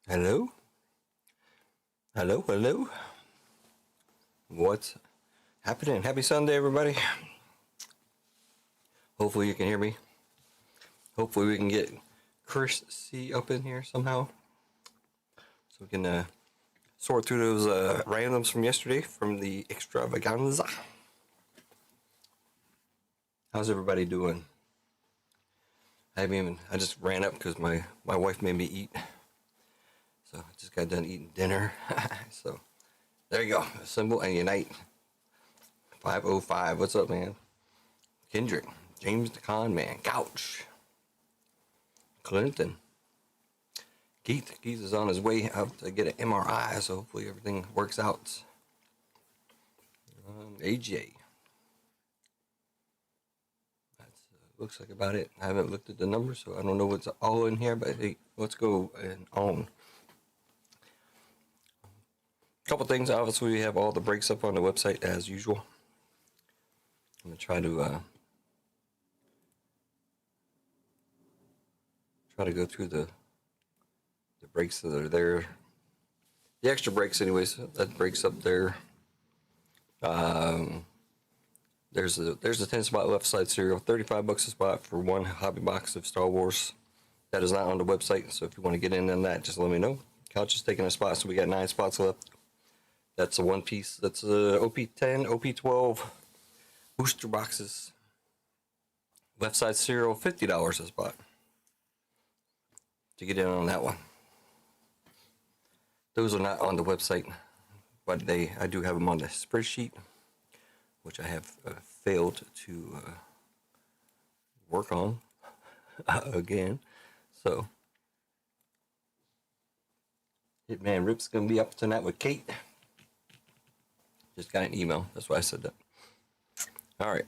Hello? Hello? Hello? What's happening? Happy Sunday, everybody. Hopefully you can hear me. Hopefully we can get Chris C up in here somehow. So we can sort through those randoms from yesterday from the extravaganza. How's everybody doing? I just ran up because my wife made me eat. So I just got done eating dinner. So there you go. Assemble and unite. 505. What's up, man? Kendrick. James the Con Man. Couch. Clinton. Keith is on his way out to get an MRI, so hopefully everything works out. AJ. That's looks like about it. I haven't looked at the numbers, so I don't know what's all in here, but hey, let's go and on. A couple things. Obviously, we have all the breaks up on the website as usual. I'm going to try to go through the breaks that are there. The extra breaks, anyways, that breaks up there. There's a 10 spot left side cereal, $35 a spot for one hobby box of Star Wars. That is not on the website, so if you want to get in on that, just let me know. Couch is taking a spot, so we got 9 spots left. That's a one piece. That's a OP10, OP12 booster boxes. Left side cereal, $50 a spot to get in on that one. Those are not on the website, but I do have them on the spreadsheet, which I have failed to work on again. So, Hitman Rip's gonna be up tonight with Kate. Just got an email. That's why I said that. All right.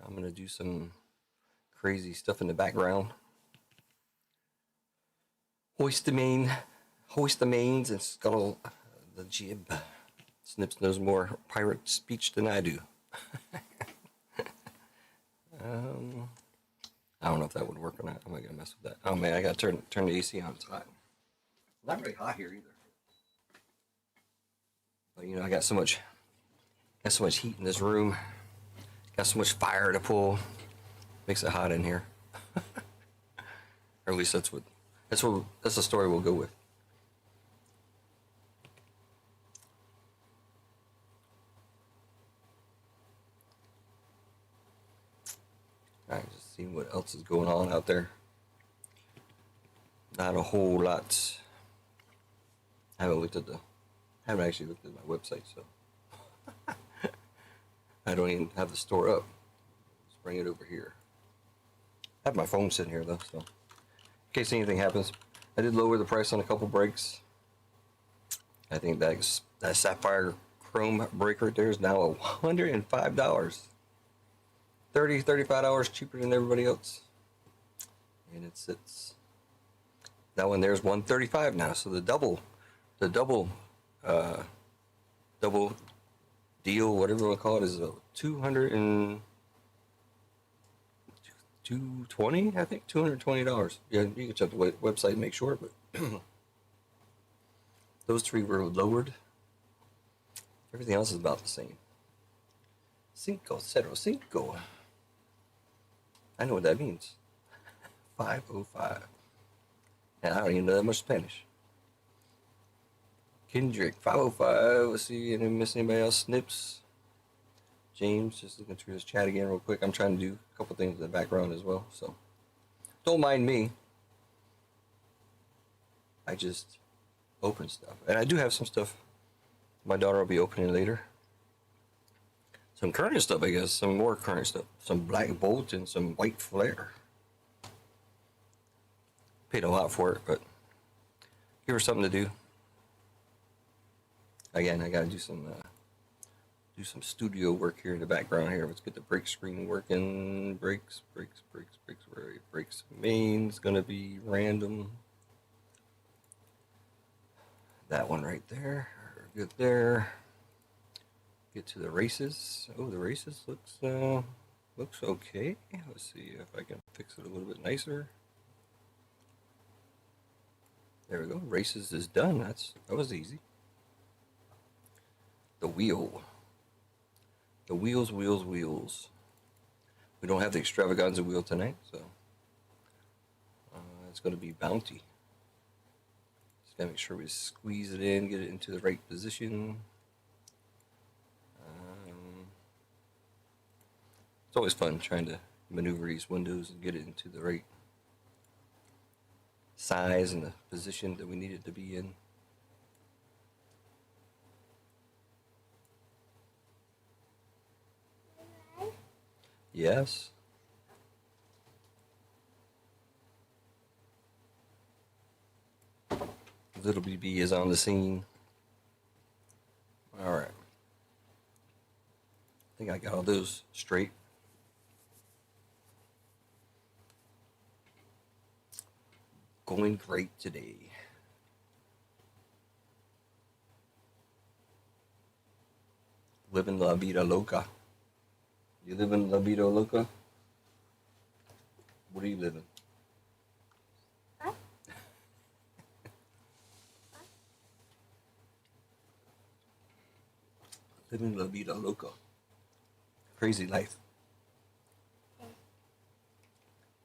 I'm gonna do some crazy stuff in the background. Hoist the mains, and scuttle the jib. Snips knows more pirate speech than I do. I don't know if that would work or not. I'm not gonna mess with that. Oh man, I gotta turn the AC on. It's hot. Not really hot here either. But you know, I got so much heat in this room. Got so much fire to pull. Makes it hot in here. Or at least that's the story we'll go with. Alright, just seeing what else is going on out there. Not a whole lot. I haven't actually looked at my website, so I don't even have the store up. Let's bring it over here. I have my phone sitting here though, so in case anything happens. I did lower the price on a couple breaks. I think that sapphire chrome break right there is now $105. $35 cheaper than everybody else. And it sits. That one there's $135 now. So the double deal, whatever you want to call it, is $220, I think $220. Yeah, you can check the website and make sure, but those three were lowered. Everything else is about the same. 505. I know what that means. 505. And I don't even know that much Spanish. Kendrick, 505. Let's see, I didn't miss anybody else. Snips. James, just looking through this chat again real quick. I'm trying to do a couple things in the background as well, so don't mind me. I just open stuff. And I do have some stuff my daughter will be opening later. Some current stuff, I guess. Some more current stuff. Some Black Bolt and some White Flare. Paid a lot for it, but give her something to do. Again, I gotta do some studio work here in the background here. Let's get the break screen working. Breaks. Where are you? Breaks. Main's gonna be random. That one right there. Good there. Get to the races. Oh, the races looks okay. Let's see if I can fix it a little bit nicer. There we go. Races is done. That was easy. The wheel. The wheels, wheels, wheels. We don't have the extravaganza wheel tonight, so it's going to be bounty. Just gotta make sure we squeeze it in, get it into the right position. It's always fun trying to maneuver these windows and get it into the right size and the position that we need it to be in. Yes. Little BB is on the scene. All right. I think I got all those straight. Going great today. Living la vida loca. You living la vida loca? What are you living? Huh? Living la vida loca. Crazy life.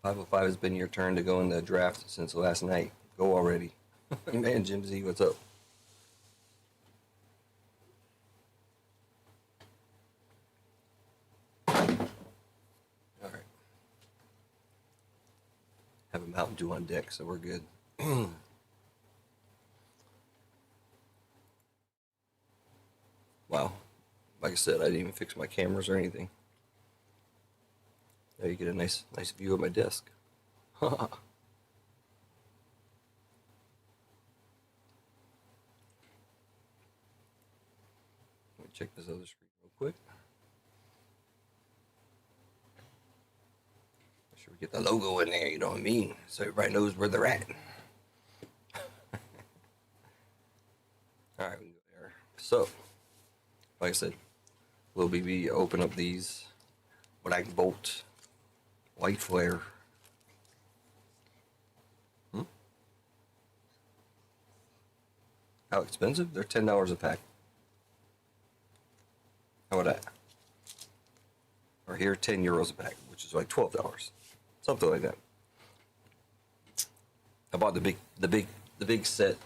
505 has been your turn to go in the draft since last night. Go already. Man, Jim Z, what's up? All right. Have a Mountain Dew on deck, so we're good. Wow. Like I said, I didn't even fix my cameras or anything. Now you get a nice view of my desk. Let me check this other screen real quick. Make sure we get the logo in there, you know what I mean? So everybody knows where they're at. All right, we can go there. So, like I said, Lil BB open up these Black Bolt White Flare. How expensive? They're $10 a pack. How about that? Or here, €10 a pack, which is like $12, something like that. I bought the big set,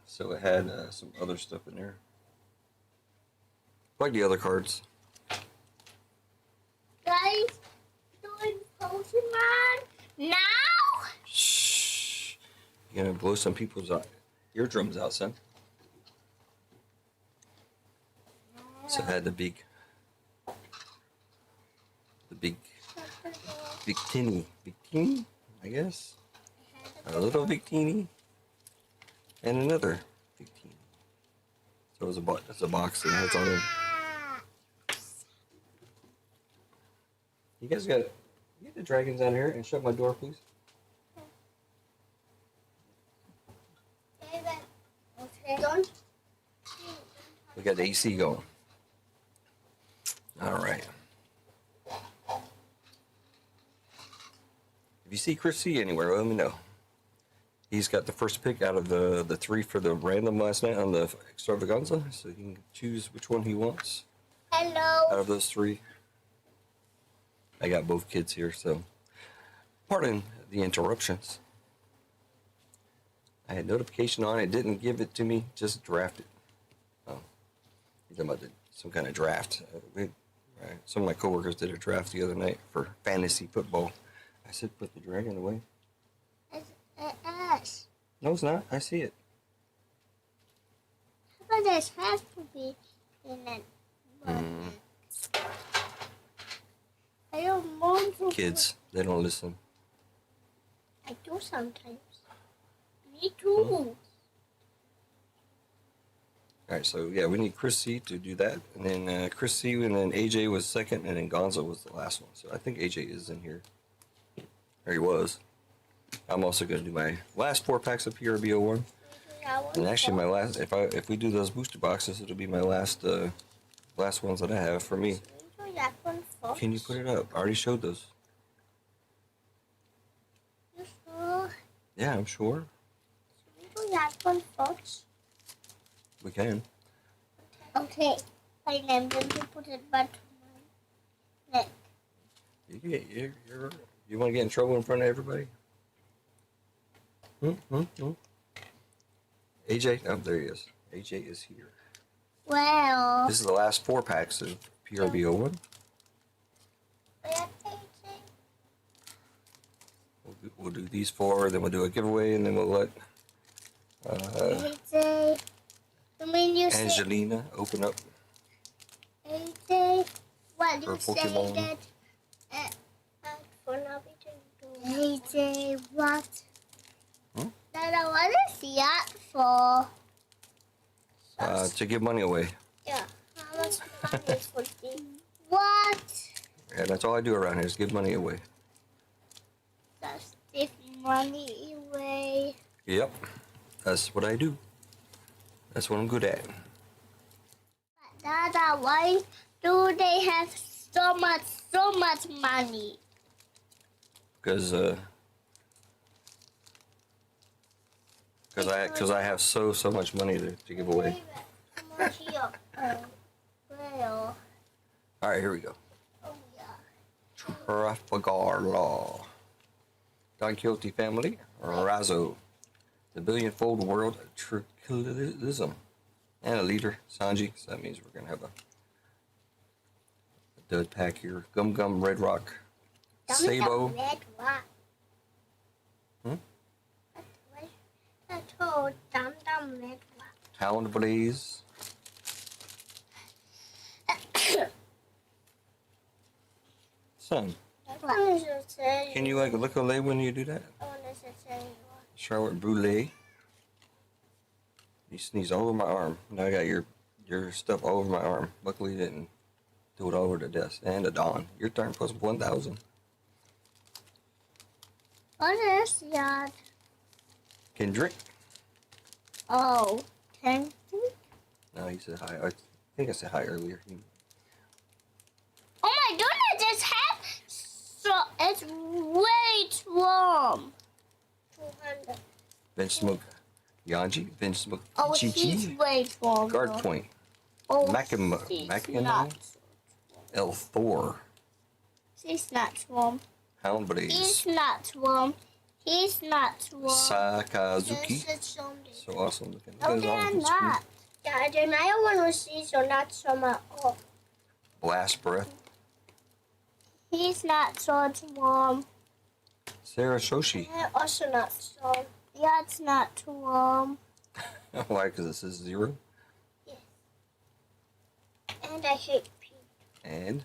so it had some other stuff in there, like the other cards. Guys, doing Pokemon now? Shh! You're gonna blow some people's eardrums out, son. So I had the big teeny, I guess. A little big teeny, and another big teeny. So it's a box and it's on it. You guys get the dragons out here and shut my door, please. Okay. We got the AC going. All right. If you see Chris C anywhere, let me know. He's got the first pick out of the three for the random last night on the extravaganza, so he can choose which one he wants Hello. out of those three. I got both kids here, so pardon the interruptions. I had notification on it, didn't give it to me, just drafted. Oh, you're talking about some kind of draft. Some of my coworkers did a draft the other night for fantasy football. I said, put the dragon away. It's us. No, it's not. I see it. But this has to be in it. I don't want to. Kids, they don't listen. I do sometimes. Me too. All right, so yeah, we need Chris C to do that, and then Chris C, and then AJ was second, and then Gonzo was the last one. So I think AJ is in here. There he was. I'm also going to do my last 4 packs of PRBO1, and actually my last. If we do those booster boxes, it'll be my last ones that I have for me. Can you put it up? I already showed those. You sure? Yeah, I'm sure. Do that one first? We can. Okay. And then you put it back to my neck. You want to get in trouble in front of everybody? AJ, oh, there he is. AJ is here. Well. This is the last 4 packs of PRB01. We'll do these 4, then we'll do a giveaway, and then we'll let AJ. I mean, you say Angelina open up AJ. What her you say Pokemon. that? For Navi to do. AJ, what? That I want to see that for. To give money away. Yeah. How much money for this? What? Yeah, that's all I do around here is give money away. Just give money away. Yep, that's what I do. That's what I'm good at. Dada, why do they have so much money? Because I have so much money to give away. Well, All right, here we go. oh yeah. Trafalgar Law. Don Quixote family. Razzo. The billionfold world tranquillism. And a leader, Sanji. So that means we're going to have a dud pack here. Gum Gum Red Rock. Sabo. Red Rock. That's all Dum Red Rock. Hound Blaze. Son, can you like look away when you do that? Charlotte Brûlée. You sneezed all over my arm. Now I got your stuff all over my arm. Luckily you didn't do it all over the desk. And a Dawn. Your turn plus 1,000. What is that? Kendrick. Oh, thank you. No, he said hi. I think I said hi earlier. Oh my goodness, it's way too warm. 200. Bench Smoke. Yanji. Bench Smoke. Oh, Chi he's Chi. way too warm. Guard Point. Oh, Macam- she's Macam- not. El Thor. She's not warm. Hound Blaze. He's not warm. He's not warm. Sakazuki. This is zombie. So awesome looking. No, Look at his arms, they're it's cool. not. Yeah, the other one was these are not some at all. Blast Breath. He's not so warm. Sarah Shoshi. They're also not so. Yeah, it's not too warm. Why? Because it says 0. Yes. And I hate pink. And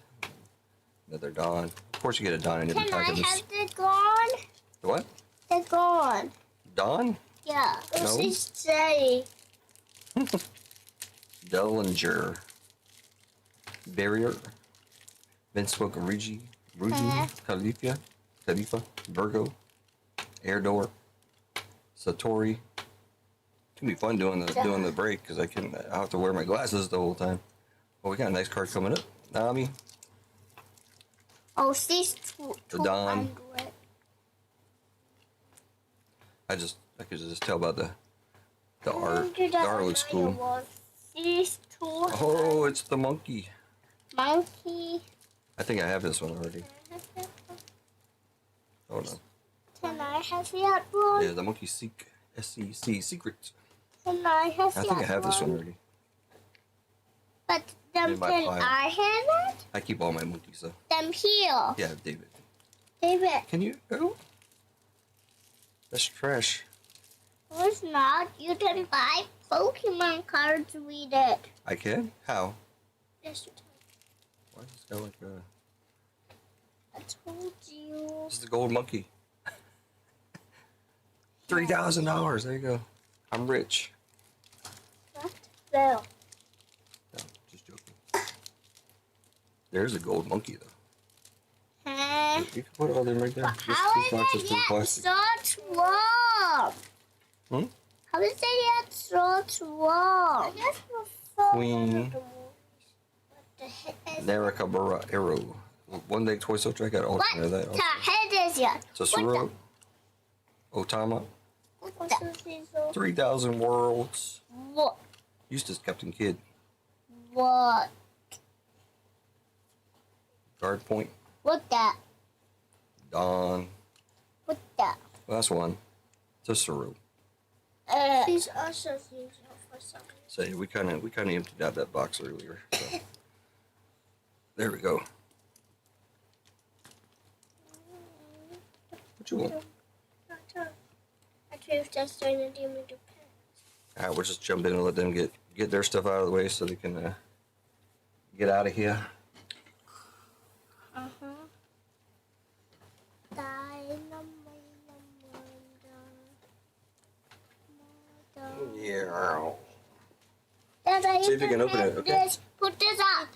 another Dawn. Of course, you get a Dawn in every Can I pack of this. have the gone? The what? The gone. Dawn? Yeah. No. She's steady. Dellinger. Barrier. Vinsmoke Rugi. Khalifa. Virgo. Airdoor. Satori. It's gonna be fun doing the break because I have to wear my glasses the whole time. Well, we got a nice card coming up. Nami. Oh, she's The Dawn. 200. I could just tell by the art. Do The that art looks another cool. one. She's 200. Oh, it's the monkey. Monkey. I think I have this one already. Hold on. Can I have that one? Yeah, the monkey SEC Secret. Can I have I that think I have this one already. But them In my can pile. I have it? I keep all my monkeys though. Them here. Yeah, David. David. Can you? Oh, that's trash. No, it's not. You can buy Pokemon cards with it. I can? How? Yes, you can. Why is this guy like a... I told you. This is the gold monkey. $3,000. There you go. I'm rich. What? Well. No, just joking. There's a gold monkey though. Huh? You can put all them right there. But This how is is not it just in yet plastic. so warm? Hmm? How is it yet so warm? Queen. Naraka Arrow. One day Toy Soldier, I got an What alternate of that the also. head is it? Sosuro. Otama. What's that? 3,000 Worlds. What? Eustace, Captain Kidd. What? Guard Point. What that? Dawn. What that? Last one. Cicero. She's also using for something. So yeah, we kind of emptied out that box earlier. So. There we go. What you want? I chose just trying to do me to pets. All right, we'll just jump in and let them get their stuff out of the way so they can get out of here. Yeah. Dad, See if you can open it, okay? Put this up.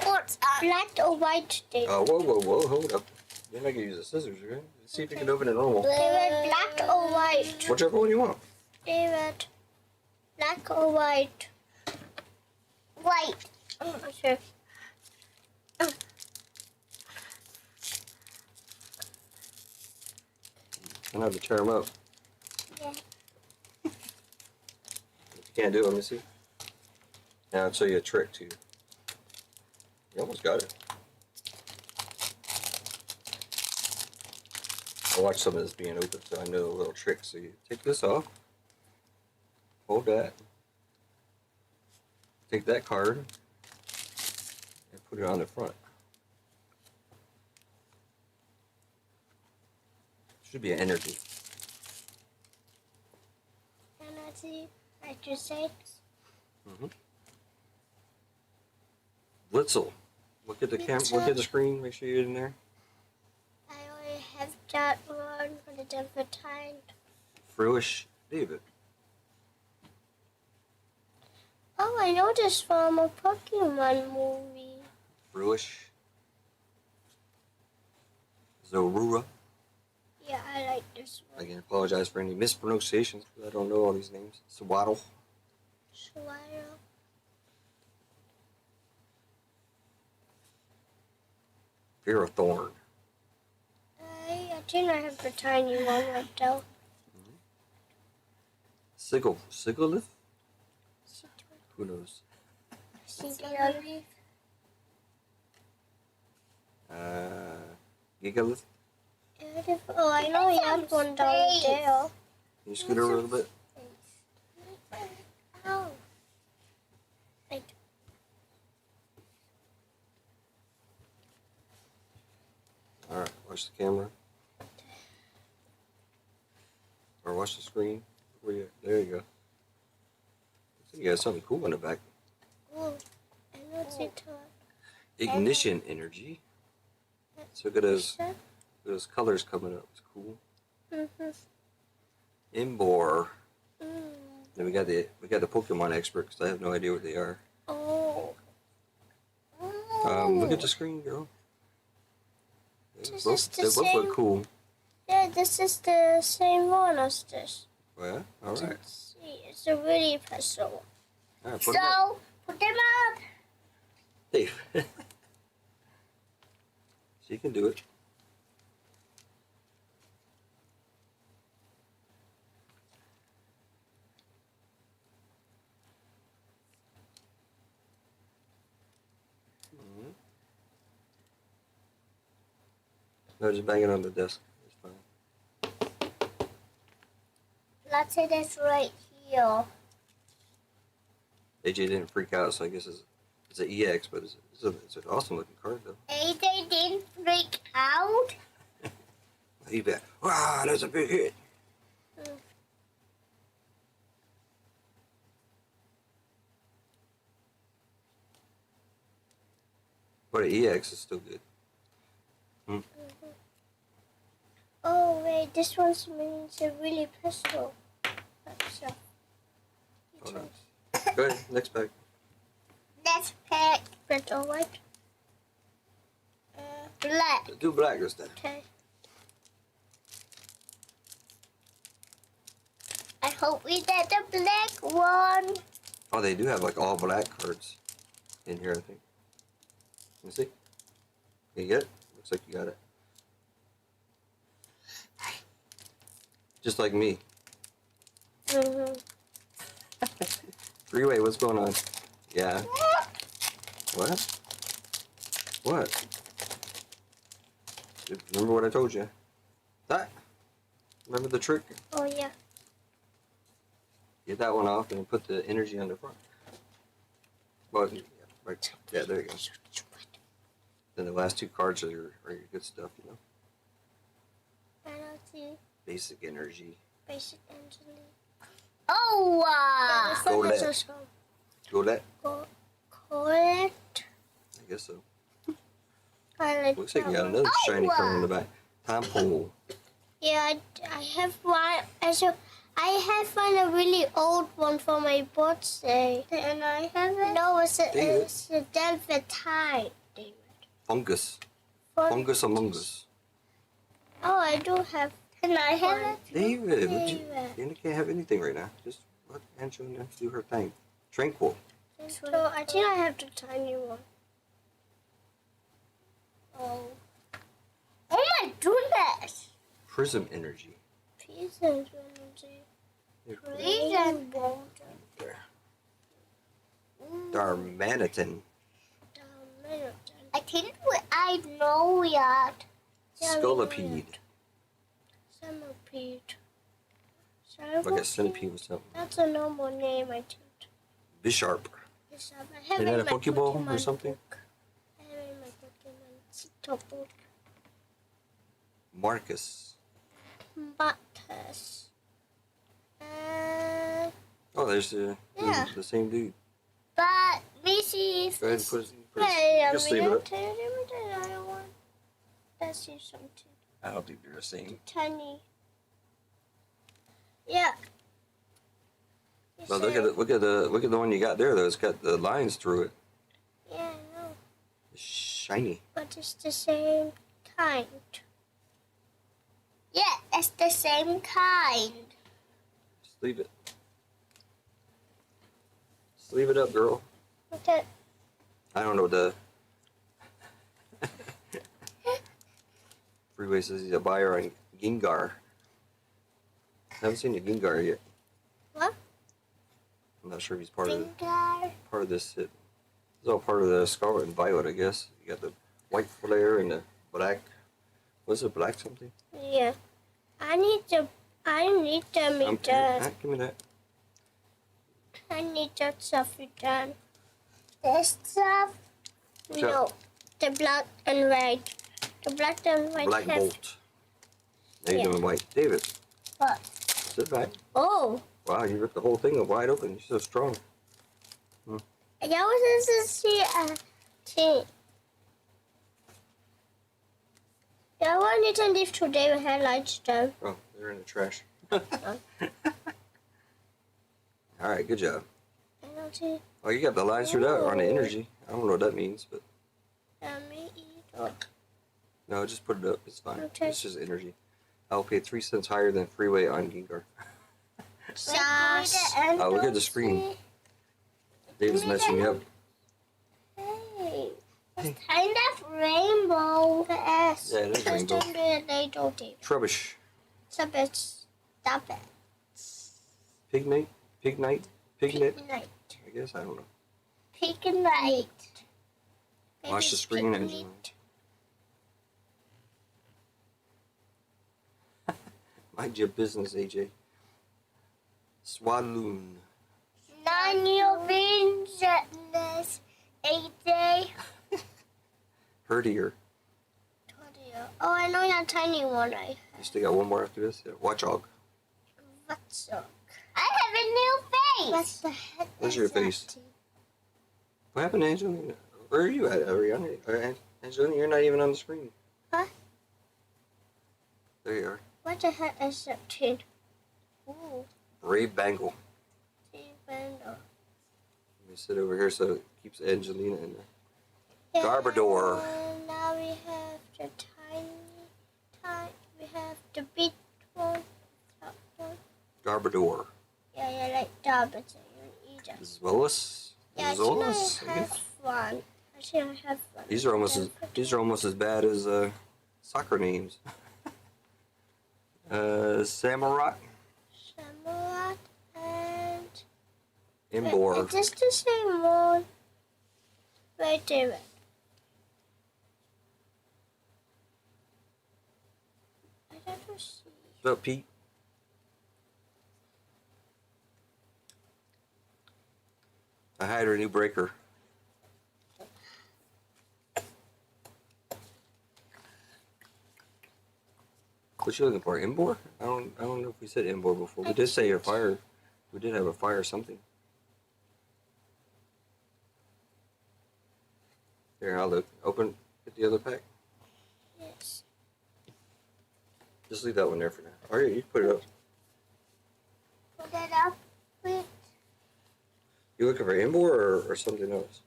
What's up? Black or white thing? Oh, whoa, hold up. You're not gonna use the scissors, right? Let's see if you can open it normal. David, black or white? Whichever one you want. David, black or white? White. Oh, sure. I'm gonna have to tear them up. Yeah. If you can't do it, let me see. Now I'll show you a trick too. You almost got it. I watched some of this being open, so I know a little trick. So you take this off, hold that, take that card, and put it on the front. Should be an energy. Energy, after 6. Blitzel. Look at the camera. Look at the screen. Make sure you're in there. I only have that one for the different time. Fruish David. Oh, I know this from a Pokemon movie. Fruish. Zorua. Yeah, I like this one. Again, apologize for any mispronunciations because I don't know all these names. Swaddle. Swallow. Ferrothorn. I think I have the tiny one right though. Sigalith? Who knows? Sigalith. Gigalith? Oh, I know you have one down there. Can you scoot over a little bit? Ow. Like, Alright, watch the camera. Or watch the screen. Where you, there you go. I think you got something cool in the back. oh, I know it's a top. Ignition energy. So look at those colors coming up. It's cool. Embor. Then we got the Pokemon expert because I have no idea what they are. Oh. Look at the screen, girl. This They is the both same. look cool. Yeah, this is the same one as this. Oh, yeah? All right. Let's see, it's a really special. All right, put them up. Put them up. Dave. So you can do it. No, just bang it on the desk. It's fine. Let's say this right here. AJ didn't freak out, so I guess it's an EX, but it's an awesome looking card though. AJ didn't freak out. He bet. Wow, that's a big hit. But an EX is still good. Oh wait, this one means a really pistol. So, Oh, nice. Go ahead, next pack. let's pick red or white. Black. Let's do black this time. Okay. I hope we get the black one. Oh, they do have like all black cards in here, I think. Let me see. Can you get it? Looks like you got it. Just like me. Mm-hmm. Freeway, what's going on? Yeah. What? What? Remember what I told you? That. Remember the trick? Oh yeah. Get that one off and put the energy on the front. Well, yeah, right. Yeah, there you go. Then the last two cards are your good stuff, you know. I don't see Basic energy. basic energy. Oh wow! Go let. Go let. Collect. I guess so. Collect. Looks like you got another shiny card in the back. Time pole. Yeah, I have one. I have one a really old one for my birthday, and I have it. No, it's a Delphi Tide, David. Fungus. Fungus Among Us. Oh, I do have. Can I have it? David, you can't have anything right now. Just let Angelina do her thing. Tranquil. So I think I have the tiny one. Oh. Oh my goodness! Prism energy. Pieces energy. Prism water. There. Darmanitan. I think I know yet. Scolipede. Centipede. Look at centipede was something. That's a normal name, I think. Bisharp. Is Is that a Pokeball or something? I have it in my Pokemon book. Marcus. Butters. Oh, there's the same dude. But Missy. Go ahead and put it. Wait a Just leave it minute. up. I don't want. Let's see something. I don't think they're the same. Tiny. Yeah. But look at the one you got there though. It's got the lines through it. Yeah, I know. It's shiny. But it's the same kind. Yeah, it's the same kind. Just leave it. Just leave it up, girl. Okay. I don't know the. Freeway says he's a buyer on Gengar. I haven't seen a Gengar yet. What? I'm not sure if he's part of this set. It's all part of the Scarlet and Violet, I guess. You got the white flare and the black. Was it black something? Yeah. I need to make that. Give me that. I need that stuff done. This stuff? Sure. No. The black and white. The black and white Black have... Bolt. Now you're doing white. David, What? sit back. Oh. Wow, you ripped the whole thing up wide open. You're so strong. I was to see a thing. Yeah, I wanted to leave today with headlights done. Oh, they're in the trash. All right, good job. I don't see. Oh, you got the lines through that on the energy. I don't know what that means, but Me either. no, just put it up. It's fine. Okay. It's just energy. I'll pay 3 cents higher than Freeway on Gengar. Oh, look at the screen. David's messing me up. Hey, it's kind of rainbow. The S. Yeah, it is rainbow. Just don't do it. They don't do it. Trubbish. Stop it. Stop it. Pignite? Pignight? Piglet? Night. I guess, I don't know. Pig night. Watch the screen, Angela. Mind your business, AJ. Swaloon. None your business, AJ. Herdier. Oh, I know that tiny one. You still got one more after this? Yeah. Watchog. What's up? I have a new face. What's the heck? Where's your face? What happened, Angelina? Where are you at, Ariana? Angelina, you're not even on the screen. Huh? There you are. What the heck is that thing? Ooh. Brave Bangle. Let Let me sit over here so it keeps Angelina in there. Garbodor. Now we have the we have the big one. That one. Garbodor. Yeah, you like that, but you eat it. Zweilous. Yeah, Zweilous, I have one. I have one. These are almost as bad as soccer names. Samurott. Samurott and Embor. Is this the same one? Wait a minute. I don't see. What's up, Pete? I hired a new breaker. What you looking for? Embor? I don't know if we said Embor before. We did say a fire. We did have a fire or something. Here, I'll look. Open. Get the other pack. Yes. Just leave that one there for now. Oh yeah, you can put it up. Put it up. Wait. You looking for Embor or something else?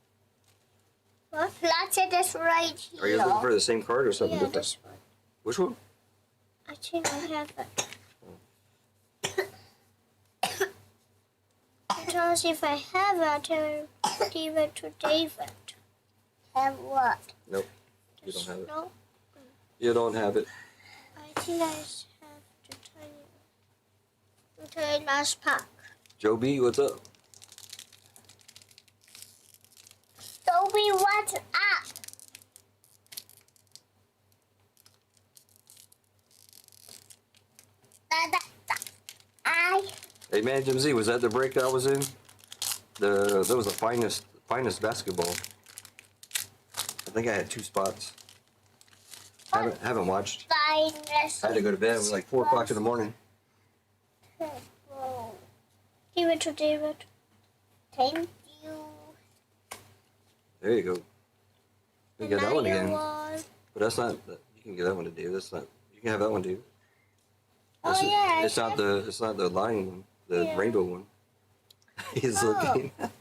What? Let's say this right here. Are you looking for the same card or something Yeah, different? this one. Which one? I think I have it. Because if I have it, I'll give it to David. Have what? Nope. You don't have it. No? You don't have it. I think I have the tiny one. Okay, last pack. Joe B, what's up? Toby, what's up? Hey man, Jim Z, was that the break I was in? That was the finest basketball. I think I had 2 spots. Haven't watched. Finest. I had to go to bed. It was like 4 o'clock in the morning. Give it to David. Thank you. There you go. You get that one again. One. But that's not. You can give that one to David. That's not. You can have that one, David. Oh yeah. It's not the lion one. The Yeah. rainbow one. He's looking. I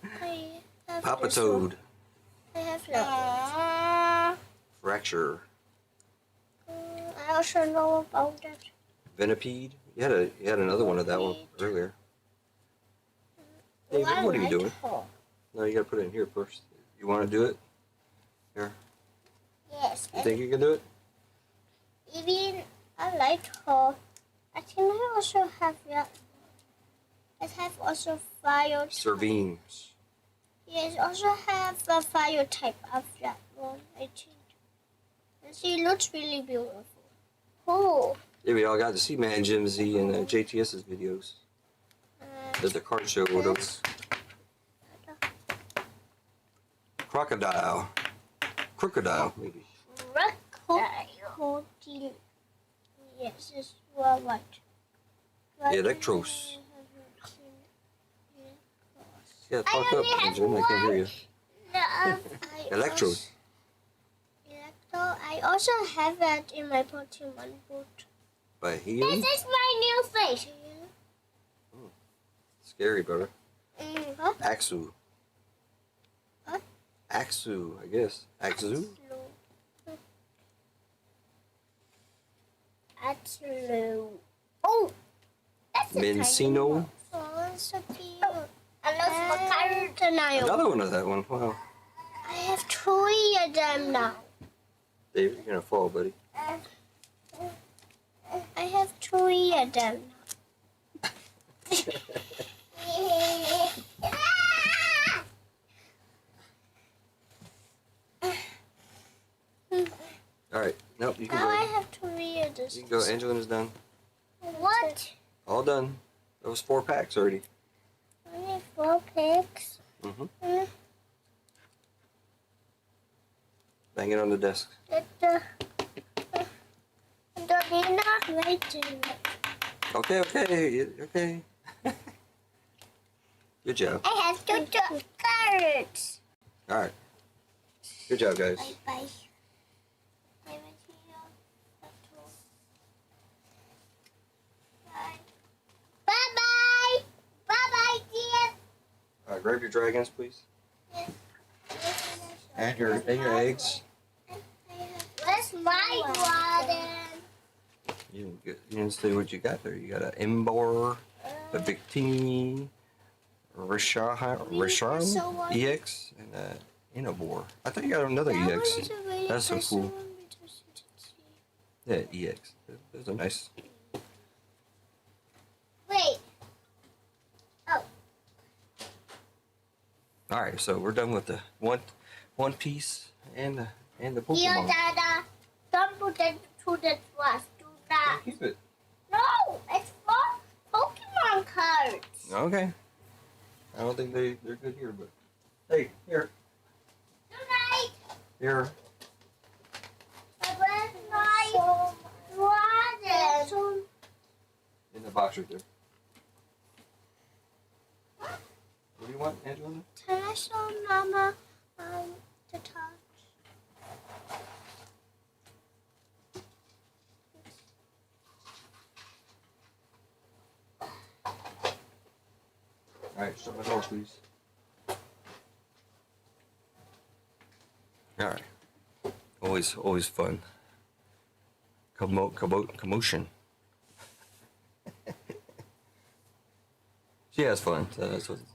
have Papa this Toad. one. I have that Fracture. one. I also know about that. Venipede. You had another one of that one earlier. David, I what are you like doing? her. No, you gotta put it in here first. You want to do it? Here. Yes. You think you can do it? Even I like her. I think I also have that. I have also fire. Servine. Yes, also have a fire type of that one. I think. And she looks really beautiful. Cool. Yeah, we all got to see Man Jim Z and JTS's videos. There's the card show with those. Crocodile. Maybe. Crocodile. Yes, it's well right. Electros. Yeah, talk up, Jim. I can't hear you. Electros. Electro. I also have that in my Pokemon boot. By Healy? This is my new face. Scary, brother. Huh? Axu. Huh? Axu, I guess. Axu? Axlu. Oh! That's a Mincino. tiny one. Oh, that's so cute. And that's my card. Another one of that one. Wow. I have 3 of them now. Dave, you're gonna fall, buddy. I have 3 of them now. Alright. Nope, you can Now I go. have 3 of this. You can go. Angelina's done. What? All done. That was 4 packs already. Only 4 picks. Mm-hmm. Bang it on the desk. The Nina waiting. Okay. Okay. Good job. I have 2 cards. Alright. Good job, guys. Bye. Bye. Bye, dear. Alright, grab your dragons, please. And your eggs. Where's my water? You didn't say what you got there. You got an Embor, a Victini, Richarm EX, and a Inabor. I thought you got another EX. That's so cool. Yeah, EX. Those are nice. All right, so we're done with the One Piece and the Here, Pokemon. Dada. Don't put it to the trash. Do that. Keep it. No, it's for Pokemon cards. Okay. I don't think they're good here, but hey, here, Good night. here. Where's my water? In the box right there. What do you want, Angelina? Can I show Mama the touch? All right, shut my door, please. All right. Always fun. Commotion. She has fun. So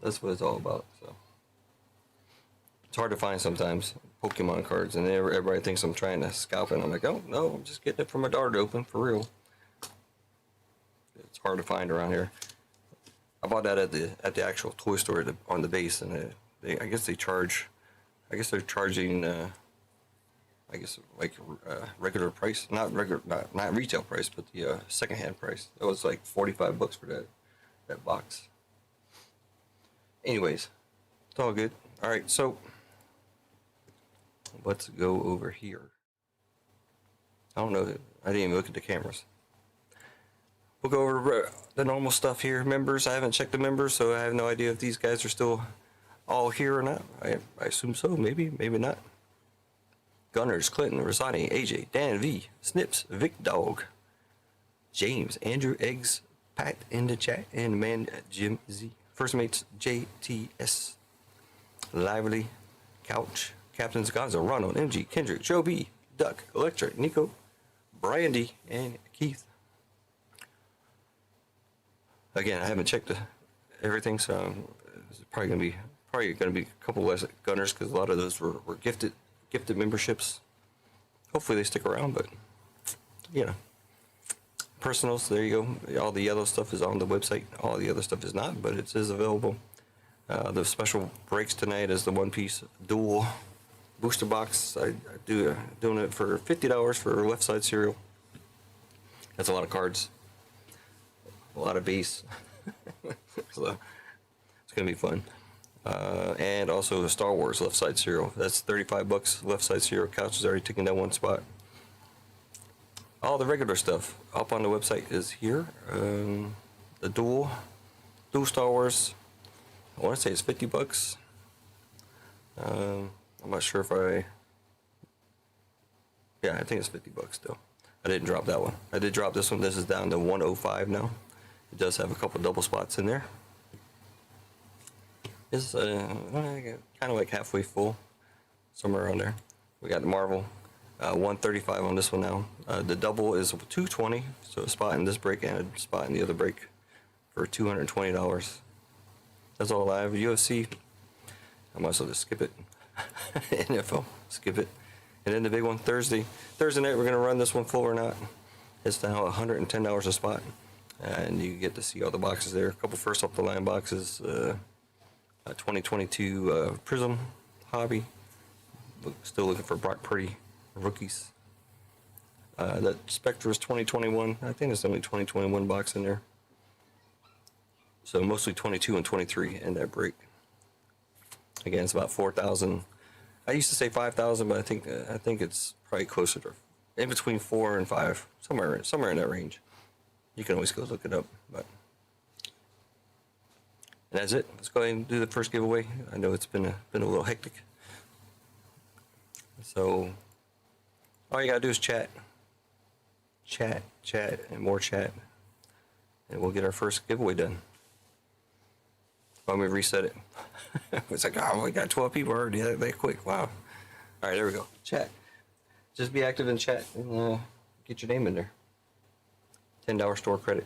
that's what it's all about. So it's hard to find sometimes Pokemon cards, and everybody thinks I'm trying to scalp it. I'm like, oh no, I'm just getting it for my daughter to open for real. It's hard to find around here. I bought that at the actual toy store on the base, and I guess they're charging. I guess like regular price, not retail price, but the secondhand price. It was like $45 for that box. Anyways, it's all good. All right, so let's go over here. I don't know. I didn't even look at the cameras. We'll go over the normal stuff here. Members, I haven't checked the members, so I have no idea if these guys are still all here or not. I assume so. Maybe not. Gunners, Clinton, Rosati, AJ, Dan V, Snips, Vic Dog, James, Andrew, Eggs, Pat in the chat, and man Jim Z. First mates JTS, Lively, Couch, Captains Gonzo, Ronald, MG, Kendrick, Joe B, Duck, Electric, Nico, Brandy, and Keith. Again, I haven't checked everything, so it's probably gonna be a couple less Gunners because a lot of those were gifted memberships. Hopefully they stick around, but you know. Personals, there you go. All the yellow stuff is on the website. All the other stuff is not, but it is available. The special breaks tonight is the One Piece dual booster box. I doing it for $50 for left side cereal. That's a lot of cards, a lot of base. So it's gonna be fun. And also the Star Wars left side cereal. That's $35 left side cereal. Couch is already taking that one spot. All the regular stuff up on the website is here. The dual Star Wars. I want to say it's $50. I'm not sure if yeah, I think it's $50 still. I didn't drop that one. I did drop this one. This is down to $105 now. It does have a couple double spots in there. It's kind of like halfway full, somewhere around there. We got the Marvel. 135 on this one now. The double is 220, so a spot in this break and a spot in the other break for $220. That's all I have. UFC, I might as well just skip it. NFL, skip it. And then the big one, Thursday night, we're gonna run this one full or not. It's now $110 a spot, and you get to see all the boxes there. A couple first off the line boxes. 2022 Prism Hobby. Still looking for Brock Purdy rookies. That Spectre is 2021. I think it's only 2021 box in there. So mostly 22 and 23 in that break. Again, it's about 4,000. I used to say 5,000, but I think it's probably closer to in between 4 and 5, somewhere in that range. You can always go look it up, but. And that's it. Let's go ahead and do the first giveaway. I know it's been a little hectic. So all you gotta do is chat, and more chat, and we'll get our first giveaway done. Let me reset it. It's like, oh, we got 12 people already that quick. Wow. All right, there we go. Chat. Just be active in chat and get your name in there. $10 store credit.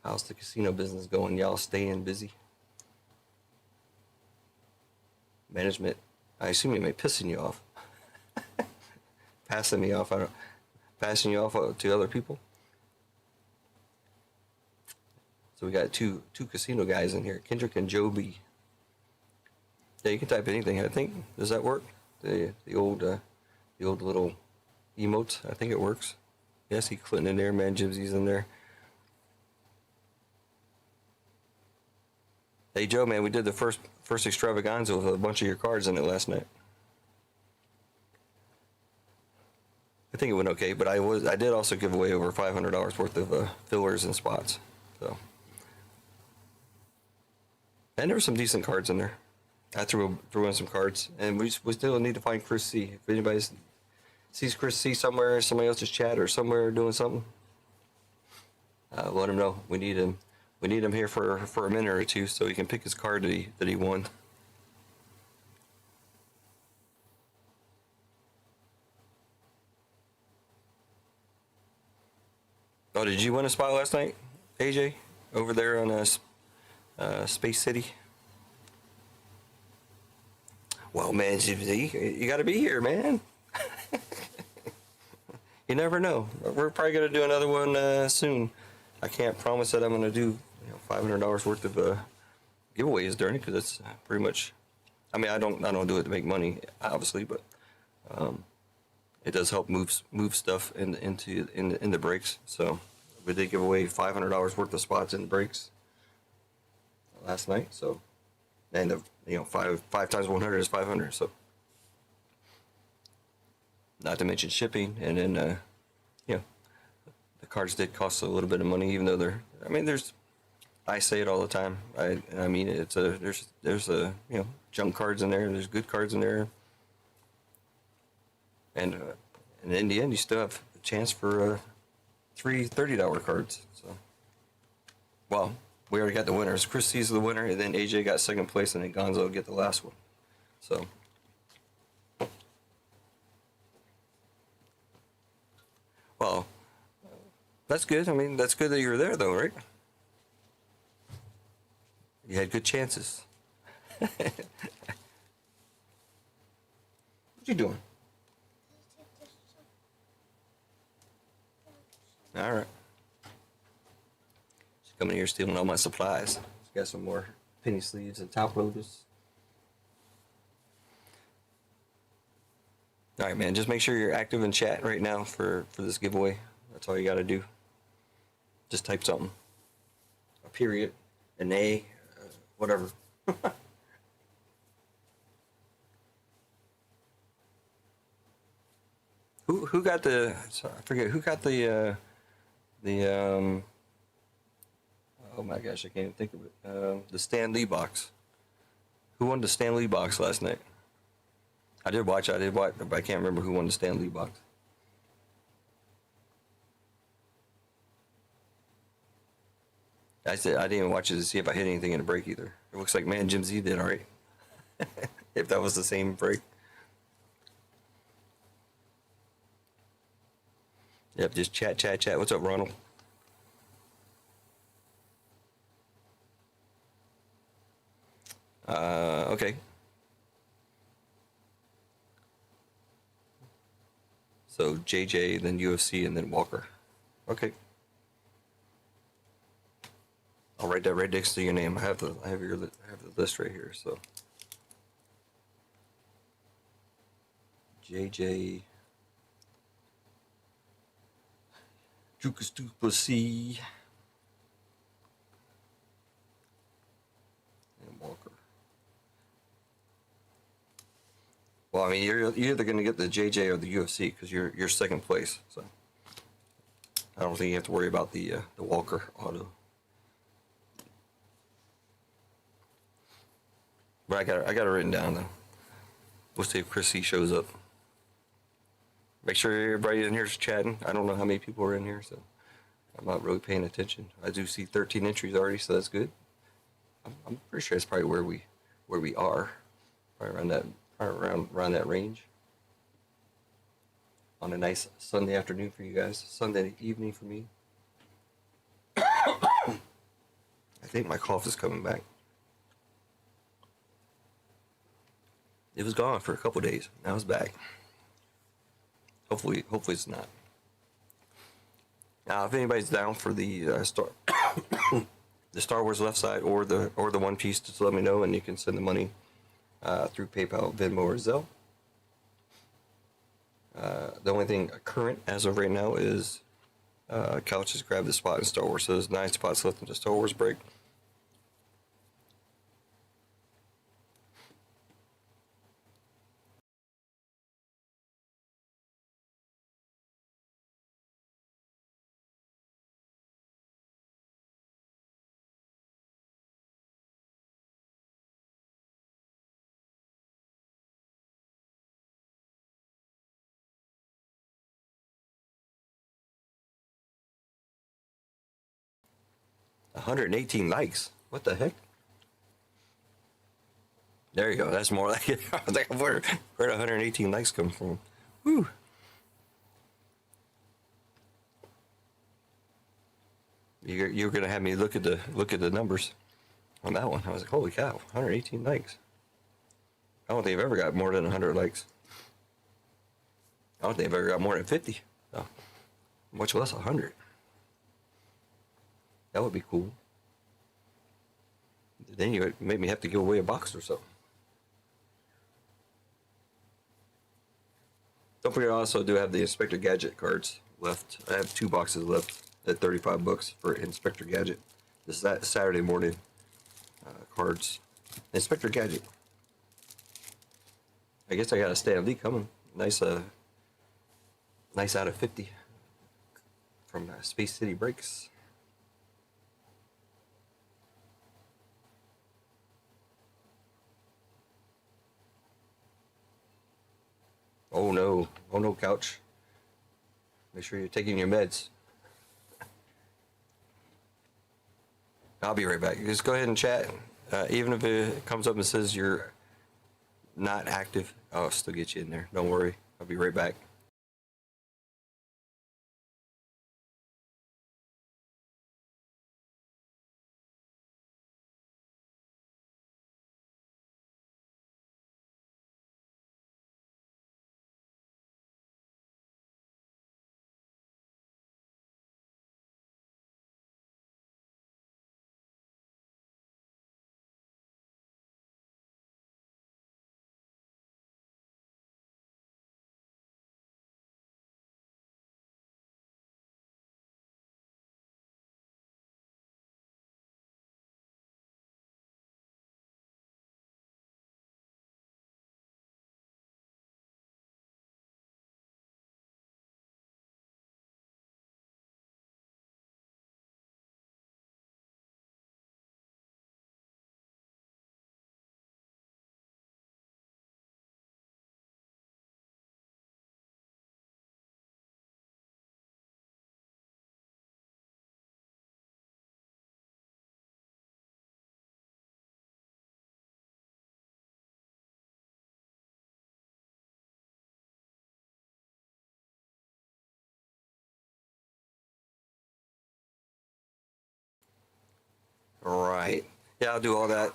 How's the casino business going? Y'all staying busy? Management, I assume it may pissing you off. Passing me off. Passing you off to other people. So we got two casino guys in here, Kendrick and Joby. Yeah, you can type anything. I think, does that work? The old little emotes. I think it works. Yeah, see Clinton in there, man. Jimsy's in there. Hey Joe, man, we did the first extravaganza with a bunch of your cards in it last night. I think it went okay, but I did also give away over $500 worth of fillers and spots. So, and there were some decent cards in there. I threw in some cards, and we still need to find Chris C. If anybody sees Chris C somewhere, somebody else's chat or somewhere doing something, let him know. We need him. We need him here for a minute or two so he can pick his card that he won. Oh, did you win a spot last night, AJ? Over there on Space City? Well, man, you got to be here, man. You never know. We're probably going to do another one soon. I can't promise that I'm going to do $500 worth of giveaways during it because it's pretty much. I mean, I don't do it to make money, obviously, but it does help move stuff in the breaks. So we did give away $500 worth of spots in the breaks last night. So, and five times 100 is 500. So, not to mention shipping, and then the cards did cost a little bit of money, even though they're. I mean, I say it all the time. I mean it. There's junk cards in there. There's good cards in there, and in the end, you still have a chance for three $30 cards. So, well, we already got the winners. Chris C's the winner, and then AJ got second place, and then Gonzo get the last one. So. Well, that's good. I mean, that's good that you were there, though, right? You had good chances. What you doing? All right. She's coming here stealing all my supplies. She's got some more penny sleeves and top loaders. All right, man. Just make sure you're active in chat right now for this giveaway. That's all you got to do. Just type something. A period, an A, whatever. Who got the? Sorry, I forget who got the. Oh my gosh, I can't even think of it. The Stan Lee box. Who won the Stan Lee box last night? I did watch, but I can't remember who won the Stan Lee box. I didn't even watch it to see if I hit anything in the break either. It looks like Man Jim Z did all right. If that was the same break. Yep, just chat. What's up, Ronald? Okay. So JJ, then UFC, and then Walker. Okay. I'll write that right next to your name. I have the list right here. So JJ Jukas Duplessis and Walker. Well, I mean, you're either going to get the JJ or the UFC because you're second place. So I don't think you have to worry about the Walker auto. But I got it written down though. We'll see if Chris C shows up. Make sure everybody in here is chatting. I don't know how many people are in here, so I'm not really paying attention. I do see 13 entries already, so that's good. I'm pretty sure that's probably where we are, probably around that range. On a nice Sunday afternoon for you guys, Sunday evening for me. I think my cough is coming back. It was gone for a couple days. Now it's back. Hopefully it's not. Now, if anybody's down for the the Star Wars left side or the One Piece, just let me know, and you can send the money through PayPal, Venmo, or Zelle. The only thing current as of right now is Couch has grabbed the spot in Star Wars. So there's 9 spots left in the Star Wars break. $118 likes. What the heck? There you go. That's more like it. I was like, where'd 118 likes come from? Whew. You're gonna have me look at the numbers on that one. I was like, holy cow, 118 likes. I don't think I've ever got more than 100 likes. I don't think I've ever got more than 50. So, much less 100. That would be cool. Then you would make me have to give away a box or something. Don't forget, I also do have the Inspector Gadget cards left. I have 2 boxes left at 35 bucks for Inspector Gadget. This is that Saturday morning cards. Inspector Gadget. I guess I got a Stan Lee coming. Nice out of 50 from Space City Breaks. Oh no, Couch. Make sure you're taking your meds. I'll be right back. Just go ahead and chat. Even if it comes up and says you're not active, I'll still get you in there. Don't worry. I'll be right back. All right. Yeah, I'll do all that.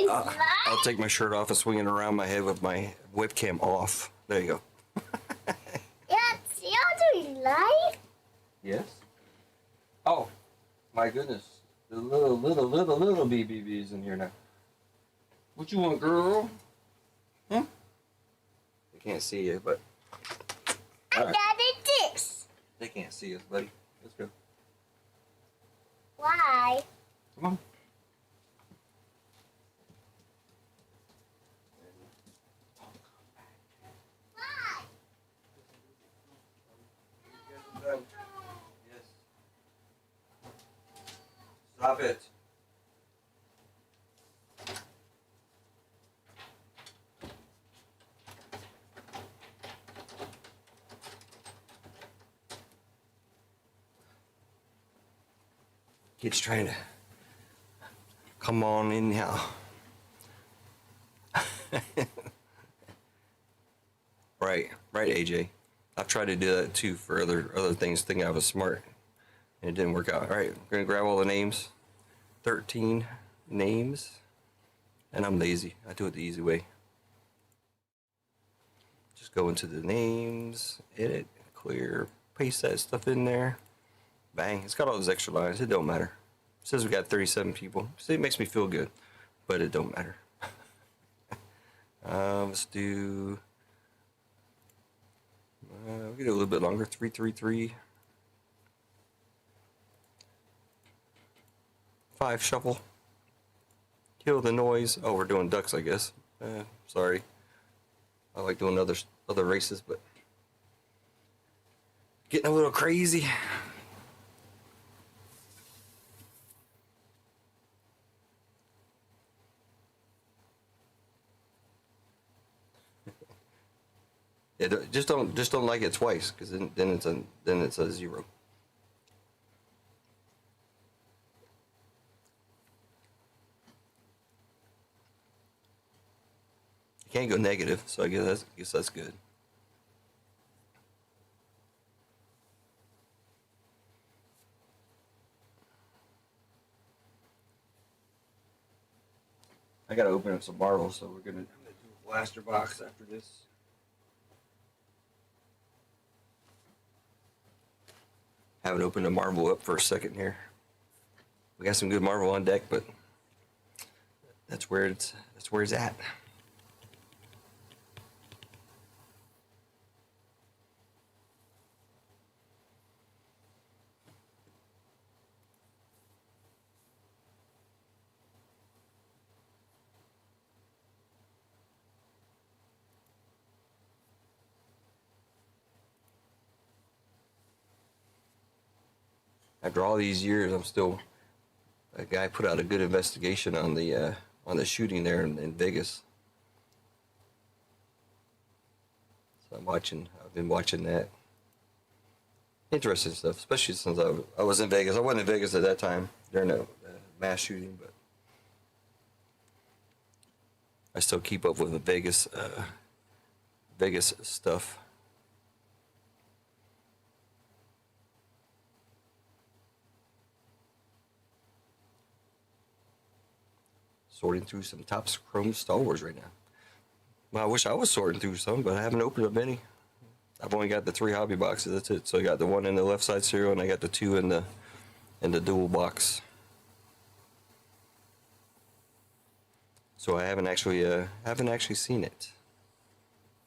I'll take my shirt off and swing it around my head with my webcam off. There you go. Yeah, see how do you like? Yes. Oh, my goodness. The little BBB's in here now. What you want, girl? Huh? They can't see you, but. I Right. got it this. They can't see us, buddy. Let's go. Why? Come on. Why? Yes. Stop it. Kid's trying to come on in now. Right, AJ. I've tried to do that too for other things, thinking I was smart, and it didn't work out. All right, we're gonna grab all the names, 13 names, and I'm lazy. I do it the easy way. Just go into the names, edit, clear, paste that stuff in there. Bang! It's got all those extra lines. It don't matter. says we got 37 people. So it makes me feel good, but it don't matter. Let's do. We'll get a little bit longer. 333. 5 shuffle. Kill the noise. Oh, we're doing ducks, I guess. Sorry. I like doing other races, but getting a little crazy. Yeah, just don't like it twice, because then it's a 0. You can't go negative, so I guess that's good. I gotta open up some marbles, so I'm gonna do a blaster box after this. Haven't opened a marble up for a second here. We got some good marble on deck, but that's where it's at. After all these years, I'm still. A guy put out a good investigation on the shooting there in Vegas. So I've been watching that. Interesting stuff, especially since I was in Vegas. I wasn't in Vegas at that time during the mass shooting, but I still keep up with the Vegas stuff. Sorting through some Topps Chrome Star Wars right now. Well, I wish I was sorting through some, but I haven't opened up any. I've only got the 3 hobby boxes. That's it. So I got the 1 in the left side serial, and I got the 2 in the dual box. So I haven't actually seen it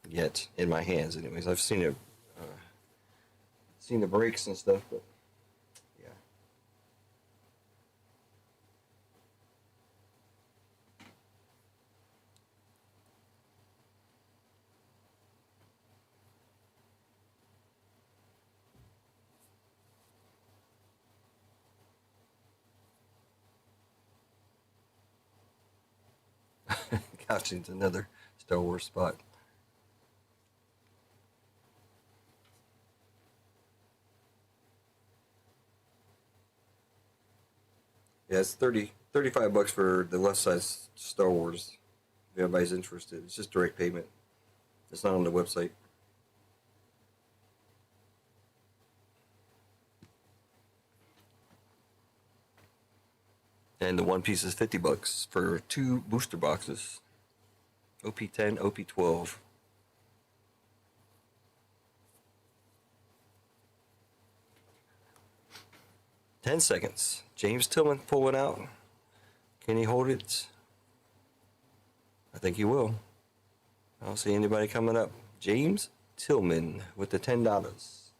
yet in my hands. Anyways, I've seen it, seen the breaks and stuff, but. Couching's another Star Wars spot. Yeah, it's 35 bucks for the left side Star Wars. If anybody's interested, it's just direct payment. It's not on the website. And the one piece is 50 bucks for 2 booster boxes. OP10, OP12. Ten seconds. James Tillman pulling out. Can he hold it? I think he will. I don't see anybody coming up. James Tillman with the $10.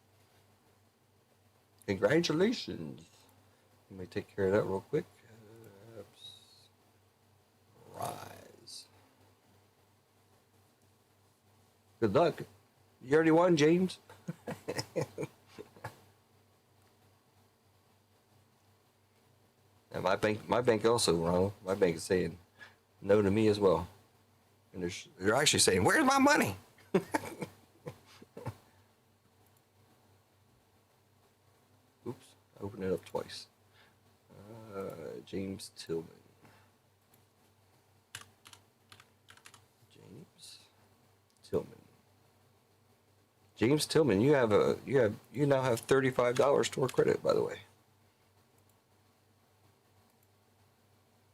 Congratulations. Let me take care of that real quick. Rise. Good luck. You already won, James. And my bank also wrong. My bank is saying no to me as well. And they're actually saying, "Where's my money?" Oops, I opened it up twice. James Tillman. James Tillman, you now have $35 store credit, by the way.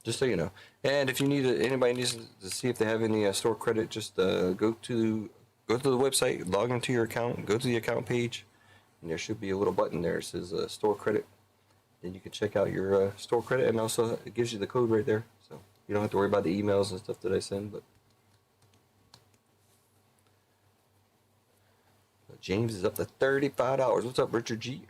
Just so you know. And if you need anybody needs to see if they have any store credit, just go to the website, log into your account, go to the account page, and there should be a little button there. It says store credit. then you can check out your store credit, and also it gives you the code right there, so you don't have to worry about the emails and stuff that I send. But James is up to $35. What's up, Richard G?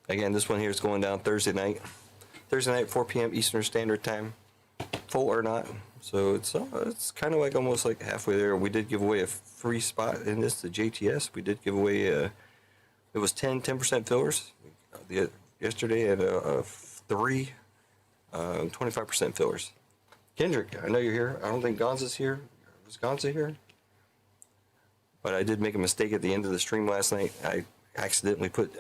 Again, this one here is going down Thursday night. Thursday night, 4 p.m. Eastern Standard Time, full or not. So it's kind of like almost like halfway there. We did give away a free spot in this to JTS. We did give away it was 10% fillers yesterday, and 25% fillers. Kendrick, I know you're here. I don't think Gonza's here. Was Gonza here? But I did make a mistake at the end of the stream last night. I accidentally put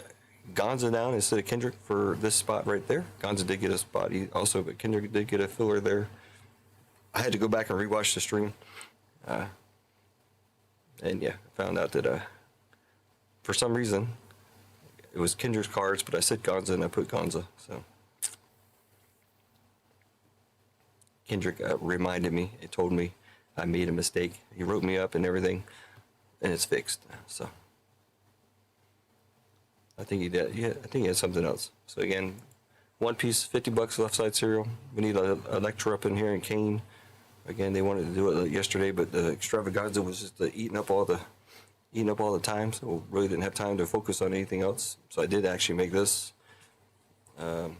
Gonza down instead of Kendrick for this spot right there. Gonza did get a spot also, but Kendrick did get a filler there. I had to go back and rewatch the stream. And yeah, found out that for some reason it was Kendrick's cards, but I said Gonza and I put Gonza. So Kendrick reminded me, it told me I made a mistake. He wrote me up and everything, and it's fixed. So I think he did. Yeah, I think he had something else. So again, one piece, $50 left side cereal. We need a lecture up in here in Kane. Again, they wanted to do it yesterday, but the extravaganza was just eating up all the time. So really didn't have time to focus on anything else. So I did actually make this to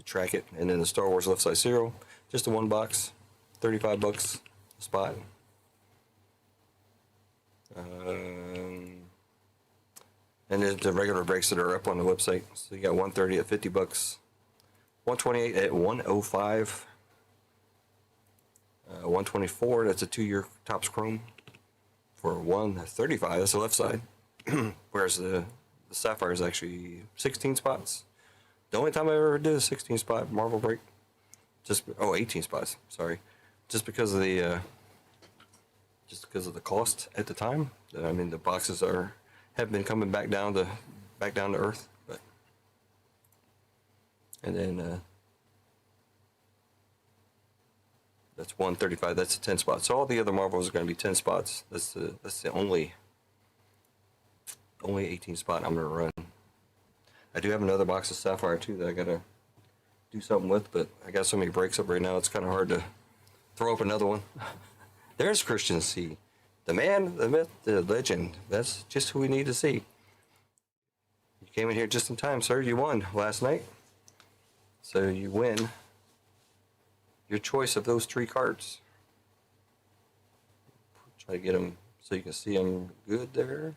track it, and then the Star Wars left side cereal, just a one box, $35 a spot. And then the regular breaks that are up on the website. So you got 130 at $50, 128 at 105, 124. That's a 2-year Topps Chrome for 135. That's the left side. Whereas the Sapphire is actually 16 spots. The only time I ever did a 16 spot Marvel break, 18 spots. Sorry, just because of the cost at the time. I mean, the boxes have been coming back down to earth, but and then that's 135. That's a 10 spot. So all the other Marvels are going to be 10 spots. That's the only 18 spot I'm going to run. I do have another box of Sapphire too that I got to do something with, but I got so many breaks up right now. It's kind of hard to throw up another one. There's Christian C. The man, the myth, the legend. That's just who we need to see. You came in here just in time, sir. You won last night. So you win your choice of those 3 cards. Try to get them so you can see them good there.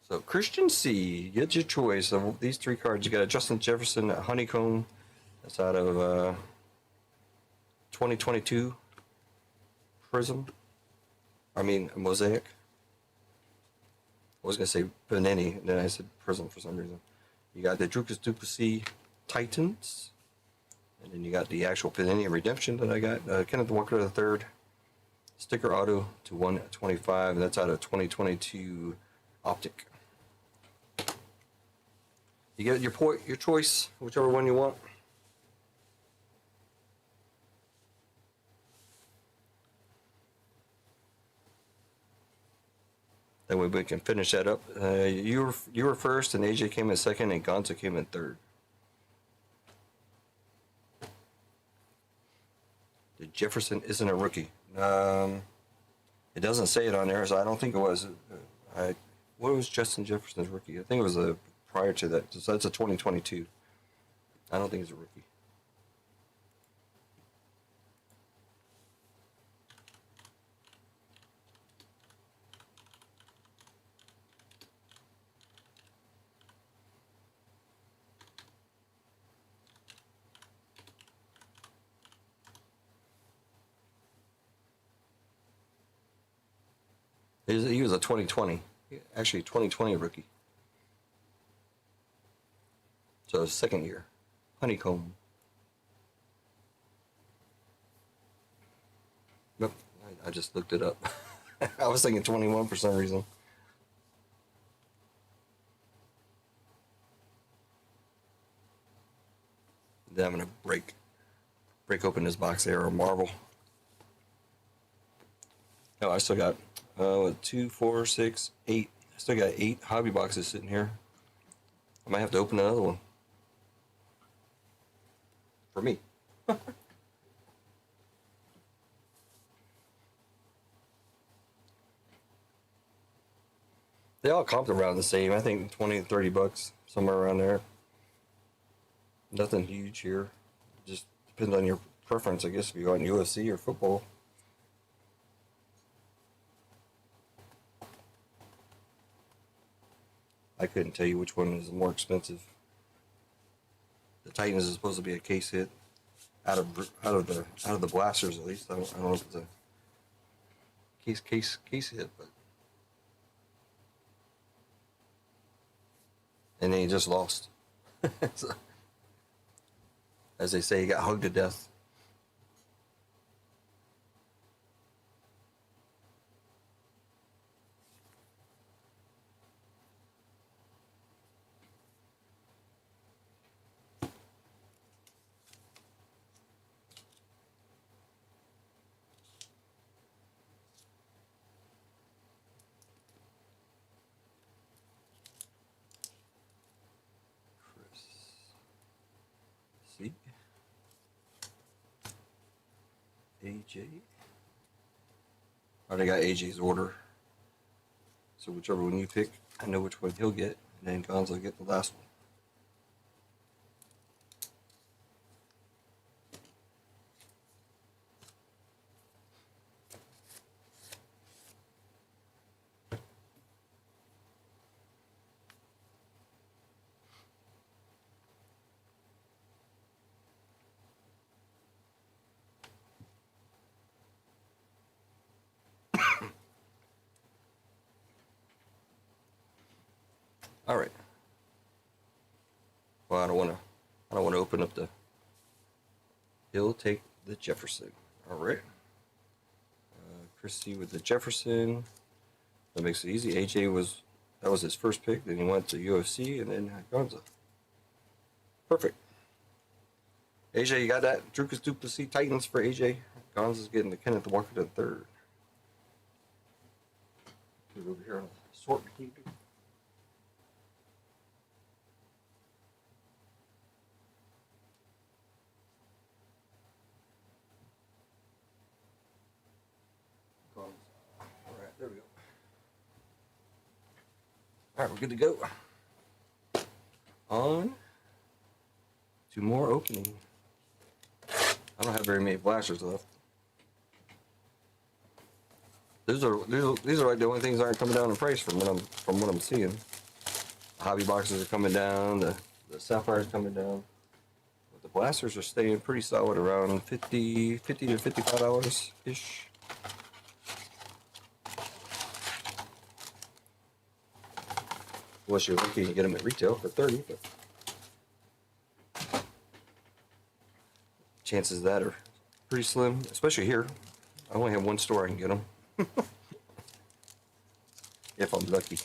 So Christian C, get your choice of these 3 cards. You got a Justin Jefferson Honeycomb. That's out of 2022 Prism. Mosaic. I was going to say Panini, and then I said Prism for some reason. You got the Drucas Duplessis Titans. And then you got the actual Panini Redemption that I got. Kenneth Walker III. Sticker auto to 125. And that's out of 2022 Optic. You get your choice, whichever one you want. That way we can finish that up. You were first, and AJ came in second, and Gonza came in third. The Jefferson isn't a rookie. It doesn't say it on there, so I don't think it was. What was Justin Jefferson's rookie? I think it was prior to that. So that's a 2022. I don't think he's a rookie. He was a 2020, actually 2020 rookie. So his second year, Honeycomb. Nope, I just looked it up. I was thinking 21 for some reason. Then I'm gonna break break open this box there or Marvel. Oh, I still got 2, 4, 6, 8. I still got 8 hobby boxes sitting here. I might have to open another one for me. They all comp around the same. I think 20 to 30 bucks, somewhere around there. Nothing huge here. Just depends on your preference, I guess, if you go on UFC or football. I couldn't tell you which one is more expensive. The Titans is supposed to be a case hit out of the blasters, at least. I don't know if it's a case hit, but and then he just lost. So, as they say, he got hugged to death. See? AJ. I already got AJ's order. So whichever one you pick, I know which one he'll get. And then Gonzo will get the last one. All right. Well, I don't want to open up the. He'll take the Jefferson. All right. Christie with the Jefferson. That makes it easy. That was his first pick. Then he went to UFC and then Gonzo. Perfect. AJ, you got that? Dricus Du Plessis Titans for AJ. Gonzo's getting the Kenneth Walker to third. Over here on the assortment heap. There we go. All right, we're good to go. On to more opening. I don't have very many blasters left. These are like the only things that aren't coming down in price from what I'm seeing. The hobby boxes are coming down. The sapphires coming down. But the blasters are staying pretty solid around $50 to $55 ish. Unless you're lucky, you get them at retail for $30, but chances of that are pretty slim, especially here. I only have one store I can get them. If I'm lucky.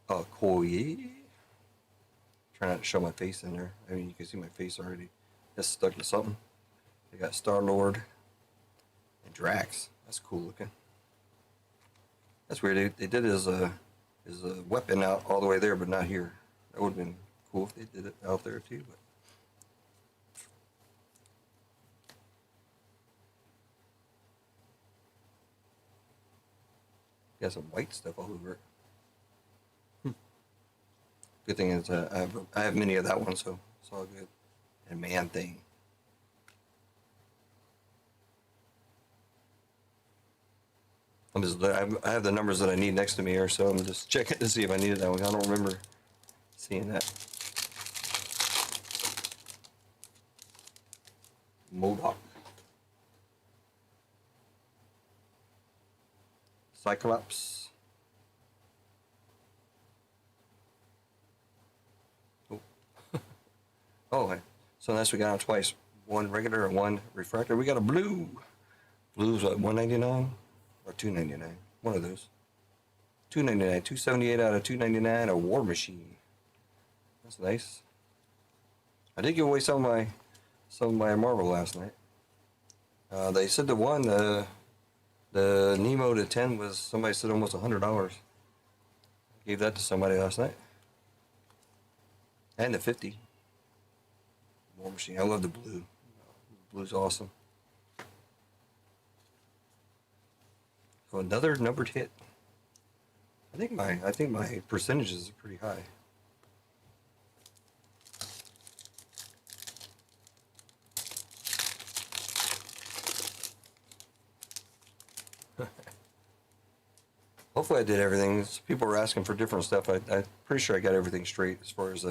Koye. Try not to show my face in there. I mean, you can see my face already. It's stuck to something. They got Star-Lord and Drax. That's cool looking. That's weird. They did his weapon out all the way there, but not here. That would have been cool if they did it out there too. But got some white stuff all over it. Good thing is I have many of that one, so it's all good. And Man-Thing. I have the numbers that I need next to me here, so I'm just checking to see if I needed that one. I don't remember seeing that. MODOK. Cyclops. Oh. Oh, so nice we got them twice. One regular and one refractor. We got a blue. Blue's what, $199 or $299? One of those. $2.99, 278 out of 299. A War Machine. That's nice. I did give away some of my Marvel last night. They said the Nemo to 10 was, somebody said, almost $100. Gave that to somebody last night. And the 50. War Machine. I love the blue. Blue's awesome. So another numbered hit. I think my percentages are pretty high. Hopefully I did everything. People were asking for different stuff. I'm pretty sure I got everything straight as far as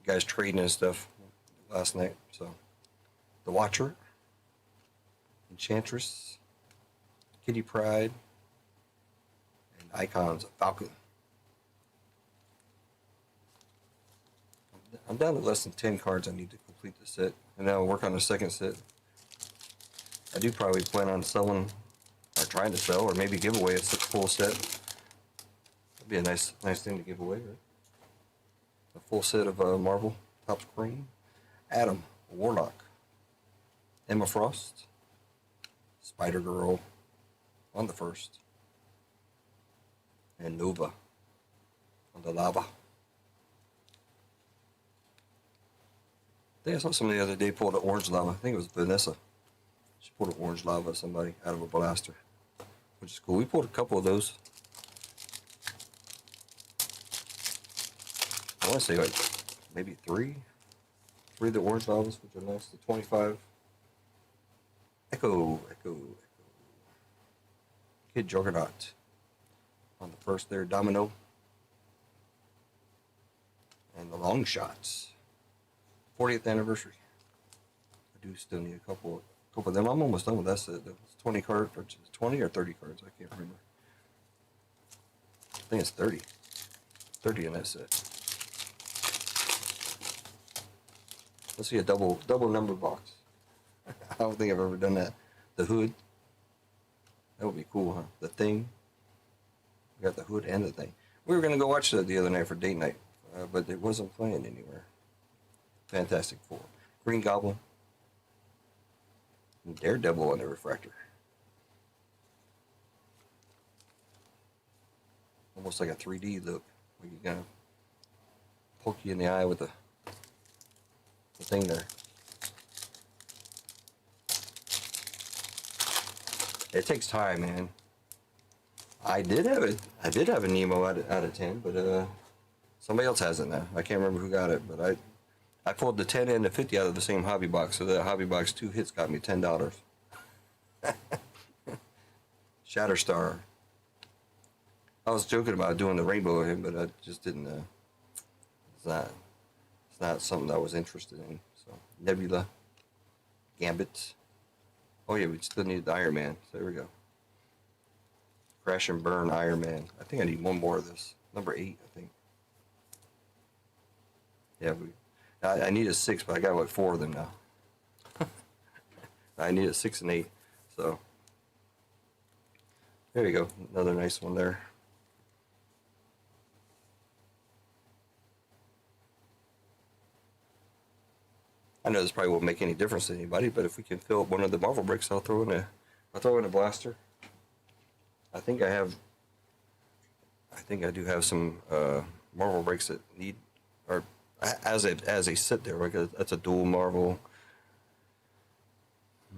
guys trading and stuff last night. So the Watcher, Enchantress, Kitty Pryde, and Icons of Falcon. I'm down to less than 10 cards I need to complete the set, and now I'll work on the second set. I do probably plan on selling, or trying to sell, or maybe give away a full set. That'd be a nice thing to give away, right? A full set of Marvel top screen. Adam, Warlock, Emma Frost, Spider-Girl on the first, and Nova on the lava. I think I saw somebody the other day pull an orange lava. I think it was Vanessa. She pulled an orange lava somebody out of a blaster, which is cool. We pulled a couple of those. I want to say like maybe three of the orange lavas, which are nice. The 25. Echo. Kid Juggernaut on the first there. Domino. And the Long Shots. 40th anniversary. I do still need a couple of them. I'm almost done with that set. It's 20 cards, or 20 or 30 cards. I can't remember. I think it's 30. 30 in that set. Let's see a double number box. I don't think I've ever done that. The Hood. That would be cool, huh? The Thing. We got the Hood and the Thing. We were gonna go watch that the other night for date night, but it wasn't playing anywhere. Fantastic Four. Green Goblin. And Daredevil on the refractor. Almost like a 3D look. Where you kind of poke you in the eye with the thing there. It takes time, man. I did have a Nemo out of 10, but somebody else has it now. I can't remember who got it, but I pulled the 10 and the 50 out of the same hobby box, so that hobby box 2 hits got me $10. Shatterstar. I was joking about doing the rainbow of him, but I just didn't. It's not something I was interested in. So Nebula, Gambit. Oh yeah, we still need the Iron Man. So there we go. Crash and Burn Iron Man. I think I need one more of this. Number 8, I think. Yeah, I need a 6, but I got like 4 of them now. I need a 6 and 8. So there you go. Another nice one there. I know this probably won't make any difference to anybody, but if we can fill up one of the Marvel bricks, I'll throw in a blaster. I think I do have some Marvel bricks that need, or as a set there, because that's a dual Marvel.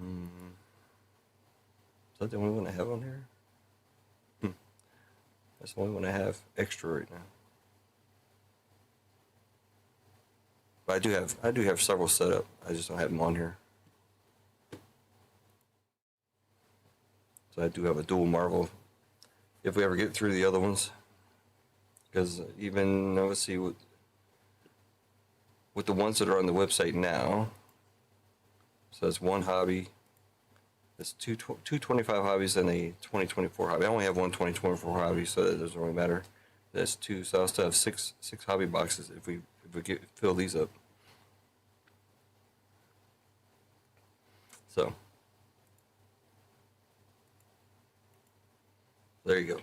Is that the only one I have on here? That's the only one I have extra right now. But I do have several set up. I just don't have them on here. So I do have a dual Marvel. If we ever get through the other ones, because even let's see with the ones that are on the website now. So that's one hobby. That's two 25 hobbies and a 2024 hobby. I only have one 2024 hobby, so that doesn't really matter. That's 2, so I'll still have six hobby boxes if we fill these up. So there you go.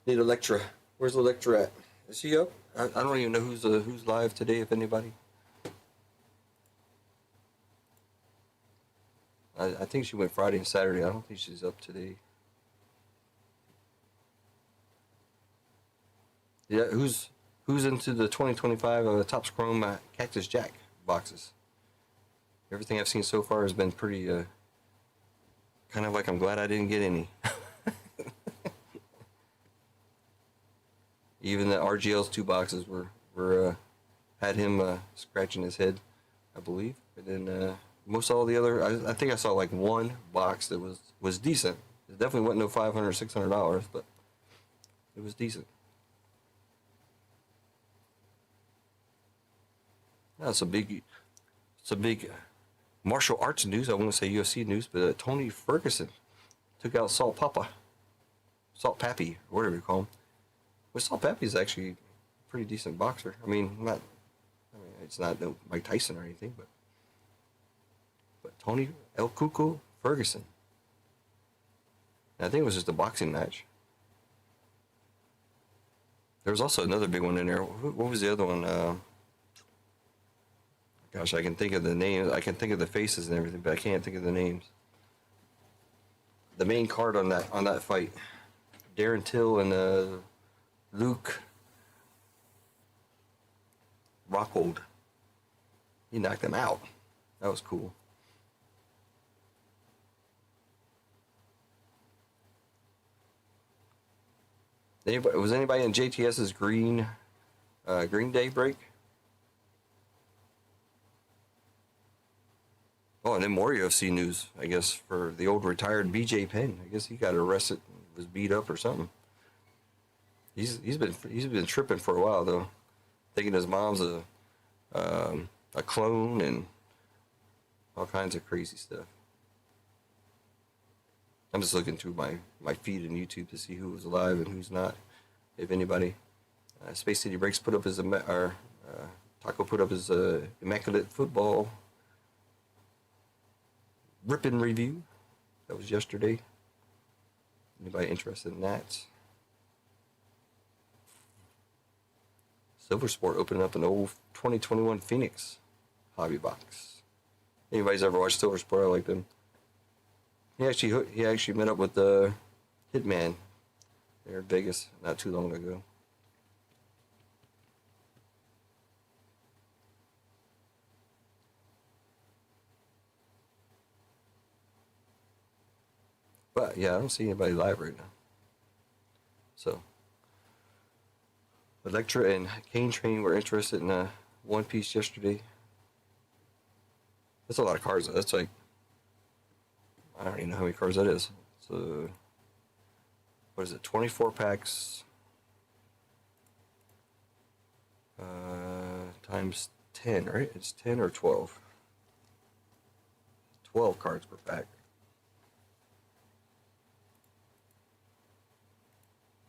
Need Electra. Where's Electra at? Is she up? I don't even know who's live today, if anybody. I think she went Friday and Saturday. I don't think she's up today. Yeah, who's into the 2025 Topps Chrome Cactus Jack boxes? Everything I've seen so far has been pretty kind of like I'm glad I didn't get any. Even the RGL's 2 boxes were had him scratching his head, I believe. And then most all the other, I think I saw like one box that was decent. It definitely wasn't no $500, $600, but it was decent. That's a big martial arts news. I won't say UFC news, but Tony Ferguson took out Salt Pappy, or whatever you call him. Well, Salt Pappy is actually a pretty decent boxer. I mean, it's not no Mike Tyson or anything, but Tony El Cuco Ferguson. And I think it was just a boxing match. There was also another big one in there. What was the other one? Gosh, I can think of the names. I can think of the faces and everything, but I can't think of the names. The main card on that fight, Darren Till and Luke Rockhold. He knocked them out. That was cool. Was anybody in JTS's Green Day break? Oh, and then more UFC news, I guess, for the old retired BJ Penn. I guess he got arrested, was beat up or something. He's been tripping for a while though, thinking his mom's a clone and all kinds of crazy stuff. I'm just looking through my feed on YouTube to see who was alive and who's not, if anybody. Space City Breaks put up his Taco put up his immaculate football ripping review. That was yesterday. Anybody interested in that? Silver Sport opening up an old 2021 Phoenix hobby box. Anybody's ever watched Silver Sport? I like them. He actually met up with the Hitman there in Vegas not too long ago. But yeah, I don't see anybody live right now. So Electra and Kane Train were interested in One Piece yesterday. That's a lot of cards. That's like, I don't even know how many cards that is. So what is it? 24 packs times 10, right? It's 10 or 12. 12 cards per pack.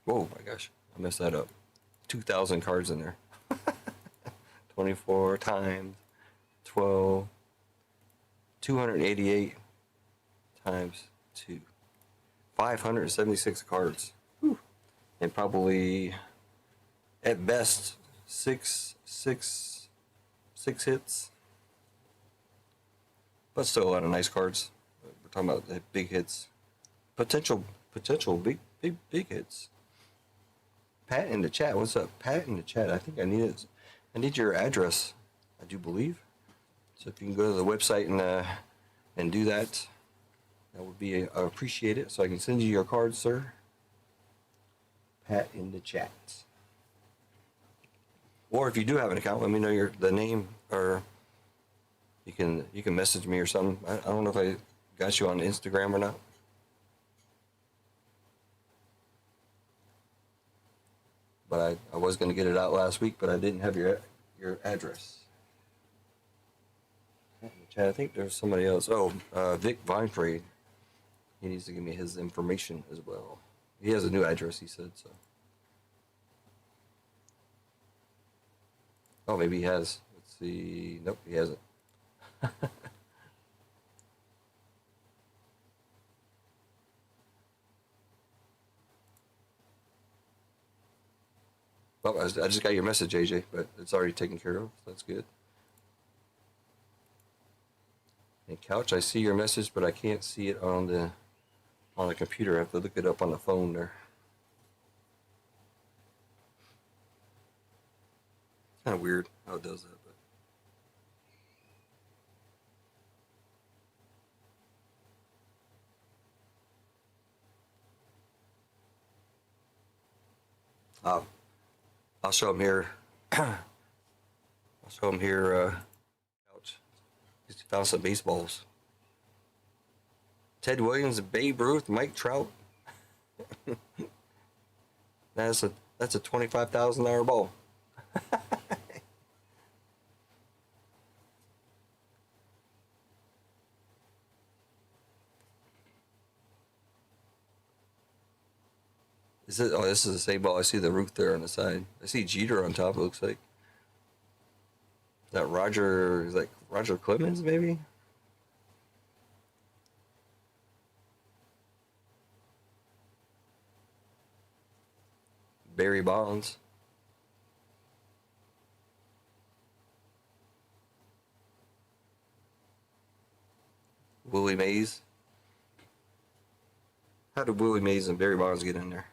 Oh my gosh, I messed that up. 2,000 cards in there. 24 times 12. 288 times 2. 576 cards. Whew. And probably, at best, six hits. But still a lot of nice cards. We're talking about the big hits. Potential big hits. Pat in the chat. What's up? Pat in the chat. I think I need your address, I do believe. So if you can go to the website and do that, that would be appreciated. So I can send you your card, sir. Pat in the chat. Or if you do have an account, let me know the name, or you can message me or something. I don't know if I got you on Instagram or not. But I was going to get it out last week, but I didn't have your address. I think there's somebody else. Oh, Vic Vinefrey. He needs to give me his information as well. He has a new address, he said, so. Oh, maybe he has. Let's see. Nope, he hasn't. Oh, I just got your message, AJ, but it's already taken care of. That's good. And couch, I see your message, but I can't see it on the computer. I have to look it up on the phone there. Kind of weird how it does that, but I'll show him here. I'll show him here. Couch. He found some baseballs. Ted Williams, Babe Ruth, Mike Trout. That's a $25,000 ball. Is it? Oh, this is the same ball. I see the Ruth there on the side. I see Jeter on top. It looks like. Is that Roger? Is that Roger Clemens? Maybe. Barry Bonds. Willie Mays. How did Willie Mays and Barry Bonds get in there?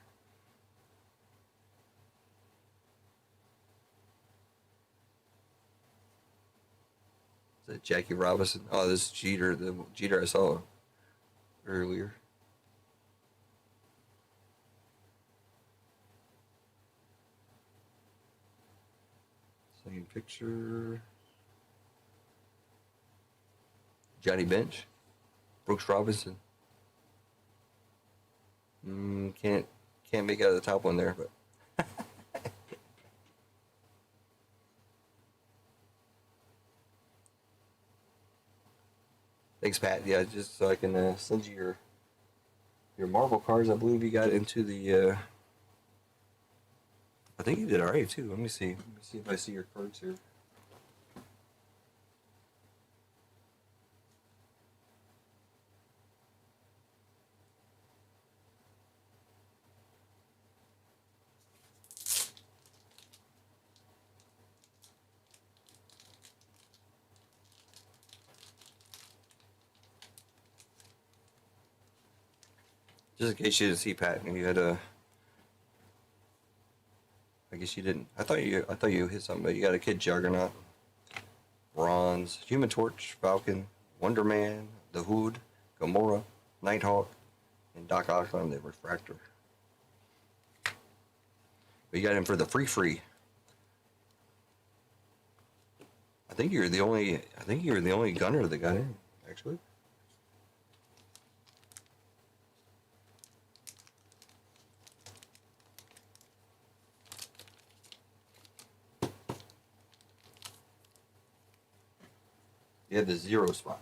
Is that Jackie Robinson? Oh, this is Jeter. The Jeter I saw earlier. Same picture. Johnny Bench. Brooks Robinson. Can't make out the top one there, but thanks, Pat. Yeah, just so I can send you your Marvel cards. I believe you got into the. I think you did alright too. Let me see. Let me see if I see your cards here. Just in case you didn't see Pat, and you had a. I guess you didn't. I thought you hit something, but you got a Kid Juggernaut, Bronze, Human Torch, Falcon, Wonder Man, the Hood, Gamora, Nighthawk, and Doc Ock on the Refractor. But you got him for the free. I think you're the only gunner that got in, actually. You had the 0 spot.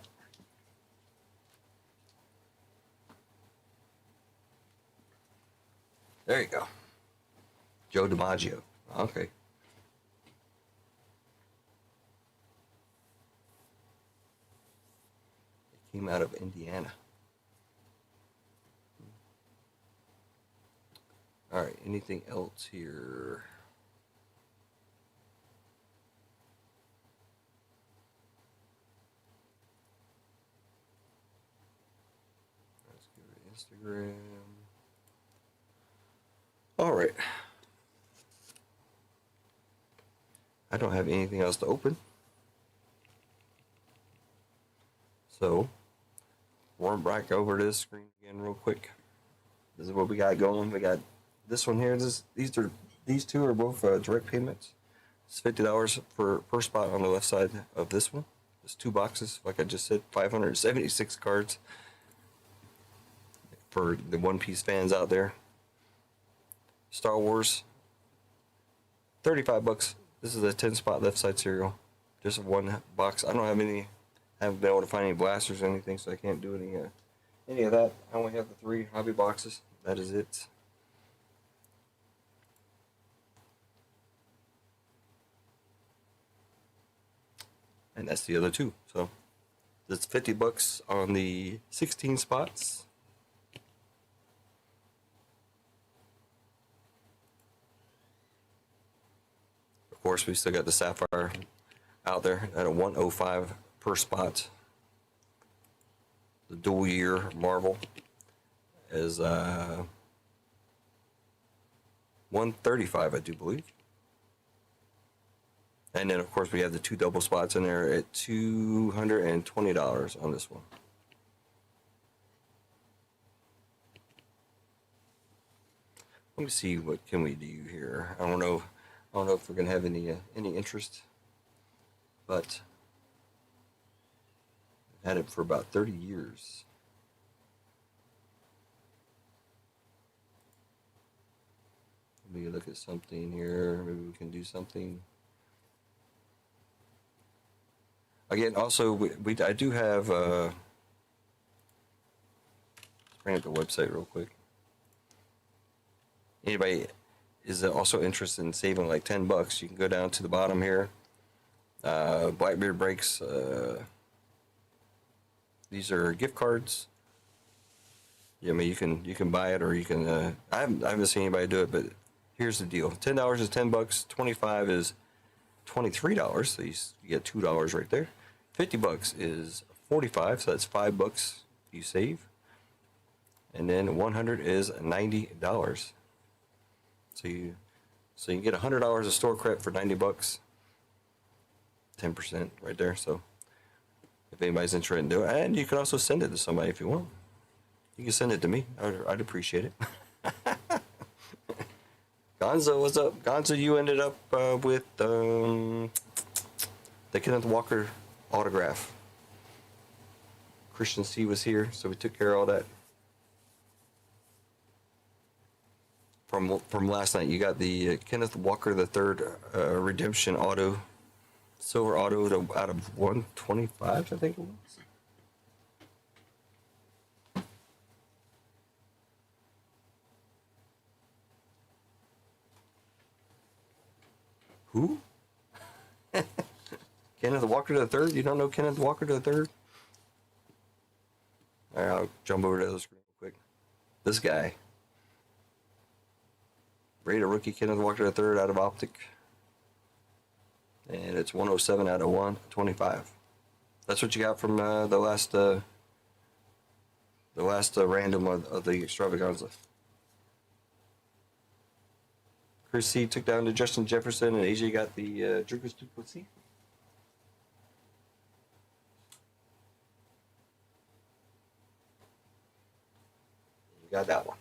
There you go. Joe DiMaggio. Okay. It came out of Indiana. All right. Anything else here? Let's go to Instagram. All right. I don't have anything else to open. So, we're back over to this screen again real quick. This is what we got going. We got this one here. These two are both direct payments. It's $50 per spot on the left side of this one. There's 2 boxes, like I just said, 576 cards for the One Piece fans out there. Star Wars, $35. This is a 10-spot left side cereal. Just one box. I don't have any. I haven't been able to find any blasters or anything, so I can't do any of that. I only have the 3 hobby boxes. That is it. And that's the other 2. So that's $50 on the 16 spots. course, we still got the Sapphire out there at a 105 per spot. The dual year Marvel is 135, I do believe. And then, of course, we have the 2 double spots in there at $220 on this one. Let me see, what can we do here? I don't know if we're gonna have any interest, but I've had it for about 30 years. Let me look at something here. Maybe we can do something. Again, also, I do have, let's bring up the website real quick. Anybody is also interested in saving like $10, you can go down to the bottom here. Blackbeard Breaks, these are gift cards. Yeah, I mean, you can buy it, or you can, I haven't seen anybody do it, but here's the deal. $10 is $10, 25 is $23, so you get $2 right there. $50 is 45, so that's $5 you save. And then 100 is $90. So you can get $100 of store credit for $90, 10% right there. So if anybody's interested in doing it, and you can also send it to somebody if you want. You can send it to me. I'd appreciate it. Gonzo, what's up? Gonzo, you ended up with the Kenneth Walker autograph. Christian C was here, so we took care of all that. From last night, you got the Kenneth Walker III redemption auto, silver auto out of 125, I think it was. Who? Kenneth Walker III? You don't know Kenneth Walker III? All right, I'll jump over to the screen real quick. This guy. Rated rookie Kenneth Walker III out of Optic. And it's 107 out of 125. That's what you got from the last random of the extravaganza. Chris C took down to Justin Jefferson, and AJ got the Dricus Duplessis. You got that one.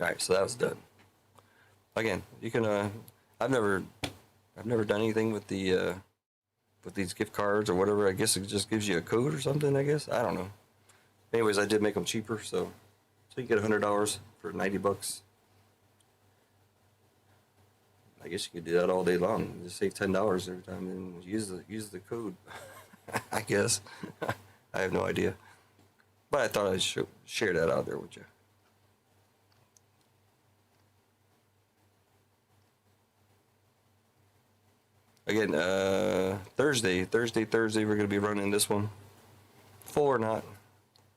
All right, so that was done. Again, you can. I've never done anything with the with these gift cards or whatever. I guess it just gives you a code or something. I guess I don't know. Anyways, I did make them cheaper, so you get $100 for $90. I guess you could do that all day long. Just save $10 every time and use the code. I guess. I have no idea, but I thought I'd share that out there with you. Again, Thursday, we're going to be running this one. Full or not,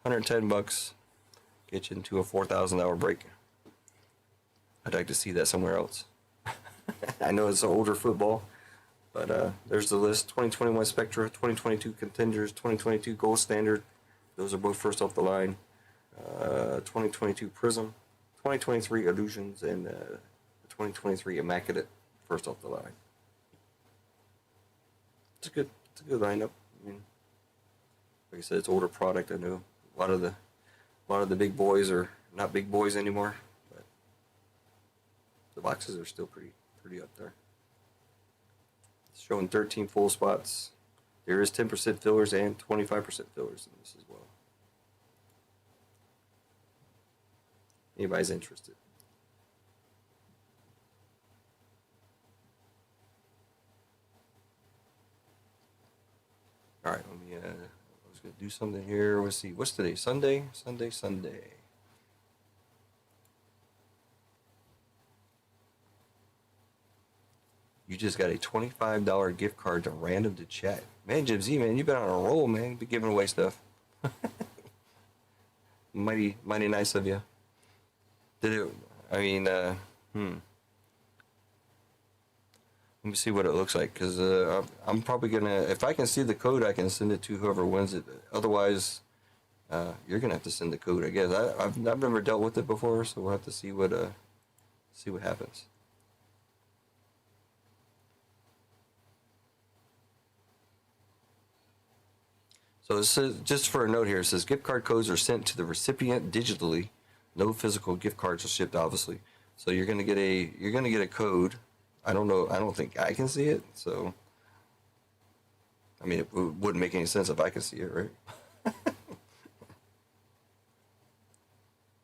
$110. Get you into a $4,000 break. I'd like to see that somewhere else. I know it's older football, but there's the list. 2021 Spectra, 2022 Contenders, 2022 Gold Standard. Those are both first off the line. 2022 Prism, 2023 Illusions, and 2023 Immaculate first off the line. It's a good lineup. I mean, like I said, it's older product. I know a lot of the big boys are not big boys anymore, but the boxes are still pretty up there. It's showing 13 full spots. There is 10% fillers and 25% fillers in this as well. Anybody's interested. All right, let me, I was going to do something here. Let's see, what's today? Sunday. You just got a $25 gift card to Random to Chat. Man, Jim Z, man, you've been on a roll, man. You've been giving away stuff. Mighty nice of you. Let me see what it looks like, because I'm probably gonna, if I can see the code, I can send it to whoever wins it. Otherwise, you're gonna have to send the code, I guess. I've never dealt with it before, so we'll have to see what happens. So it says, just for a note here, it says gift card codes are sent to the recipient digitally. No physical gift cards are shipped, obviously. So you're gonna get a code. I don't know. I don't think I can see it. So, I mean, it wouldn't make any sense if I could see it, right?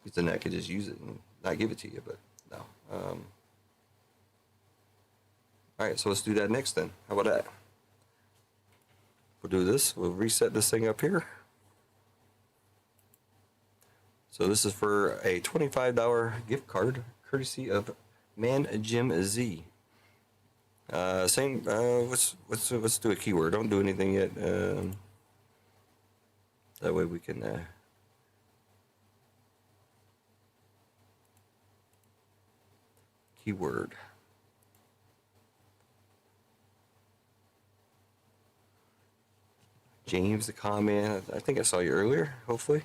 Because then I could just use it and not give it to you. But no. All right. So let's do that next then. How about that? We'll do this. We'll reset this thing up here. So this is for a $25 gift card, courtesy of Man Jim Z. Same. Let's do a keyword. Don't do anything yet. That way we can. Keyword. James the comment. I think I saw you earlier. Hopefully.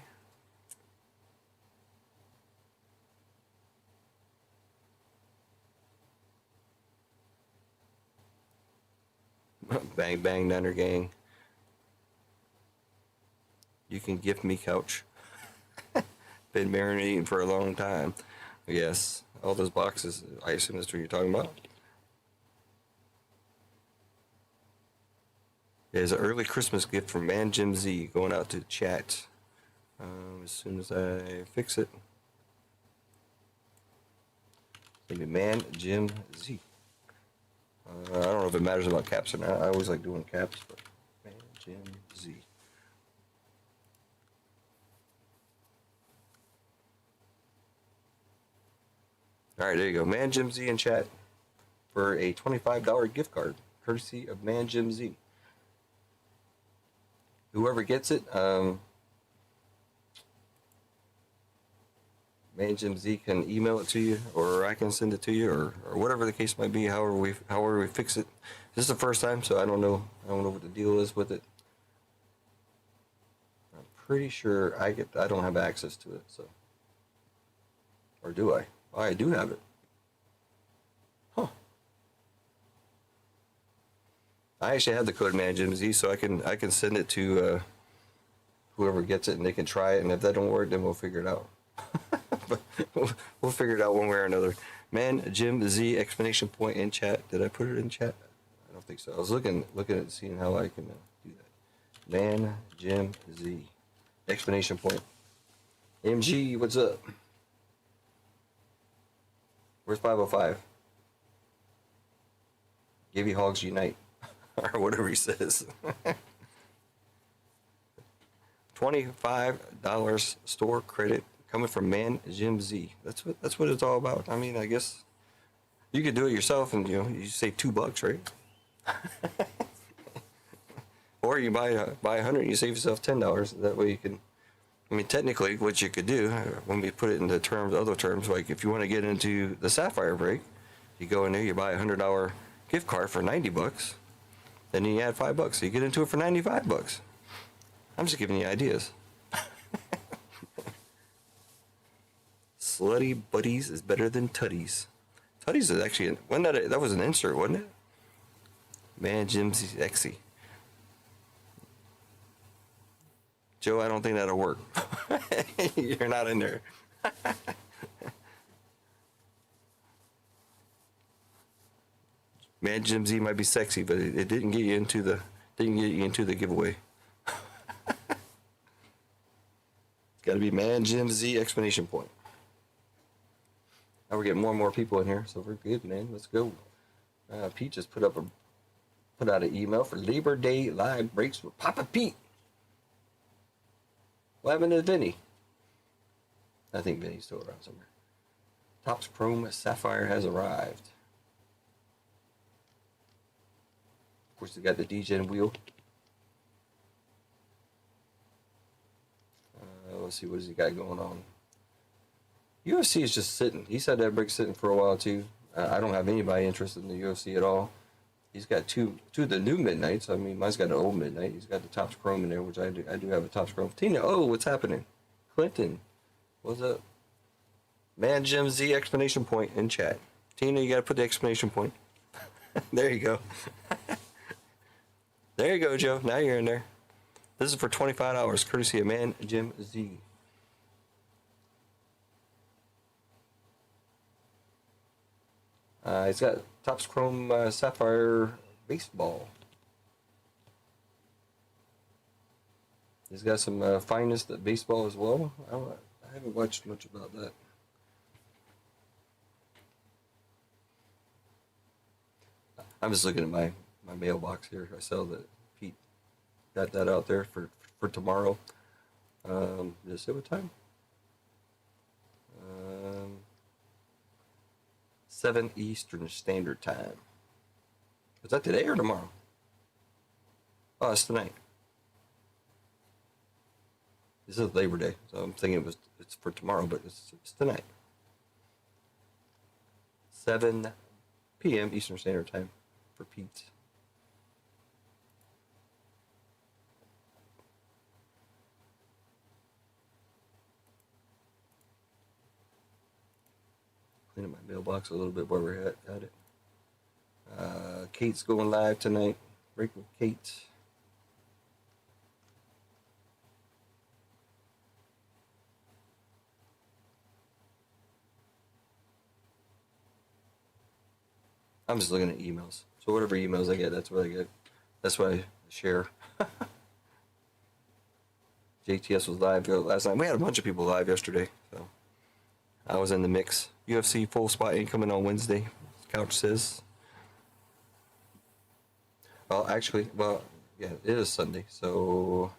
Bang bang Nunner gang. You can gift me couch. Been marinating for a long time. Yes, all those boxes. I assume that's what you're talking about. It's an early Christmas gift from Man Jim Z going out to chat. As soon as I fix it. Maybe Man Jim Z. I don't know if it matters about caps or not. I always like doing caps, but Man Jim Z. All right, there you go. Man Jim Z in chat for a $25 gift card, courtesy of Man Jim Z. Whoever gets it, Man Jim Z can email it to you, or I can send it to you, or whatever the case might be. However we fix it. This is the first time, so I don't know what the deal is with it. I'm pretty sure I don't have access to it, so. Or do I? Oh, I do have it. Huh. I actually have the code Man Jim Z, so I can send it to whoever gets it, and they can try it, and if that don't work, then we'll figure it out. But we'll figure it out one way or another. Man Jim Z explanation point in chat. Did I put it in chat? I don't think so. I was looking at seeing how I can do that. Man Jim Z explanation point. MG, what's up? Where's 505? Give you Hogs Unite. Or whatever he says. $25 store credit coming from Man Jim Z. That's what it's all about. I mean, I guess you could do it yourself, and you save $2, right? Or you buy 100, and you save yourself $10. That way you can. I mean, technically, what you could do when we put it into other terms, like if you want to get into the Sapphire break, you go in there, you buy a $100 gift card for $90. Then you add $5, so you get into it for $95. I'm just giving you ideas. Slutty buddies is better than tutties. Tutties is actually that was an insert, wasn't it? Man, Jim's sexy. Joe, I don't think that'll work. You're not in there. Man, Jim Z might be sexy, but it didn't get you into the giveaway. Got to be Man Jim Z explanation point. Now we're getting more and more people in here, so we're good, man. Let's go. Pete just put out an email for Labor Day live breaks with Papa Pete. What happened to Vinny? I think Vinny's still around somewhere. Topps Chrome Sapphire has arrived. Of course, they got the DGen wheel. Let's see, what does he got going on? UFC is just sitting. He's had that break sitting for a while too. I don't have anybody interested in the UFC at all. He's got two of the new midnights. I mean, mine's got an old midnight. He's got the Topps Chrome in there, which I do. I do have a Topps Chrome. Tina, oh, what's happening? Clinton, what's up? Man, Jim Z exclamation point in chat. Tina, you got to put the exclamation point. There you go. There you go, Joe. Now you're in there. This is for $25, courtesy of Man Jim Z. He's got Topps Chrome Sapphire Baseball. He's got some Finest Baseball as well. I haven't watched much about that. I'm just looking at my mailbox here. I saw that Pete got that out there for tomorrow. Did it say what time? 7 Eastern Standard Time. Is that today or tomorrow? Oh, it's tonight. This is Labor Day, so I'm thinking it's for tomorrow, but it's tonight. 7 p.m. Eastern Standard Time for Pete. Clean up my mailbox a little bit while we're at it. Kate's going live tonight. Break with Kate. I'm just looking at emails. So whatever emails I get, that's what I get. That's what I share. JTS was live last night. We had a bunch of people live yesterday, so I was in the mix. UFC full spot incoming on Wednesday. Couch says. Well, actually, yeah, it is Sunday. So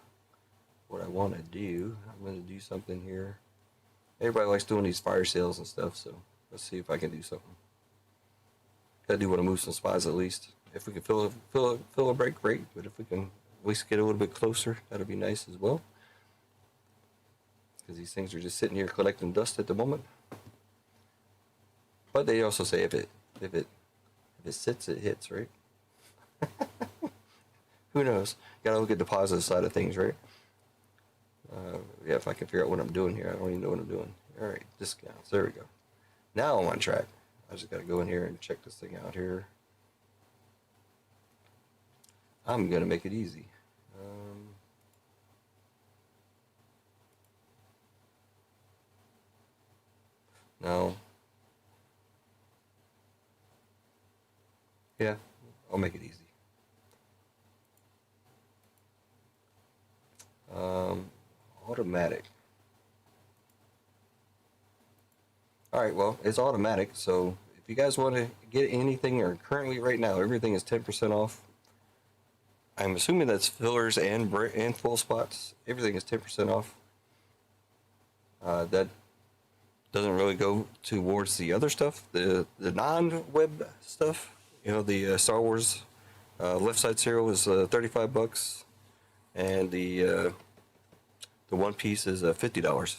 what I want to do, I'm going to do something here. Everybody likes doing these fire sales and stuff, so let's see if I can do something. I do want to move some spots at least. If we can fill a break, great. But if we can at least get a little bit closer, that'd be nice as well. Because these things are just sitting here collecting dust at the moment. But they also say if it sits, it hits, right? Who knows? Gotta look at the positive side of things, right? Yeah, if I can figure out what I'm doing here, I don't even know what I'm doing. All right, discounts. There we go. Now I'm on track. I just got to go in here and check this thing out here. I'm going to make it easy. No. Yeah, I'll make it easy. Automatic. All right, well, it's automatic, so if you guys want to get anything, or currently right now, everything is 10% off. I'm assuming that's fillers and full spots. Everything is 10% off. That doesn't really go towards the other stuff, the non-web stuff. You know, the Star Wars left side serial is $35, and the One Piece is $50.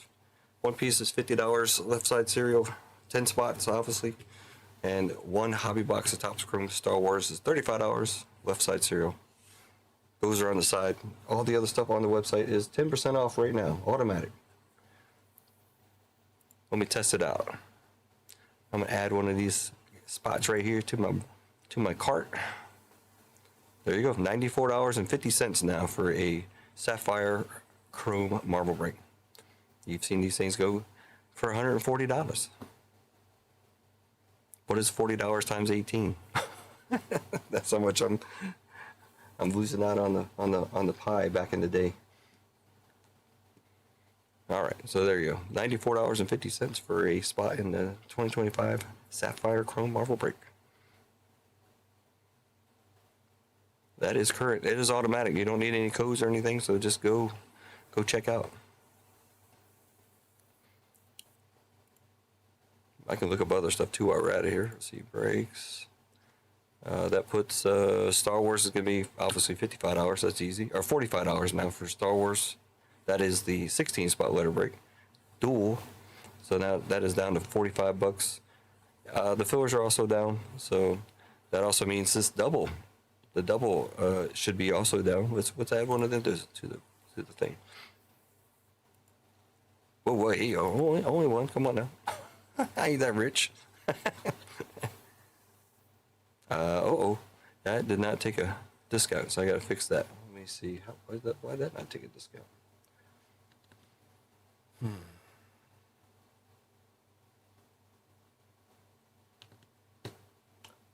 One Piece is $50 left side serial, 10 spots obviously, and one hobby box of Topps Chrome Star Wars is $35 left side serial. Those are on the side. All the other stuff on the website is 10% off right now, automatic. Let me test it out. I'm gonna add one of these spots right here to my cart. There you go, $94.50 now for a Sapphire Chrome Marble Break. You've seen these things go for $140. What is $40 times 18? That's how much I'm losing out on the pie back in the day. All right, so there you go. $94.50 for a spot in the 2025 Sapphire Chrome Marble Break. That is current. It is automatic. You don't need any codes or anything, so just go check out. I can look up other stuff too while we're out of here. Let's see, breaks. That puts Star Wars is going to be obviously $55. That's easy. Or $45 now for Star Wars. That is the 16 spot letter break. Dual So now that is down to 45 bucks. The fillers are also down, so that also means the double should be also down. Let's add one of them to the thing. Oh wait, only one. Come on now, I ain't that rich. That did not take a discount, so I gotta fix that. Let me see. Why did that not take a discount?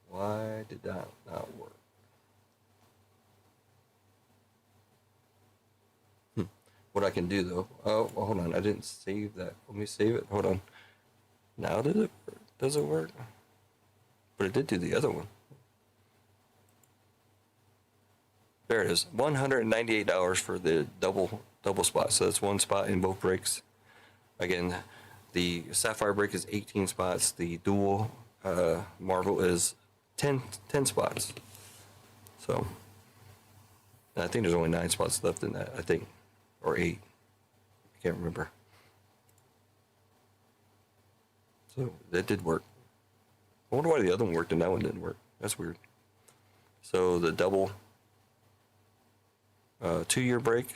Why did that not work? What I can do though. Oh, well, hold on. I didn't save that. Let me save it. Hold on. Now does it work? But it did do the other one. There it is. $198 for the double spot. So that's one spot in both brakes. Again, the Sapphire brake is 18 spots. The dual Marvel is 10 spots. So, and I think there's only 9 spots left in that. I think, or 8. I can't remember. So that did work. I wonder why the other one worked and that one didn't work. That's weird. So the double 2-year brake.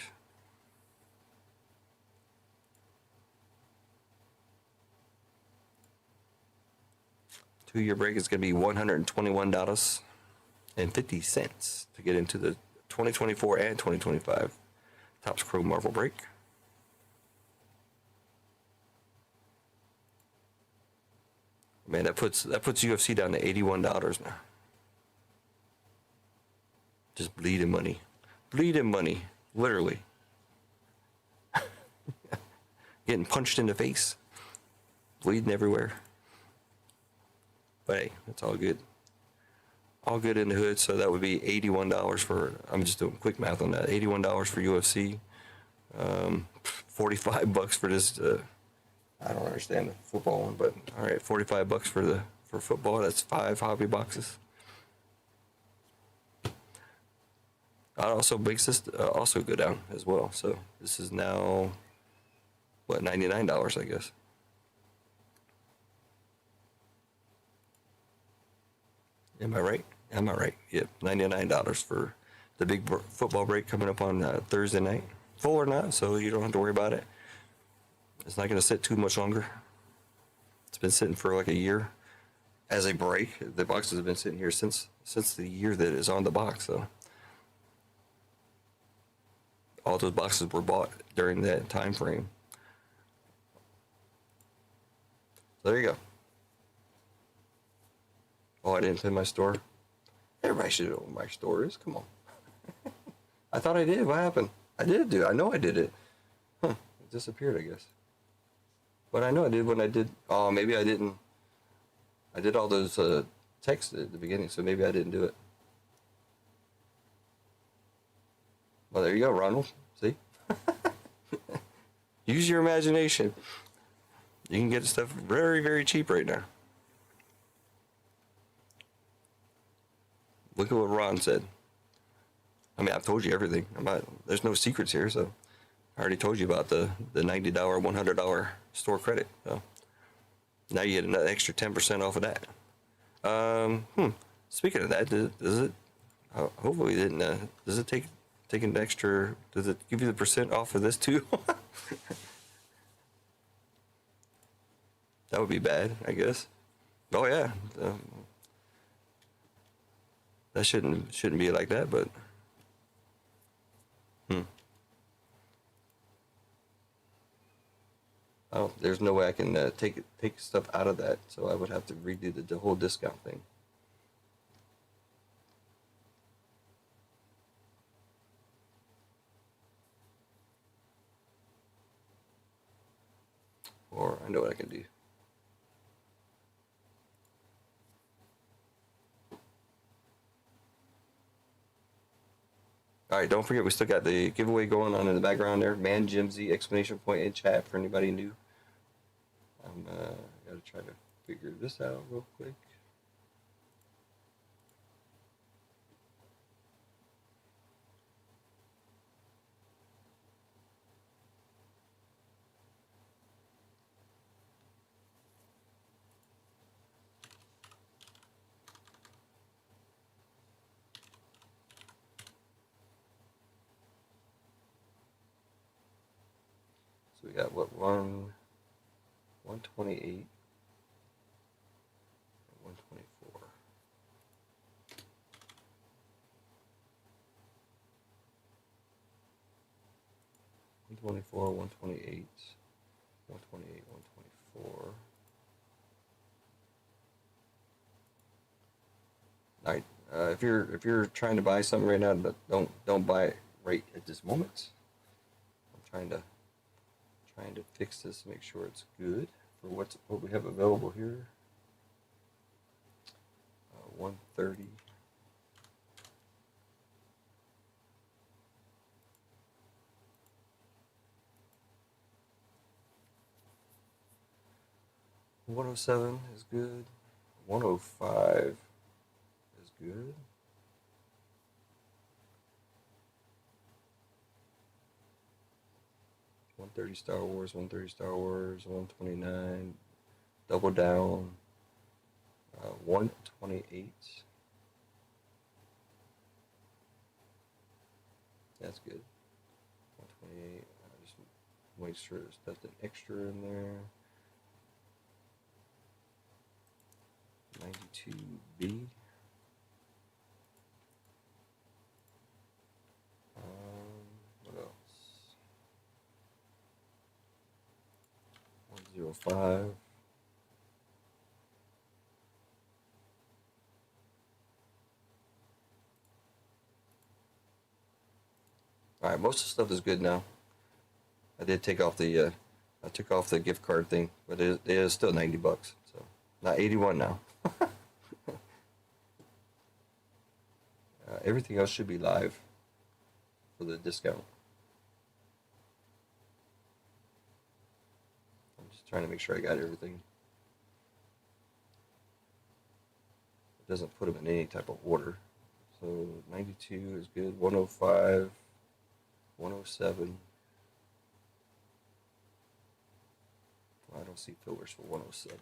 Two-year brake is going to be $121.50 to get into the 2024 and 2025 Topps Chrome Marvel brake. Man, that puts UFC down to $81 now. Just bleeding money, literally. Getting punched in the face, bleeding everywhere. But hey, it's all good. All good in the hood. So that would be $81 for. I'm just doing quick math on that. $81 for UFC. 45 bucks for this. I don't understand the football one, but all right, 45 bucks for football. That's 5 hobby boxes. That also makes this also go down as well. So this is now what, $99, I guess. Am I right? Yep, $99 for the big football break coming up on Thursday night. Full or not, so you don't have to worry about it. It's not going to sit too much longer. It's been sitting for like a year as a break. The boxes have been sitting here since the year that it's on the box. So all those boxes were bought during that time frame. So there you go. Oh, I didn't pin my store. Everybody should know what my store is. Come on. I thought I did. What happened? I did do it. I know I did it. Huh. It disappeared, I guess. But I know I did when I did. Oh, maybe I didn't. I did all those texts at the beginning, so maybe I didn't do it. Well, there you go, Ronald. See? Use your imagination. You can get stuff very, very cheap right now. Look at what Ron said. I mean, I've told you everything. There's no secrets here, so I already told you about the $90, $100 store credit. So now you get another extra 10% off of that. Speaking of that, does it? Hopefully, it didn't. Does it take an extra? Does it give you the percent off of this too? That would be bad, I guess. Oh yeah. That shouldn't be like that, but oh, there's no way I can take stuff out of that, so I would have to redo the whole discount thing. Or I know what I can do. All right, don't forget we still got the giveaway going on in the background there. Man Jim Z exclamation point in chat for anybody new. I'm gotta try to figure this out real quick. we got what, 128, 124. One 128, 124. All right. If you're trying to buy something right now, but don't buy it right at this moment. I'm trying to fix this, make sure it's good for what we have available here. 130. $107 is good. 105 is good. $130 Star Wars, $130 Star Wars, 129. Double down. 128. That's good. 128. I just make sure there's nothing extra in there. 92B. What else? 105. All right, most of the stuff is good now. I did take off the I took off the gift card thing, but it is still $90, so not 81 now. Everything else should be live for the discount. I'm just trying to make sure I got everything. It doesn't put them in any type of order. So 92 is good. 105, 107. I don't see fillers for 107.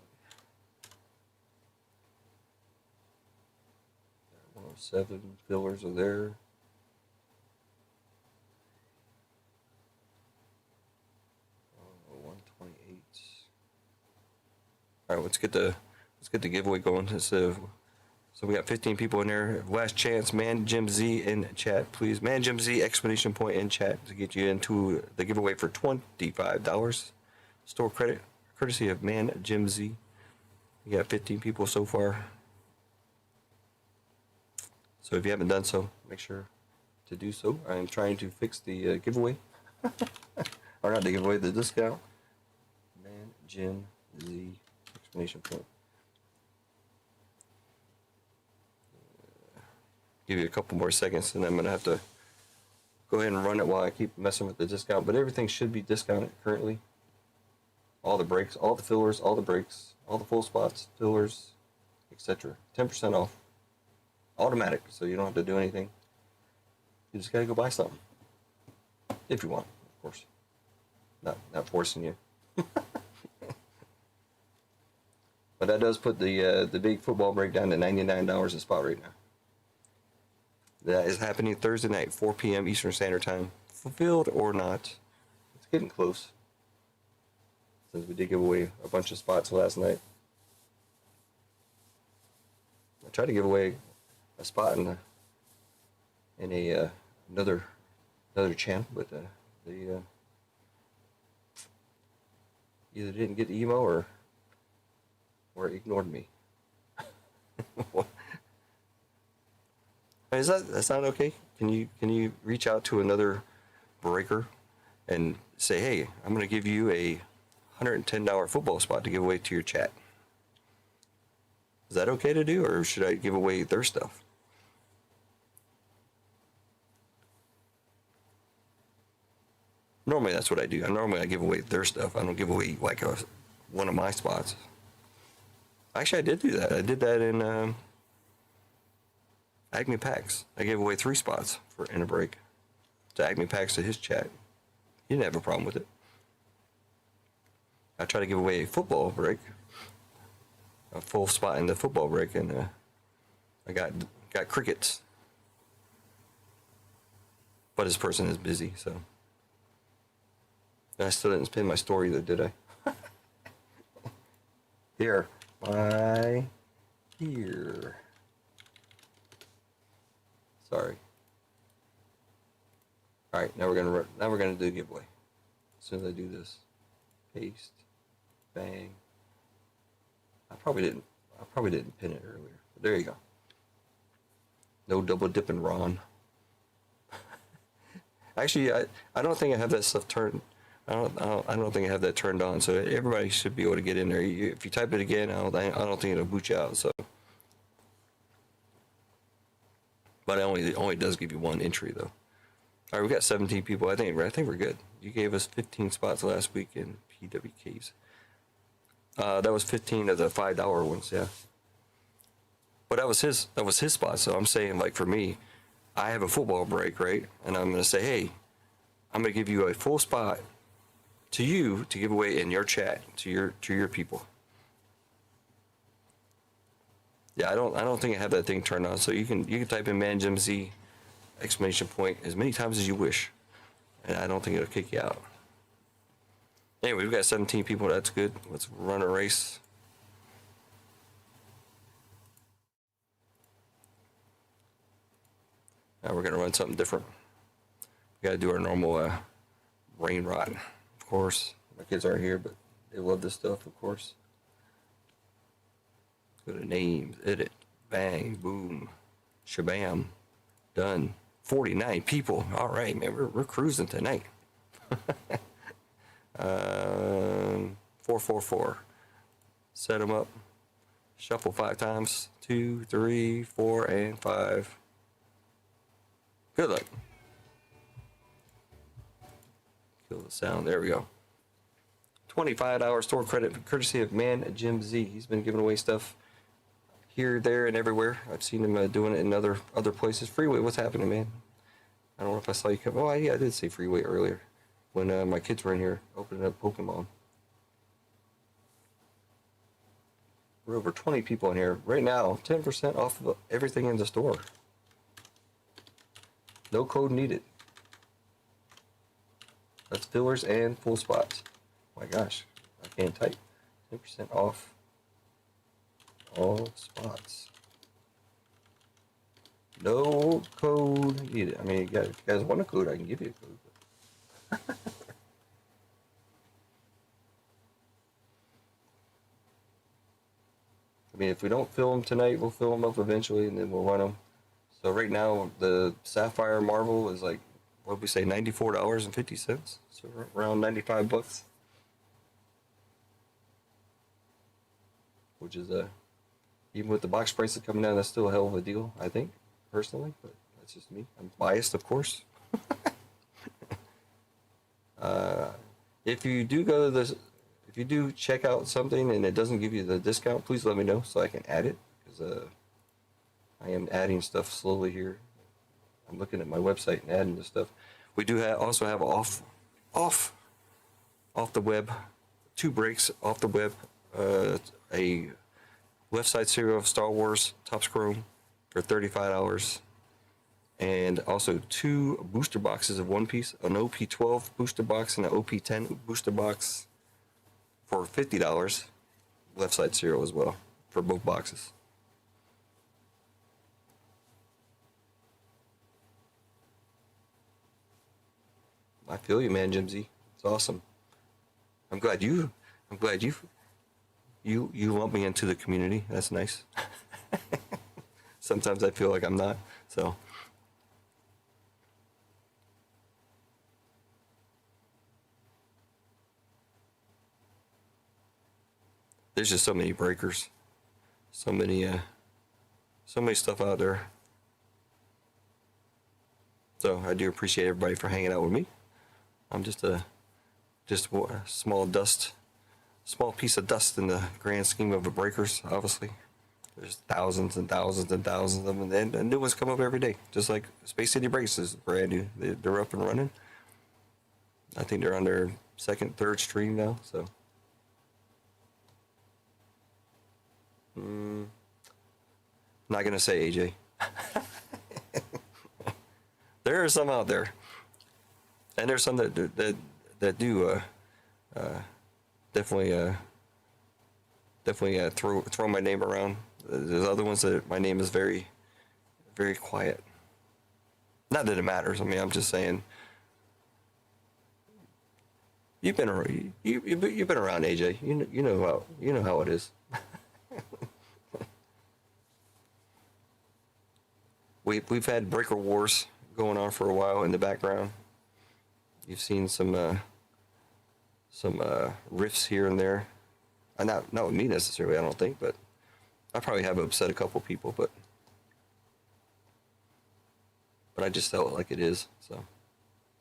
107 fillers are there. Oh, 128. All right, let's get the giveaway going. So we got 15 people in there. Last chance, Man Jim Z in chat, please. Man Jim Z exclamation point in chat to get you into the giveaway for $25 store credit, courtesy of Man Jim Z. We got 15 people so far. So if you haven't done so, make sure to do so. I am trying to fix the giveaway. Or not the giveaway, the discount. Man Jim Z exclamation point. Give you a couple more seconds and I'm going to have to go ahead and run it while I keep messing with the discount. But everything should be discounted currently. All the breaks, all the fillers, all the breaks, all the full spots, fillers, etc. 10% off. Automatic, so you don't have to do anything. You just got to go buy something. If you want, of course. Not forcing you. But that does put the big football break down to $99 a spot right now. That is happening Thursday night, 4 p.m. Eastern Standard Time. Fulfilled or not, it's getting close. Since we did give away a bunch of spots last night. I tried to give away a spot in another channel, but they either didn't get the email or ignored me. Is that sound okay? Can you reach out to another breaker and say, hey, I'm going to give you a $110 football spot to give away to your chat? Is that okay to do, or should I give away their stuff? Normally that's what I do. Normally I give away their stuff. I don't give away like one of my spots. Actually, I did do that. I did that in Acme Packs. I gave away 3 spots in a break to Acme Packs to his chat. He didn't have a problem with it. I tried to give away a football break, a full spot in the football break, and I got crickets. But this person is busy, so I still didn't pin my story though, did I? Here. Here. Sorry. All right, now we're gonna do a giveaway. As soon as I do this, paste, bang. I probably didn't pin it earlier. But there you go. No double dipping, Ron. Actually, I don't think I have that stuff turned. I don't think I have that turned on. So everybody should be able to get in there. If you type it again, I don't think it'll boot you out. So, but it only does give you one entry though. All right, we got 17 people. I think we're good. You gave us 15 spots last week in PWKs. That was 15 of the $5 ones, yeah. But that was his spot. So I'm saying, like, for me, I have a football break, right? And I'm gonna say, hey, I'm gonna give you a full spot to you to give away in your chat to your people. Yeah, I don't think I have that thing turned on. So you can type in Man Jim Z exclamation point as many times as you wish, and I don't think it'll kick you out. Anyway, we've got 17 people. That's good. Let's run a race. Now we're gonna run something different. We gotta do our normal rain rot. Of course, my kids aren't here, but they love this stuff. Of course. Go to names, edit, bang, boom, shabam, done. 49 people. All right, man, we're cruising tonight. 444. Set them up. Shuffle 5 times. 2, 3, 4, and 5. Good luck. Kill the sound. There we go. $25 store credit courtesy of Man Jim Z. He's been giving away stuff here, there, and everywhere. I've seen him doing it in other places. Freeway, what's happening, man? I don't know if I saw you come. Oh, yeah, I did see Freeway earlier when my kids were in here opening up Pokemon. We're over 20 people in here right now. 10% off of everything in the store. No code needed. That's fillers and full spots. Oh my gosh, I can't type. 10% off all spots. No code needed. I mean, if you guys want a code, I can give you a code. I mean, if we don't fill them tonight, we'll fill them up eventually, and then we'll run them. So right now, the Sapphire Marvel is like, what did we say, $94.50? So around 95 bucks. Which is, even with the box prices coming down, that's still a hell of a deal, I think, personally. But that's just me. I'm biased, of course. If you do go to this, if you do check out something and it doesn't give you the discount, please let me know so I can add it. Because I am adding stuff slowly here. I'm looking at my website and adding the stuff. We do also have off the web, 2 breaks off the web, a left side serial of Star Wars Topps Chrome for $35, and also 2 booster boxes of One Piece, an OP12 booster box and an OP10 booster box for $50. Left side serial as well for both boxes. I feel you, man, Jim Z. It's awesome. I'm glad you lump me into the community. That's nice. Sometimes I feel like I'm not. So there's just so many breakers, so many stuff out there. So I do appreciate everybody for hanging out with me. I'm just a small piece of dust in the grand scheme of the breakers. Obviously, there's thousands and thousands and thousands of them, and then new ones come up every day. Just like Space City Breaks is brand new. They're up and running. I think they're on their 2nd, 3rd stream now. So, not gonna say AJ. There are some out there. And there's some that that do definitely throw my name around. There's other ones that my name is very, very quiet. Not that it matters. I mean, I'm just saying. You've been around. You've been around, AJ. You know how it is. We've had breaker wars going on for a while in the background. You've seen some riffs here and there. Not with me necessarily, I don't think, but I probably have upset a couple people, but I just tell it like it is. So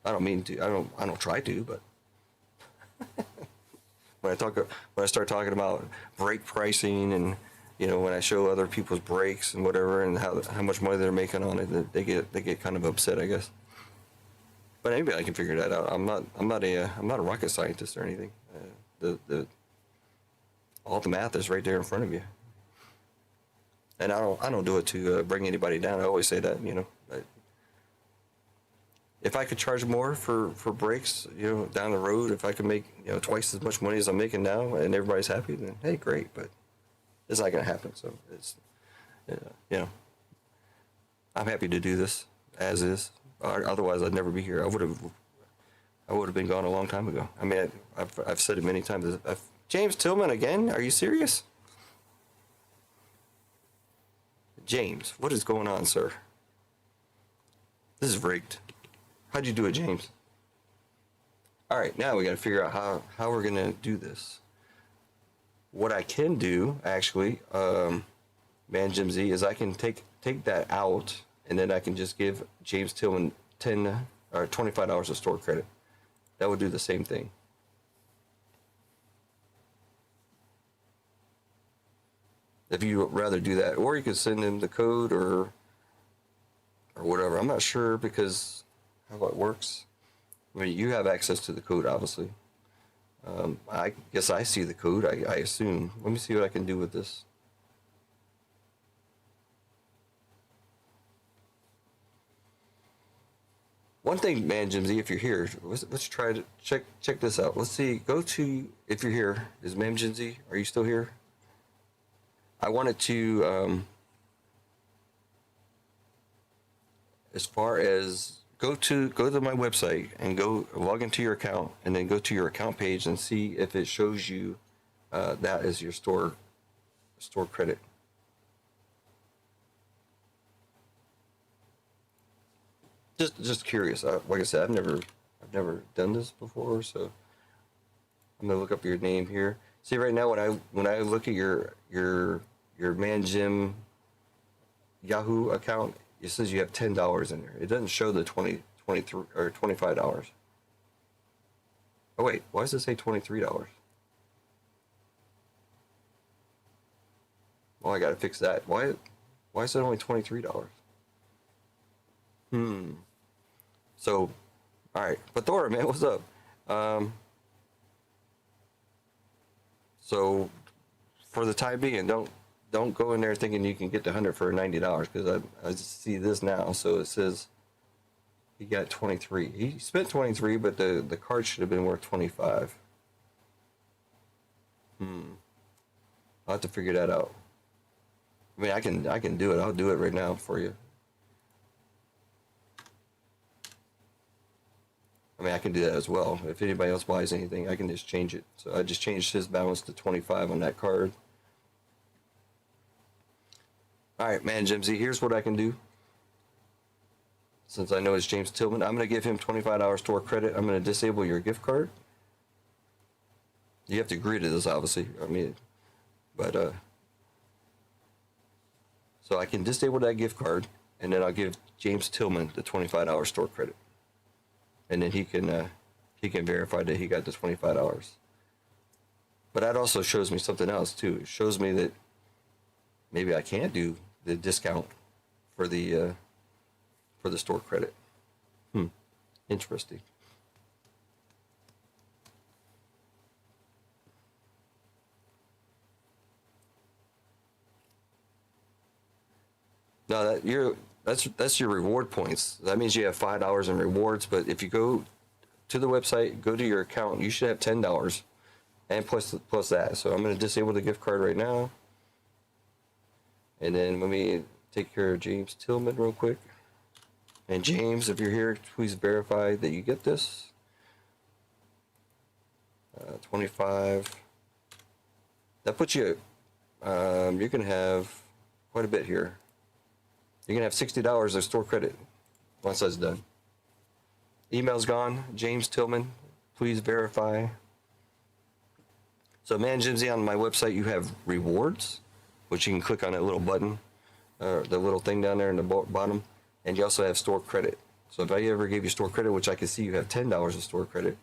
I don't mean to. I don't try to, but when I start talking about brake pricing and when I show other people's brakes and whatever and how much money they're making on it, they get kind of upset, I guess. But maybe I can figure that out. I'm not a rocket scientist or anything. All the math is right there in front of you. And I don't do it to bring anybody down. I always say that, if I could charge more for brakes, down the road, if I could make, twice as much money as I'm making now and everybody's happy, then hey, great. But it's not going to happen. So it's, I'm happy to do this as is. Otherwise, I'd never be here. I would have been gone a long time ago. I mean, I've said it many times. James Tillman again? Are you serious? James, what is going on, sir? This is rigged. How'd you do it, James? All right, now we got to figure out how we're going to do this. What I can do, actually, Man Jim Z, is I can take that out, and then I can just give James Tillman $10 or $25 of store credit. That would do the same thing. If you would rather do that, or you could send him the code or whatever. I'm not sure because how it works. I mean, you have access to the code, obviously. I guess I see the code, I assume. Let me see what I can do with this. One thing, Man Jim Z, if you're here, let's try to check this out. Let's see, go to, if you're here, is Man Jim Z, are you still here? I wanted to, as far as go to my website and go log into your account and then go to your account page and see if it shows you that as your store credit. Just curious. Like I said, I've never done this before, so I'm gonna look up your name here. See, right now when I look at your Man Jim Yahoo account, it says you have $10 in there. It doesn't show the 20, 23 or $25. Oh wait, why does it say $23? Well, I gotta fix that. Why is it only $23? So, all right, Bathora, man, what's up? So, for the time being, don't go in there thinking you can get the 100 for $90 because I just see this now. So it says he got 23. He spent 23, but the card should have been worth 25. I'll have to figure that out. I mean, I can do it. I'll do it right now for you. I mean, I can do that as well. If anybody else buys anything, I can just change it. So I just changed his balance to 25 on that card. All right, Man Jim Z, here's what I can do. Since I know it's James Tillman, I'm going to give him $25 store credit. I'm going to disable your gift card. You have to agree to this, obviously. I mean, but so I can disable that gift card, and then I'll give James Tillman the $25 store credit, and then he can verify that he got the $25. But that also shows me something else too. It shows me that maybe I can't do the discount for the store credit. Interesting. No, that's your reward points. That means you have $5 in rewards. But if you go to the website, go to your account. You should have $10 and plus that. So I'm going to disable the gift card right now. And then let me take care of James Tillman real quick. And James, if you're here, please verify that you get this. 25. That puts you, you're going to have quite a bit here. You're going to have $60 of store credit once that's done. Email's gone. James Tillman, please verify. So Man Jimsy, on my website, you have rewards, which you can click on that little button, the little thing down there in the bottom. And you also have store credit. So if I ever gave you store credit, which I can see you have $10 of store credit,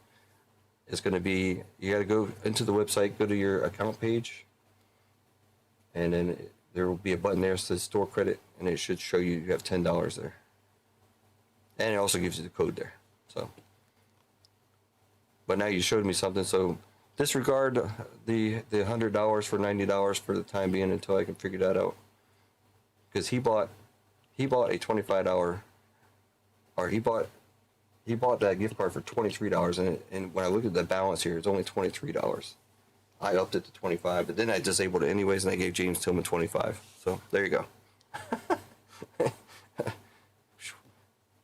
it's going to be, you got to go into the website, go to your account page, and then there will be a button there that says store credit, and it should show you have $10 there. And it also gives you the code there. So, but now you showed me something, so disregard the $100 for $90 for the time being until I can figure that out. Because he bought a $25, or he bought that gift card for $23, and when I look at the balance here, it's only $23. I upped it to 25, but then I disabled it anyways, and I gave James Tillman 25. So there you go.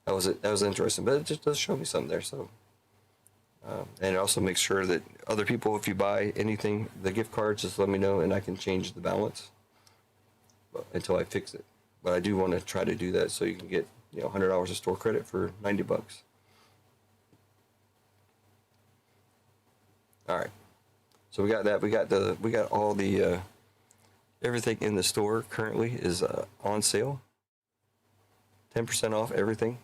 That was interesting, but it just does show me something there. So, and it also makes sure that other people, if you buy anything, the gift cards, just let me know, and I can change the balance until I fix it. But I do want to try to do that so you can get $100 of store credit for $90. All right. So we got that. We got all the everything in the store currently is on sale. 10% off everything.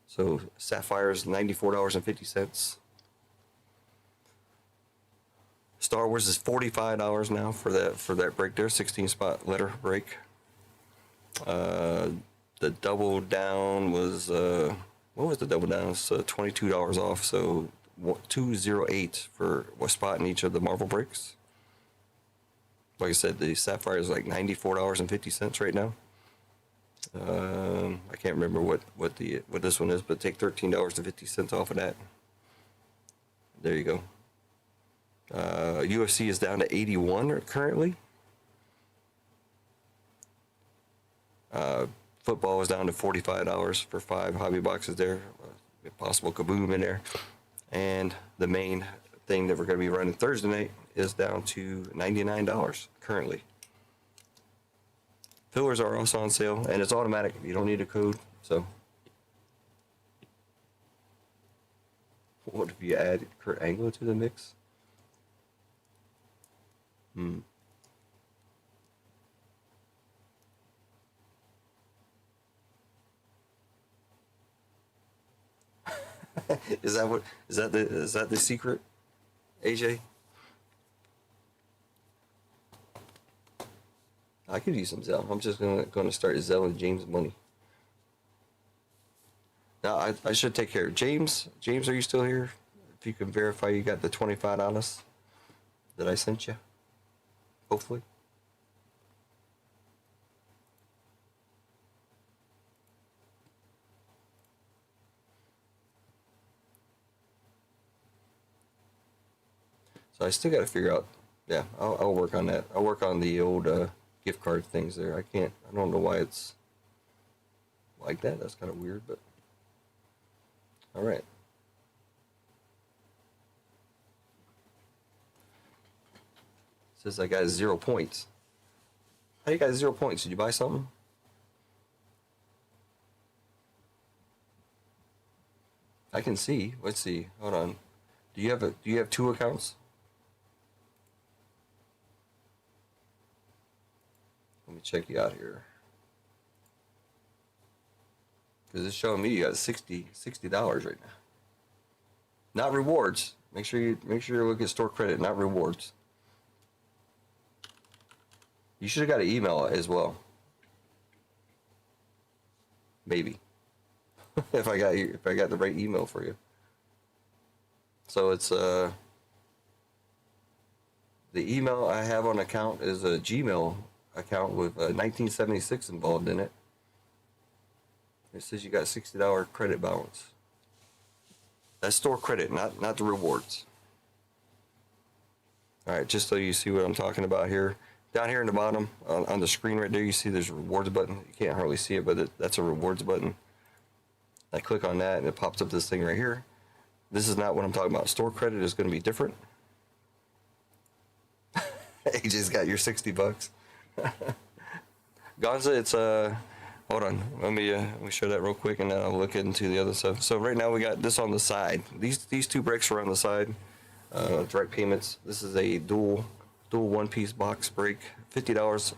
So Sapphire is $94.50. Star Wars is $45 now for that break there, 16 spot letter break. The double down was what was the double down? It's $22 off, so $208 for a spot in each of the Marvel breaks. Like I said, the Sapphire is like $94.50 right now. I can't remember what this one is, but take $13.50 off of that. There you go. UFC is down to 81 currently. Football is down to $45 for 5 hobby boxes there. Possible kaboom in there. And the main thing that we're going to be running Thursday night is down to $99 currently. Fillers are also on sale, and it's automatic. You don't need a code. So, what if you add Kurt Angle to the mix? Is that the secret, AJ? I could use some Zelle. I'm just gonna start Zelling James money. Now I should take care of James. James, are you still here? If you can verify you got the $25 that I sent you. Hopefully. So I still got to figure out. Yeah, I'll work on that. I'll work on the old gift card things there. I don't know why it's like that. That's kind of weird, but all right. It says I got 0 points. How you got 0 points? Did you buy something? I can see. Let's see. Hold on. Do you have 2 accounts? Let me check you out here. Because it's showing me you got $60 right now. Not rewards. Make sure you look at store credit, not rewards. You should have got an email as well. Maybe. if I got the right email for you. So it's the email I have on account is a Gmail account with 1976 involved in it. It says you got $60 credit balance. That's store credit, not the rewards. All right, just so you see what I'm talking about here. Down here in the bottom on the screen right there, you see there's a rewards button. You can't hardly see it, but that's a rewards button. I click on that and it pops up this thing right here. This is not what I'm talking about. Store credit is going to be different. AJ's got your $60. Gonza, it's hold on. Let me show that real quick, and then I'll look into the other stuff. So right now we got this on the side. These two bricks are on the side. Direct payments. This is a dual one-piece box break. $50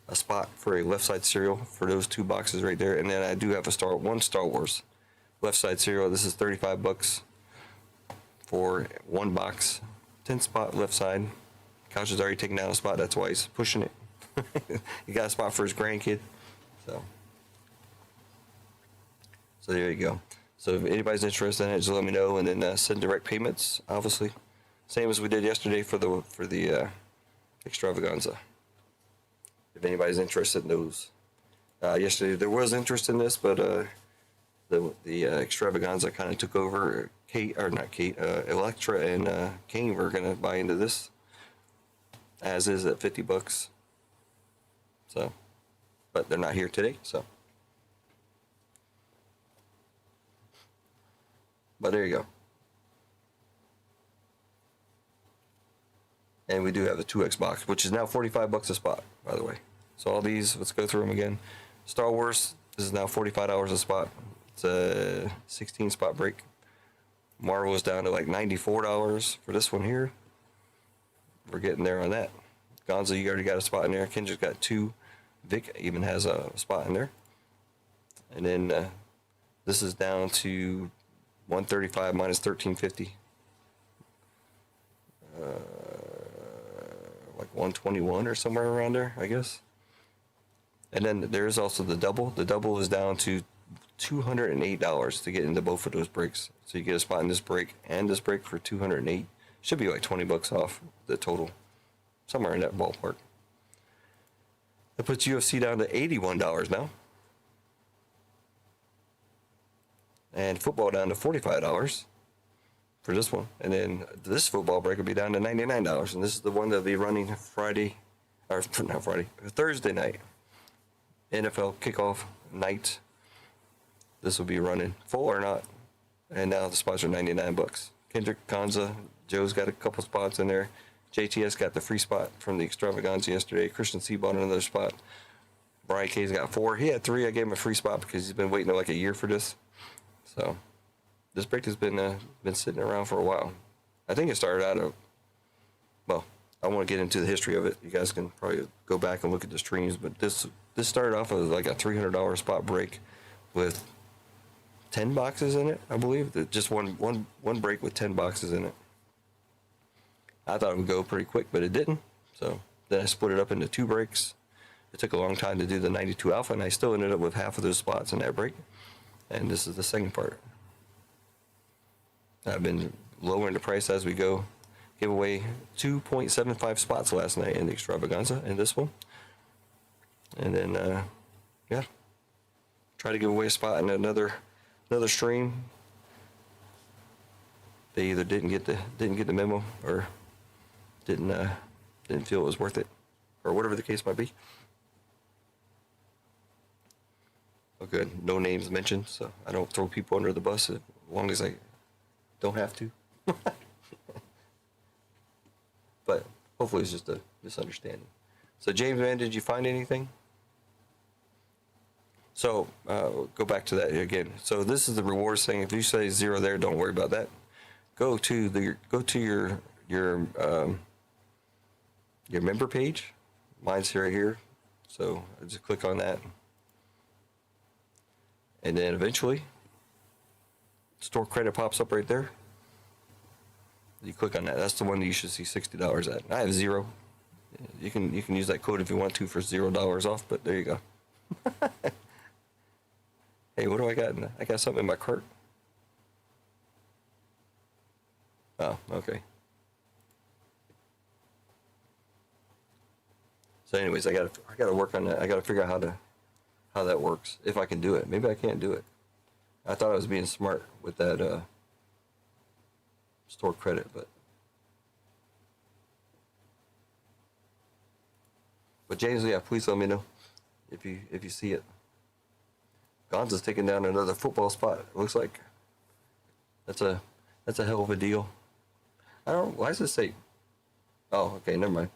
a spot for a left side cereal for those two boxes right there. And then I do have one Star Wars left side cereal. This is $35 for one box. 10 spot left side. Couch is already taken down a spot. That's why he's pushing it. He got a spot for his grandkid. So there you go. So if anybody's interested in it, just let me know, and then send direct payments. Obviously, same as we did yesterday for the extravaganza. If anybody's interested in those, yesterday there was interest in this, but the extravaganza kind of took over. Electra and Kane were gonna buy into this, as is at $50. So, but they're not here today. So, but there you go. And we do have the 2X box, which is now $45 a spot, by the way. So all these, let's go through them again. Star Wars, this is now $45 a spot. It's a 16 spot break. Marvel is down to like $94 for this one here. We're getting there on that. Gonzo, you already got a spot in there. Kendra's got two. Vic even has a spot in there. And then this is down to $135 minus $13.50. Like 121 or somewhere around there, I guess. And then there's also the double. The double is down to $208 to get into both of those breaks. So you get a spot in this break and this break for $208. Should be like $20 off the total, somewhere in that ballpark. That puts UFC down to $81 now, and football down to $45 for this one. And then this football break will be down to $99, and this is the one that'll be running Thursday night, NFL kickoff night. This will be running full or not, and now the spots are $99. Kendrick, Kanza, Joe's got a couple spots in there. JTS got the free spot from the extravaganza yesterday. Christian C bought another spot. Brian K's got 4. He had 3. I gave him a free spot because he's been waiting like a year for this. So this break has been sitting around for a while. I think it started out well, I want to get into the history of it. You guys can probably go back and look at the streams, but this started off as like a $300 spot break with 10 boxes in it, I believe. Just one break with 10 boxes in it. I thought it would go pretty quick, but it didn't. So then I split it up into 2 breaks. It took a long time to do the 92 alpha, and I still ended up with half of those spots in that break. And this is the second part. I've been lowering the price as we go. Give away 2.75 spots last night in the extravaganza in this one. And then, yeah, try to give away a spot in another stream. They either didn't get the memo or didn't feel it was worth it, or whatever the case might be. Oh, good. No names mentioned, so I don't throw people under the bus as long as I don't have to. But hopefully it's just a misunderstanding. So James, man, did you find anything? So go back to that again. So this is the rewards thing. If you say 0 there, don't worry about that. Go to your member page. Mine's right here. So I just click on that. And then eventually store credit pops up right there. You click on that. That's the one that you should see $60 at. I have 0. You can use that code if you want to for $0 off, but there you go. Hey, what do I got? I got something in my cart. Oh, okay. So anyways, I gotta work on that. I gotta figure out how that works, if I can do it. Maybe I can't do it. I thought I was being smart with that store credit, but James, yeah, please let me know if you see it. Gonza's taking down another football spot. It looks like that's a hell of a deal. I don't. Why does it say? Oh, okay, never mind.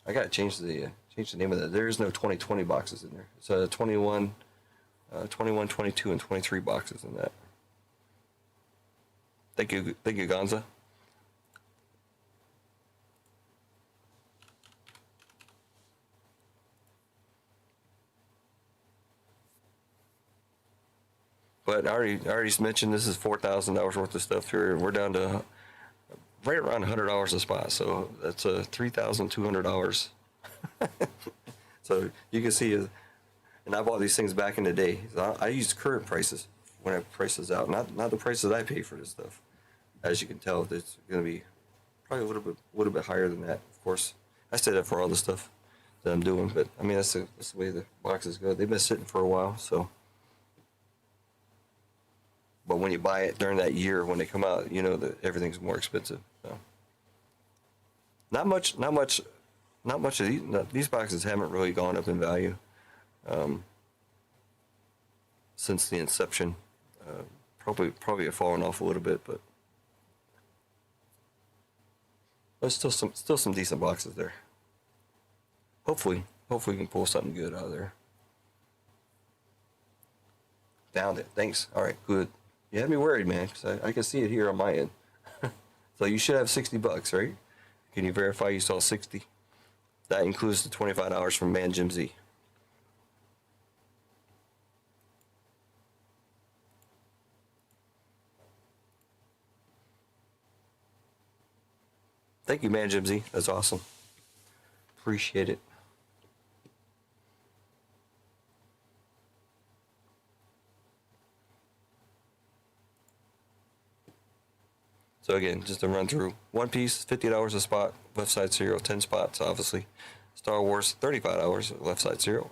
I gotta change the name of that. There is no 2020 boxes in there. It's 21, 21, 22, and 23 boxes in that. Thank you, Gonza. But I already mentioned this is $4,000 worth of stuff here. We're down to right around $100 a spot, so that's $3,200. So you can see, and I bought these things back in the day. So I used current prices when I price this out, not the prices I pay for this stuff. As you can tell, it's going to be probably a little bit higher than that. Of course, I say that for all the stuff that I'm doing, but I mean that's the way the boxes go. They've been sitting for a while, so. But when you buy it during that year when they come out, you know that everything's more expensive. So. Not much of these boxes haven't really gone up in value since the inception. Probably have fallen off a little bit, but there's still some decent boxes there. Hopefully we can pull something good out of there. Found it. Thanks. All right, good. You had me worried, man, because I can see it here on my end. So you should have $60, right? Can you verify you saw 60? That includes the $25 from Man Jim Z. Thank you, Man Jim Z. That's awesome. Appreciate it. So again, just to run through. One Piece, $50 a spot, left side cereal, 10 spots, obviously. Star Wars, $35, left side cereal.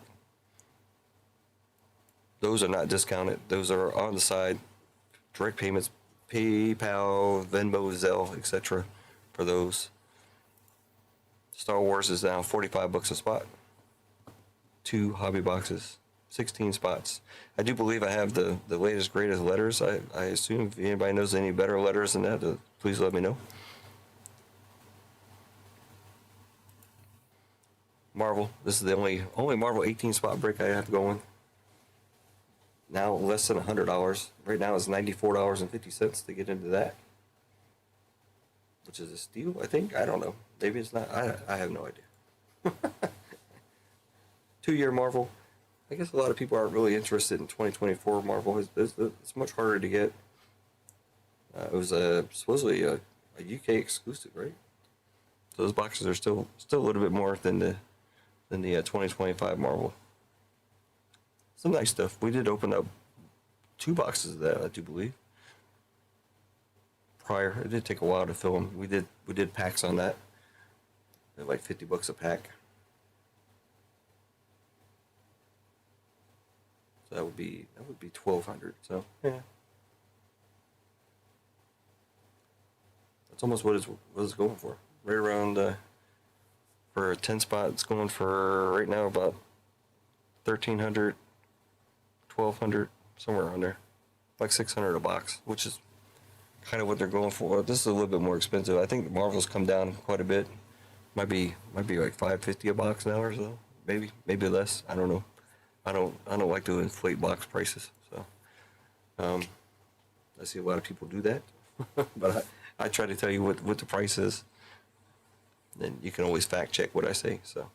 Those are not discounted. Those are on the side. Direct payments, PayPal, Venmo, Zelle, etc. for those. Star Wars is now $45 a spot. 2 hobby boxes, 16 spots. I do believe I have the latest, greatest letters. I assume if anybody knows any better letters than that, please let me know. Marvel. This is the only Marvel 18 spot break I have going. Now less than $100. Right now it's $94.50 to get into that, which is a steal, I think. I don't know. Maybe it's not. I have no idea. 2-year Marvel. I guess a lot of people aren't really interested in 2024 Marvel. It's much harder to get. It was supposedly a UK exclusive, right? So those boxes are still a little bit more than the 2025 Marvel. Some nice stuff. We did open up 2 boxes of that, I do believe. Prior, it did take a while to fill them. We did packs on that. They're like $50 a pack. So that would be $1,200. So yeah, that's almost what it's going for. Right around for a 10 spot, it's going for right now about $1,300, $1,200, somewhere around there, like $600 a box, which is kind of what they're going for. This is a little bit more expensive. I think the Marvel's come down quite a bit. Might be like $5.50 a box now or so. Maybe less. I don't know. I don't like to inflate box prices. So I see a lot of people do that. But I try to tell you what the price is. Then you can always fact check what I say. So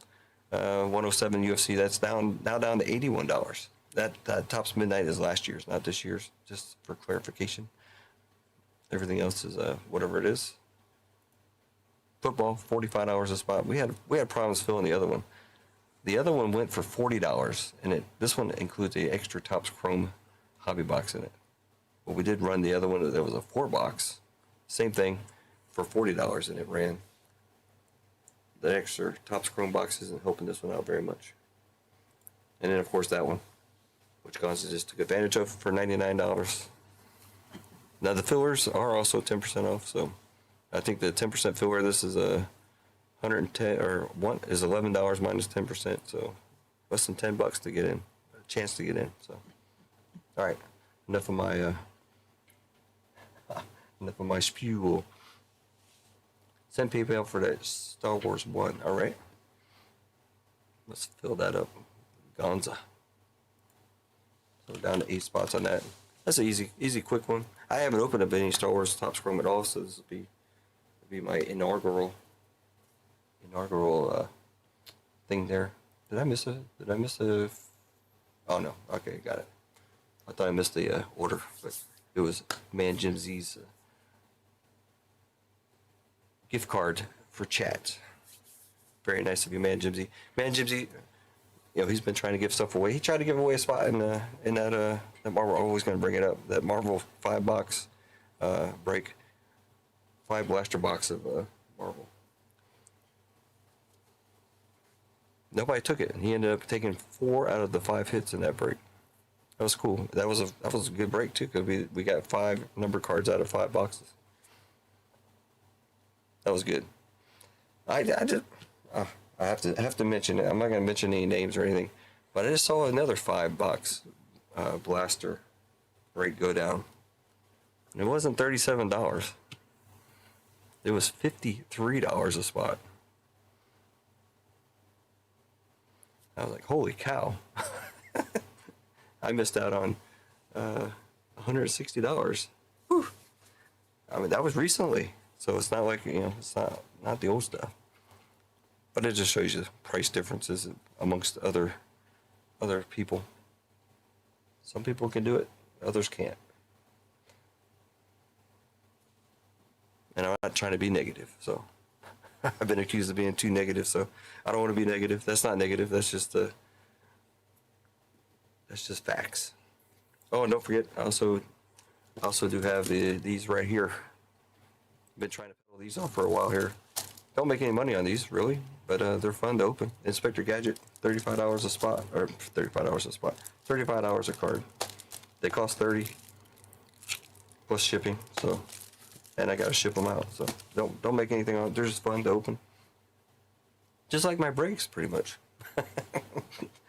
107 UFC, that's down to $81. That Topps Midnight is last year's, not this year's, just for clarification. Everything else is whatever it is. Football, $45 a spot. We had problems filling the other one. The other one went for $40, and this one includes a extra Topps Chrome hobby box in it. But we did run the other one that was a 4-box, same thing, for $40, and it ran. The extra Topps Chrome box isn't helping this one out very much. And then of course that one, which Gonza just took advantage of for $99. Now the fillers are also 10% off, so I think the 10% filler. This is a 110 or one is $11 minus 10%. So less than $10 to get in, a chance to get in. So all right, enough of my spiel. Send PayPal for that Star Wars one. All right, let's fill that up. Gonza. So we're down to 8 spots on that. That's an easy, quick one. I haven't opened up any Star Wars Topps Chrome at all, so this will be my inaugural thing there. Did I miss a? Oh no. Okay, got it. I thought I missed the order, but it was Man Jim Z's gift card for chat. Very nice of you, Man Jim Z. Man Jim Z, you know, he's been trying to give stuff away. He tried to give away a spot in that Marvel. I'm always going to bring it up. That Marvel 5-box break, 5 blaster box of Marvel. Nobody took it, and he ended up taking 4 out of the 5 hits in that break. That was cool. That was a good break too, because we got 5 number cards out of 5 boxes. That was good. I have to mention it. I'm not going to mention any names or anything, but I just saw another 5-box blaster break go down. And it wasn't $37. It was $53 a spot. I was like, holy cow. I missed out on $160. Whew. I mean, that was recently. So it's not like, you know, it's not the old stuff. But it just shows you price differences amongst other people. Some people can do it, others can't. And I'm not trying to be negative, so I've been accused of being too negative, so I don't want to be negative. That's not negative. That's just facts. Oh, and don't forget, I also do have these right here. Been trying to pull these off for a while here. Don't make any money on these, really, but they're fun to open. Inspector Gadget, $35 a spot, or $35 a spot, $35 a card. They cost $30 plus shipping, so, and I gotta ship them out. So don't make anything on. They're just fun to open, just like my breaks, pretty much.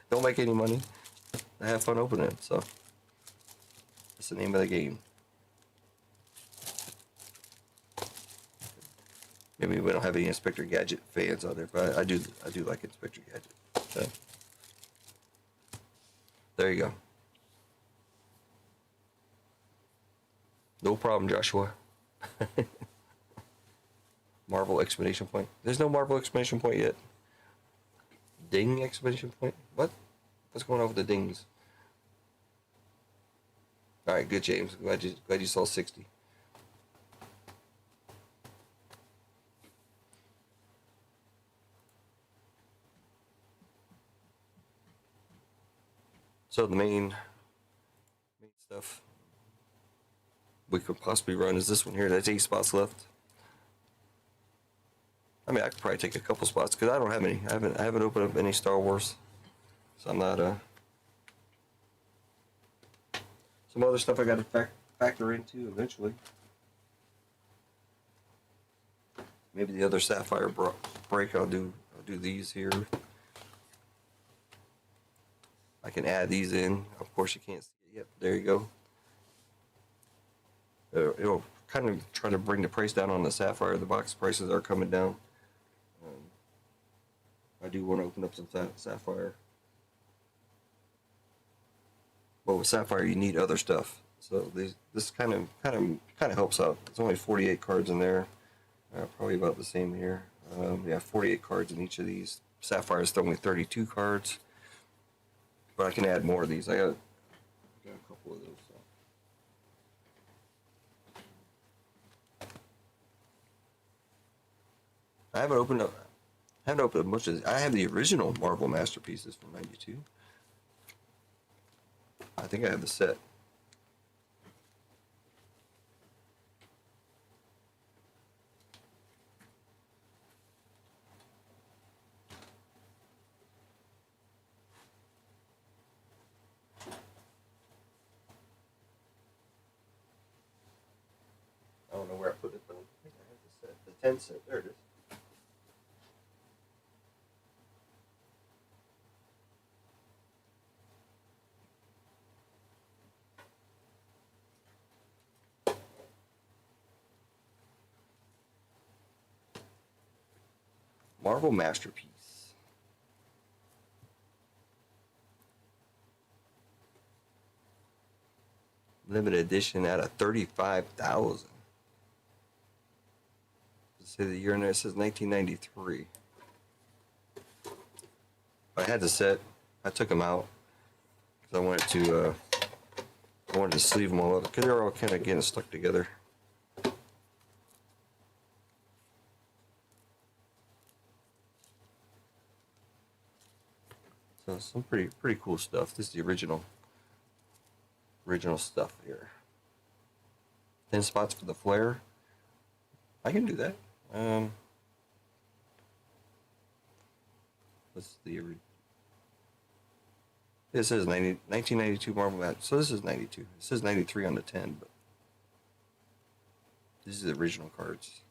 Don't make any money. I have fun opening it, so that's the name of the game. Maybe we don't have any Inspector Gadget fans out there, but I do like Inspector Gadget. So, there you go. No problem, Joshua. Marvel exclamation point. There's no Marvel exclamation point yet. Ding exclamation point. What? What's going on with the dings? All right, good, James. Glad you saw 60. So the main stuff we could possibly run is this one here. That's 8 spots left. I mean, I could probably take a couple spots because I don't have any. I haven't opened up any Star Wars, so I'm not. Some other stuff I got to factor into eventually. Maybe the other Sapphire break. I'll do these here. I can add these in. Of course, you can't see it yet. There you go. It'll kind of try to bring the price down on the Sapphire. The box prices are coming down. I do want to open up some Sapphire. But with Sapphire, you need other stuff. So this kind of helps out. It's only 48 cards in there. Probably about the same here. Yeah, 48 cards in each of these. Sapphire is only 32 cards. But I can add more of these. I got a couple of those. So. I haven't opened up much of these. I have the original Marvel Masterpieces from '92. I think I have the set. I don't know where I put it, but I think I have the set. 10 set. There it is. Marvel Masterpiece. Limited edition at a 35,000. Say the year in there, it says 1993. I had the set. I took them out because I wanted to sleeve them all up because they're all kind of getting stuck together. So some pretty cool stuff. This is the original stuff here. 10 spots for the flare. I can do that. What's the This says 1992 Marvel Match. So this is 92. It says 93 on the 10, but these are the original cards.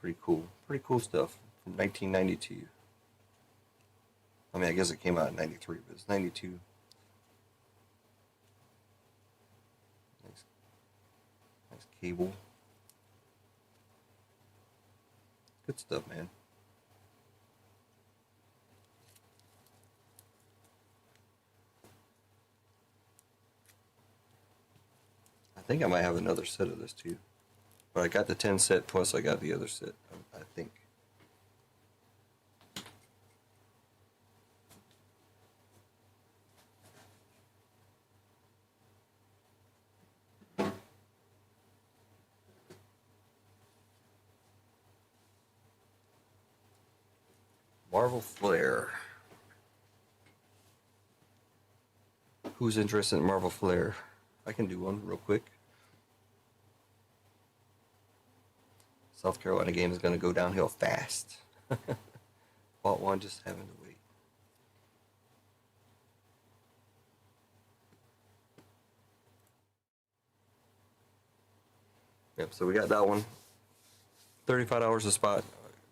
Pretty cool stuff from 1992. I mean, I guess it came out in 93, but it's 92. Nice cable. Good stuff, man. I think I might have another set of this too. But I got the 10 set plus I got the other set, I think. Marvel Flare. Who's interested in Marvel Flare? I can do one real quick. South Carolina game is going to go downhill fast. Bought one, just having to wait. Yep, so we got that one. $35 a spot,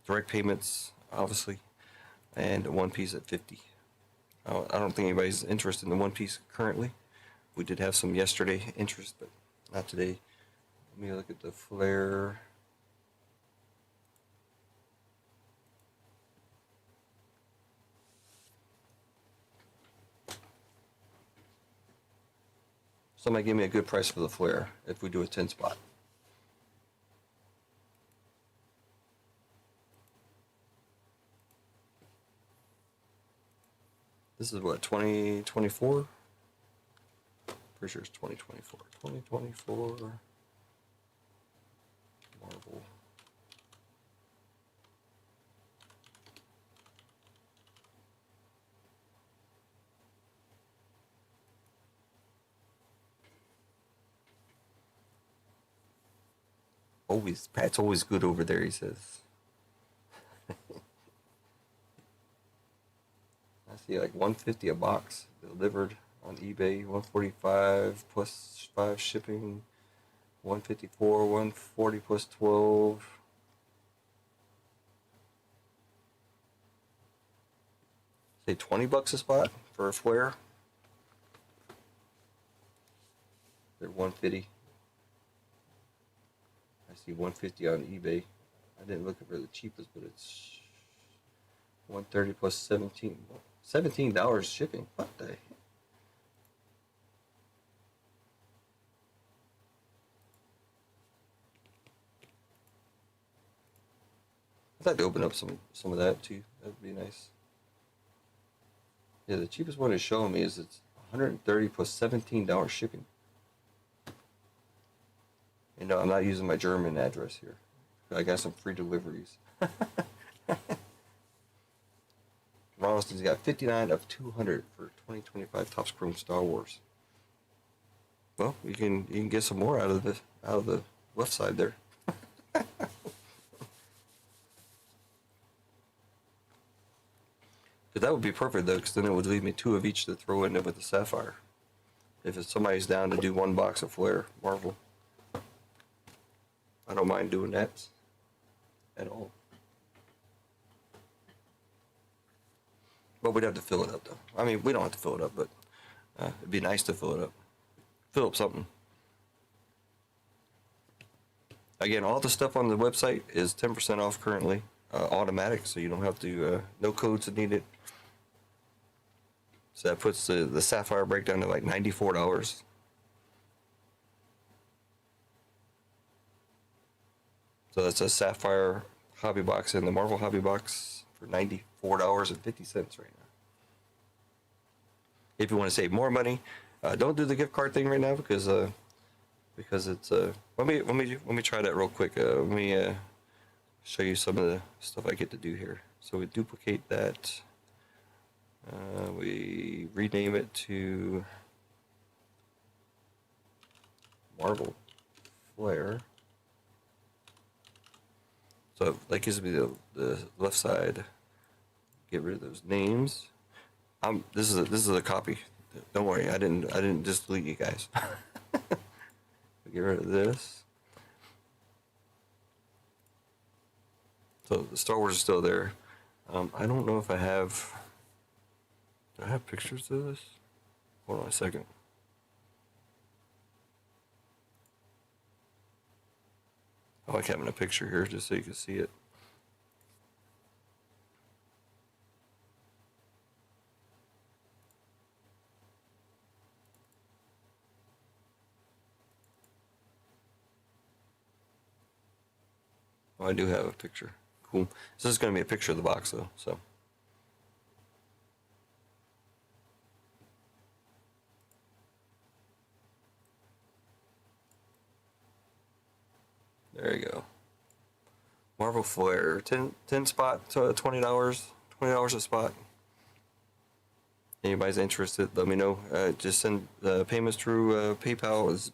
direct payments, obviously, and one piece at 50. I don't think anybody's interested in the one piece currently. We did have some yesterday interest, but not today. Let me look at the flare. Somebody give me a good price for the flare if we do a 10 spot. This is what, 2024? Pretty sure it's 2024. 2024 Marvel. Pat's always good over there, he says. I see like $150 a box delivered on eBay, $145 plus 5 shipping, $154, $140 plus 12. Say $20 a spot for a flare. They're $150. I see $150 on eBay. I didn't look for the cheapest, but it's $130 plus 17. $17 shipping. What the heck? I'd like to open up some of that too. That'd be nice. Yeah, the cheapest one is showing me is it's $130 plus $17 shipping. You know, I'm not using my German address here. I got some free deliveries. Ronaldson's got 59 of 200 for 2025 Topps Chrome Star Wars. Well, you can get some more out of the left side there. Because That would be perfect though, because then it would leave me 2 of each to throw in there with the sapphire. If somebody's down to do 1 box of Flair Marvel, I don't mind doing that at all. But we'd have to fill it up though. I mean, we don't have to fill it up, but it'd be nice to fill it up. Fill up something. Again, all the stuff on the website is 10% off currently, automatic, so you don't have to, no codes are needed. So that puts the Sapphire breakdown to like $94. So that's a Sapphire hobby box and the Marvel hobby box for $94.50 right now. If you want to save more money, don't do the gift card thing right now because it's let me try that real quick. Let me show you some of the stuff I get to do here. So we duplicate that. We rename it to Marvel Flair. So that gives me the left side. Get rid of those names. This is a copy. Don't worry, I didn't just delete you guys. Get rid of this. So the Star Wars is still there. I don't know if I have. Do I have pictures of this? Hold on a second. I like having a picture here just so you can see it. Oh, I do have a picture. Cool. So this is going to be a picture of the box though, so. There you go. Marvel Flair, 10 spot, $20, $20 a spot. Anybody's interested, let me know. Just send payments through PayPal, is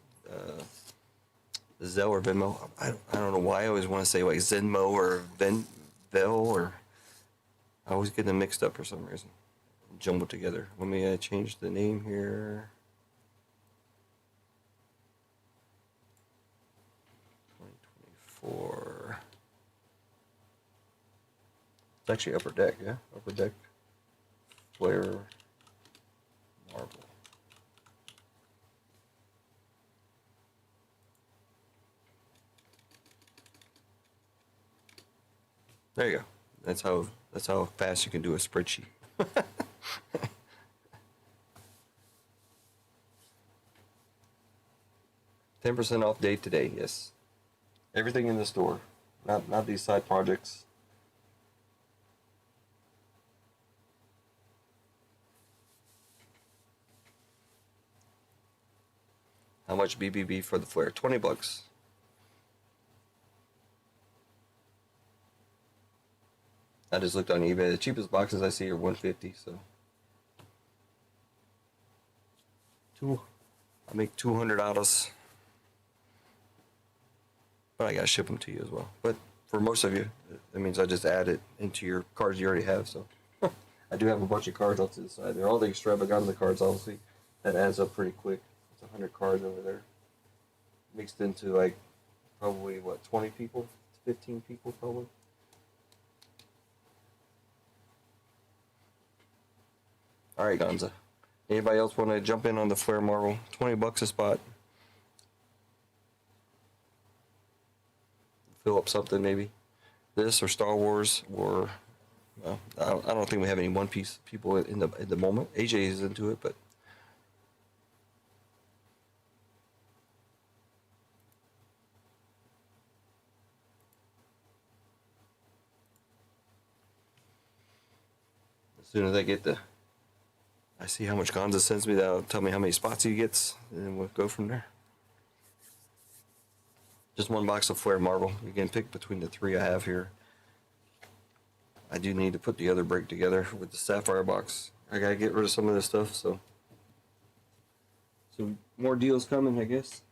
Zelle or Venmo. I don't know why I always want to say like Zenmo or Venvel, or I always get them mixed up for some reason, jumbled together. Let me change the name here. 2024. It's actually Upper Deck, yeah? Upper Deck Flair Marvel. There you go. That's how fast you can do a spreadsheet. 10% off day today, yes. Everything in the store, not these side projects. How much BBB for the Flair? $20. I just looked on eBay. The cheapest boxes I see are $150. So, I make $200, but I gotta ship them to you as well. But for most of you, that means I just add it into your cards you already have. So, I do have a bunch of cards off to the side. They're all the extravaganza cards, obviously. That adds up pretty quick. It's 100 cards over there, mixed into like probably what 20 people, 15 people probably. All right, Gonza. Anybody else want to jump in on the Flair Marvel? $20 a spot. Fill up something maybe. This or Star Wars or well, I don't think we have any One Piece people in the moment. AJ is into it, but as soon as I see how much Gonza sends me, that'll tell me how many spots he gets, and then we'll go from there. Just 1 box of Flair Marvel. You can pick between the 3 I have here. I do need to put the other break together with the Sapphire box. I gotta get rid of some of this stuff, so more deals coming, I guess.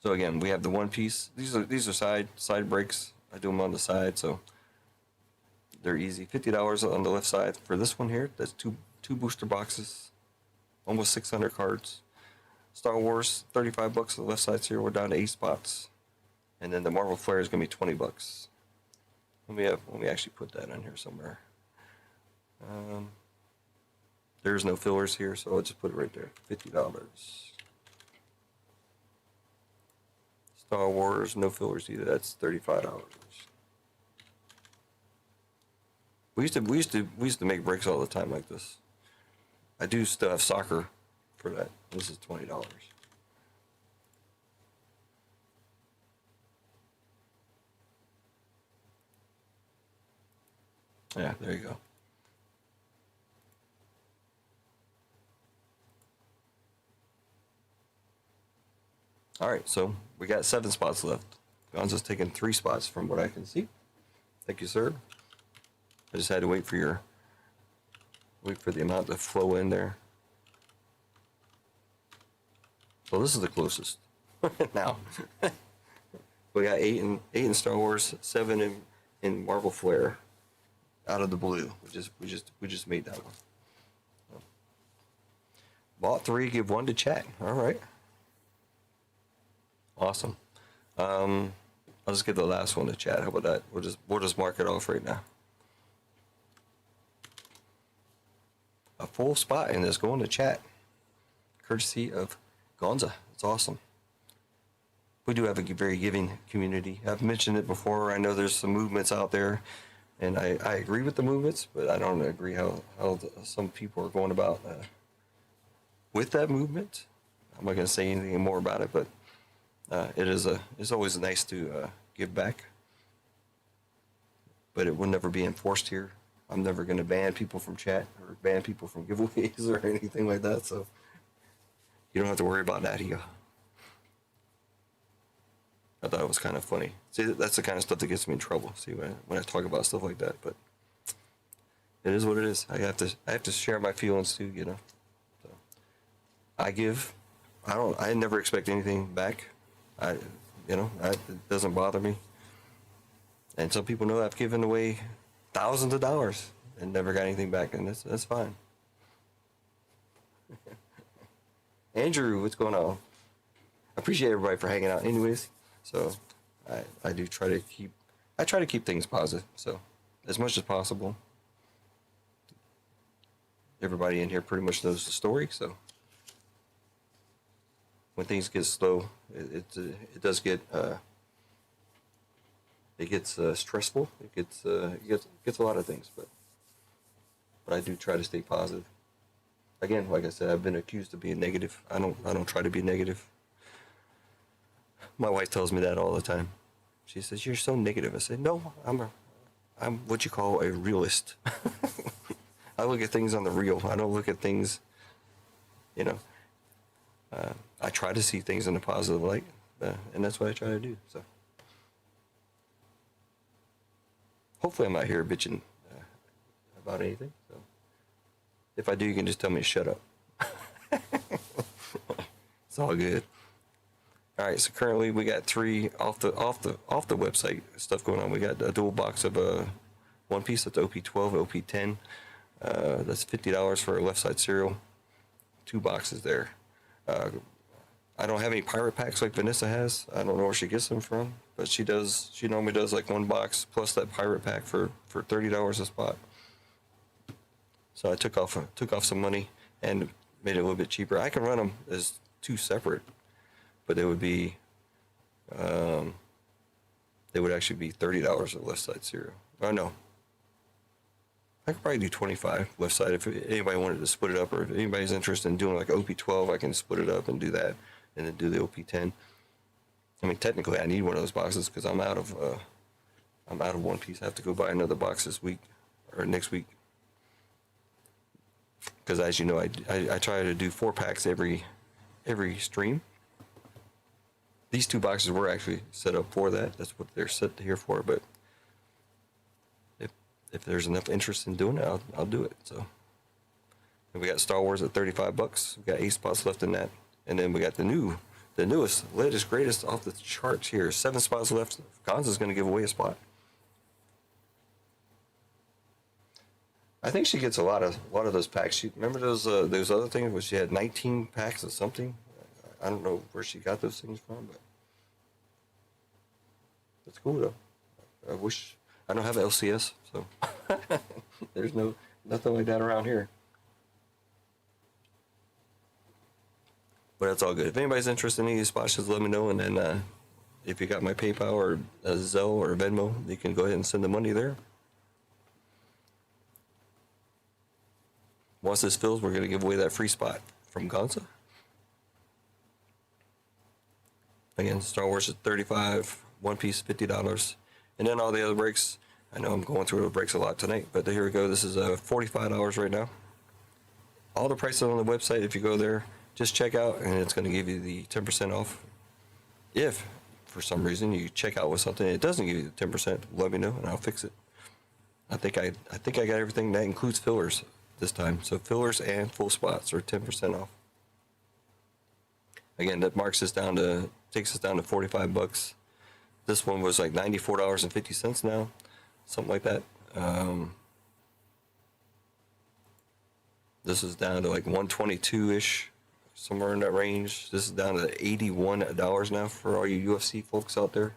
So again, we have the one piece. These are side brakes. I do them on the side, so they're easy. $50 on the left side for this one here. That's two booster boxes, almost 600 cards. Star Wars, $35 on the left side here. We're down to 8 spots, and then the Marvel Flare is gonna be $20. Let me actually put that in here somewhere. There's no fillers here, so I'll just put it right there. $50. Star Wars, no fillers either. That's $35. We used to make breaks all the time like this. I do still have soccer for that. This is $20. Yeah, there you go. All right, so we got 7 spots left. Gonzo's taking 3 spots from what I can see. Thank you, sir. I just had to wait for the amount to flow in there. So this is the closest. Now we got 8 in Star Wars, 7 in Marvel Flare. Out of the blue, we just made that one. Bought 3, give 1 to chat. All right. Awesome. I'll just give the last one to chat. How about that? We'll just mark it off right now. A full spot in this going to chat, courtesy of Gonza. It's awesome. We do have a very giving community. I've mentioned it before. I know there's some movements out there, and I agree with the movements, but I don't agree how some people are going about with that movement. I'm not going to say anything more about it, but it's always nice to give back, but it will never be enforced here. I'm never going to ban people from chat or ban people from giveaways or anything like that, so you don't have to worry about that here. I thought it was kind of funny. See, that's the kind of stuff that gets me in trouble. See, when I talk about stuff like that, but it is what it is. I have to share my feelings too, you know. So I give. I never expect anything back. It doesn't bother me. And some people know I've given away thousands of dollars and never got anything back, and that's fine. Andrew, what's going on? I appreciate everybody for hanging out anyways. So I try to keep things positive. So as much as possible. Everybody in here pretty much knows the story, so when things get slow, it does get stressful. It gets a lot of things, but I do try to stay positive. Again, like I said, I've been accused of being negative. I don't try to be negative. My wife tells me that all the time. She says, "You're so negative." I said, "No, I'm what you call a realist." I look at things on the real. I don't look at things, I try to see things in a positive light, and that's what I try to do. So hopefully I'm not here bitching about anything. So if I do, you can just tell me to shut up. It's all good. All right, so currently we got 3 off the website stuff going on. We got a dual box of one piece. That's OP12, OP10. That's $50 for a left side cereal. 2 boxes there. I don't have any pirate packs like Vanessa has. I don't know where she gets them from, but she does. She normally does like 1 box plus that pirate pack for $30 a spot. So I took off some money and made it a little bit cheaper. I can run them as 2 separate, but they would be they would actually be $30 at left side cereal. Oh no, I could probably do 25 left side if anybody wanted to split it up, or if anybody's interested in doing like OP12, I can split it up and do that, and then do the OP10. I mean, technically, I need one of those boxes because I'm out of one piece. I have to go buy another box this week or next week. Because as you know, I try to do 4 packs every stream. These 2 boxes were actually set up for that. That's what they're set here for. But if there's enough interest in doing it, I'll do it. So and we got Star Wars at $35. We got 8 spots left in that, and then we got the new the newest, latest, greatest off the charts here. 7 spots left. Gonza's going to give away a spot. I think she gets a lot of those packs. She remember those other things where she had 19 packs of something. I don't know where she got those things from, but it's cool though. I wish I don't have LCS, so there's nothing like that around here. But it's all good. If anybody's interested in any of these spots, just let me know. And then if you got my PayPal or Zelle or Venmo, you can go ahead and send the money there. Once this fills, we're going to give away that free spot from Gonza. Again, Star Wars is $35, One Piece $50, and then all the other breaks. I know I'm going through the breaks a lot tonight, but here we go. This is $45 right now. All the prices on the website. If you go there, just check out, and it's going to give you the 10% off. If for some reason you check out with something it doesn't give you the 10%, let me know and I'll fix it. I think I got everything that includes fillers this time. So fillers and full spots are 10% off. Again, that takes us down to $45. This one was like $94.50 now, something like that. This is down to like 122-ish, somewhere in that range. This is down to $81 now for all you UFC folks out there.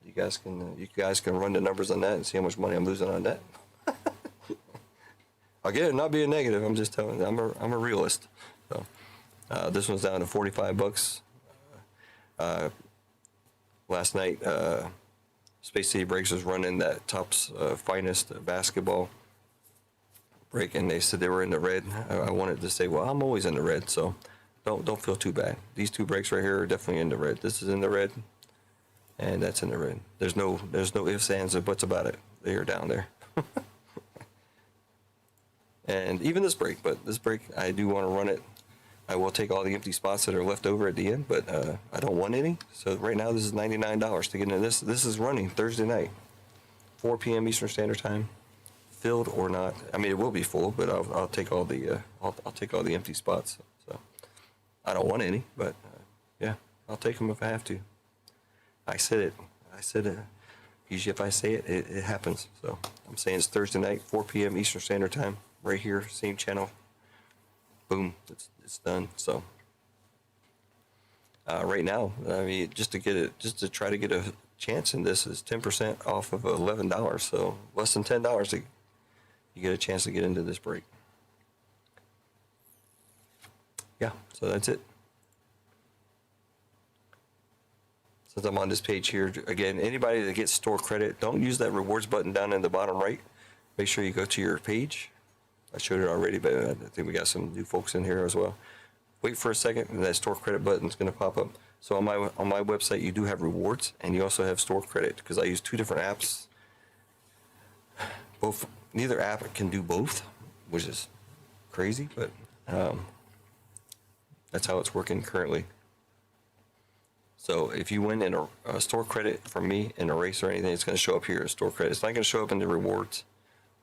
You guys can run the numbers on that and see how much money I'm losing on that. Again, not being negative, I'm just telling you, I'm a realist. So this one's down to $45. Last night, Space City Breaks was running that Topps Finest basketball break, and they said they were in the red. I wanted to say, well, I'm always in the red, so don't feel too bad. These 2 breaks right here are definitely in the red. This is in the red, and that's in the red. There's no ifs, ands, or buts about it. They are down there. And even this break, I do want to run it. I will take all the empty spots that are left over at the end, but I don't want any. So right now, this is $99 to get into this. This is running Thursday night, 4 p.m. Eastern Standard Time, filled or not. I mean, it will be full, but I'll take all the I'll take all the empty spots. So I don't want any, but yeah, I'll take them if I have to. I said it. Usually, if I say it, it happens. So I'm saying it's Thursday night, 4 p.m. Eastern Standard Time, right here, same channel. Boom, it's done. So right now, I mean, just to try to get a chance in this is 10% off of $11. So less than $10 you get a chance to get into this break. Yeah, so that's it. Since I'm on this page here, again, anybody that gets store credit, don't use that rewards button down in the bottom right. Make sure you go to your page. I showed it already, but I think we got some new folks in here as well. Wait for a second, and that store credit button is going to pop up. So on my website, you do have rewards, and you also have store credit, because I use 2 different apps. Neither app can do both, which is crazy, but that's how it's working currently. So if you win in a store credit from me in a race or anything, it's going to show up here as store credit. It's not going to show up in the rewards.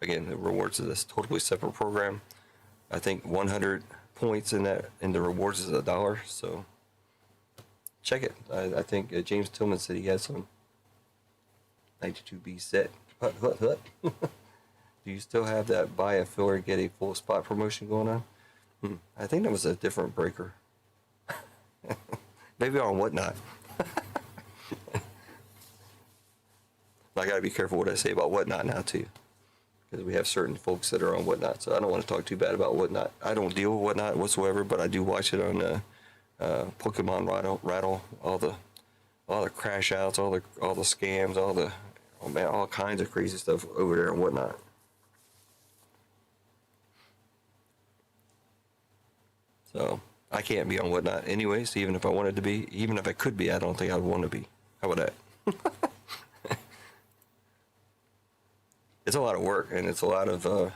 Again, the rewards is a totally separate program. I think 100 points in the rewards is $1. So check it. I think James Tillman said he had some 92B set. Hut. Do you still have that buy a filler get a full spot promotion going on? I think that was a different breaker. Maybe on Whatnot. I gotta be careful what I say about Whatnot now too, because we have certain folks that are on Whatnot, so I don't want to talk too bad about Whatnot. I don't deal with Whatnot whatsoever, but I do watch it on Pokemon Rattle, all the crash outs, all the scams, all kinds of crazy stuff over there on Whatnot. So I can't be on Whatnot anyways, even if I wanted to be. Even if I could be, I don't think I'd want to be. How about that? It's a lot of work, and it's a lot of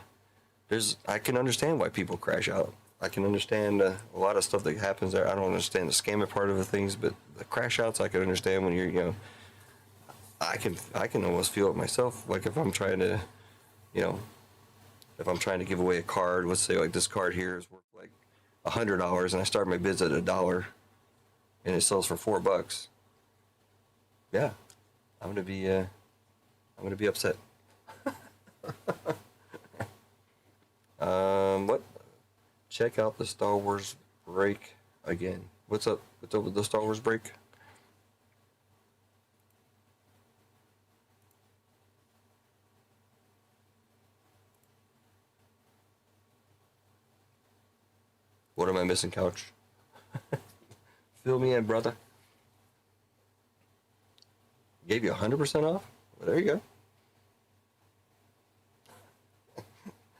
I can understand why people crash out. I can understand a lot of stuff that happens there. I don't understand the scamming part of the things, but the crash outs I can understand when you're, I can almost feel it myself. Like if I'm trying to, if I'm trying to give away a card, let's say like this card here is worth like $100, and I start my bids at $1. and it sells for $4, yeah, I'm gonna be upset. What? Check out the Star Wars break again. What's up? What's up with the Star Wars break? What am I missing, Couch? Fill me in, brother. Gave you 100% off? Well, there you go.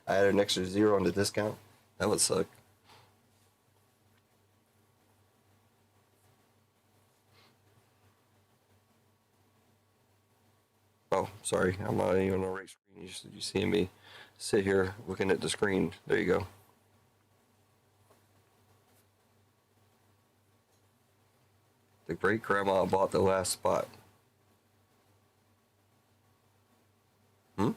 I added an extra 0 on the discount. That would suck. Oh, sorry. I'm not even on the right screen. You seeing me sit here looking at the screen. There you go. The great grandma bought the last spot. Hmm?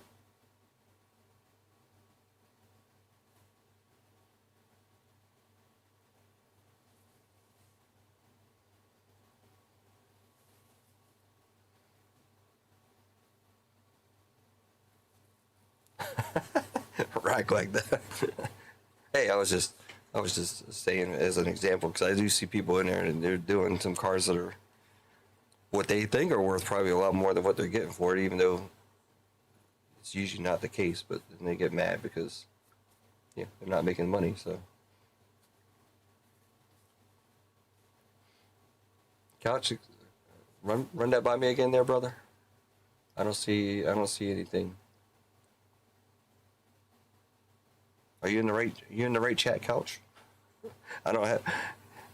Rack like that. Hey, I was just saying as an example because I do see people in there and they're doing some cars that are what they think are worth probably a lot more than what they're getting for it, even though it's usually not the case. But then they get mad because yeah, they're not making money. So, Couch, run that by me again, there, brother. I don't see anything. Are you in the right? You in the right chat, Couch? I don't have.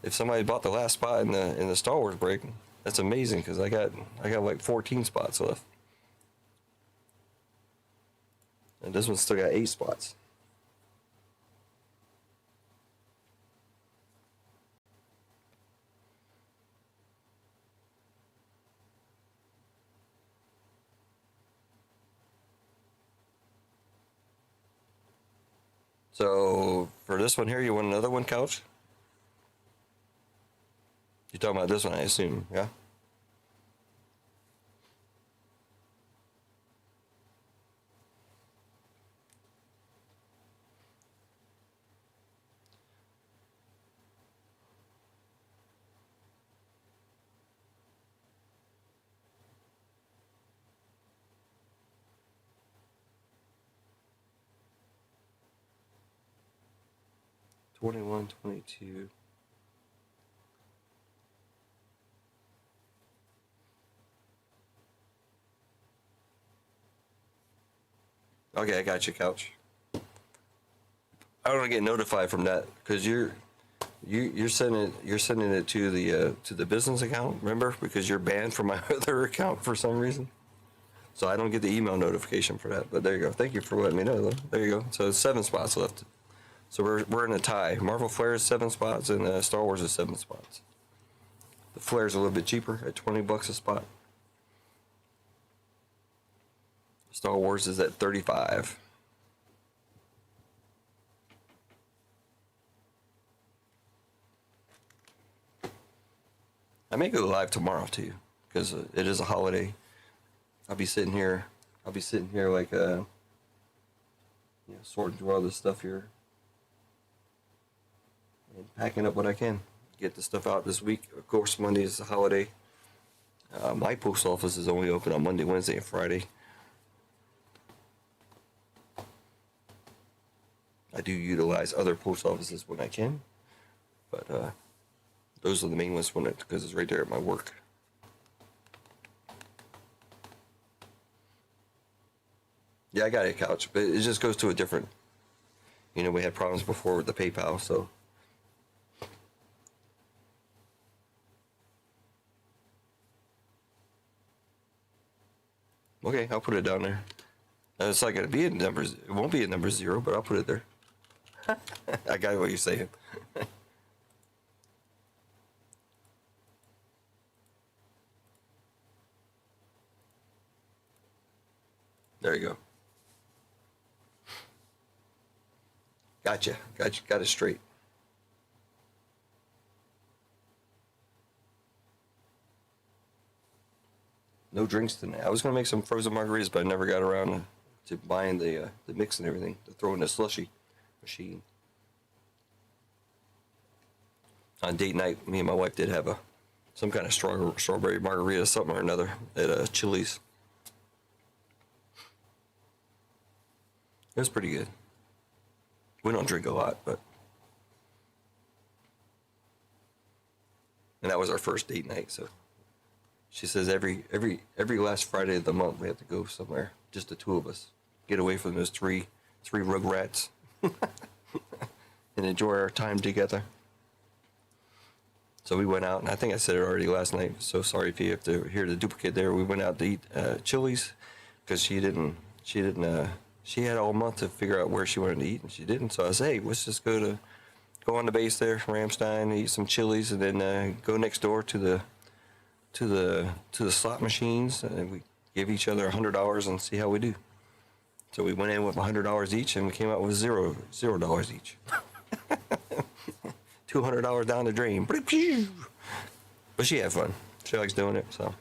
If somebody bought the last spot in the Star Wars break, that's amazing because I got like 14 spots left, and this one's still got 8 spots. So for this one here, you want another one, Couch? You're talking about this one, I assume, yeah? '21, '22. Okay, I got you, Couch. I don't get notified from that because you're sending it to the business account. Remember, because you're banned from my other account for some reason. So I don't get the email notification for that. But there you go. Thank you for letting me know, though. There you go. So it's 7 spots left. So we're in a tie. Marvel Flare is 7 spots, and Star Wars is 7 spots. The Flare is a little bit cheaper at $20 a spot. Star Wars is at 35. I may go live tomorrow too, because it is a holiday. I'll be sitting here. I'll be sitting here like sorting through all this stuff here and packing up what I can. Get the stuff out this week. Of course, Monday is a holiday. My post office is only open on Monday, Wednesday, and Friday. I do utilize other post offices when I can, but those are the main ones because it's right there at my work. Yeah, I got it, Couch, but it just goes to a different. We had problems before with the PayPal, so. Okay, I'll put it down there. It's not gonna be in numbers. It won't be in number 0, but I'll put it there. I got what you're saying. There you go. Gotcha. Got it straight. no drinks tonight. I was gonna make some frozen margaritas, but I never got around to buying the mix and everything to throw in the slushy machine. On date night, me and my wife did have some kind of strawberry margarita, something or another, at Chili's. It was pretty good. We don't drink a lot, but. And that was our first date night, so. She says every last Friday of the month we have to go somewhere, just the two of us, get away from those three rugrats, and enjoy our time together. So we went out, and I think I said it already last night. So sorry if you have to hear the duplicate there. We went out to eat Chili's because she had all month to figure out where she wanted to eat, and she didn't. So I said, hey, let's just go on the base there, Ramstein, eat some Chili's, and then go next door to the slot machines, and we give each other $100 and see how we do. So we went in with $100 each, and we came out with $0 each. $200 down the drain. But she had fun. She likes doing it, so.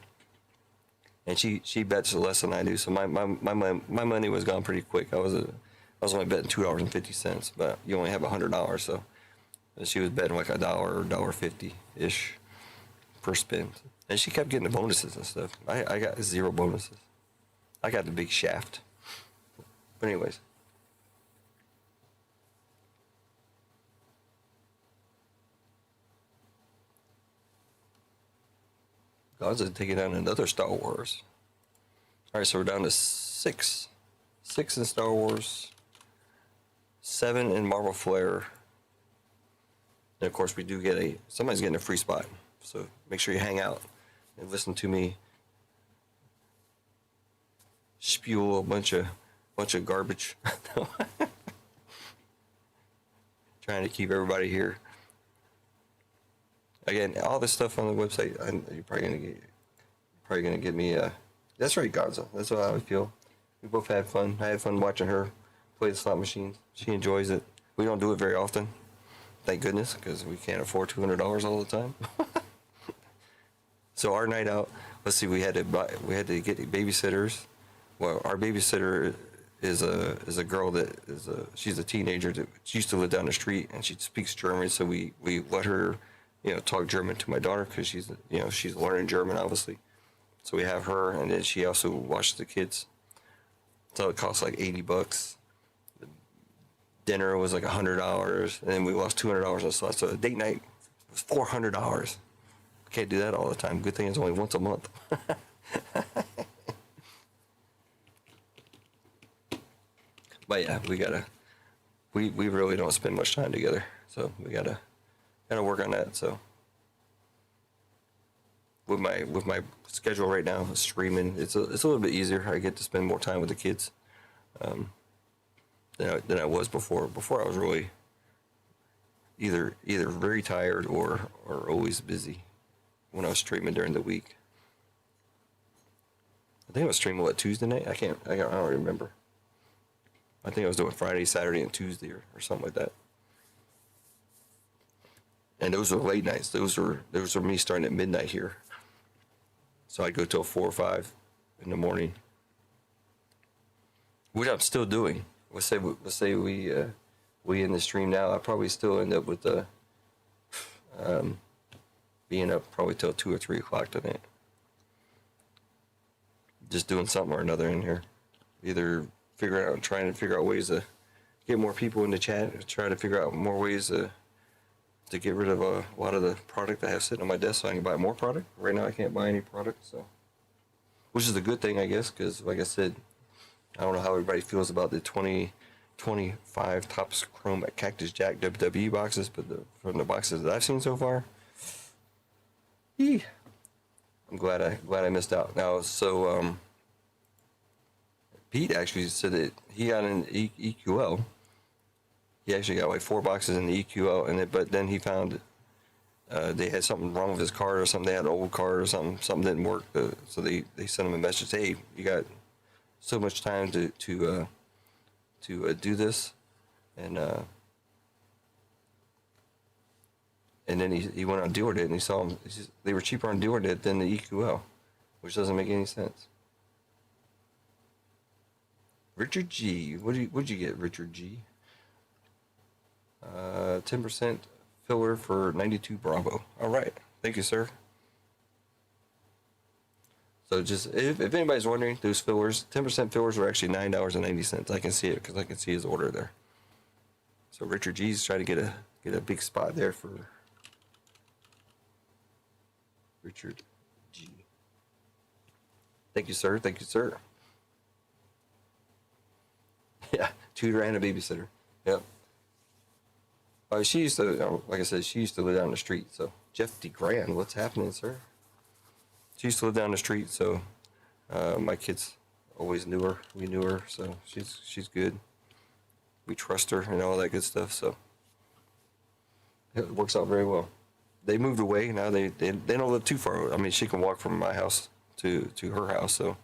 And she bets less than I do, so my money was gone pretty quick. I was only betting $2.50, but you only have $100, so she was betting like $1 or $1.50 ish per spin. And she kept getting the bonuses and stuff. I got 0 bonuses. I got the big shaft. But anyways. Gonza taking down another Star Wars. All right, so we're down to 6. 6 in Star Wars. 7 in Marvel Flare. And of course, we do get somebody's getting a free spot. So make sure you hang out and listen to me spew a bunch of garbage. Trying to keep everybody here. Again, all this stuff on the website, you're probably gonna get me. That's right, Gonzo. That's how I feel. We both had fun. I had fun watching her play the slot machines. She enjoys it. We don't do it very often, thank goodness, because we can't afford $200 all the time. So our night out, let's see, we had to get babysitters. Well, our babysitter is a girl she's a teenager that she used to live down the street, and she speaks German, so we let her, talk German to my daughter because she's learning German, obviously. So we have her, and then she also watches the kids. So it costs like $80. Dinner was like $100, and then we lost $200 on slots. So a date night was $400. Can't do that all the time. Good thing it's only once a month. But yeah, we really don't spend much time together, so we gotta work on that. So with my schedule right now, streaming, it's a little bit easier. I get to spend more time with the kids than I was before. Before I was really either very tired or always busy when I was streaming during the week. I think I was streaming Tuesday night? I don't remember. I think I was doing Friday, Saturday, and Tuesday or something like that. And those were late nights. Those were me starting at midnight here. So I'd go till 4 or 5 in the morning, which I'm still doing. Let's say we end the stream now. I probably still end up with being up probably till 2 or 3 o'clock tonight. Just doing something or another in here, either trying to figure out ways to get more people in the chat, or try to figure out more ways to get rid of a lot of the product I have sitting on my desk so I can buy more product. Right now I can't buy any product, so, which is a good thing, I guess, because like I said, I don't know how everybody feels about the 2025 Topps Chrome Cactus Jack WWE boxes, but from the boxes that I've seen so far, I'm glad I missed out. Now, so Pete actually said that he got an EQL. He actually got like 4 boxes in the EQL, but then he found they had something wrong with his card or something. They had an old card or something didn't work. So they sent him a message, hey, you got so much time to do this, and then he went on DealerDit and he saw them. They were cheaper on DealerDit than the EQL. which doesn't make any sense. Richard G. What'd you get, Richard G? 10% filler for 92 Bravo. All right. Thank you, sir. So just, if anybody's wondering, those fillers, 10% fillers are actually $9.90. I can see it because I can see his order there. So Richard G's trying to get a big spot there for Richard G. Thank you, sir. Thank you, sir. Yeah, tutor and a babysitter. Yep. She used to, like I said, she used to live down the street. So Jeff DeGrand, what's happening, sir? She used to live down the street, so my kids always knew her. We knew her, so she's good. We trust her and all that good stuff. So it works out very well. They moved away now. They don't live too far. I mean, she can walk from my house to her house, so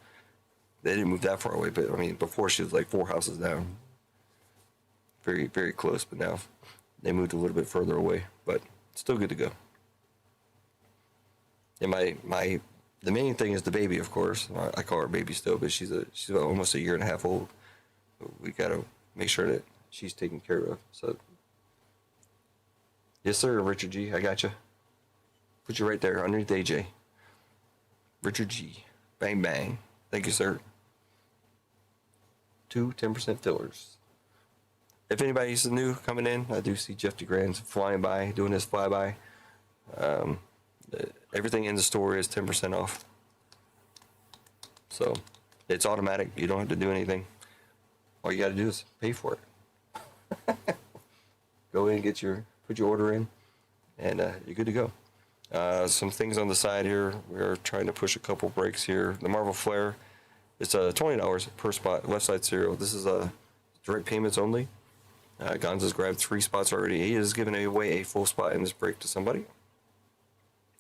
they didn't move that far away. But I mean, before she was like 4 houses down, very very close. But now they moved a little bit further away, but still good to go. And the main thing is the baby, of course. I call her baby still, but she's almost a year and a half old. We gotta make sure that she's taken care of. So, yes, sir, Richard G. I got you. Put you right there underneath AJ. Richard G. Bang bang. Thank you, sir. 10% fillers. If anybody's new coming in, I do see Jeff DeGrand flying by, doing his flyby. Everything in the store is 10% off. So it's automatic. You don't have to do anything. All you got to do is pay for it. Go in, put your order in, and you're good to go. Some things on the side here. We're trying to push a couple breaks here. The Marvel Flare, it's $20 per spot. Left side cereal. This is direct payments only. Gonza's grabbed 3 spots already. He is giving away a full spot in this break to somebody.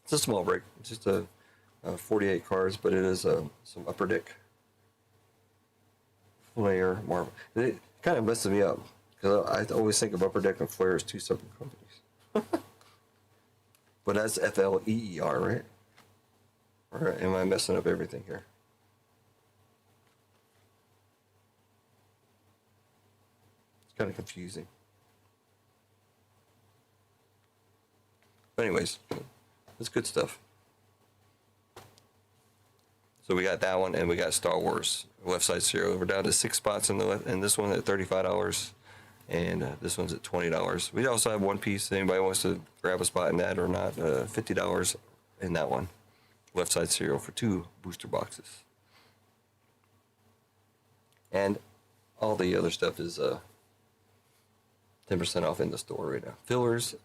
It's a small break. It's just 48 cards, but it is some Upper Deck Flare Marvel. It kind of messes me up because I always think of Upper Deck and Flare as 2 separate companies. But that's FLEER, right? Or am I messing up everything here? It's kind of confusing. But anyways, it's good stuff. So we got that one, and we got Star Wars left side cereal. We're down to 6 spots in this one at $35, and this one's at $20. We also have One Piece. Anybody wants to grab a spot in that or not? $50 in that one. Left side cereal for 2 booster boxes. And all the other stuff is 10% off in the store right now. Fillers.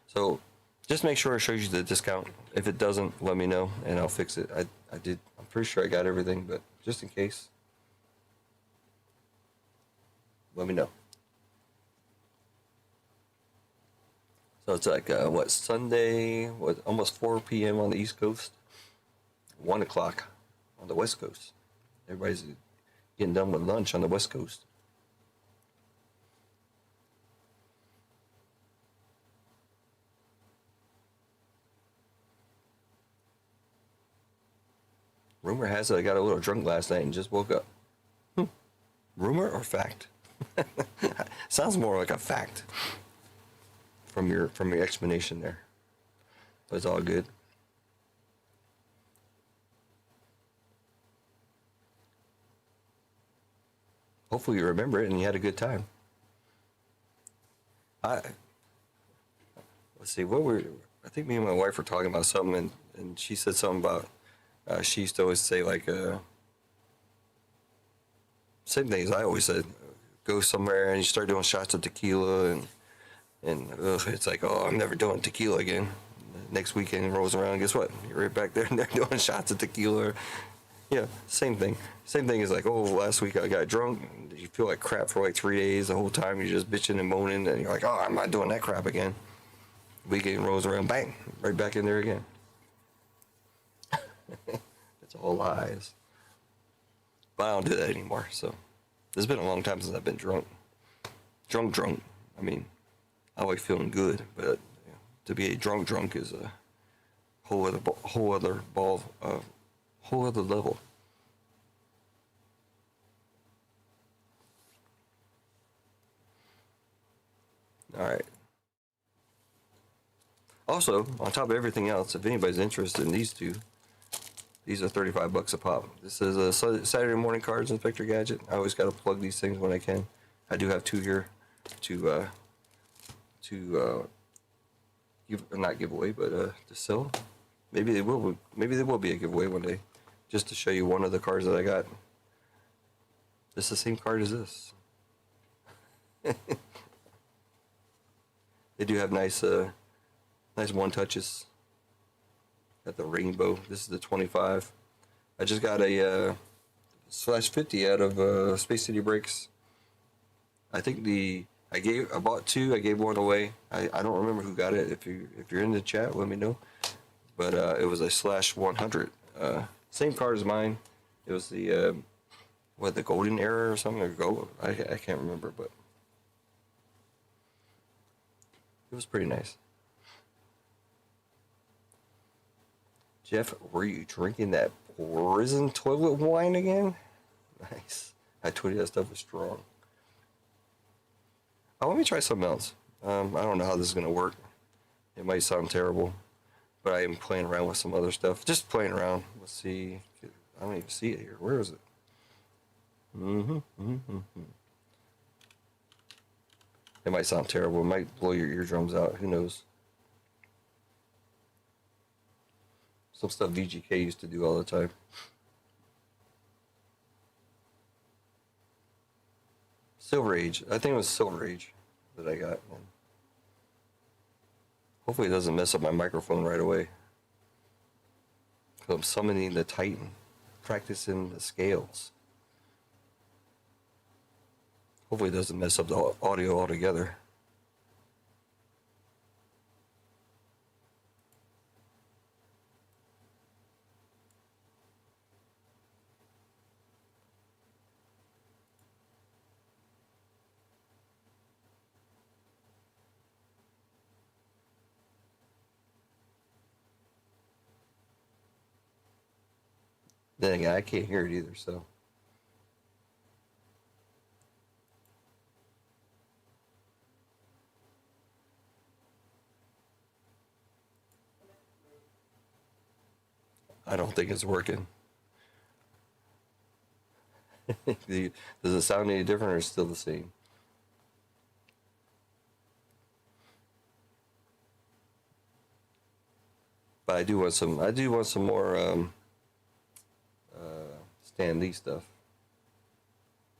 So just make sure it shows you the discount. If it doesn't, let me know and I'll fix it. I did. I'm pretty sure I got everything, but just in case, let me know. So it's like Sunday? Almost 4 p.m. on the East Coast, 1 o'clock on the West Coast. Everybody's getting done with lunch on the West Coast. Rumor has it I got a little drunk last night and just woke up. Rumor or fact? Sounds more like a fact from your explanation there. But it's all good. Hopefully you remember it and you had a good time. Let's see, I think me and my wife were talking about something and she said something about she used to always say like same things I always said. Go somewhere and you start doing shots of tequila and it's like, oh, I'm never doing tequila again. Next weekend rolls around, guess what? You're right back there and they're doing shots of tequila. Yeah, same thing. Same thing is like, oh, last week I got drunk. You feel like crap for like 3 days. The whole time you're just bitching and moaning, and you're like, oh, I'm not doing that crap again. Weekend rolls around, bang, right back in there again. It's all lies. But I don't do that anymore. So it's been a long time since I've been drunk. Drunk. I mean, I like feeling good, but to be a drunk is a whole other whole other level. All right. Also, on top of everything else, if anybody's interested in these two, these are 35 bucks a pop. This is a Saturday morning cards Inspector Gadget. I always got to plug these things when I can. I do have two here to not give away, but to sell. Maybe they will. Maybe they will be a giveaway one day, just to show you one of the cards that I got. This is the same card as this. They do have nice one touches. Got the rainbow. This is the 25. I just got a /50 out of Space City Breaks. I think I bought two. I gave one away. I don't remember who got it. If you're in the chat, let me know. But it was a /100. Same card as mine. It was the the golden era or something, or gold. I can't remember, but it was pretty nice. Jeff, were you drinking that prison toilet wine again? Nice. I told you that stuff is strong. Oh, let me try something else. I don't know how this is going to work. It might sound terrible, but I am playing around with some other stuff. Just playing around. Let's see. I don't even see it here. Where is it? It might sound terrible. It might blow your eardrums out. Who knows? Some stuff VGK used to do all the time. Silver Age. I think it was Silver Age that I got. Hopefully it doesn't mess up my microphone right away. I'm summoning the Titan. Practicing the scales. Hopefully it doesn't mess up the audio altogether. Then again, I can't hear it either, so. I don't think it's working. Does it sound any different or is it still the same? But I do want some more Stan Lee stuff.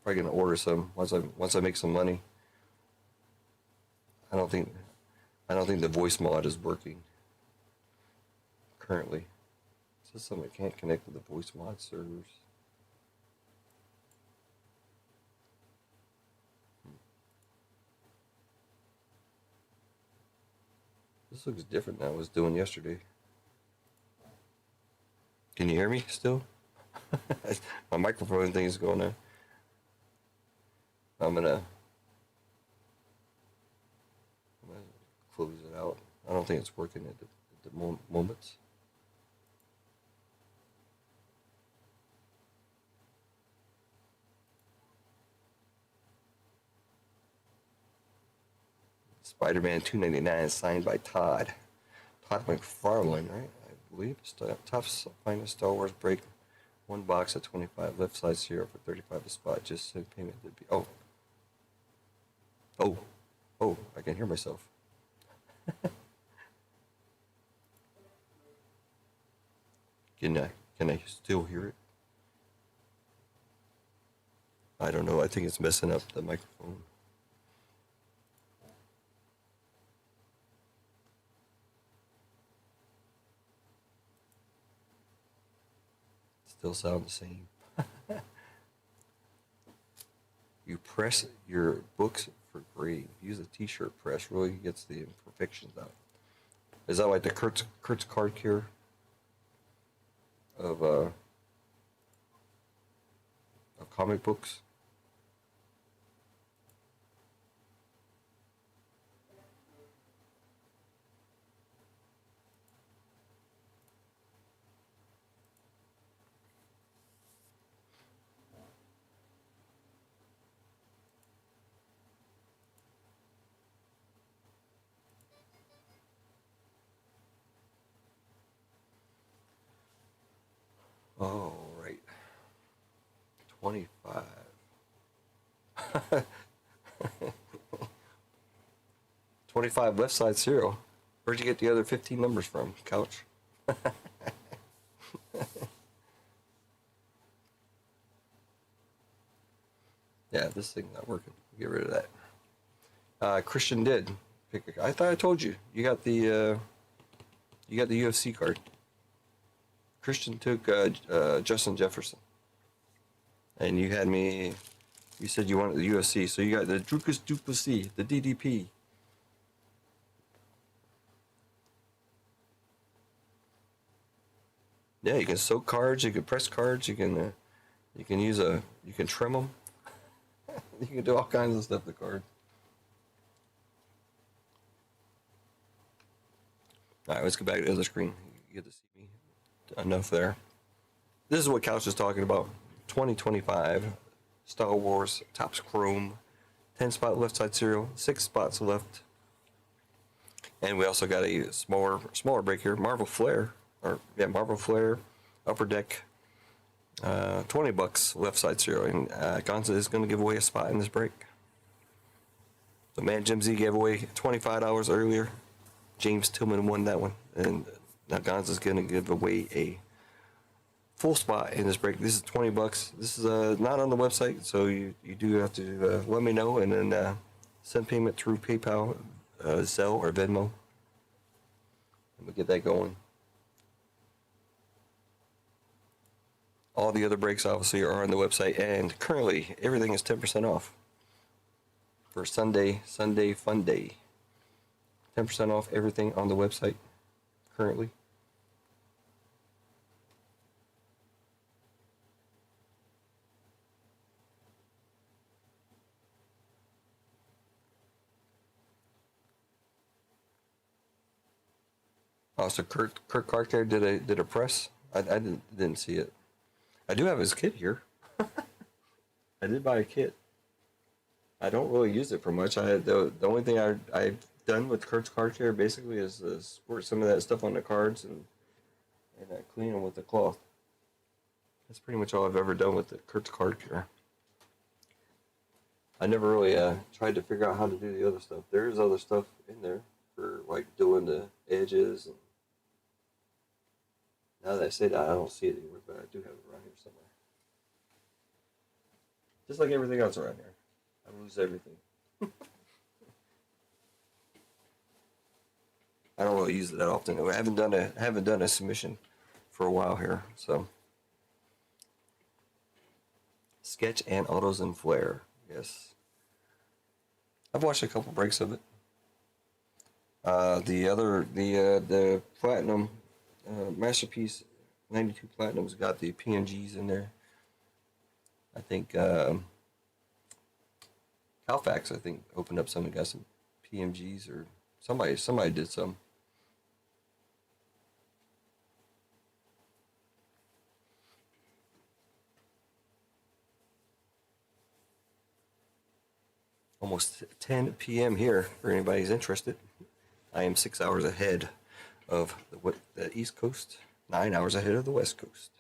Probably gonna order some once I make some money. I don't think the voice mod is working currently. It says something can't connect to the voice mod servers. This looks different than I was doing yesterday. Can you hear me still? My microphone thing is going on. I'm gonna close it out. I don't think it's working at the moments. Spider-Man 299 signed by Todd McFarlane, right? I believe it's top finest Star Wars break. One box at 25. Left side 0 for 35 a spot. Just send payment to be. Oh! I can hear myself. Can I still hear it? I don't know. I think it's messing up the microphone. Still sound the same. You press your books for grade. Use a t-shirt press. Really gets the imperfections out. Is that like the Kurt's card cure of comic books? 25. 25 left side cereal. Where'd you get the other 15 numbers from, Couch? Yeah, this thing's not working. Get rid of that. Christian did pick. I thought I told you. You got the UFC card. Christian took Justin Jefferson, and you had me. You said you wanted the UFC, so you got the Dricus du Plessis, the DDP. Yeah, you can soak cards, you can press cards, you can use you can trim them, you can do all kinds of stuff with the cards. All right, let's get back to the other screen. You get to see me enough there. This is what Couch is talking about. 2025 Star Wars Topps Chrome, 10 spot left side cereal, 6 spots left, and we also got a smaller break here. Marvel Flair Upper Deck, $20 left side cereal, and Gonza is going to give away a spot in this break. So man, Jim Z gave away $25 earlier. James Tillman won that one, and now Gonza's going to give away a full spot in this break. This is $20. This is not on the website, so you do have to let me know, and then send payment through PayPal, Zelle, or Venmo, and we'll get that going. All the other breaks obviously are on the website, and currently everything is 10% off for Sunday Fun Day. 10% off everything on the website currently. Also, Kirk Carter did a press. I didn't see it. I do have his kit here. I did buy a kit. I don't really use it for much. The only thing I've done with Kurt's card care basically is squirt some of that stuff on the cards and clean them with the cloth. That's pretty much all I've ever done with the Kurt's card care. I never really tried to figure out how to do the other stuff. There is other stuff in there for like doing the edges. And now that I say that, I don't see it anywhere, but I do have it around here somewhere. Just like everything else around here. I lose everything. I don't really use it that often. I haven't done a submission for a while here, so. Sketch and Autos and Flair, yes. I've watched a couple breaks of it. The Platinum Masterpiece 92 Platinum's got the PNGs in there. I think Calfax, I think, opened up some and got some PMGs, or somebody did some. Almost 10 p.m. here for anybody who's interested. I am 6 hours ahead of the East Coast, 9 hours ahead of the West Coast.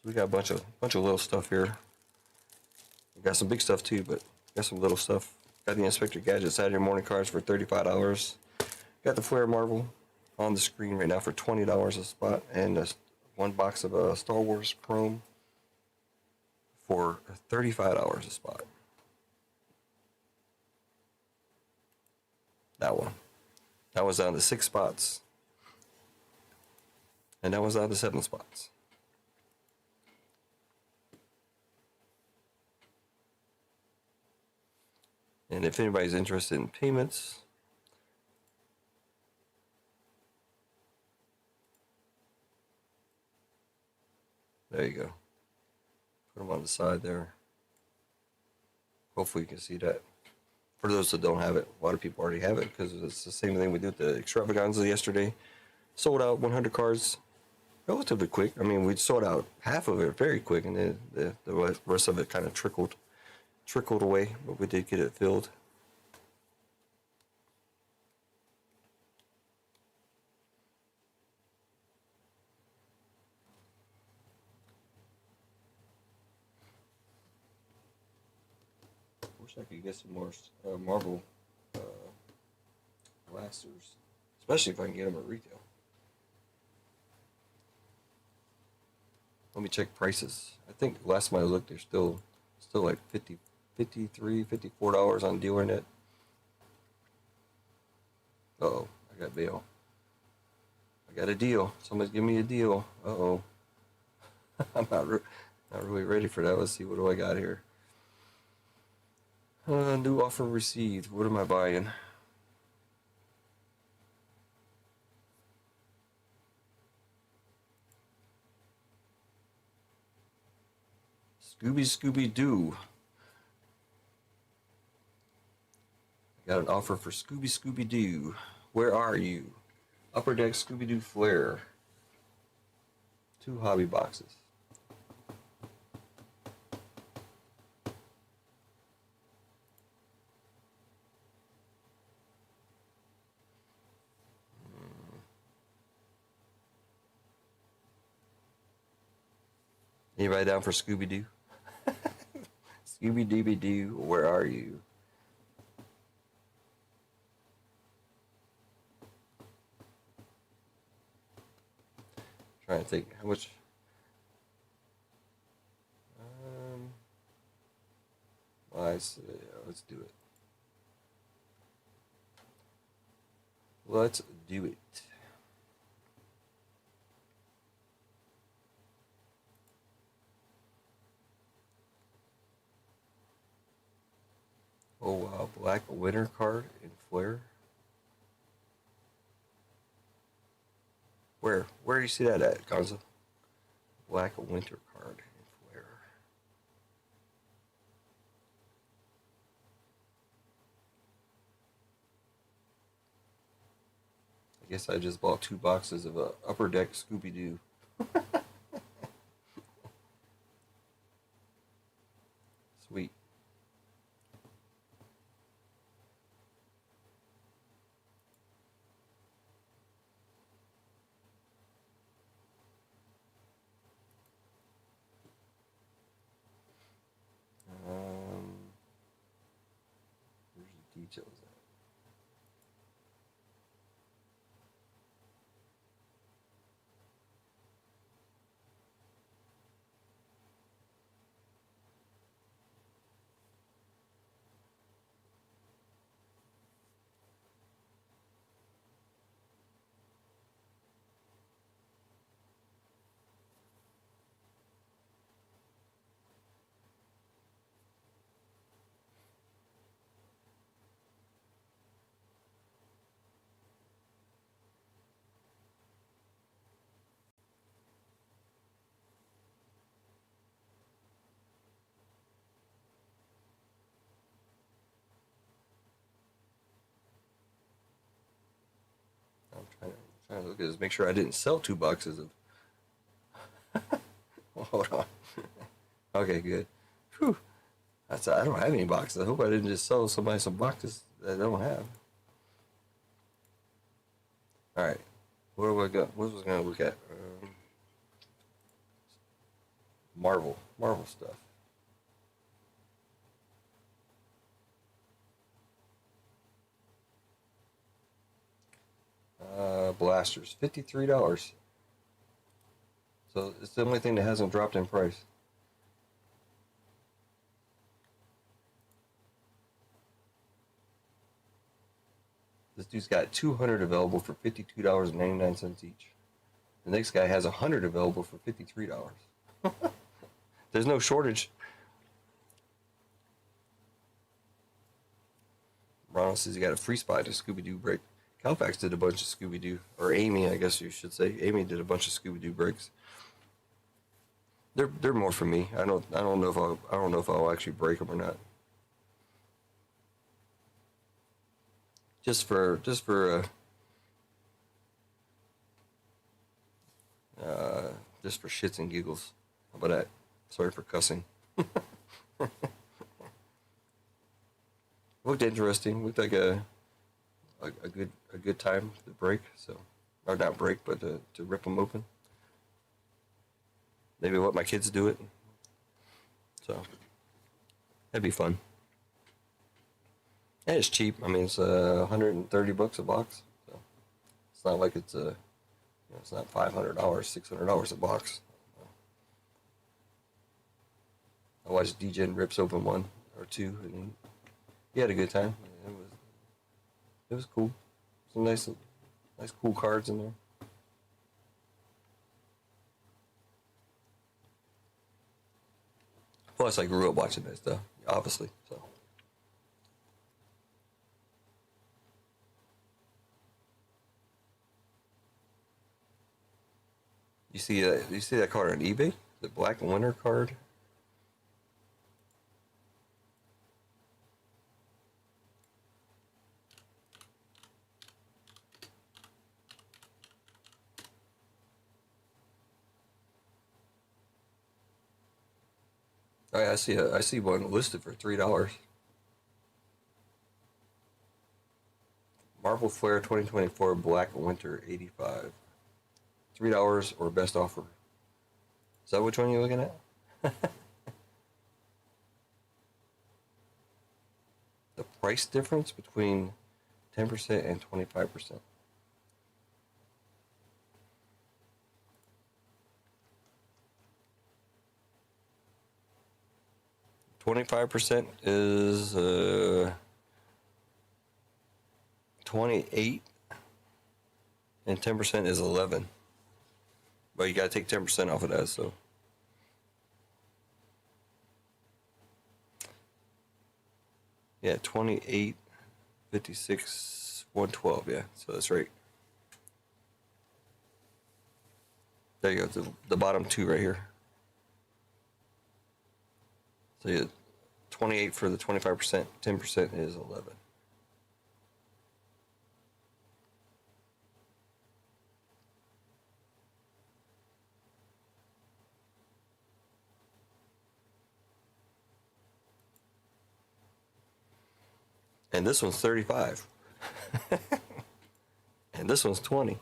So we got a bunch of little stuff here. We got some big stuff too, but got some little stuff. Got the Inspector Gadget Saturday morning cards for $35. Got the Flair Marvel on the screen right now for $20 a spot, and one box of Star Wars Chrome for $35 a spot. That one. That was down to 6 spots. And that was down to 7 spots. And if anybody's interested in payments, there you go. Put them on the side there. Hopefully you can see that. For those that don't have it, a lot of people already have it because it's the same thing we did with the Extravaganza yesterday. Sold out 100 cards relatively quick. I mean, we sold out half of it very quick, and then the rest of it kind of trickled away, but we did get it filled. wish I could get some more Marvel uh, blasters, especially if I can get them at retail. Let me check prices. I think last time I looked, they're still like $54 on DealerNet. Uh-oh, I got bail. I got a deal. Somebody's giving me a deal. Uh-oh. I'm not really ready for that. Let's see, what do I got here? New offer received. What am I buying? Scooby-Doo. I got an offer for Scooby-Doo. Where are you? Upper Deck Scooby-Doo Flare. 2 hobby boxes. Anybody down for Scooby-Doo? Scooby-Dooby-Doo, where are you? Trying to think how much. Let's do it. Let's do it. Oh wow, Black Winter card in Flare. Where do you see that at, Gonzo? Black Winter card in Flare. I guess I just bought 2 boxes of Upper Deck Scooby-Doo. Sweet. Where's the details at? I'm trying to look at this, make sure I didn't sell 2 boxes of. Hold on. Okay, good. Whew. I don't have any boxes. I hope I didn't just sell somebody some boxes that I don't have. All right. Where do I go? What was I going to look at? Marvel stuff. Blasters, $53. So it's the only thing that hasn't dropped in price. This dude's got 200 available for $52.99 each. The next guy has 100 available for $53. There's no shortage. Ronald says he got a free spot to Scooby-Doo break. Calfax did a bunch of Scooby-Doo, or Amy, I guess you should say. Amy did a bunch of Scooby-Doo breaks. They're more for me. I don't know if I'll actually break them or not. Just for shits and giggles. How about that? Sorry for cussing. Looked interesting. Looked like a good time to break. So, or not break, but to rip them open. Maybe let my kids do it. So that'd be fun. And it's cheap. I mean, it's 130 bucks a box. So it's not like it's it's not $500, $600 a box. I watched DJ rips open one or two, and he had a good time. It was cool. Some nice cool cards in there. Plus, I grew up watching that stuff, obviously. So. You see that card on eBay? The Black Winter card. Oh, yeah, I see one listed for $3. Marvel Flair 2024 Black Winter 85. $3 or best offer. Is that which one you're looking at? The price difference between 10% and 25%. $25 is 28, and 10% is 11. But you gotta take 10% off of that, so. Yeah, 28, 56, 112, yeah, so that's right. There you go, the bottom two right here. So yeah, 28 for the 25%, 10% is 11. And this one's 35. And this one's 20.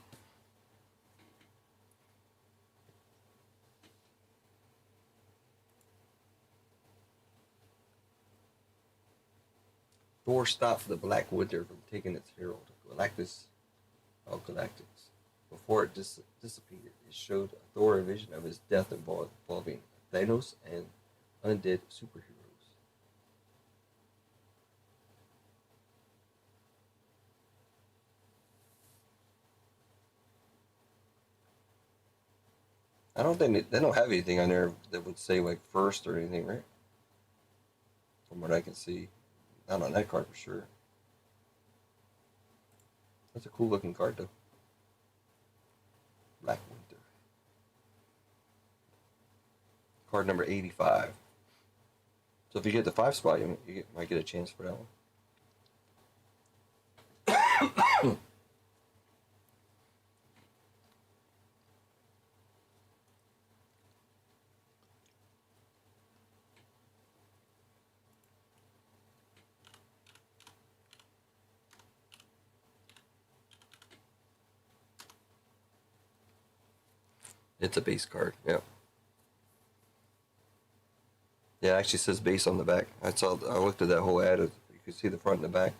Thor stopped the Black Winter from taking its herald, Galactus. Oh, Galactus. Before it dissipated, it showed Thor a vision of his death involving Thanos and undead superheroes. I don't think they don't have anything on there that would say like first or anything, right? From what I can see. Not on that card for sure. That's a cool looking card though. Black Winter. Card number 85. So if you get the 5 spot, you might get a chance for that one. It's a base card, yeah. Yeah, it actually says base on the back. I looked at that whole ad. You can see the front and the back.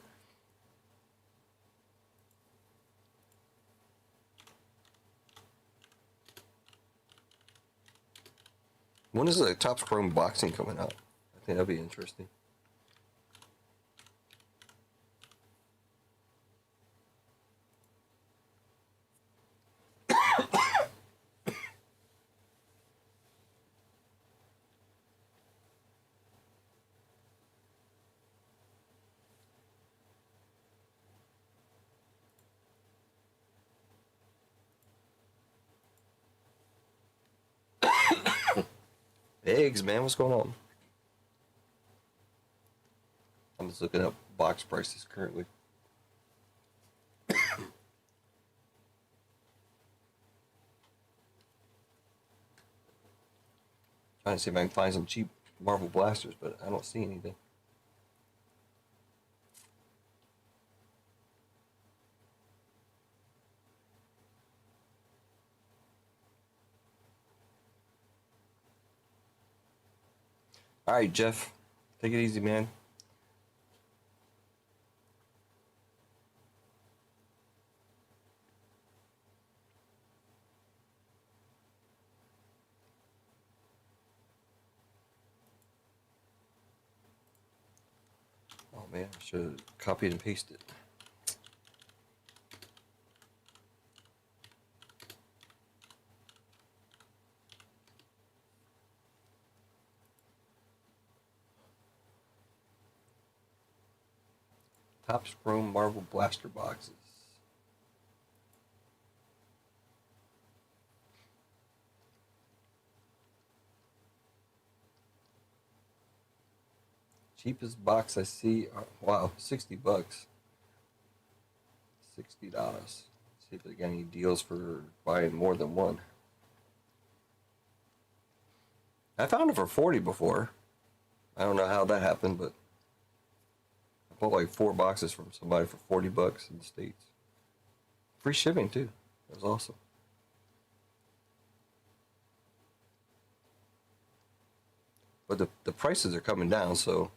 When is the Topps Chrome boxing coming out? I think that'd be interesting. Eggs, man, what's going on? I'm just looking up box prices currently. Trying to see if I can find some cheap Marvel blasters, but I don't see anything. All right, Jeff, take it easy, man. man, I should have copied and pasted. Topps Chrome Marvel Blaster boxes. Cheapest box I see. Wow, $60. $60. See if they got any deals for buying more than one. I found it for 40 before. I don't know how that happened, but I bought like 4 boxes from somebody for $40 in the States. Free shipping too. That was awesome. But the prices are coming down, so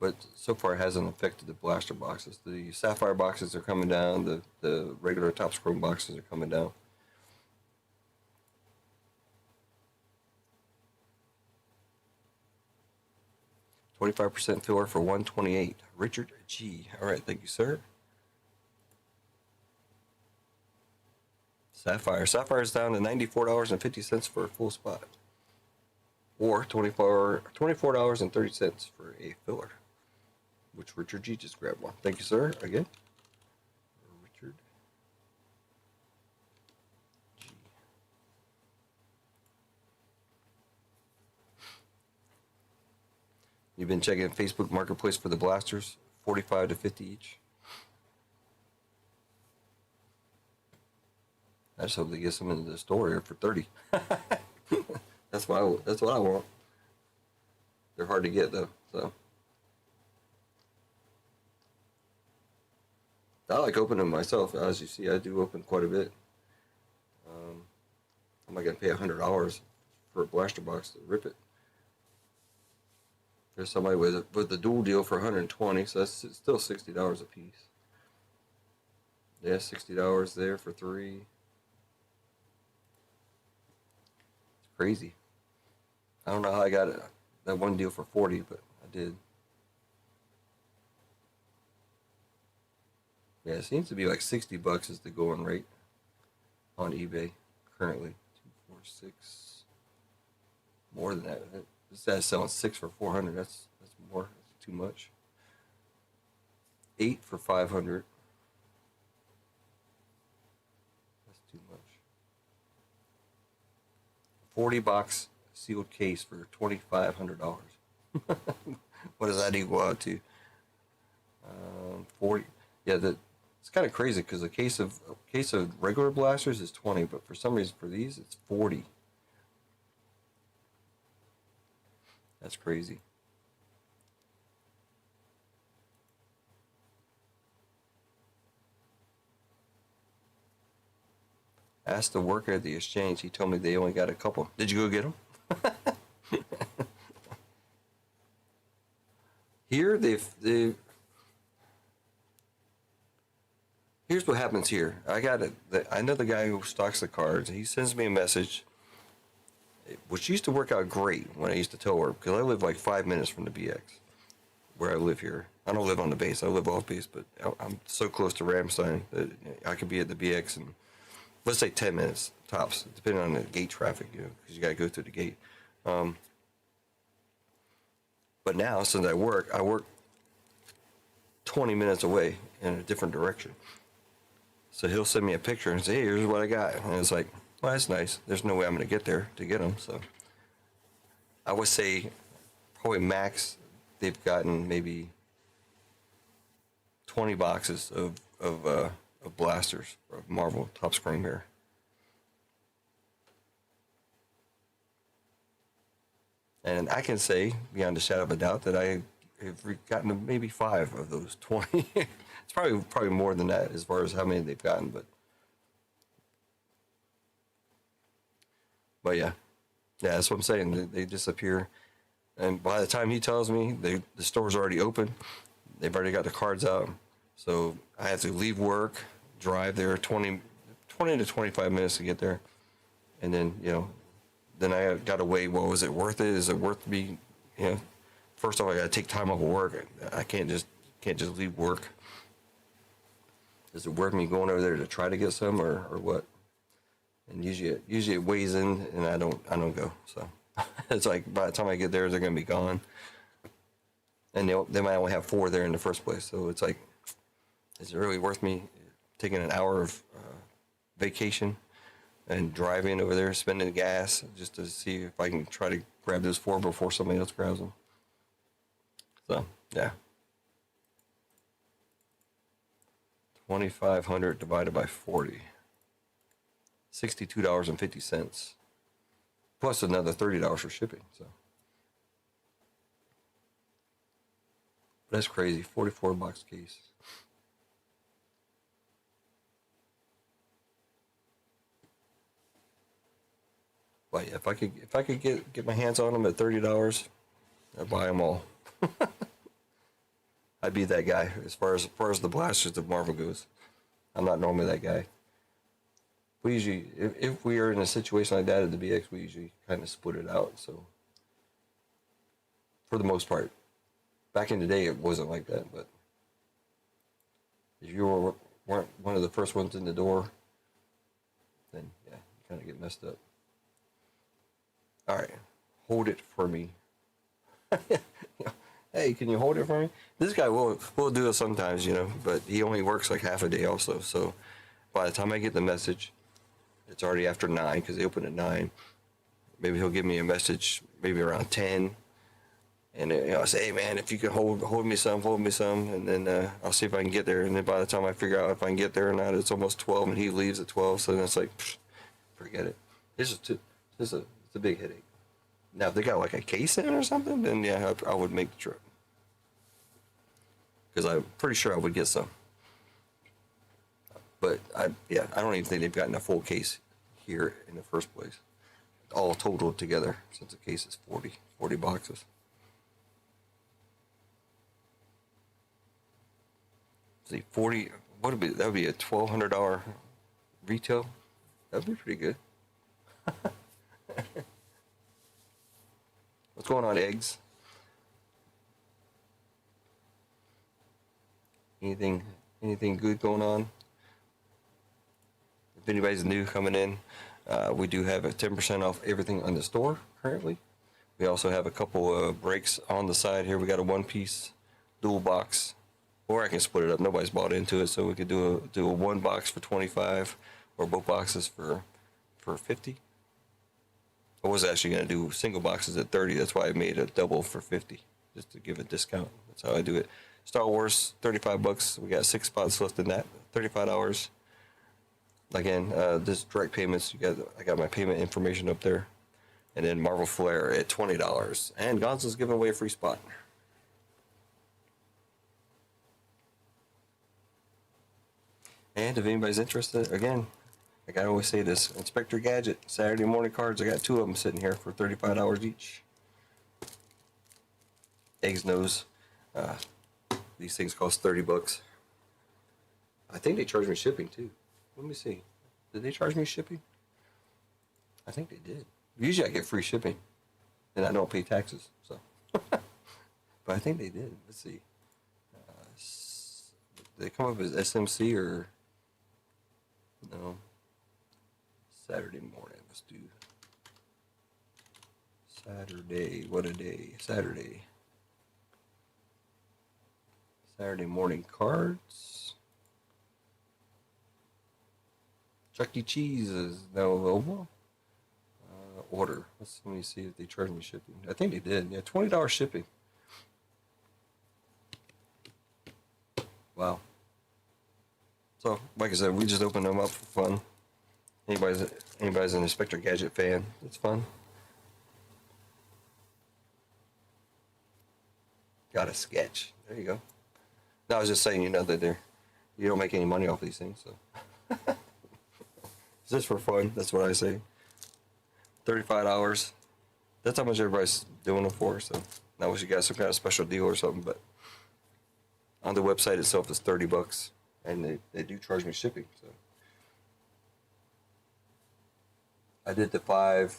but so far it hasn't affected the blaster boxes. The sapphire boxes are coming down. The regular Topps Chrome boxes are coming down. $25% filler for $128. Richard G. All right, thank you, sir. Sapphire. Sapphire is down to $94.50 for a full spot, or $24.30 for a filler, which Richard G just grabbed one. Thank you, sir. Again, Richard G. You've been checking Facebook Marketplace for the blasters, 45 to 50 each. I just hope they get some into the store here for 30. That's what I want. They're hard to get though, so I like opening them myself. As you see, I do open quite a bit. I'm not gonna pay $100 for a blaster box to rip it. There's somebody with the dual deal for $120, so that's still $60 a piece. Yeah, $60 there for 3. Crazy. I don't know how I got it, that one deal for 40, but I did. Yeah, it seems to be like $60 is the going rate on eBay currently. 2, 4, 6. More than that. This guy's selling 6 for 400. That's more. That's too much. 8 for 500. That's too much. 40 box sealed case for $2,500. What does that equal out to? 40. Yeah, it's kind of crazy because a case of regular blasters is 20, but for some reason for these it's 40. That's crazy. Asked the worker at the exchange. He told me they only got a couple. Did you go get them? Here, here's what happens here. I got it. I know the guy who stocks the cards. He sends me a message, which used to work out great when I used to tow work, because I live like 5 minutes from the BX, where I live here. I don't live on the base. I live off base, but I'm so close to Ramstein that I could be at the BX in, let's say, 10 minutes tops, depending on the gate traffic, because you got to go through the gate. But now, since I work 20 minutes away in a different direction. So he'll send me a picture and say, hey, here's what I got. And it's like, well, that's nice. There's no way I'm going to get there to get them. So I would say probably max they've gotten maybe 20 boxes of blasters, of Marvel Topps Chrome here. And I can say, beyond a shadow of a doubt, that I have gotten maybe 5 of those 20. It's probably more than that as far as how many they've gotten, but yeah, that's what I'm saying. They disappear, and by the time he tells me the store's already open, they've already got the cards out. So I have to leave work, drive there 20 to 25 minutes to get there, and then then I got to weigh, well, is it worth it? Is it worth me, first off, I gotta take time off of work. I can't just leave work. Is it worth me going over there to try to get some or what? And usually it weighs in, and I don't go. So it's like by the time I get there, they're gonna be gone, and they might only have 4 there in the first place. So it's like, is it really worth me taking an hour of vacation and driving over there, spending gas just to see if I can try to grab those 4 before somebody else grabs them? So yeah, 2,500 divided by 40, $62.50, plus another $30 for shipping. So that's crazy. 44 box case. But yeah, if I could get my hands on them at $30, I'd buy them all. I'd be that guy as far as the blasters of Marvel goes. I'm not normally that guy. We usually, if we are in a situation like that at the BX, we usually kind of split it out. So for the most part, back in the day, it wasn't like that. But if you weren't one of the first ones in the door, then yeah, you kind of get messed up. All right, hold it for me. Hey, can you hold it for me? This guy will do it sometimes, but he only works like half a day also. So by the time I get the message, it's already after 9 because they open at 9. Maybe he'll give me a message maybe around 10. And I'll say, hey, man, if you can hold me some, and then I'll see if I can get there. And then by the time I figure out if I can get there or not, it's almost 12, and he leaves at 12. So then it's like, forget it. It's a big headache. Now, if they got like a case in or something, then yeah, I would make the trip. Because I'm pretty sure I would get some. But I don't even think they've gotten a full case here in the first place. All totaled together, since the case is 40 boxes. See, 40, that would be a $1,200 retail. That'd be pretty good. What's going on, eggs? Anything good going on? If anybody's new coming in, we do have a 10% off everything on the store currently. We also have a couple of breaks on the side here. We got a 1-piece dual box, or I can split it up. Nobody's bought into it, so we could do a 1 box for 25, or both boxes for 50. I was actually going to do single boxes at 30. That's why I made a double for 50, just to give a discount. That's how I do it. Star Wars, $35. We got 6 spots left in that. $35. Again, this direct payments. I got my payment information up there, and then Marvel Flair at $20. And Gonzo's giving away a free spot. And if anybody's interested, again, like I always say this, Inspector Gadget, Saturday morning cards. I got 2 of them sitting here for $35 each. Eggs knows. These things cost $30. I think they charge me shipping too. Let me see. Did they charge me shipping? I think they did. Usually I get free shipping, and I don't pay taxes. So, but I think they did. Let's see. Did they come up as SMC or no? Saturday morning. Let's do Saturday. What a day! Saturday morning cards. Chuck E. Cheese is now available. Order. Let me see if they charge me shipping. I think they did. Yeah, $20 shipping. Wow. So, like I said, we just opened them up for fun. Anybody's an Inspector Gadget fan, it's fun. Got a sketch. There you go. No, I was just saying, that you don't make any money off these things, so. It's just for fun. That's what I say. $35. That's how much everybody's doing them for. So, I wish you got some kind of special deal or something, but on the website itself is $30, and they do charge me shipping. So, I did the five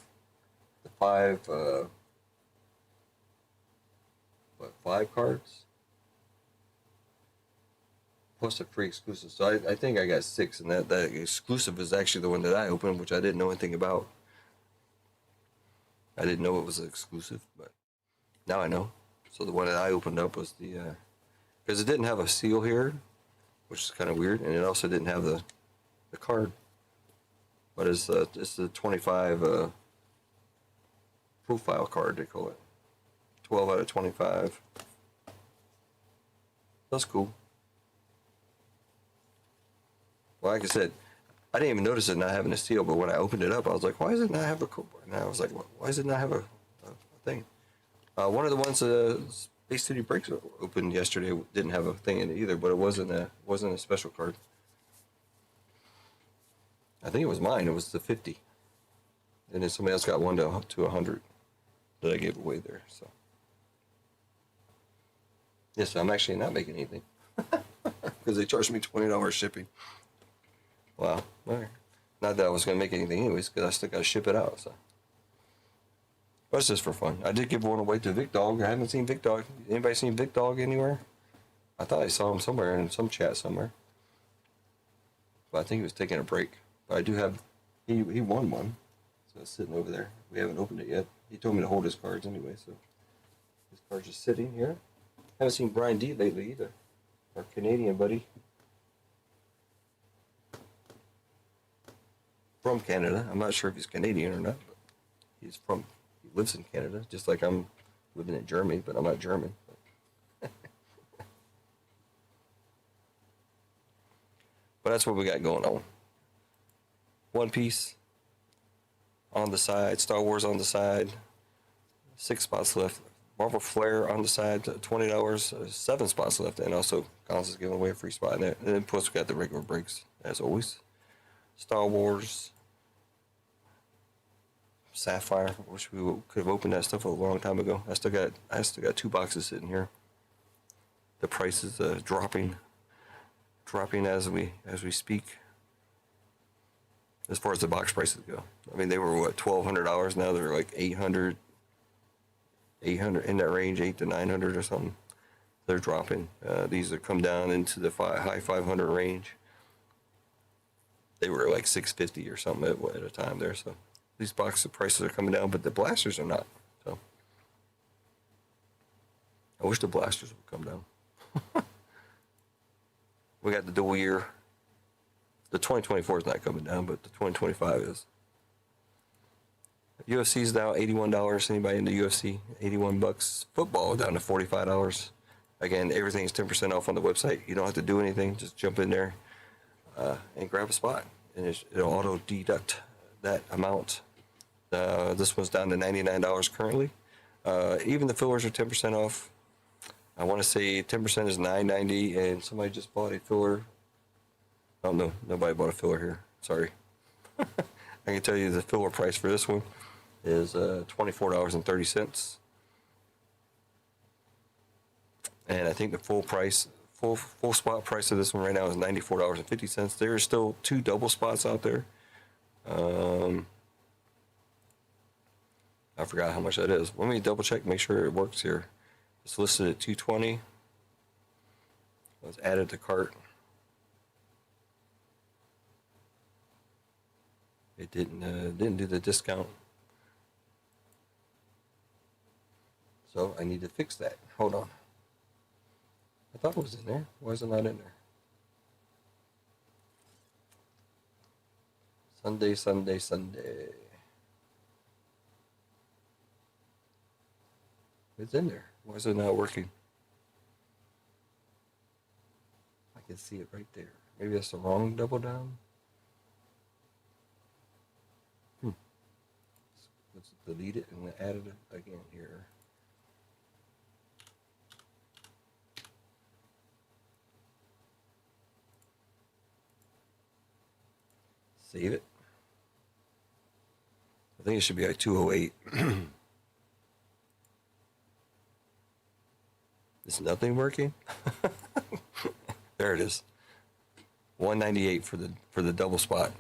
what, 5 cards plus a free exclusive. So I think I got 6, and that exclusive is actually the one that I opened, which I didn't know anything about. I didn't know it was exclusive, but now I know. So the one that I opened up was the because it didn't have a seal here, which is kind of weird, and it also didn't have the card. But it's the 25 profile card, they call it. 12 out of 25. That's cool. Well, like I said, I didn't even notice it not having a seal, but when I opened it up, I was like, why does it not have a code? And I was like, why does it not have a thing? One of the ones Space City Breaks opened yesterday didn't have a thing in it either, but it wasn't a special card. I think it was mine. It was the 50. And then somebody else got one to 100 that I gave away there. So yes, I'm actually not making anything because they charged me $20 shipping. Wow. All right. Not that I was going to make anything anyways, because I still got to ship it out. So, but it's just for fun. I did give one away to Vic Dog. I haven't seen Vic Dog. Anybody seen Vic Dog anywhere? I thought I saw him somewhere in some chat somewhere. But I think he was taking a break. But I do have. He won one, so it's sitting over there. We haven't opened it yet. He told me to hold his cards anyway, so his cards just sitting here. Haven't seen Brian D lately either. Our Canadian buddy. From Canada. I'm not sure if he's Canadian or not, but he lives in Canada, just like I'm living in Germany, but I'm not German. But that's what we got going on. One Piece on the side, Star Wars on the side, 6 spots left. Marvel Flair on the side, $20, 7 spots left, and also Collins is giving away a free spot in there. And then plus we got the regular breaks, as always. Star Wars, Sapphire. I wish we could have opened that stuff a long time ago. I still got 2 boxes sitting here. The price is dropping as we speak. As far as the box prices go, I mean they were what, $1,200. Now they're like 800 in that range, 800 to 900 or something. They're dropping. These have come down into the high 500 range. They were like 650 or something at a time there. So these box prices are coming down, but the blasters are not. So I wish the blasters would come down. We got the dual year. The 2024 is not coming down, but the 2025 is. UFC is now $81. Anybody in the UFC? $81. Football down to $45. Again, everything's 10% off on the website. You don't have to do anything. Just jump in there and grab a spot, and it'll auto deduct that amount. This one's down to $99 currently. Even the fillers are 10% off. I want to say 10% is $9.90, and somebody just bought a filler. Oh no, nobody bought a filler here. Sorry. I can tell you the filler price for this one is $24.30. And I think the full spot price of this one right now is $94.50. There are still 2 double spots out there. I forgot how much that is. Let me double check, make sure it works here. It's listed at $220. Let's add it to cart. It didn't do the discount. So I need to fix that. Hold on. I thought it was in there. Why is it not in there? Sunday. It's in there. Why is it not working? I can see it right there. Maybe that's the wrong double down. Let's delete it and add it again here. Save it. I think it should be like 208. Is nothing working? There it is. 198 for the double spot.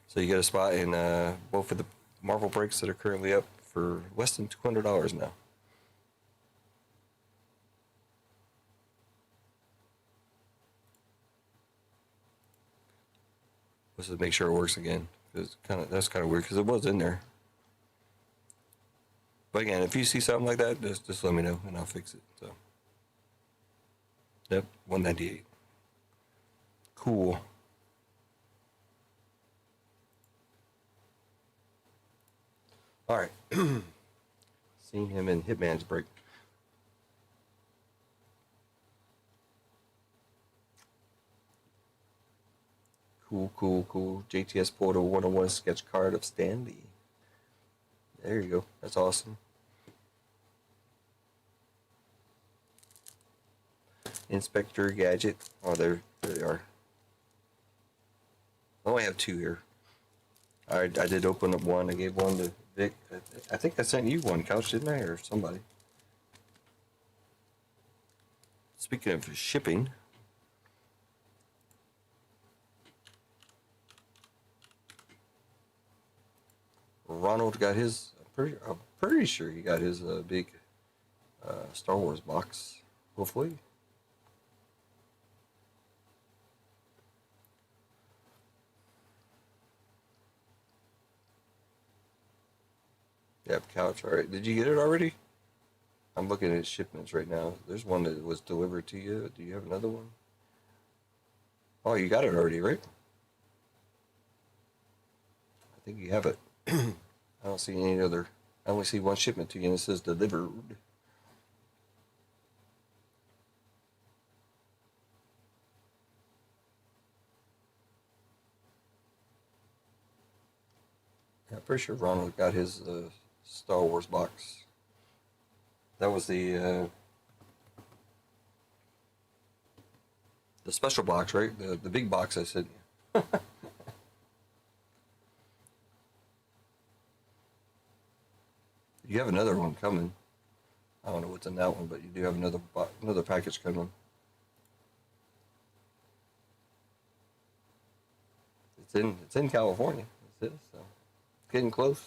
So you get a spot in both of the Marvel breaks that are currently up for less than $200 now. Let's just make sure it works again. That's kind of weird because it was in there. But again, if you see something like that, just let me know and I'll fix it. So, yep, 198. Cool. All right. Seen him in Hitman's Break. Cool. JTS pulled a 101 sketch card of Stanley. There you go. That's awesome. Inspector Gadget. Oh, there they are. I only have 2 here. I did open up one. I gave one to Vic. I think I sent you one, Couch, didn't I? Or somebody. Speaking of shipping. Ronald got his. I'm pretty sure he got his big Star Wars box. Hopefully. Yep, Couch. All right. Did you get it already? I'm looking at shipments right now. There's one that was delivered to you. Do you have another one? Oh, you got it already, right? I think you have it. I don't see any other. I only see one shipment to you, and it says delivered. Yeah, I'm pretty sure Ronald got his Star Wars box. That was the special box, right? The big box I sent you. You have another one coming. I don't know what's in that one, but you do have another package coming. It's in California. It is, so getting close.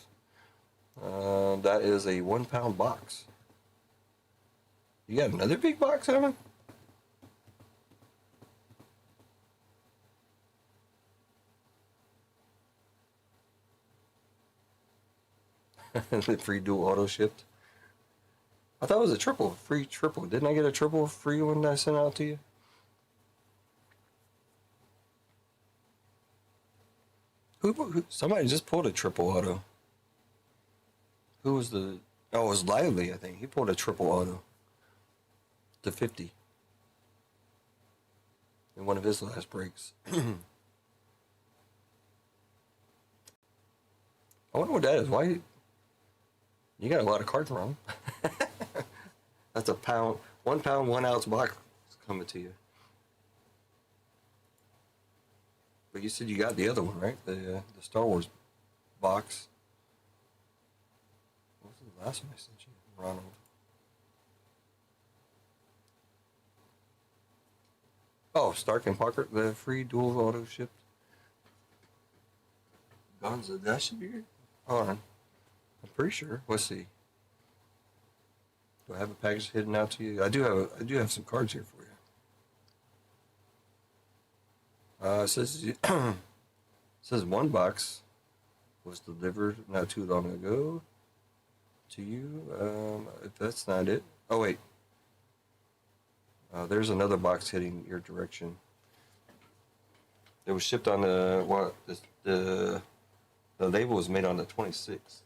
That is a 1 pound box. You got another big box coming? The free dual auto shipped. I thought it was a free triple. Didn't I get a triple free one that I sent out to you? Who somebody just pulled a triple auto. Who was the? Oh, it was Lively, I think. He pulled a triple auto to 50 in one of his last breaks. I wonder what that is. Why? You got a lot of cards wrong. That's a pound, 1 pound, 1 ounce box coming to you. But you said you got the other one, right? The Star Wars box. What was the last one I sent you, Ronald? Oh, Stark and Parker, the free dual auto shipped. Gonza, that should be good. Hold on. I'm pretty sure. Let's see. Do I have a package hidden out to you? I do have some cards here for you. It says it says one box was delivered not too long ago to you. If that's not it. Oh wait. There's another box heading your direction. It was shipped on the label was made on the 26th.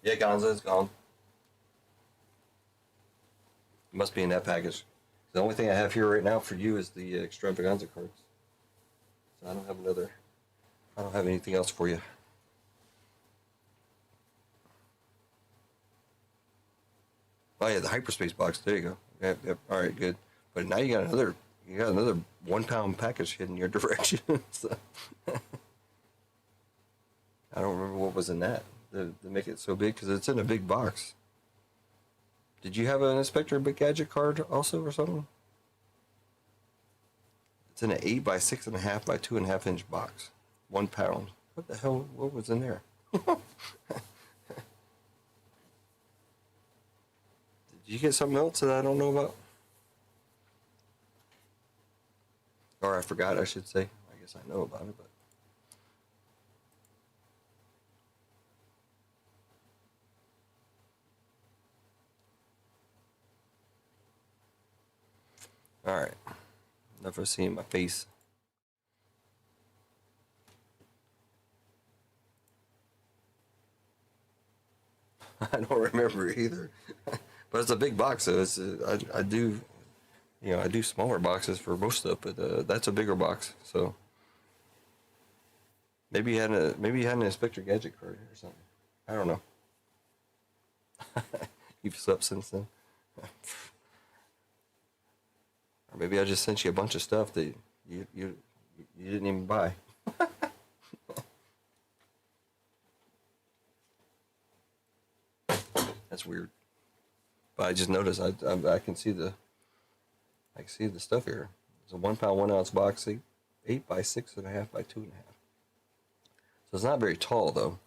Yeah, Gonza is gone. It must be in that package. The only thing I have here right now for you is the extravaganza cards. So I don't have anything else for you. Oh yeah, the hyperspace box. There you go. Yep. All right, good. But now you got another 1 pound package hidden in your direction. So I don't remember what was in that to make it so big because it's in a big box. Did you have an Inspector Big Gadget card also or something? It's in an 8 by 6.5 by 2.5 inch box. 1 pound. What the hell? What was in there? Did you get something else that I don't know about? Or I forgot, I should say. I guess I know about it, but. Alright. Enough of seeing my face. I don't remember either. But it's a big box, so it's I do, I do smaller boxes for most stuff, but that's a bigger box. So maybe you had an Inspector Gadget card or something. I don't know. You've slept since then. Or maybe I just sent you a bunch of stuff that you didn't even buy. That's weird. But I just noticed I can see the stuff here. It's a 1 pound 1 ounce box, 8 by 6.5 by 2.5. So it's not very tall though.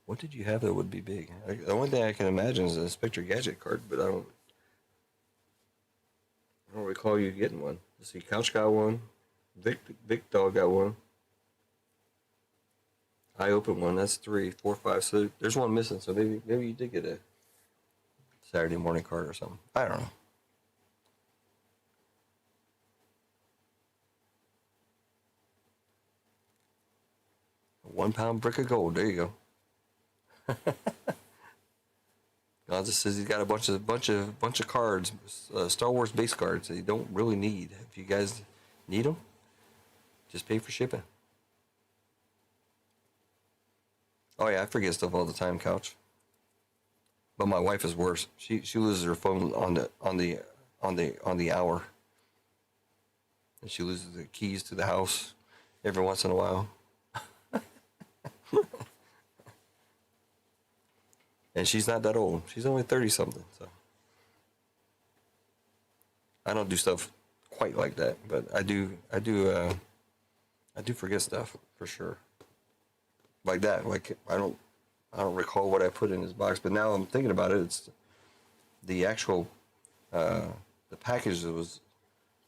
What did you have that would be big? The only thing I can imagine is an Inspector Gadget card, but I don't recall you getting one. Let's see, Couch got one. Vic Dog got one. I opened one. That's 3, 4, 5. So there's one missing. So maybe you did get a Saturday morning card or something. I don't know. A 1 pound brick of gold. There you go. Gonza says he's got a bunch of cards, Star Wars base cards that you don't really need. If you guys need them, just pay for shipping. Oh yeah, I forget stuff all the time, Couch. But my wife is worse. She loses her phone on the hour, and she loses the keys to the house every once in a while. And she's not that old. She's only 30 something. So I don't do stuff quite like that, but I do forget stuff for sure. Like that. Like I don't recall what I put in his box, but now I'm thinking about it. It's the actual the package that was,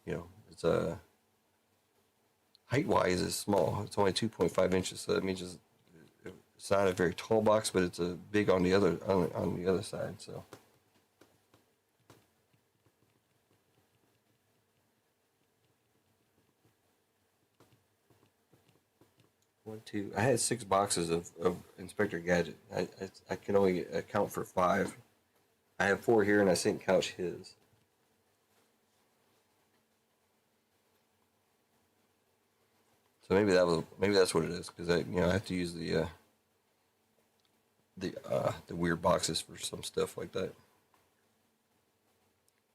it's height wise is small. It's only 2.5 inches, so that means it's not a very tall box, but it's a big on the other side. So. I had 6 boxes of Inspector Gadget. I can only account for 5. I have 4 here, and I sent Couch his. So maybe that's what it is, because I have to use the weird boxes for some stuff like that.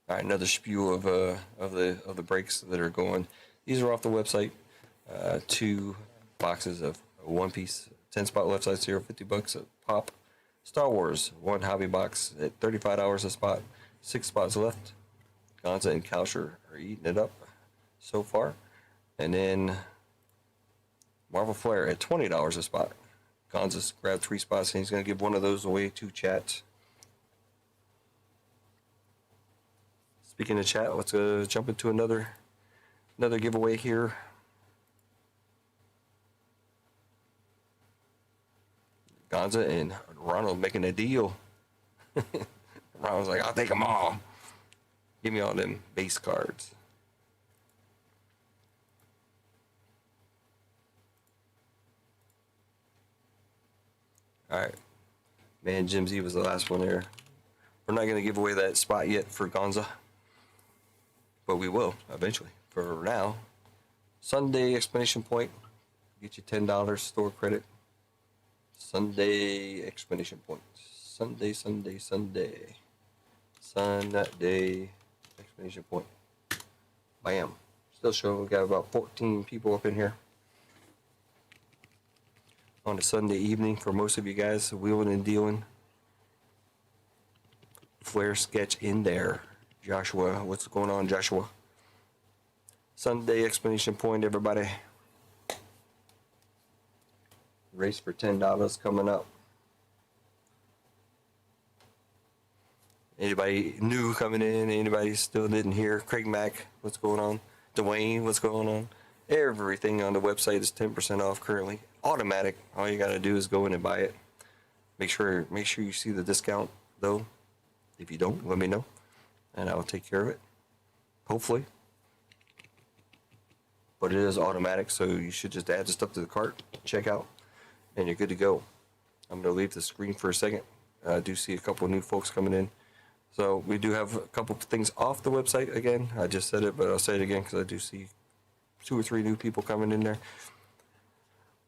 All right, another spew of the breaks that are going. These are off the website. 2 boxes of 1 piece 10 spot left side cereal, $50 a pop. Star Wars 1 hobby box at $35 a spot. 6 spots left. Gonza and Couch are eating it up so far. And then Marvel Flare at $20 a spot. Gonza's grabbed 3 spots, and he's going to give one of those away to chat. Speaking of chat, let's jump into another giveaway here. Gonza and Ronald making a deal. Ronald's like, I'll take them all. Give me all them base cards. All right. Man, Jim Z was the last one there. We're not going to give away that spot yet for Gonza, but we will eventually. For now, Sunday exclamation point. Get you $10 store credit. Sunday exclamation point. Sunday exclamation point. Bam. Still showing we got about 14 people up in here on a Sunday evening for most of you guys, wheeling and dealing. Flare sketch in there. Joshua, what's going on, Joshua? Sunday explanation point, everybody. Race for $10 coming up. Anybody new coming in? Anybody still didn't hear? Craig Mack, what's going on? Dwayne, what's going on? Everything on the website is 10% off currently. Automatic. All you gotta do is go in and buy it. Make sure you see the discount though. If you don't, let me know, and I'll take care of it. Hopefully. But it is automatic, so you should just add the stuff to the cart, check out, and you're good to go. I'm gonna leave the screen for a second. I do see a couple of new folks coming in. So we do have a couple of things off the website again. I just said it, but I'll say it again because I do see 2 or 3 new people coming in there.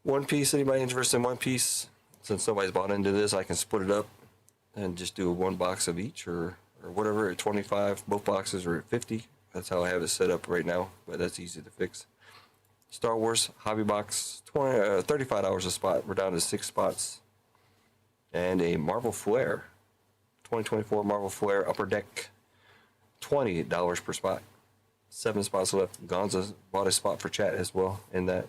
One Piece, anybody interested in One Piece? Since nobody's bought into this, I can split it up and just do 1 box of each or whatever at 25. Both boxes are at 50. That's how I have it set up right now, but that's easy to fix. Star Wars Hobby Box, $35 a spot. We're down to 6 spots. And a Marvel Flare, 2024 Marvel Flare Upper Deck, $20 per spot. 7 spots left. Gonza bought a spot for chat as well in that.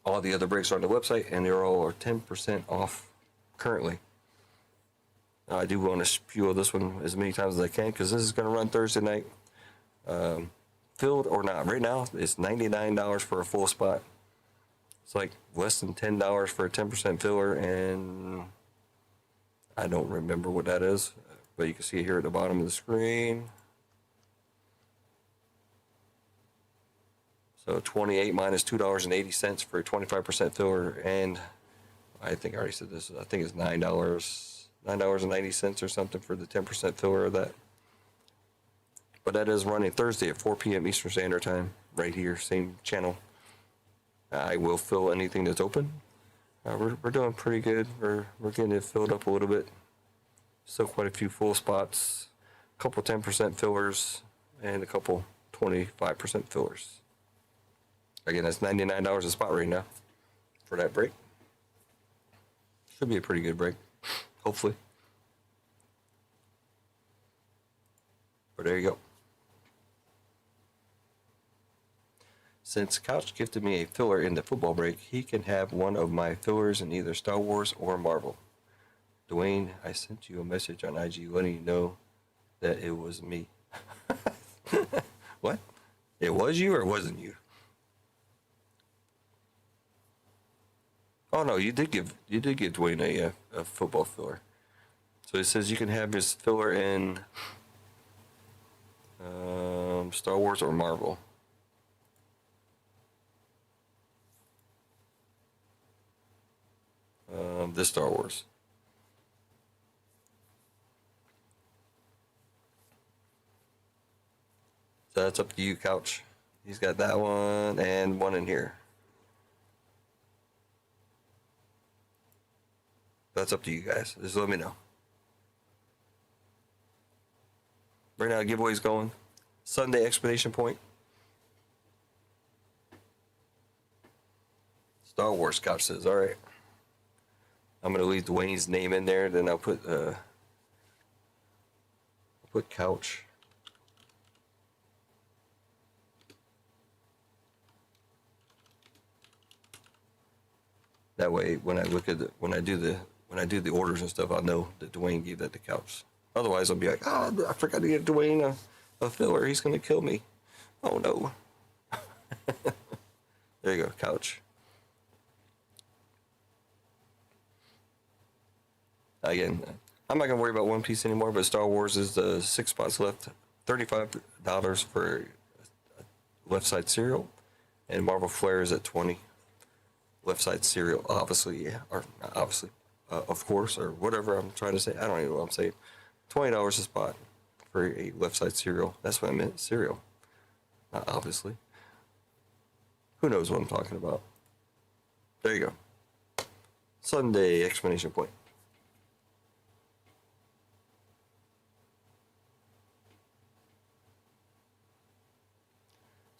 All the other breaks are on the website, and they're all 10% off currently. I do want to spew this one as many times as I can because this is going to run Thursday night. Filled or not. Right now, it's $99 for a full spot. It's like less than $10 for a 10% filler, and I don't remember what that is, but you can see it here at the bottom of the screen. So 28 minus $2.80 for a 25% filler, and I think I already said this. I think it's $9.90 or something for the 10% filler of that. But that is running Thursday at 4 p.m. Eastern Standard Time, right here, same channel. I will fill anything that's open. We're doing pretty good. We're getting it filled up a little bit. Still quite a few full spots, a couple 10% fillers, and a couple 25% fillers. Again, that's $99 a spot right now for that break. Should be a pretty good break, hopefully. But there you go. Since Couch gifted me a filler in the football break, he can have one of my fillers in either Star Wars or Marvel. Dwayne, I sent you a message on IG letting you know that it was me. What? It was you or wasn't you? Oh no, you did give Dwayne a football filler. So it says you can have his filler in Star Wars or Marvel. This Star Wars. So that's up to you, Couch. He's got that one and one in here. That's up to you guys. Just let me know. Right now, giveaway's going. Sunday exclamation point. Star Wars, Couch says. All right. I'm gonna leave Dwayne's name in there. Then I'll put Couch. That way, when I look at when I do the orders and stuff, I'll know that Dwayne gave that to Couch. Otherwise, I'll be like, I forgot to get Dwayne a filler. He's gonna kill me. Oh no. There you go, Couch. Again, I'm not gonna worry about One Piece anymore, but Star Wars is the 6 spots left. $35 for left side cereal, and Marvel Flare is at 20. Left side cereal, obviously, yeah, or not obviously, of course, or whatever I'm trying to say. I don't even know what I'm saying. $20 a spot for a left side cereal. That's what I meant, cereal. Not obviously. Who knows what I'm talking about? There you go. Sunday exclamation point.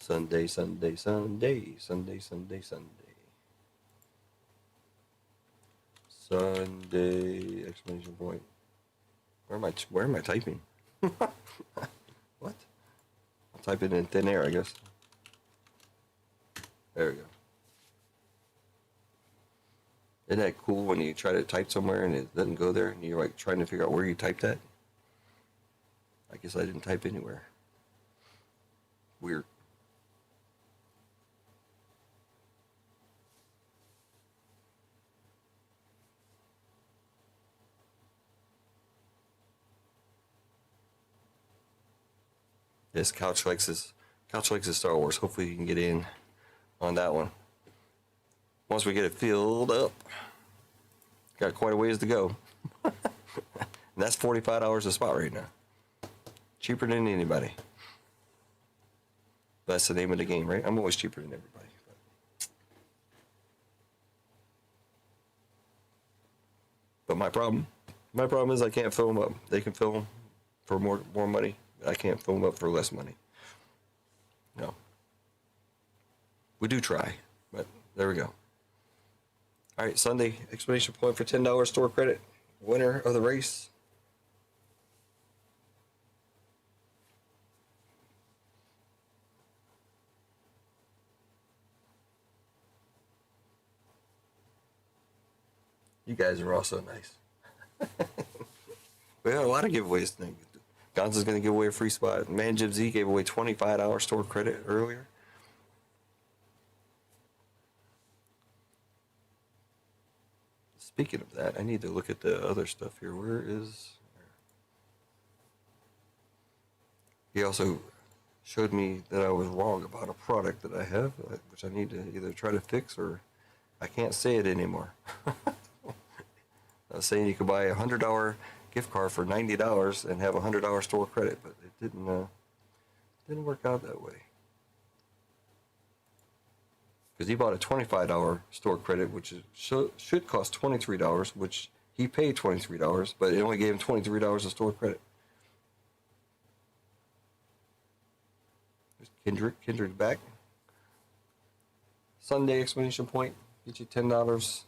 Sunday, Sunday, Sunday, Sunday, Sunday, Sunday. Sunday exclamation point. Where am I typing? What? I'll type it in thin air, I guess. There we go. Isn't that cool when you try to type somewhere and it doesn't go there and you're like trying to figure out where you typed that? guess I didn't type anywhere. Weird. Yes, Couch likes his Star Wars. Hopefully you can get in on that one. Once we get it filled up, got quite a ways to go. And that's $45 a spot right now. Cheaper than anybody. That's the name of the game, right? I'm always cheaper than everybody. But my problem is I can't fill them up. They can fill them for more money. I can't fill them up for less money. No. We do try, but there we go. All right, Sunday exclamation point for $10 store credit. Winner of the race. You guys are also nice. We have a lot of giveaways. Gonzo's going to give away a free spot. Man Jim Z gave away $25 store credit earlier. Speaking of that, I need to look at the other stuff here. Where is... He also showed me that I was wrong about a product that I have, which I need to either try to fix or I can't say it anymore. I was saying you could buy a $100 gift card for $90 and have a $100 store credit, but it didn't work out that way. Because he bought a $25 store credit, which should cost $23, which he paid $23, but it only gave him $23 of store credit. There's Kendrick back. Sunday exclamation point, get you $10.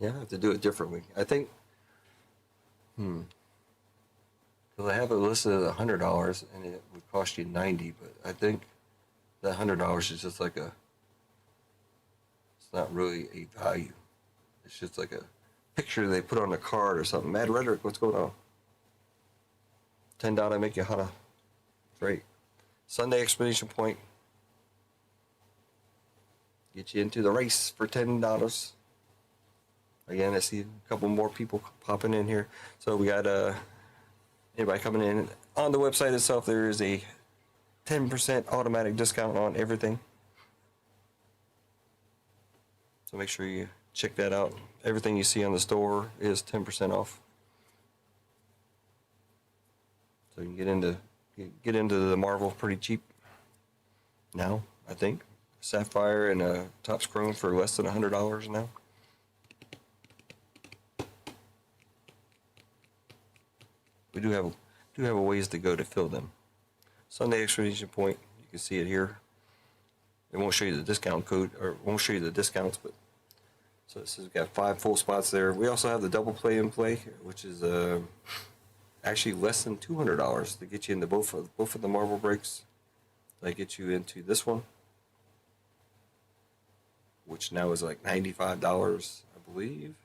Yeah, I have to do it differently. I think, because I have it listed at $100 and it would cost you $90, but I think that $100 is just like it's not really a value. It's just like a picture they put on a card or something. Mad Rhetoric, what's going on? $10 make you hana. Great. Sunday explanation point. Get you into the race for $10. Again, I see a couple more people popping in here. So we got anybody coming in. On the website itself, there is a 10% automatic discount on everything. So make sure you check that out. Everything you see on the store is 10% off. So you can get into the Marvel pretty cheap now, I think. Sapphire and Topps Chrome for less than $100 now. We do have a ways to go to fill them. Sunday exclamation point. You can see it here. It won't show you the discount code, or it won't show you the discounts, but so it says we've got 5 full spots there. We also have the double play and play, which is actually less than $200 to get you into both of the Marvel breaks. That get you into this one, which now is like $95, I believe.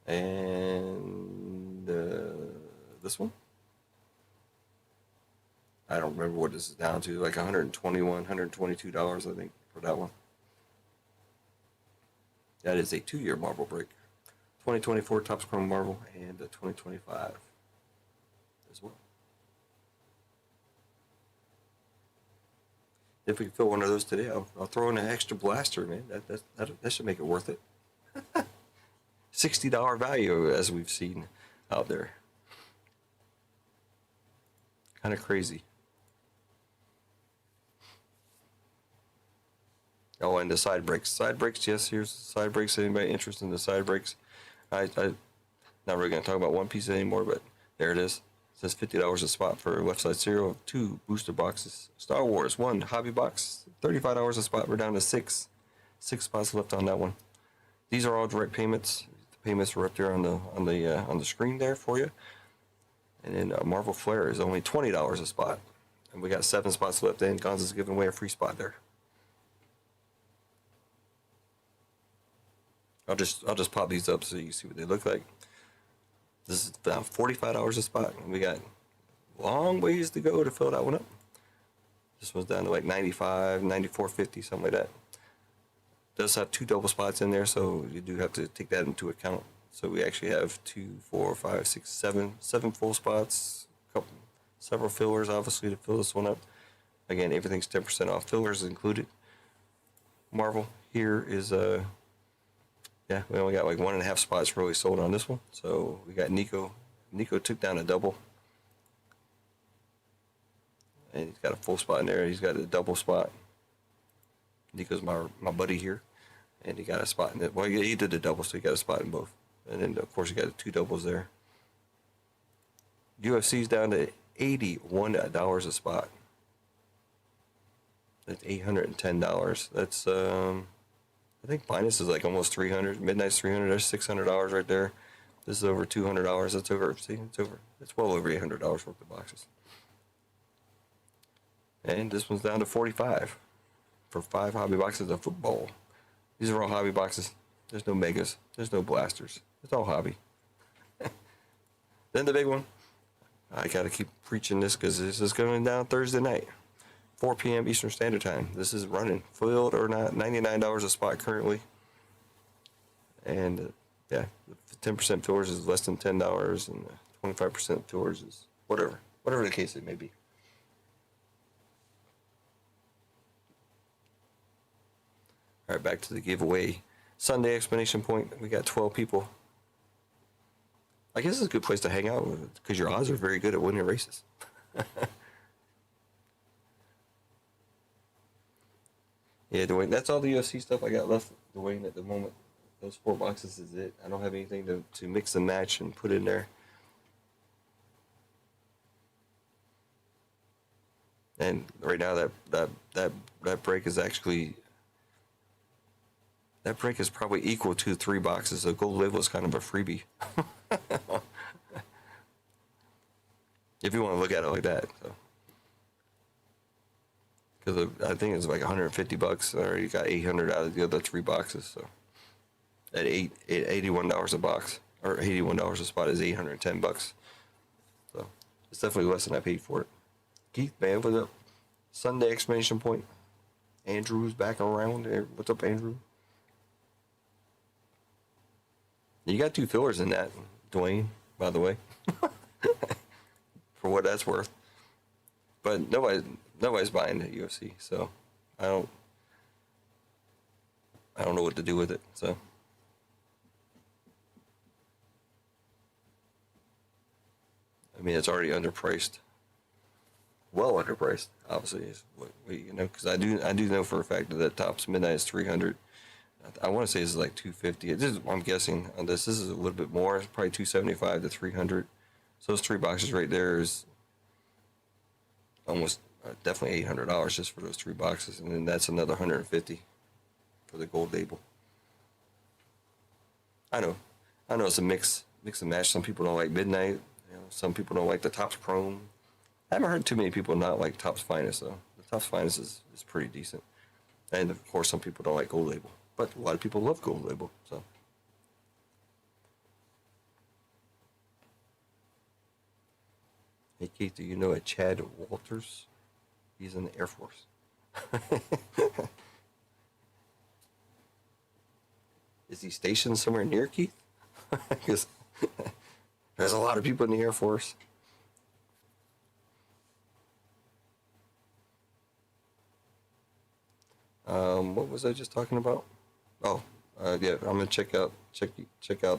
And this one, I don't remember what this is down to, like $121, $122, I think, for that one. That is a 2-year Marvel break. 2024 Topps Chrome Marvel and 2025 as well. If we can fill one of those today, I'll throw in an extra blaster, man. That should make it worth it. $60 value, as we've seen out there. Kind of crazy. Oh, and the side breaks. Side breaks, yes, here's the side breaks. Anybody interested in the side breaks? I Not really going to talk about One Piece anymore, but there it is. It says $50 a spot for left side cereal, 2 booster boxes. Star Wars, 1 hobby box, $35 a spot. We're down to 6 spots left on that one. These are all direct payments. The payments are up there on the screen there for you. And then Marvel Flare is only $20 a spot, and we got 7 spots left. And Gonza's giving away a free spot there. I'll just pop these up so you can see what they look like. This is about $45 a spot, and we got long ways to go to fill that one up. This one's down to like 95, 94.50, something like that. Does have 2 double spots in there, so you do have to take that into account. So we actually have 2, 4, 5, 6, 7 full spots, several fillers, obviously, to fill this one up. Again, everything's 10% off. Fillers included. Marvel here is yeah, we only got like 1.5 spots really sold on this one. So we got Nico. Nico took down a double. And he's got a full spot in there. He's got a double spot. Nico's my buddy here. And he got a spot in it. Well, he did the double, so he got a spot in both. And then, of course, he got the 2 doubles there. UFC's down to $81 a spot. That's $810. That's I think Finest is like almost $300. Midnight's $300. There's $600 right there. This is over $200. That's over. See, it's well over $800 worth of boxes. And this one's down to $45 for 5 hobby boxes of football. These are all hobby boxes. There's no megas. There's no blasters. It's all hobby. Then the big one. I got to keep preaching this because this is going down Thursday night. 4 p.m. Eastern Standard Time. This is running, filled or not, $99 a spot currently. And yeah, 10% fillers is less than $10, and 25% fillers is whatever the case it may be. All right, back to the giveaway. Sunday exclamation point. We got 12 people. I guess it's a good place to hang out because your odds are very good at winning races. Yeah, Dwayne, that's all the UFC stuff I got left, Dwayne, at the moment. Those 4 boxes is it. I don't have anything to mix and match and put in there. And right now that break is actually, that break is probably equal to 3 boxes. The gold label is kind of a freebie. If you want to look at it like that. So. Because I think it's like $150. I already got 800 out of the other 3 boxes. So at $81 a box, or $81 a spot is $810. So it's definitely less than I paid for it. Keith, man, what's up? Sunday exclamation point. Andrew's back around. What's up, Andrew? You got 2 fillers in that, Dwayne, by the way. For what that's worth. But nobody's buying the UFC, so I don't know what to do with it. So I mean, it's already underpriced, well underpriced. Obviously, is what because I do know for a fact that Topps Midnight is 300. I want to say this is like 250. I'm guessing on this. This is a little bit more. It's probably 275 to 300. So those 3 boxes right there is almost definitely $800 just for those 3 boxes, and then that's another $150 for the gold label. I know it's a mix and match. Some people don't like Midnight. Some people don't like the Topps Chrome. I haven't heard too many people not like Topps Finest though. The Topps Finest is pretty decent, and of course some people don't like gold label, but a lot of people love gold label. So. Hey Keith, do you know a Chad Walters? He's in the Air Force. Is he stationed somewhere near Keith? Because there's a lot of people in the Air Force. What was I just talking about? Oh, yeah, I'm gonna check out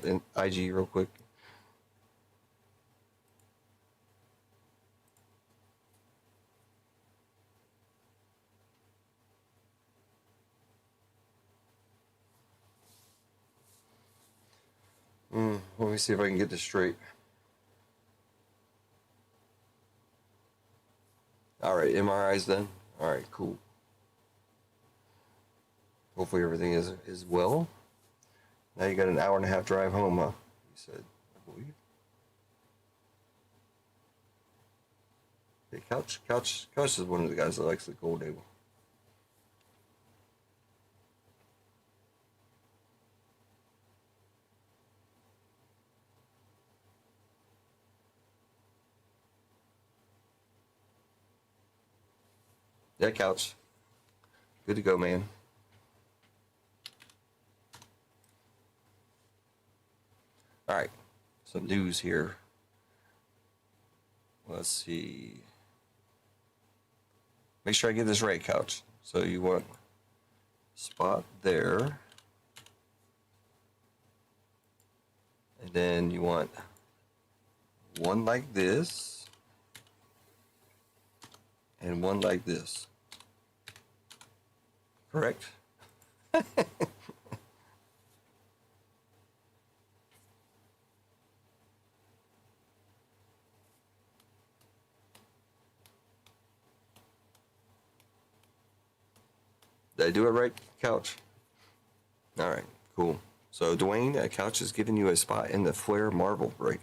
in IG real quick. Let me see if I can get this straight. All right, MRI's done. All right, cool. Hopefully everything is well. Now you got an hour and a half drive home, huh? You said, I believe. Hey, Couch is one of the guys that likes the Gold Able. Yeah, Couch. Good to go, man. All right, some news here. Let's see. Make sure I get this right, Couch. So you want spot there. And then you want one like this. And one like this. Correct? Did I do it right, Couch? All right, cool. So Dwayne, Couch is giving you a spot in the Flair Marble break.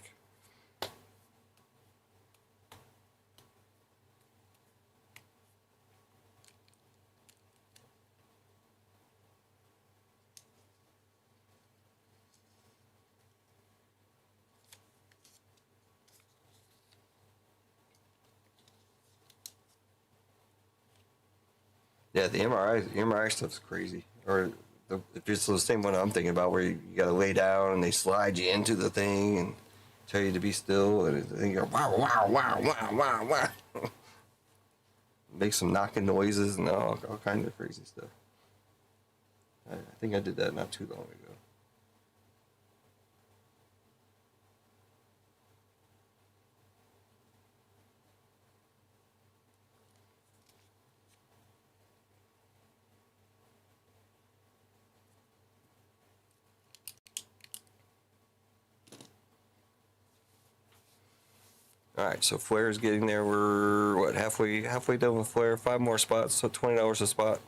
Yeah, the MRI stuff's crazy. Or if it's the same one I'm thinking about, where you got to lay down and they slide you into the thing and tell you to be still, and then you go wow wow wow wow wow wow, make some knocking noises and all kinds of crazy stuff. I think I did that not too long ago. All right, so Flair's getting there. We're what, halfway done with Flair. 5 more spots, so $20 a spot.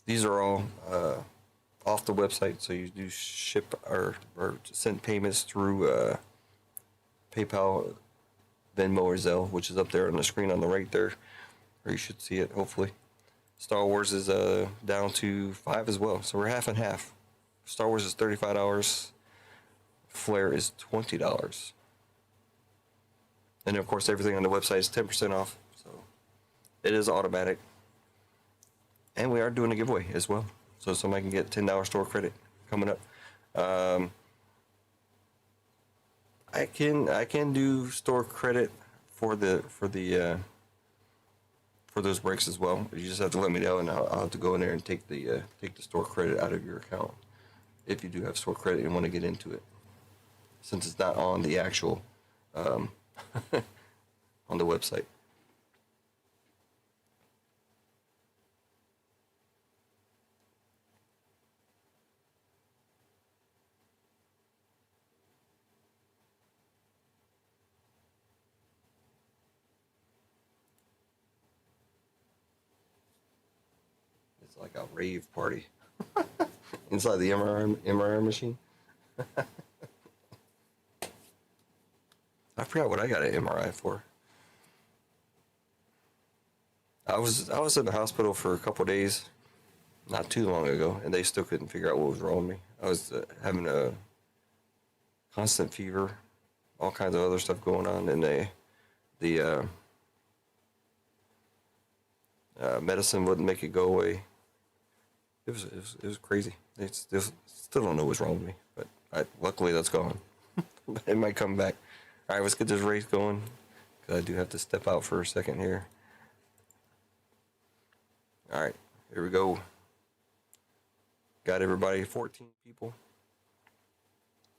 These are all off the website, so you do ship or send payments through PayPal, Venmo, or Zelle, which is up there on the screen on the right there, or you should see it hopefully. Star Wars is down to 5 as well, so we're half and half. Star Wars is $35. Flair is $20. And of course, everything on the website is 10% off. So it is automatic. And we are doing a giveaway as well. So somebody can get $10 store credit coming up. I can do store credit for those breaks as well. You just have to let me know, and I'll have to go in there and take the store credit out of your account if you do have store credit and want to get into it, since it's not on the actual on the website. It's like a rave party inside the MRI machine. I forgot what I got an MRI for. I was in the hospital for a couple days, not too long ago, and they still couldn't figure out what was wrong with me. I was having a constant fever, all kinds of other stuff going on, and the medicine wouldn't make it go away. It was crazy. They still don't know what's wrong with me, but luckily that's gone. It might come back. All right, let's get this race going, because I do have to step out for a second here. All right, here we go. Got everybody, 14 people.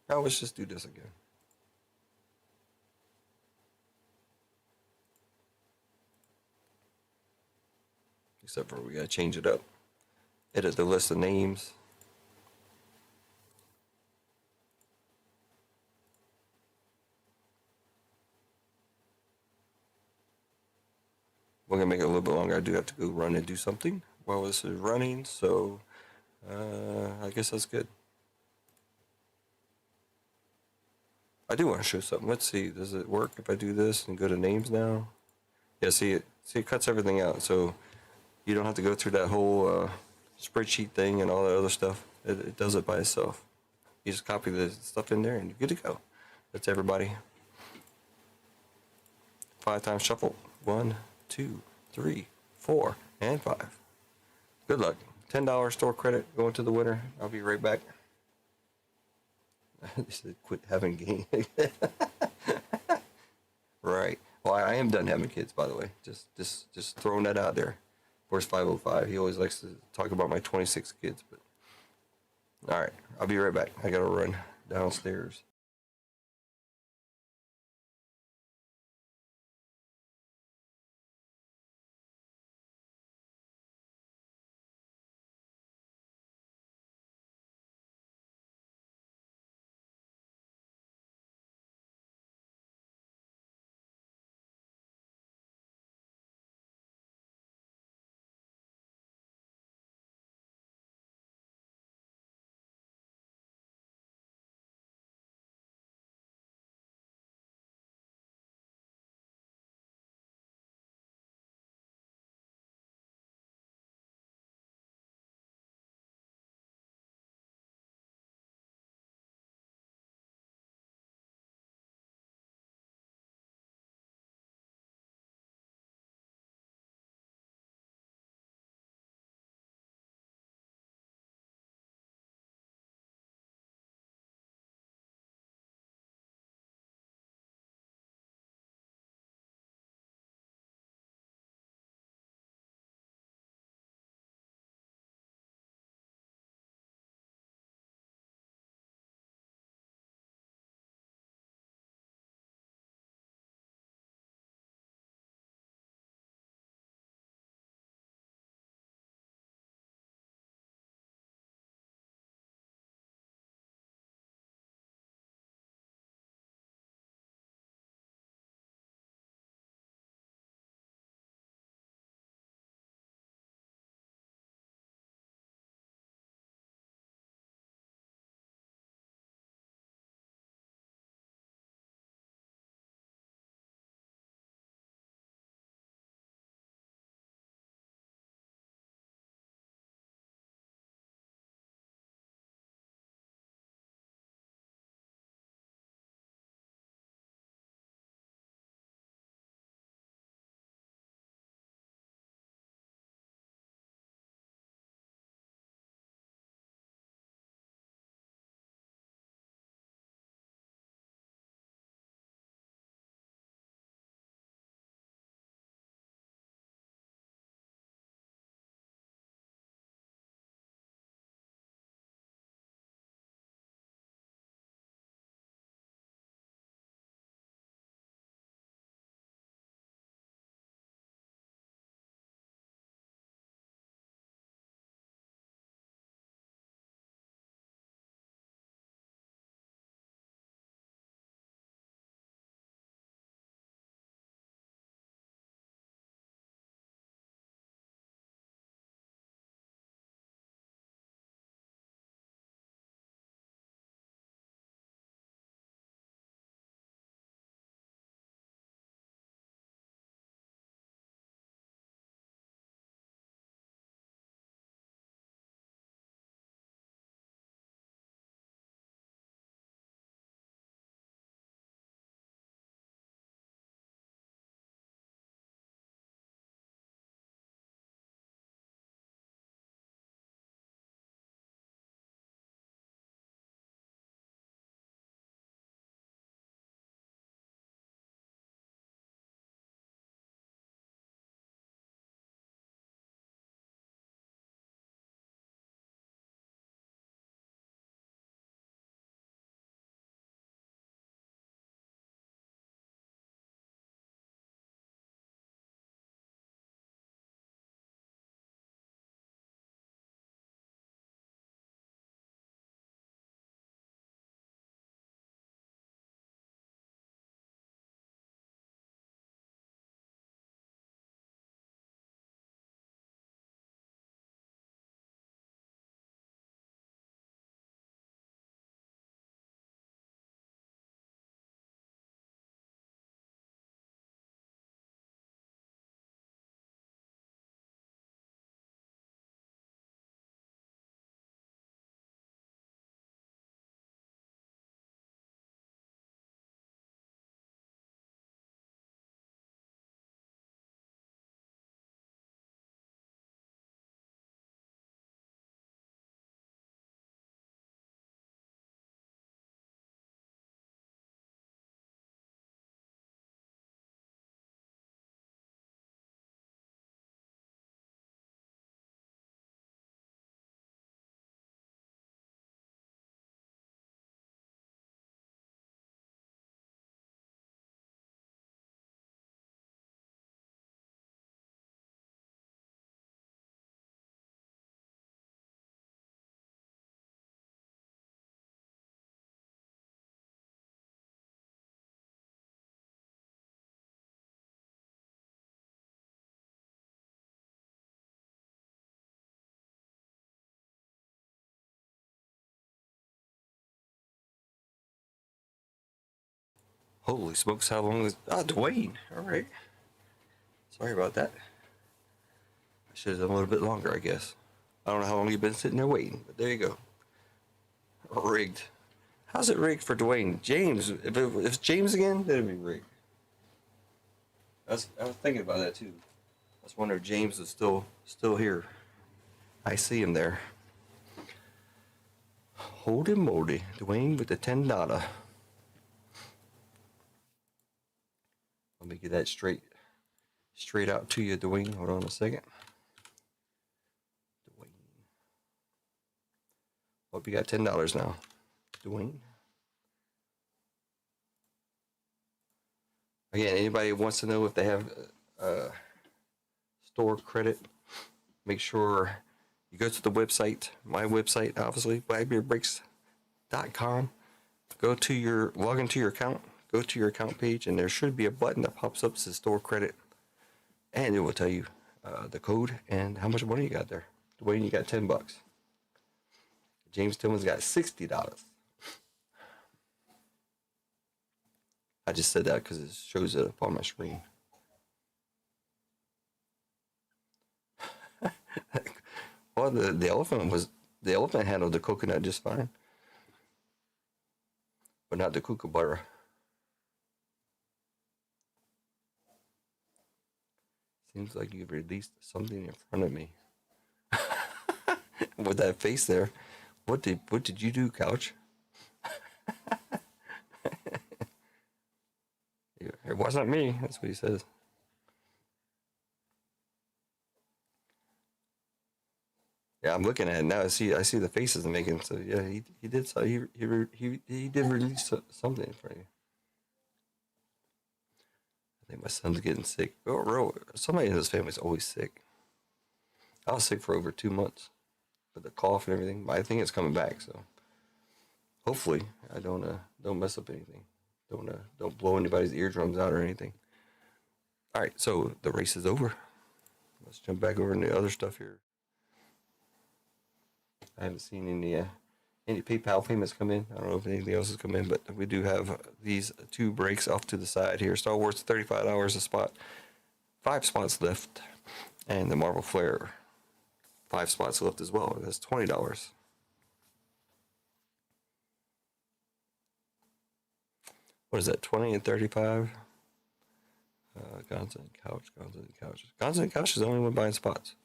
Now let's just do this again. Except for we gotta change it up. Edit the list of names. We're gonna make it a little bit longer. I do have to go run and do something while this is running, so I guess that's good. I do want to show something. Let's see, does it work if I do this and go to names now? Yeah, see it cuts everything out, so you don't have to go through that whole spreadsheet thing and all that other stuff. It does it by itself. You just copy the stuff in there and you're good to go. That's everybody. 5 times shuffle. 1, 2, 3, 4, and 5. Good luck. $10 store credit going to the winner. I'll be right back. They said quit having game. Right. Well, I am done having kids, by the way. Just throwing that out there. Where's 505? He always likes to talk about my 26 kids, but all right. I'll be right back. I gotta run downstairs. Holy smokes, how long is... Ah, Dwayne. All right. Sorry about that. I should have done a little bit longer, I guess. I don't know how long you've been sitting there waiting, but there you go. Rigged. How's it rigged for Dwayne? James. If it's James again, then it'd be rigged. I was thinking about that too. I was wondering if James is still here. I see him there. Holy moly. Dwayne with the $10. Let me get that straight out to you, Dwayne. Hold on a second. Dwayne. Hope you got $10 now. Dwayne. Again, anybody wants to know if they have store credit, make sure you go to the website, my website, obviously, blackbeardbreaks.com. Log into your account, go to your account page, and there should be a button that pops up that says store credit, and it will tell you the code and how much money you got there. Dwayne, you got $10. James Tillman's got $60. I just said that because it shows it up on my screen. Well, the elephant handled the coconut just fine, but not the kookaburra. Seems like you've released something in front of me. With that face there, what did you do, Couch? It wasn't me. That's what he says. Yeah, I'm looking at it now. I see the faces I'm making. So yeah, he did. So he did release something for you. I think my son's getting sick. Somebody in his family's always sick. I was sick for over 2 months with the cough and everything. But I think it's coming back. So hopefully I don't mess up anything. Don't blow anybody's eardrums out or anything. All right, so the race is over. Let's jump back over into the other stuff here. I haven't seen any PayPal payments come in. I don't know if anything else has come in, but we do have these 2 breaks off to the side here. Star Wars, $35 a spot, 5 spots left, and the Marvel Flare, 5 spots left as well. That's $20. What is that? 20 and 35. Gonza and Couch. Gonza and Couch is the only one buying spots.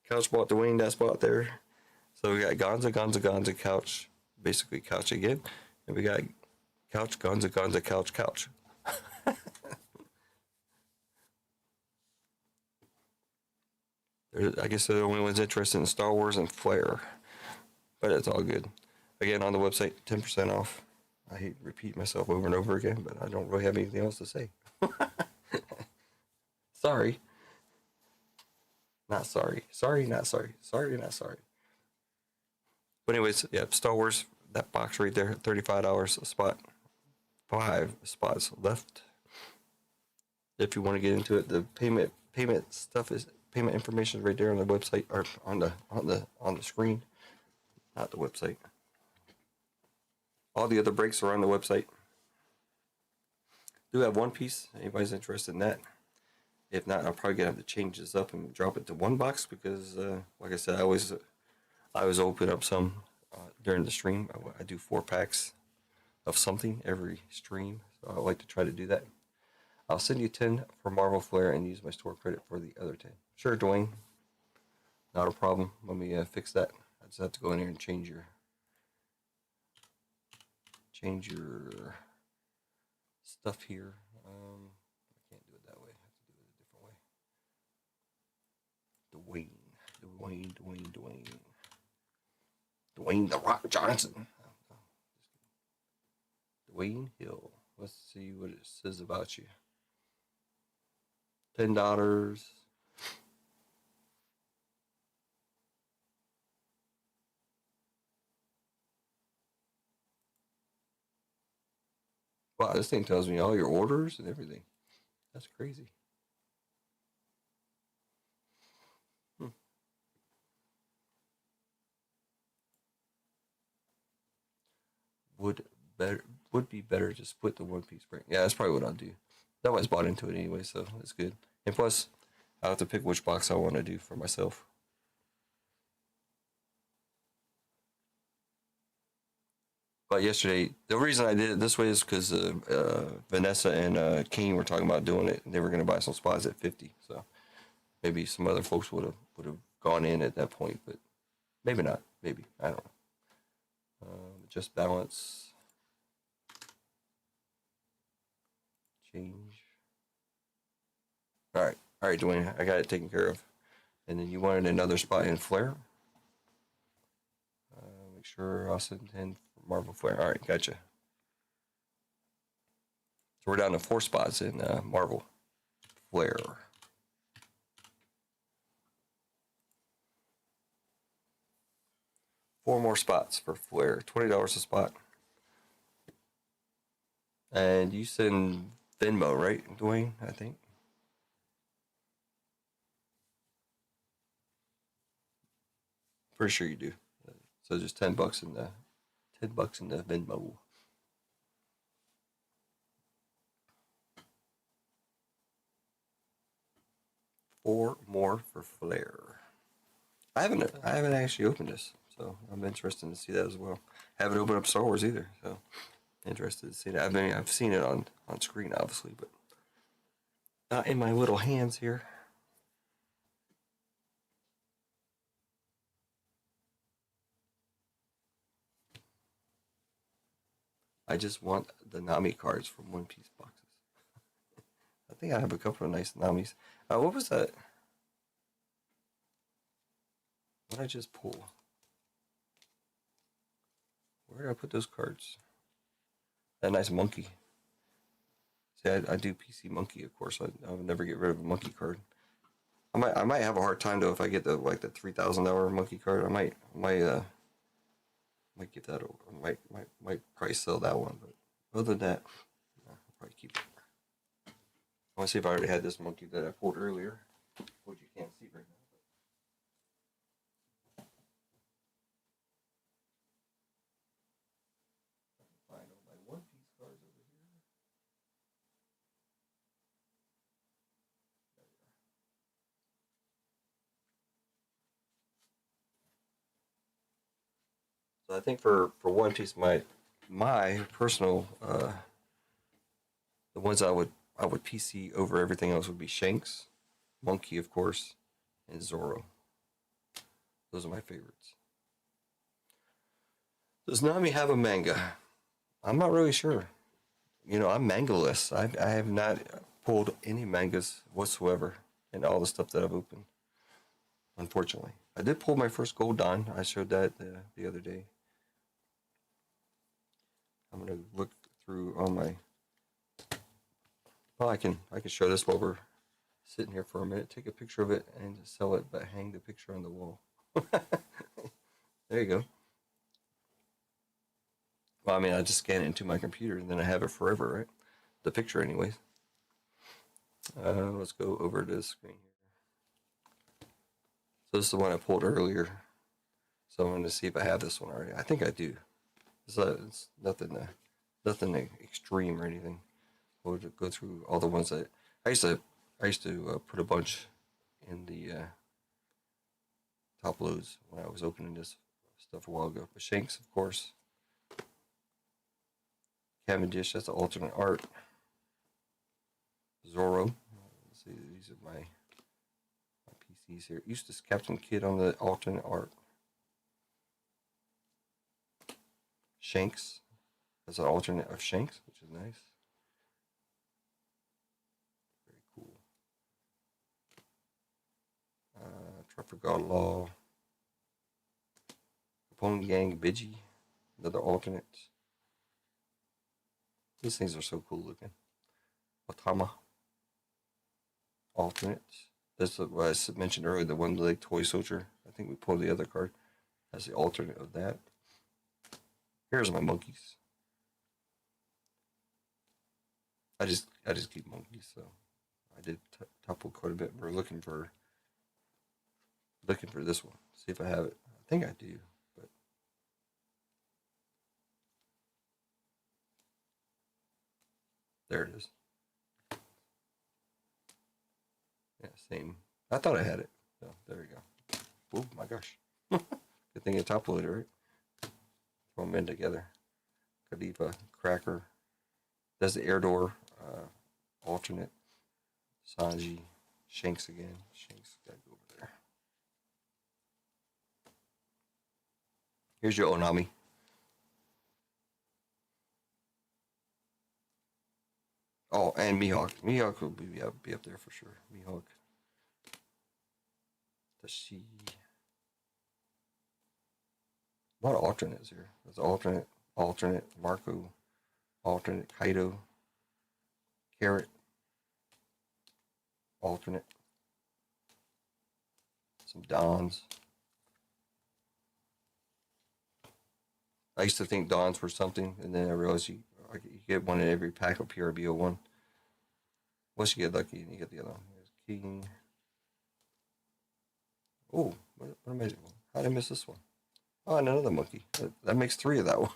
Couch bought Dwayne that spot there. So we got Gonza, Couch, basically Couch again. And we got Couch, Gonza, Couch. I guess they're the only ones interested in Star Wars and Flare. But it's all good. Again, on the website, 10% off. I hate to repeat myself over and over again, but I don't really have anything else to say. Sorry. Not sorry. Sorry, not sorry. Sorry, not sorry. But anyways, yeah, Star Wars, that box right there, $35 a spot. 5 spots left. If you want to get into it, the payment information is right there on the website or on the screen, not the website. All the other breaks are on the website. Do have One Piece. Anybody's interested in that? If not, I'm probably gonna have to change this up and drop it to 1 box because, like I said, I always open up some during the stream. I do 4 packs of something every stream, so I like to try to do that. I'll send you 10 for Marvel Flare and use my store credit for the other 10. Sure, Dwayne. Not a problem. Let me fix that. I just have to go in here and change your stuff here. I can't do it that way. I have to do it a different way. Dwayne the Rock Johnson. Dwayne Hill. Let's see what it says about you. $10. Wow, this thing tells me all your orders and everything. That's crazy. would be better to split the one piece break. Yeah, that's probably what I'll do. I was bought into it anyway, so it's good. And plus, I'll have to pick which box I want to do for myself. But yesterday, the reason I did it this way is because Vanessa and King were talking about doing it. And they were going to buy some spots at 50. So maybe some other folks would have gone in at that point, but maybe not. Maybe I don't know. Just balance, change. All right, Dwayne, I got it taken care of. And then you wanted another spot in Flare. Make sure Austin 10 for Marvel Flare. All right, gotcha. So we're down to 4 spots in Marvel Flare. 4 more spots for Flare. $20 a spot. And you send Venmo, right, Dwayne? I think. Pretty sure you do. So just $10 in the Venmo. Four more for Flare. I haven't actually opened this, so I'm interested to see that as well. Haven't opened up Star Wars either, so interested to see that. I've seen it on screen obviously, but not in my little hands here. I just want the Nami cards from One Piece boxes. I think I have a couple of nice Namis. What was that? What did I just pull? Where did I put those cards? That nice monkey. See, I do PC monkey, of course. I would never get rid of a monkey card. I might have a hard time though if I get the $3,000 monkey card. I might get that. I might probably sell that one. But other than that, I'll probably keep it. I want to see if I already had this monkey that I pulled earlier, which you can't see right now. Find all my One Piece cards over here. So I think for One Piece, my personal the ones I would PC over everything else would be Shanks, Monkey, of course, and Zoro. Those are my favorites. Does Nami have a manga? I'm not really sure. I'm mangaless. I have not pulled any mangas whatsoever in all the stuff that I've opened. Unfortunately, I did pull my first Gold Dawn. I showed that the other day. I'm gonna look through on my. Well, I can show this while we're sitting here for a minute. Take a picture of it and sell it, but hang the picture on the wall. There you go. Well, I mean, I just scan it into my computer and then I have it forever, right? The picture, anyways. Let's go over to the screen here. So this is the one I pulled earlier. So I'm going to see if I have this one already. I think I do. It's nothing extreme or anything. We'll go through all the ones that I used to put a bunch in the top loads when I was opening this stuff a while ago. But Shanks, of course. Cavendish, that's the alternate art. Zoro. Let's see, these are my PCs here. Eustace Captain Kidd on the alternate art. Shanks. That's an alternate of Shanks, which is nice. Very cool. Trafalgar Law. Capone Gang Bidgie. Another alternate. These things are so cool looking. Otama. Alternate. That's what I mentioned earlier, the one leg toy soldier. I think we pulled the other card. That's the alternate of that. Here's my monkeys. I just keep monkeys, so I did topple quite a bit. We're looking for this one. See if I have it. I think I do, but There it is. Yeah, same. I thought I had it. So there we go. Oh my gosh. Good thing it top loaded, right? Throw them in together. Khalifa, Cracker. Does the air door alternate. Sanji, Shanks again. Shanks gotta go over there. Here's your Onami. Oh, and Mihawk. Mihawk will be up there for sure. Mihawk. Tashi. A lot of alternates here. There's alternate, Marco, alternate, Kaido, Carrot, alternate, some Dons. I used to think Dons were something, and then I realized you get one in every pack of PRBO one. Once you get lucky, and you get the other one. There's King. Oh, what amazing one. How did I miss this one? Oh, another monkey. That makes 3 of that one.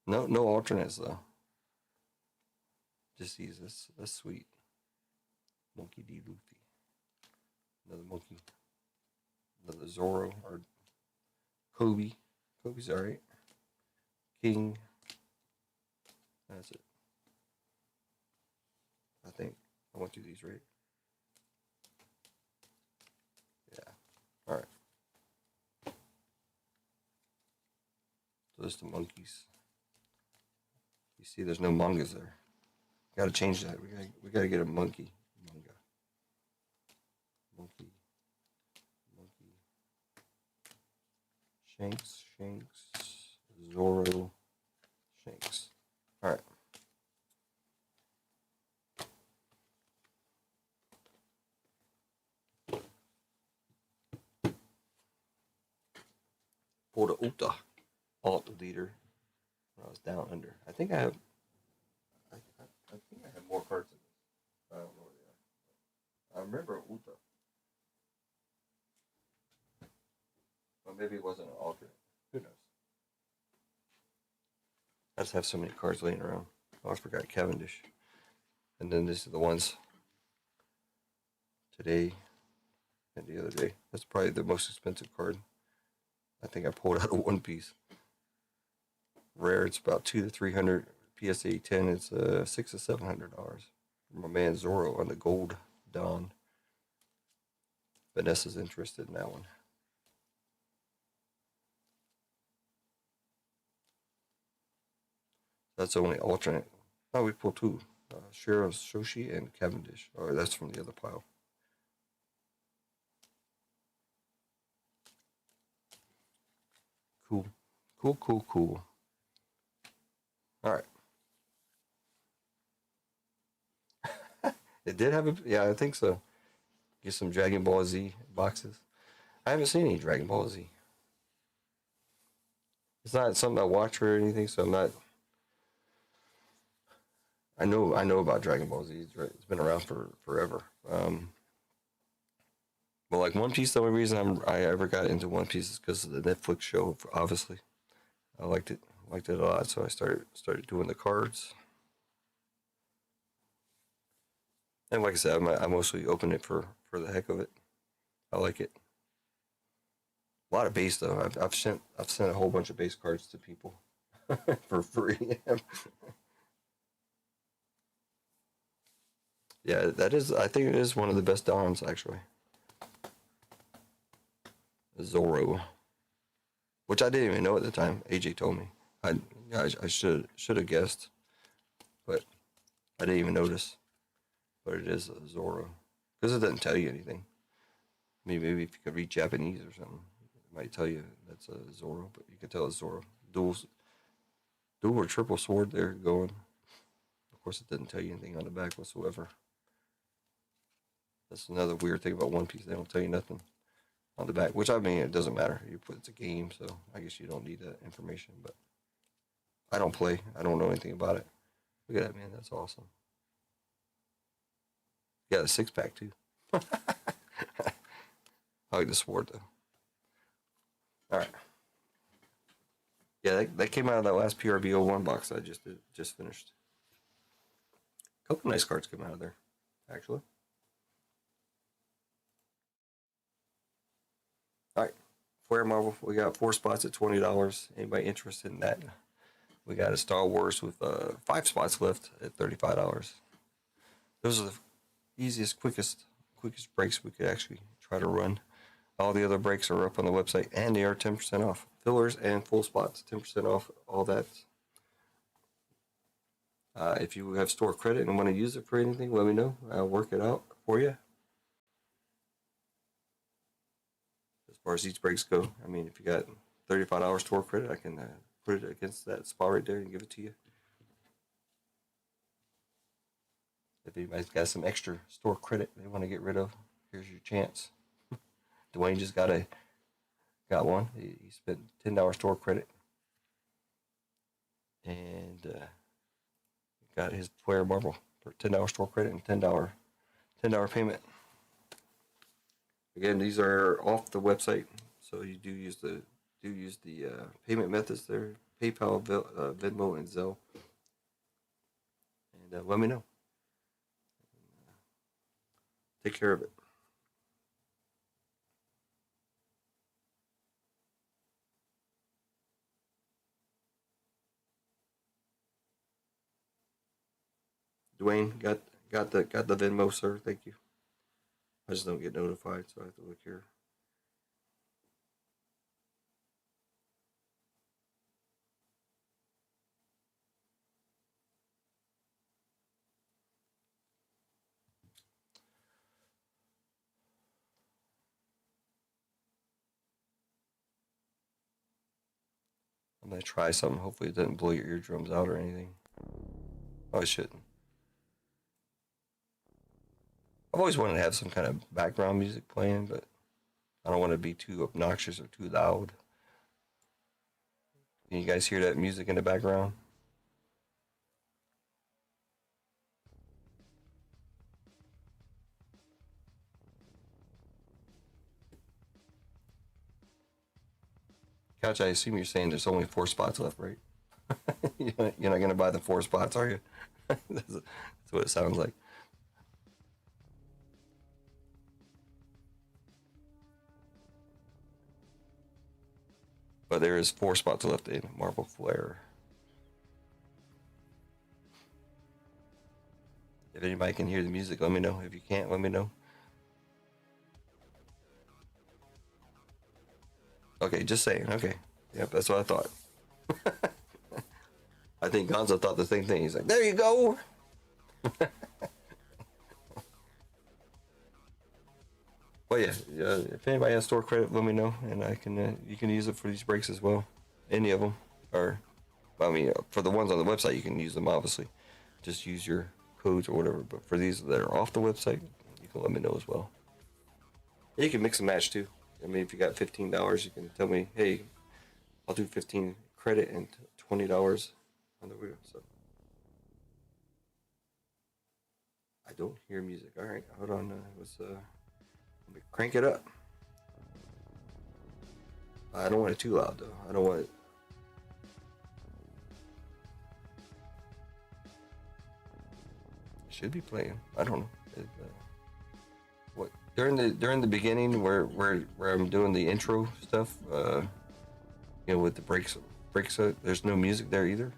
No alternates though. Just these. That's sweet. Monkey D. Luffy. Another monkey. Another Zoro or Kobe. Kobe's alright. King. That's it. I think I went through these right. Yeah. Alright. So there's the monkeys. You see there's no mangas there. Gotta change that. We gotta get a monkey manga. Monkey. Shanks. Zoro. Shanks. Alright. Pulled a Uta alt leader when I was down under. I think I have more cards in this. I don't know where they are. I remember Uta. Or maybe it wasn't an alternate. Who knows? I just have so many cards laying around. Oh, I forgot Cavendish. And then these are the ones today and the other day. That's probably the most expensive card. I think I pulled out of One Piece. Rare, it's about $200 to $300. PSA 10, it's $600 to $700. My man Zoro on the Gold Dawn. Vanessa's interested in that one. That's the only alternate. Oh, we pulled 2. Shiro Shoshi and Cavendish. Oh, that's from the other pile. Cool. All right. It did have a, yeah, I think so. Get some Dragon Ball Z boxes. I haven't seen any Dragon Ball Z. It's not something I watch or anything, so I'm not. I know about Dragon Ball Z. It's been around for forever. But like One Piece, the only reason I ever got into One Piece is because of the Netflix show. Obviously, I liked it a lot, so I started doing the cards. And like I said, I mostly open it for the heck of it. I like it. A lot of base though. I've sent a whole bunch of base cards to people for free. Yeah, I think it is one of the best Dons actually. Zoro, which I didn't even know at the time. AJ told me. I should have guessed, but I didn't even notice. But it is Zoro because it doesn't tell you anything. I mean, maybe if you could read Japanese or something, it might tell you that's a Zoro. But you can tell it's Zoro. Dual or triple sword there going. Of course, it doesn't tell you anything on the back whatsoever. That's another weird thing about One Piece. They don't tell you nothing on the back, which I mean, it doesn't matter. It's a game, so I guess you don't need that information. But I don't play. I don't know anything about it. Look at that, man. That's awesome. You got a 6-pack too. I like the sword though. All right. Yeah, that came out of that last PRBO 1 box I just finished. A couple nice cards come out of there, actually. All right, Flare Marvel. We got 4 spots at $20. Anybody interested in that? We got a Star Wars with 5 spots left at $35. Those are the easiest, quickest breaks we could actually try to run. All the other breaks are up on the website, and they are 10% off. Fillers and full spots, 10% off. All that. If you have store credit and want to use it for anything, let me know. I'll work it out for you. As far as these breaks go, I mean, if you got $35 store credit, I can put it against that spot right there and give it to you. If anybody's got some extra store credit they want to get rid of, here's your chance. Dwayne just got one. He spent $10 store credit and got his Flare Marvel for $10 store credit and $10 payment. Again, these are off the website, so you do use the payment methods there: PayPal, Venmo, and Zelle. And let me know. Take care of it. Dwayne, got the Venmo, sir. Thank you. I just don't get notified, so I have to look here. I'm gonna try something. Hopefully it doesn't blow your eardrums out or anything. Oh, it shouldn't. I've always wanted to have some kind of background music playing, but I don't want to be too obnoxious or too loud. Can you guys hear that music in the background? Couch, I assume you're saying there's only 4 spots left, right? You're not going to buy the 4 spots, are you? That's what it sounds like. But there is 4 spots left in Marvel Flare. If anybody can hear the music, let me know. If you can't, let me know. Okay, just saying. Okay. Yep, that's what I thought. I think Gonzo thought the same thing. He's like, there you go. But yeah, if anybody has store credit, let me know, and I can you can use it for these breaks as well. Any of them, or I mean, for the ones on the website, you can use them obviously. Just use your codes or whatever. But for these that are off the website, you can let me know as well. You can mix and match too. I mean, if you got $15, you can tell me, hey, I'll do 15 credit and $20 on the wheel. So I don't hear music. All right, hold on. Let me crank it up. I don't want it too loud though. I don't want it. Should be playing. I don't know. What during the beginning where I'm doing the intro stuff, with the breaks, there's no music there either.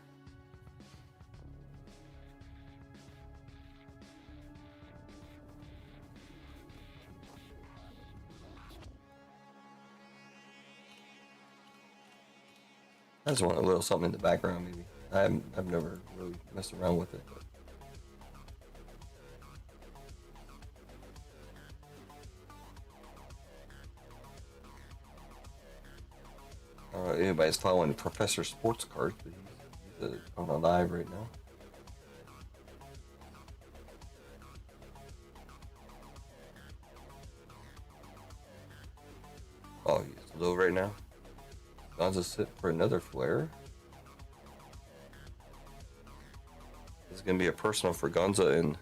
I just want a little something in the background, maybe. I've never really messed around with it. Anybody's following Professor Sports Card, but he's on a live right now. Oh, he's low right now. Gonzo's sit for another flare. This is gonna be a personal for Gonzo and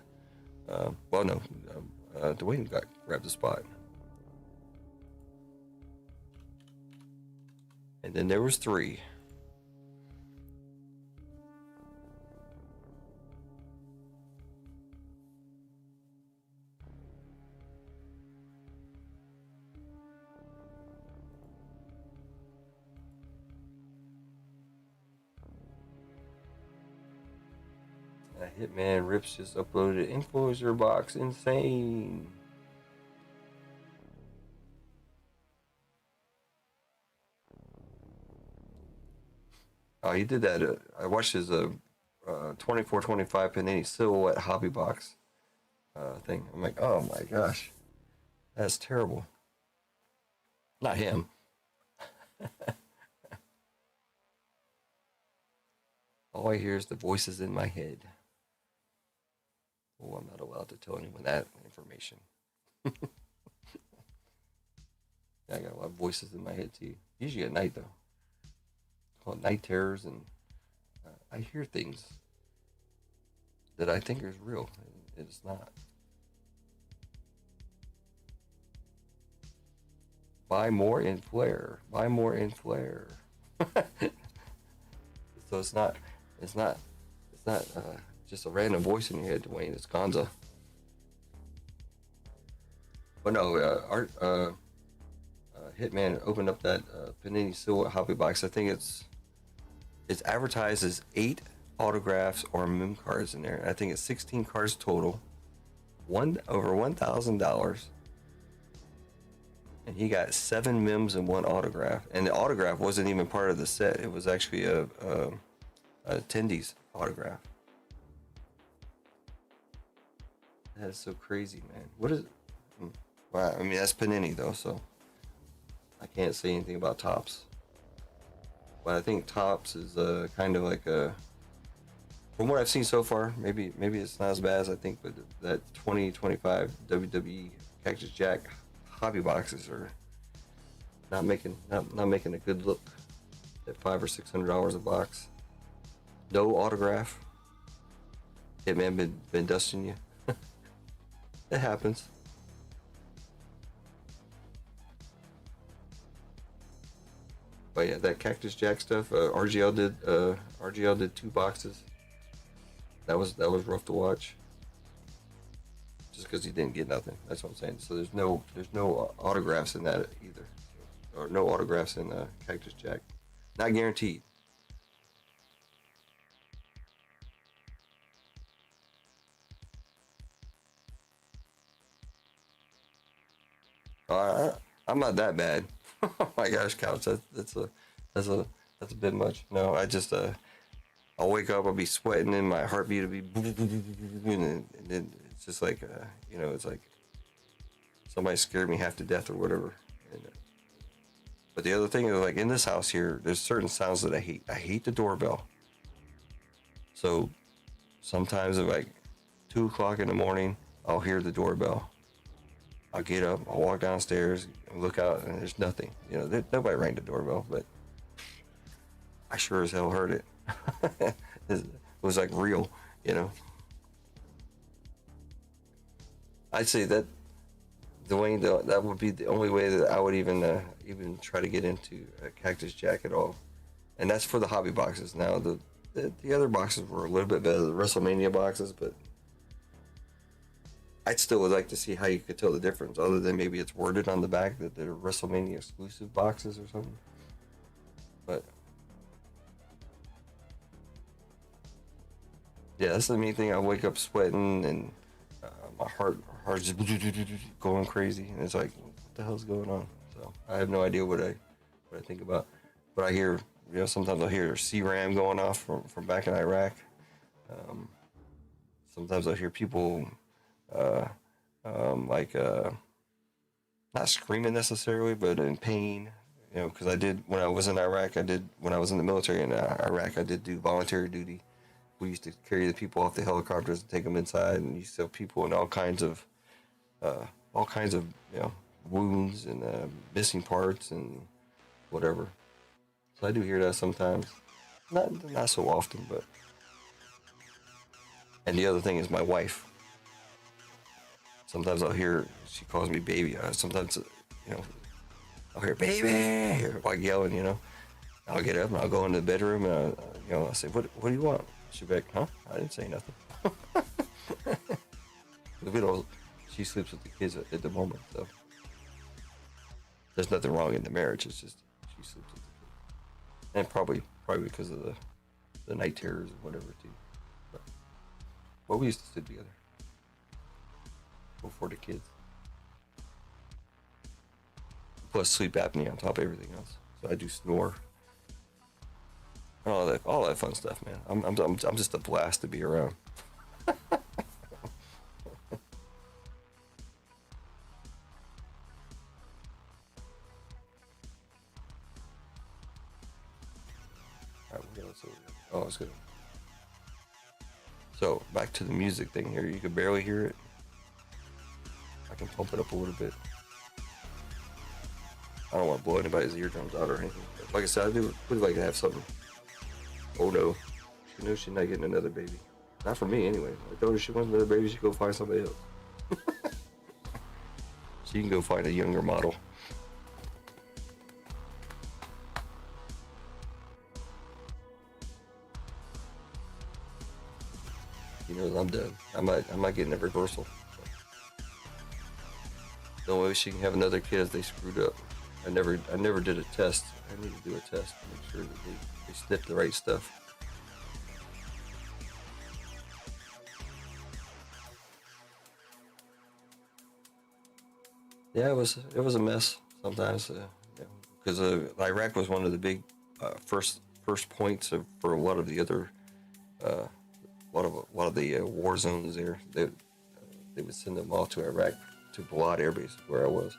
Dwayne grabbed the spot. And then there was 3. Hitman Rips just uploaded influencer box. Insane. Oh, he did that. I watched his 24-25 Panini Silhouette Hobby Box thing. I'm like, oh my gosh, that's terrible. Not him. All I hear is the voices in my head. Oh, I'm not allowed to tell anyone that information. Yeah, I got a lot of voices in my head too. Usually at night though. Called night terrors, and I hear things that I think is real. It's not. Buy more in Flare. Buy more in Flare. So it's not. It's not. It's not just a random voice in your head, Dwayne. It's Gonza. But no, Hitman opened up that Panini Silhouette Hobby Box. I think it's advertised as 8 autographs or mem cards in there. I think it's 16 cards total. Over $1,000. And he got 7 mems and 1 autograph. And the autograph wasn't even part of the set. It was actually a attendee's autograph. That is so crazy, man. What is it? Wow, I mean, that's Panini though, so I can't say anything about Topps. But I think Topps is kind of like a, from what I've seen so far, maybe it's not as bad as I think, but that 2025 WWE Cactus Jack hobby boxes are not making a good look at $500 or $600 a box. No autograph. Hitman been dusting you. It happens. But yeah, that Cactus Jack stuff. RGL did 2 boxes. That was rough to watch. Just because he didn't get nothing. That's what I'm saying. So there's no autographs in that either, or no autographs in Cactus Jack. Not guaranteed. I'm not that bad. Oh my gosh, Couch, that's a bit much. No, I just I'll wake up, I'll be sweating, and my heartbeat will be, and then it's just like it's like somebody scared me half to death or whatever. And, but the other thing is, like in this house here, there's certain sounds that I hate. I hate the doorbell. So sometimes at like 2 o'clock in the morning, I'll hear the doorbell. I'll get up, I'll walk downstairs, look out, and there's nothing. Nobody rang the doorbell, but I sure as hell heard it. It was like real, I'd say that, Dwayne, that would be the only way that I would even try to get into a Cactus Jack at all, and that's for the hobby boxes. Now the other boxes were a little bit better, the WrestleMania boxes, but I'd still would like to see how you could tell the difference, other than maybe it's worded on the back that they're WrestleMania exclusive boxes or something. But yeah, that's the main thing. I wake up sweating and my heart just going crazy, and it's like, what the hell's going on? So I have no idea what I think about. But I hear, sometimes I'll hear CRAM going off from back in Iraq. Sometimes I'll hear people not screaming necessarily, but in pain. Because I did when I was in Iraq. When I was in the military in Iraq. I did do voluntary duty. We used to carry the people off the helicopters and take them inside, and you used to have people in all kinds of wounds and missing parts and whatever. So I do hear that sometimes, not so often, but. And the other thing is my wife. Sometimes I'll hear she calls me baby. Sometimes, I'll hear baby, like yelling. I'll get up and I'll go into the bedroom and I'll say, what do you want? She'll be like, huh? I didn't say nothing. She sleeps with the kids at the moment, so there's nothing wrong in the marriage. It's just she sleeps with the kids, and probably because of the night terrors or whatever too. But Well, we used to sit together before the kids. Plus sleep apnea on top of everything else. So I do snore. All that fun stuff, man. I'm just a blast to be around. Alright, what else over here? Oh, it's good. So back to the music thing here. You can barely hear it. I can pump it up a little bit. I don't want to blow anybody's eardrums out or anything. But like I said, I would like to have something. Oh no. She knows she's not getting another baby. Not for me anyway. I told her she wants another baby, she go find somebody else. She can go find a younger model. He knows I'm done. I'm not getting a reversal. The only way she can have another kid is they screwed up. I never did a test. I need to do a test to make sure that they snip the right stuff. Yeah, it was a mess sometimes, because Iraq was one of the big first points for a lot of the other a lot of the war zones there. They would send them all to Iraq, to Balad Air Base, where I was.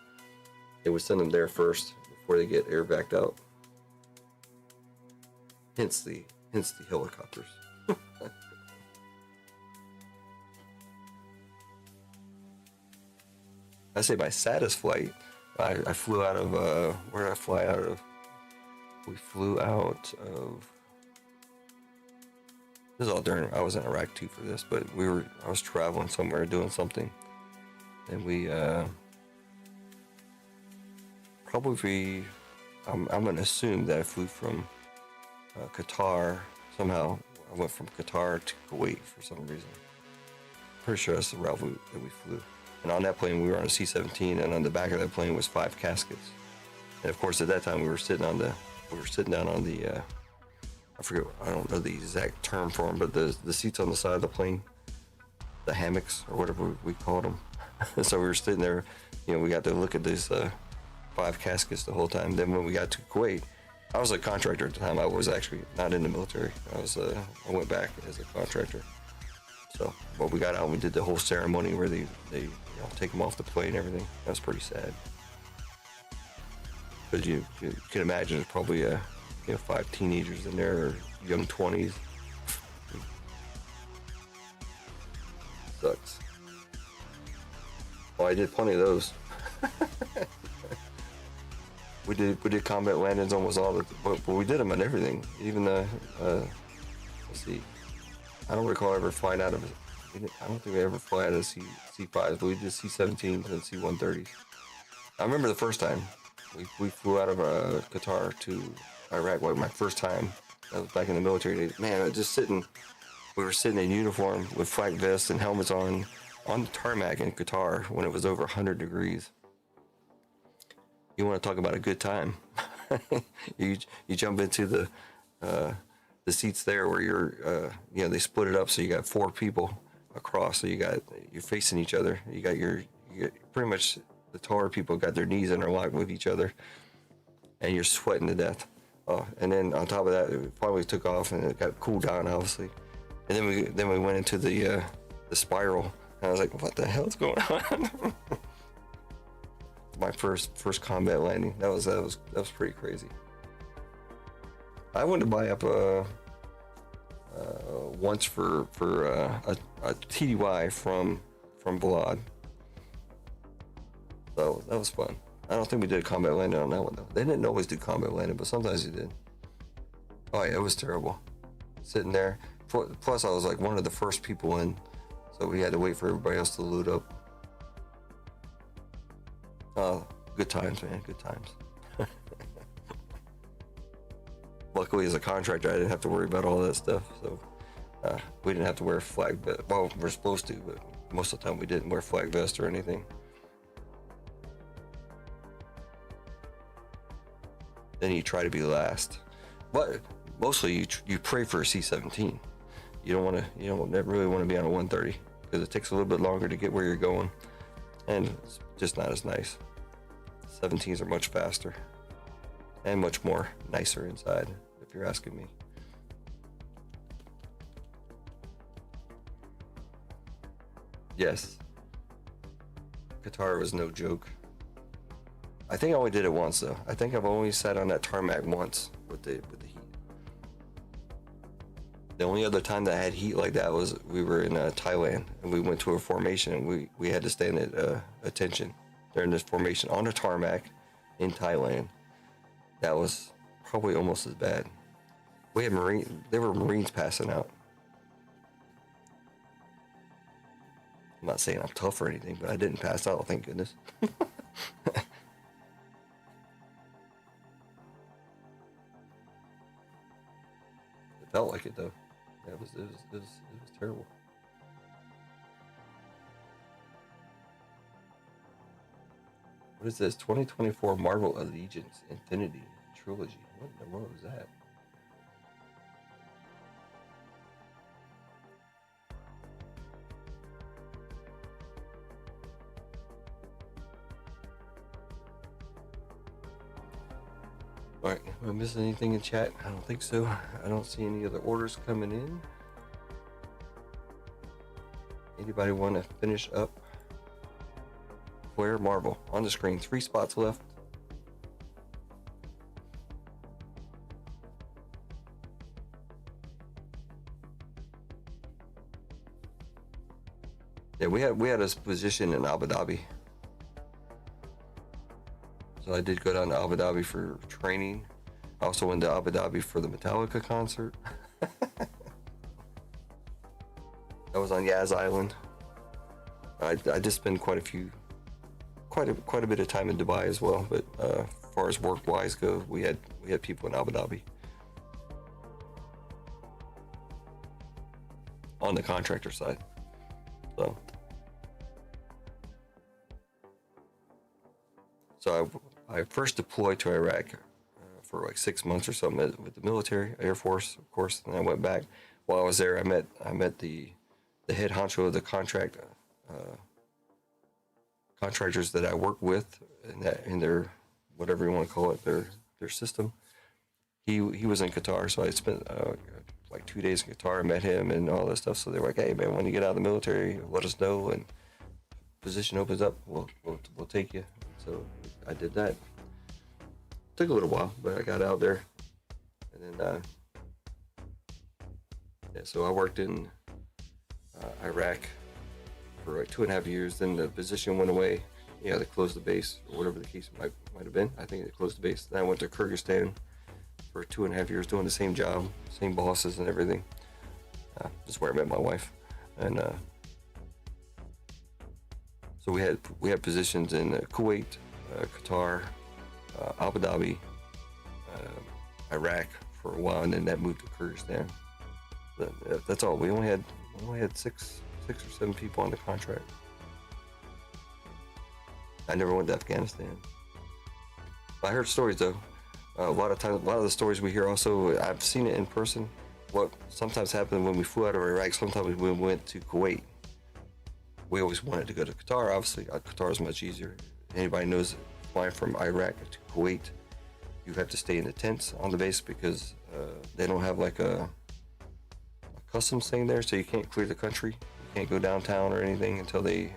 They would send them there first before they get air backed out. Hence the helicopters. I say my saddest flight, I flew out of, where did I fly out of? We flew out of, this is all during, I was in Iraq too for this, but I was traveling somewhere doing something. And we, I'm going to assume that I flew from Qatar. Somehow I went from Qatar to Kuwait for some reason. Pretty sure that's the route that we flew. And on that plane, we were on a C-17, and on the back of that plane was 5 caskets. And of course, at that time, we were sitting down on the, I don't know the exact term for them, but the seats on the side of the plane, the hammocks or whatever we called them. So we were sitting there, we got to look at these 5 caskets the whole time. Then when we got to Kuwait, I was a contractor at the time. I was actually not in the military. I went back as a contractor. So, but we got out and we did the whole ceremony where they take them off the plane and everything. That was pretty sad. Because you can imagine there's probably 5 teenagers in there, or young 20s. Sucks. Well, I did plenty of those. We did combat landings almost all but we did them on everything. Even let's see, I don't recall ever flying out of it. I don't think we ever fly out of C5s, but we did C-17s and C-130s. I remember the first time we flew out of Qatar to Iraq. Like my first time, I was back in the military days. Man, we were sitting in uniform with flak vests and helmets on the tarmac in Qatar when it was over 100 degrees. You want to talk about a good time? you jump into the seats there where you're, they split it up so you got 4 people across. So you're facing each other. You got pretty much the taller people got their knees interlocked with each other, and you're sweating to death. And then on top of that, it finally took off and it got cooled down, obviously. And then we went into the spiral, and I was like, "What the hell's going on?" My first combat landing. That was pretty crazy. I went to buy up once for a TDY from Balad. So that was fun. I don't think we did a combat landing on that one though. They didn't always do combat landing, but sometimes they did. Oh yeah, it was terrible. Sitting there. Plus I was like one of the first people in, so we had to wait for everybody else to load up. Good times, man. Good times. Luckily, as a contractor, I didn't have to worry about all that stuff. So we didn't have to wear flag vest. Well, we're supposed to, but most of the time we didn't wear flag vest or anything. Then you try to be last, but mostly you pray for a C-17. You don't really want to be on a 130 because it takes a little bit longer to get where you're going, and it's just not as nice. 17s are much faster and much more nicer inside, if you're asking me. Yes, Qatar was no joke. I think I only did it once though. I think I've only sat on that tarmac once with the heat. The only other time that I had heat like that was we were in Thailand, and we went to a formation, and we had to stand at attention during this formation on a tarmac in Thailand. That was probably almost as bad. We had there were Marines passing out. I'm not saying I'm tough or anything, but I didn't pass out, thank goodness. It felt like it though. Yeah, it was terrible. What is this? 2024 Marvel Allegiance Infinity Trilogy. What in the world is that? Alright, am I missing anything in chat? I don't think so. I don't see any other orders coming in. Anybody want to finish up? Where Marvel on the screen, 3 spots left. Yeah, we had a position in Abu Dhabi. So I did go down to Abu Dhabi for training. I also went to Abu Dhabi for the Metallica concert. I was on Yas Island. I did spend quite a bit of time in Dubai as well. But as far as work wise go, we had people in Abu Dhabi on the contractor side. So I first deployed to Iraq for like 6 months or something with the military, Air Force, of course. And I went back. While I was there, I met the head honcho of the contractors that I work with in their whatever you want to call it, their system. He was in Qatar, so I spent like 2 days in Qatar. I met him and all that stuff. So they were like, "Hey man, when you get out of the military, let us know, and position opens up, we'll take you." So I did that. Took a little while, but I got out there, and then so I worked in Iraq for like 2.5 years. Then the position went away. They closed the base, or whatever the case might have been. I think they closed the base. Then I went to Kyrgyzstan for 2.5 years, doing the same job, same bosses and everything. That's where I met my wife, and so we had positions in Kuwait, Qatar, Abu Dhabi, Iraq for a while, and then that moved to Kyrgyzstan. That's all. We only had six or seven people on the contract. I never went to Afghanistan. I heard stories though. A lot of the stories we hear also, I've seen it in person. What sometimes happened when we flew out of Iraq, sometimes when we went to Kuwait, we always wanted to go to Qatar. Obviously, Qatar is much easier. Anybody knows, flying from Iraq to Kuwait, you have to stay in the tents on the base because they don't have like a customs thing there, so you can't clear the country. You can't go downtown or anything until they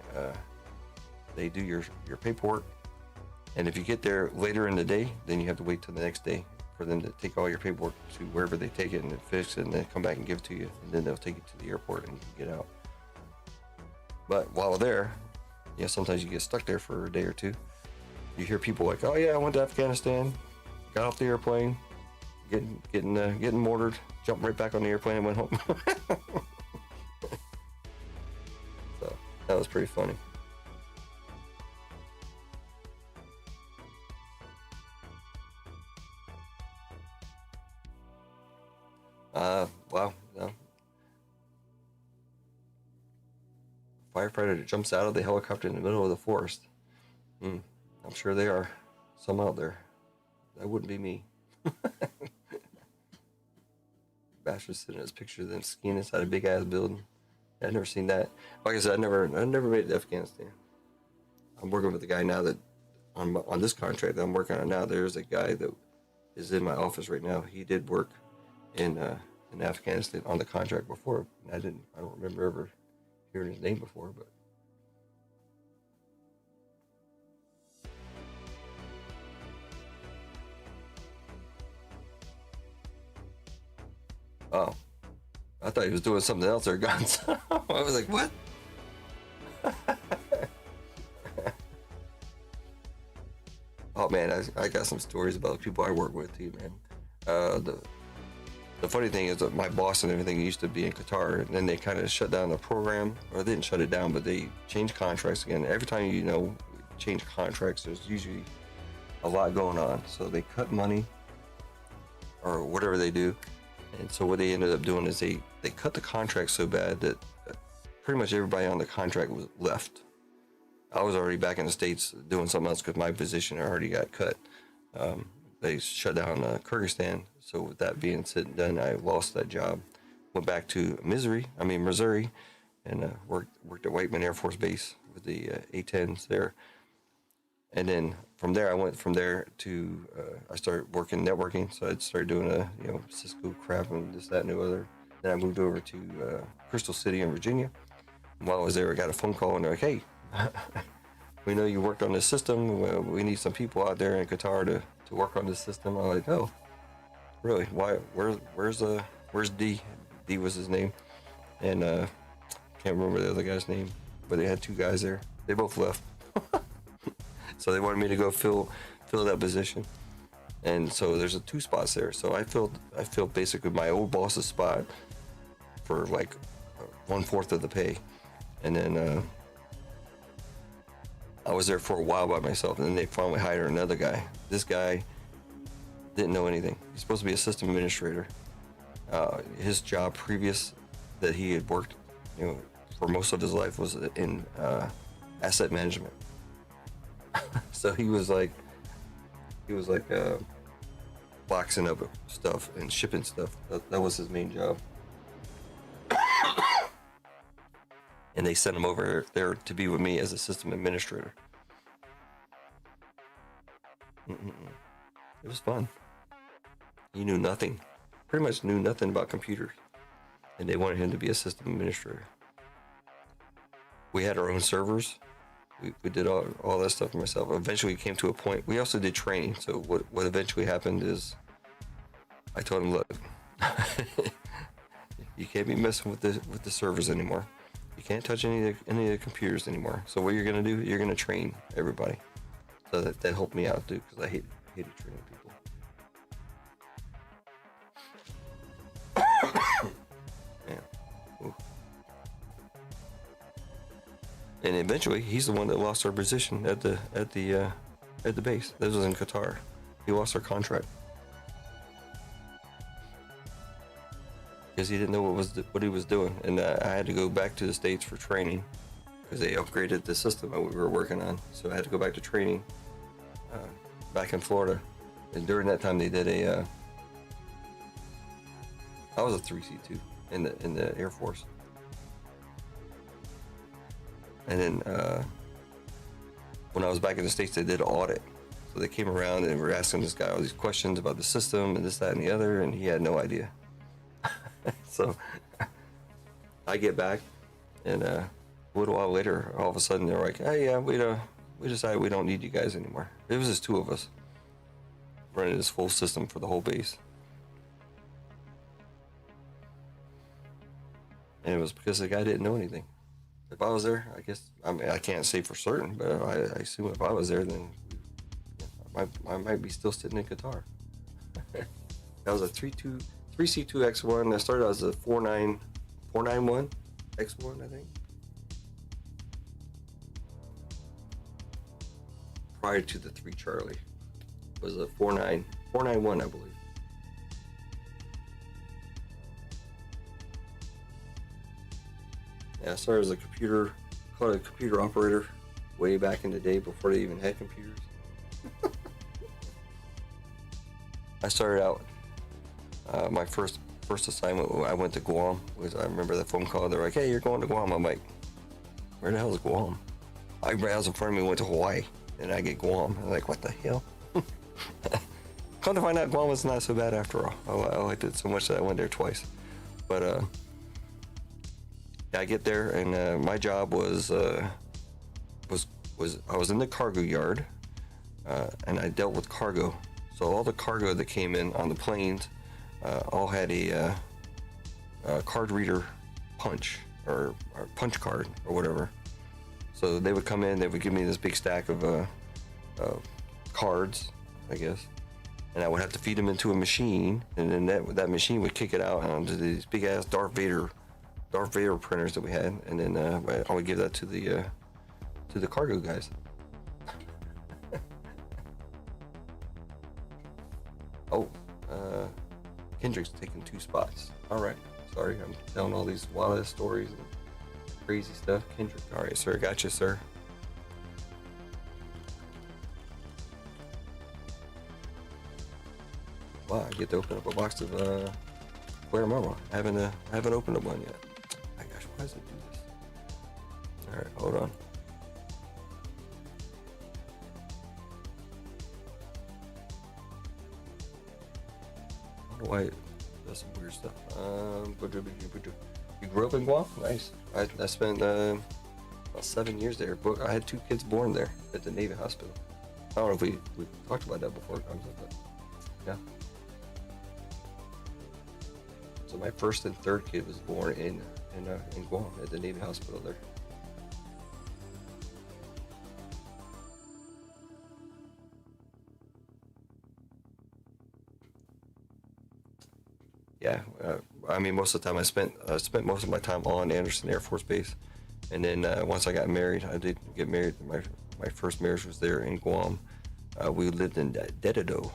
do your paperwork. And if you get there later in the day, then you have to wait till the next day for them to take all your paperwork to wherever they take it and then fix it and then come back and give it to you. And then they'll take it to the airport and you can get out. But while there, sometimes you get stuck there for a day or two. You hear people like, "Oh yeah, I went to Afghanistan, got off the airplane, getting mortared, jumped right back on the airplane and went home." So that was pretty funny. Wow. No. Firefighter that jumps out of the helicopter in the middle of the forest. I'm sure there are some out there. That wouldn't be me. bastard sitting in his picture of them skiing inside a big ass building. I've never seen that. Like I said, I never made it to Afghanistan. I'm working with a guy now that on this contract that I'm working on now. There's a guy that is in my office right now. He did work in Afghanistan on the contract before. I don't remember ever hearing his name before, but. Oh, I thought he was doing something else or guns. I was like, what? Oh man, I got some stories about the people I work with too, man. The funny thing is that my boss and everything used to be in Qatar, and then they kind of shut down the program, or they didn't shut it down, but they changed contracts again. Every time change contracts, there's usually a lot going on. So they cut money or whatever they do. And so what they ended up doing is they cut the contract so bad that pretty much everybody on the contract was left. I was already back in the States doing something else because my position already got cut. They shut down Kyrgyzstan. So with that being said and done, I lost that job. Went back to Missouri, and worked at Whiteman Air Force Base with the A-10s there. And then from there, I went from there to, I started working networking. So I started doing Cisco crap and this, that, and the other. Then I moved over to Crystal City in Virginia. And while I was there, I got a phone call and they're like, hey, we know you worked on this system. We need some people out there in Qatar to work on this system. I'm like, oh, really? Why? Where's D? D was his name. And can't remember the other guy's name, but they had two guys there. They both left. So they wanted me to go fill that position, and so there's 2 spots there. So I filled basically my old boss's spot for like 1/4 of the pay, and then I was there for a while by myself, and then they finally hired another guy. This guy didn't know anything. He's supposed to be a system administrator. His job previous that he had worked, for most of his life was in asset management. So he was like boxing up stuff and shipping stuff. That was his main job. And they sent him over there to be with me as a system administrator. It was fun. He knew nothing, pretty much knew nothing about computers, and they wanted him to be a system administrator. We had our own servers. We did all that stuff for myself. Eventually it came to a point. We also did training. So what eventually happened is I told him, look, you can't be messing with the servers anymore. You can't touch any of the computers anymore. So what you're gonna do, you're gonna train everybody. So that helped me out too, because I hated training people. Man. Ooh. And eventually, he's the one that lost our position at the base. This was in Qatar. He lost our contract because he didn't know what he was doing, and I had to go back to the States for training because they upgraded the system that we were working on. So I had to go back to training back in Florida. And during that time, they did I was a 3C2 in the Air Force. And then when I was back in the States, they did an audit. So they came around and were asking this guy all these questions about the system and this, that, and the other, and he had no idea. So I get back, and a little while later, all of a sudden they're like, "Hey, yeah, we decided we don't need you guys anymore." It was just 2 of us running this full system for the whole base. And it was because the guy didn't know anything. If I was there, I guess, I can't say for certain, but I assume if I was there, then I might be still sitting in Qatar. That was a 3C2 X1. That started as a 491 X1, I think. Prior to the 3 Charlie. It was a 491, I believe. Yeah, I started as a computer operator way back in the day before they even had computers. I started out, my first first assignment, I went to Guam. I remember that phone call. They're like, "Hey, you're going to Guam." I'm like, "Where the hell is Guam?" Everybody else in front of me went to Hawaii, and I get Guam. I'm like, "What the hell?" Come to find out, Guam was not so bad after all. I liked it so much that I went there twice. But yeah, I get there, and my job was I was in the cargo yard, and I dealt with cargo. So all the cargo that came in on the planes all had a card reader punch or punch card or whatever. So they would come in, they would give me this big stack of cards, I guess, and I would have to feed them into a machine, and then that machine would kick it out onto these big ass Darth Vader printers that we had, and then I would give that to the cargo guys. Oh, Kendrick's taking 2 spots. All right, sorry, I'm telling all these wild ass stories and crazy stuff. Kendrick, all right, sir, gotcha, sir. Wow, I get to open up a box of Claire Mama. I haven't opened up one yet. My gosh, why does it do this? All right, hold on. I don't know why it does some weird stuff. You grew up in Guam? Nice. I spent about 7 years there. But I had 2 kids born there at the Navy hospital. I don't know if we talked about that before, but yeah. So my first and third kid was born in Guam at the Navy hospital there. Yeah, I mean, most of the time I spent most of my time on Anderson Air Force Base, and then once I got married, I did get married. My first marriage was there in Guam. We lived in Dededo.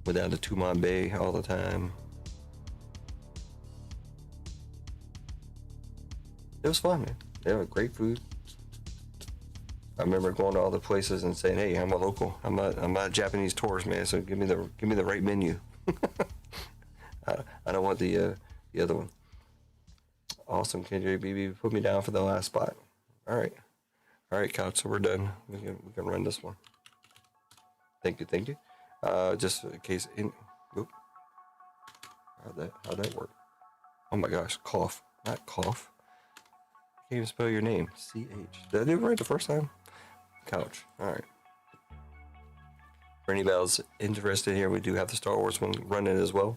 Went down to Tumon Bay all the time. It was fun, man. They had great food. I remember going to all the places and saying, "Hey, I'm a local. I'm not a Japanese tourist, man. So give me the right menu." I don't want the other one. Awesome, Kendrick BB. Put me down for the last spot. All right, couch. So we're done. We can run this one. Thank you. Just in case. Whoop. How'd that work? Oh my gosh, cough. Not cough. Can't even spell your name. CH. Did I do it right the first time? Couch. All right. For anybody else interested here, we do have the Star Wars one running as well.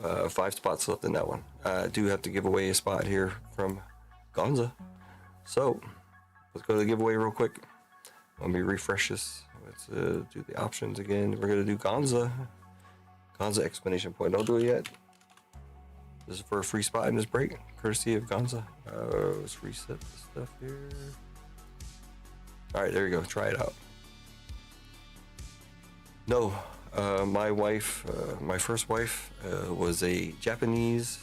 5 spots left in that one. I do have to give away a spot here from Gonza. So let's go to the giveaway real quick. Let me refresh this. Let's do the options again. We're gonna do Gonza exclamation point. Don't do it yet. This is for a free spot in this break, courtesy of Gonza. Let's reset the stuff here. All right, there you go. Try it out. No, my wife, my first wife, was a Japanese